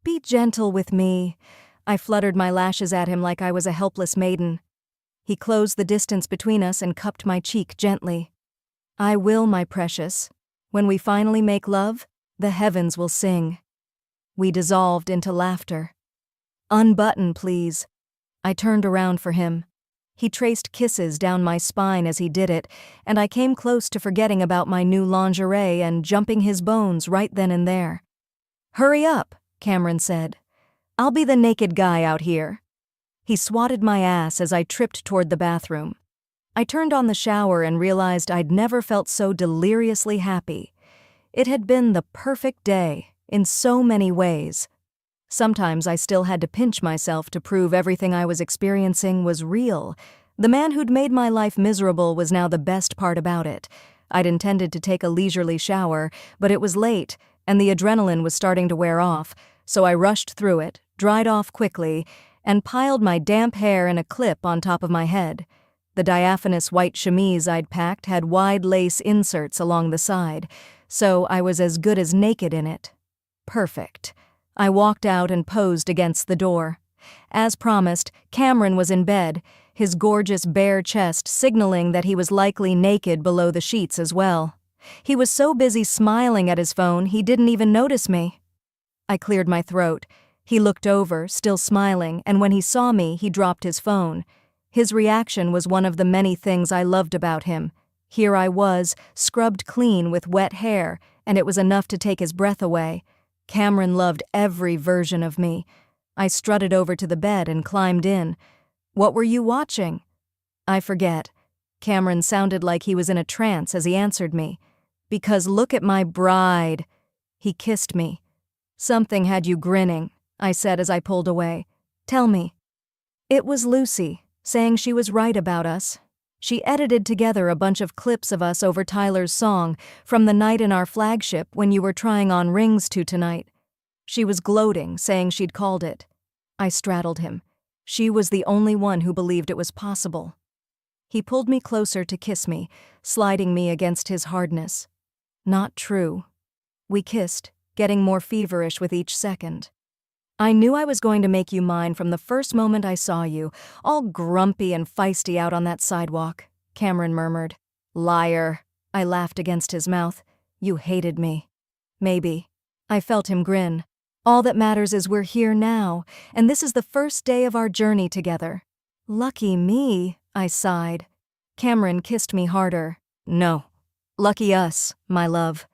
S1: "Be gentle with me." I fluttered my lashes at him like I was a helpless maiden. He closed the distance between us and cupped my cheek gently. "I will, my precious. When we finally make love, the heavens will sing." We dissolved into laughter. "Unbutton, please." I turned around for him. He traced kisses down my spine as he did it, and I came close to forgetting about my new lingerie and jumping his bones right then and there. "Hurry up," Cameron said. "I'll be the naked guy out here." He swatted my ass as I tripped toward the bathroom. I turned on the shower and realized I'd never felt so deliriously happy. It had been the perfect day, in so many ways. Sometimes I still had to pinch myself to prove everything I was experiencing was real. The man who'd made my life miserable was now the best part about it. I'd intended to take a leisurely shower, but it was late, and the adrenaline was starting to wear off, so I rushed through it, dried off quickly, and piled my damp hair in a clip on top of my head. The diaphanous white chemise I'd packed had wide lace inserts along the side, so I was as good as naked in it. Perfect. I walked out and posed against the door. As promised, Cameron was in bed, his gorgeous bare chest signaling that he was likely naked below the sheets as well. He was so busy smiling at his phone he didn't even notice me. I cleared my throat. He looked over, still smiling, and when he saw me, he dropped his phone. His reaction was one of the many things I loved about him. Here I was, scrubbed clean with wet hair, and it was enough to take his breath away. Cameron loved every version of me. I strutted over to the bed and climbed in. "What were you watching?" "I forget." Cameron sounded like he was in a trance as he answered me. "Because look at my bride." He kissed me. "Something had you grinning," I said as I pulled away. "Tell me." "It was Lucy, saying she was right about us. She edited together a bunch of clips of us over Tyler's song from the night in our flagship when you were trying on rings tonight. She was gloating, saying she'd called it." I straddled him. She was the only one who believed it was possible. He pulled me closer to kiss me, sliding me against his hardness. Not true. We kissed, getting more feverish with each second. "I knew I was going to make you mine from the first moment I saw you, all grumpy and feisty out on that sidewalk," Cameron murmured. "Liar." I laughed against his mouth. "You hated me." "Maybe." I felt him grin. "All that matters is we're here now, and this is the first day of our journey together." "Lucky me," I sighed. Cameron kissed me harder. "No. Lucky us, my love."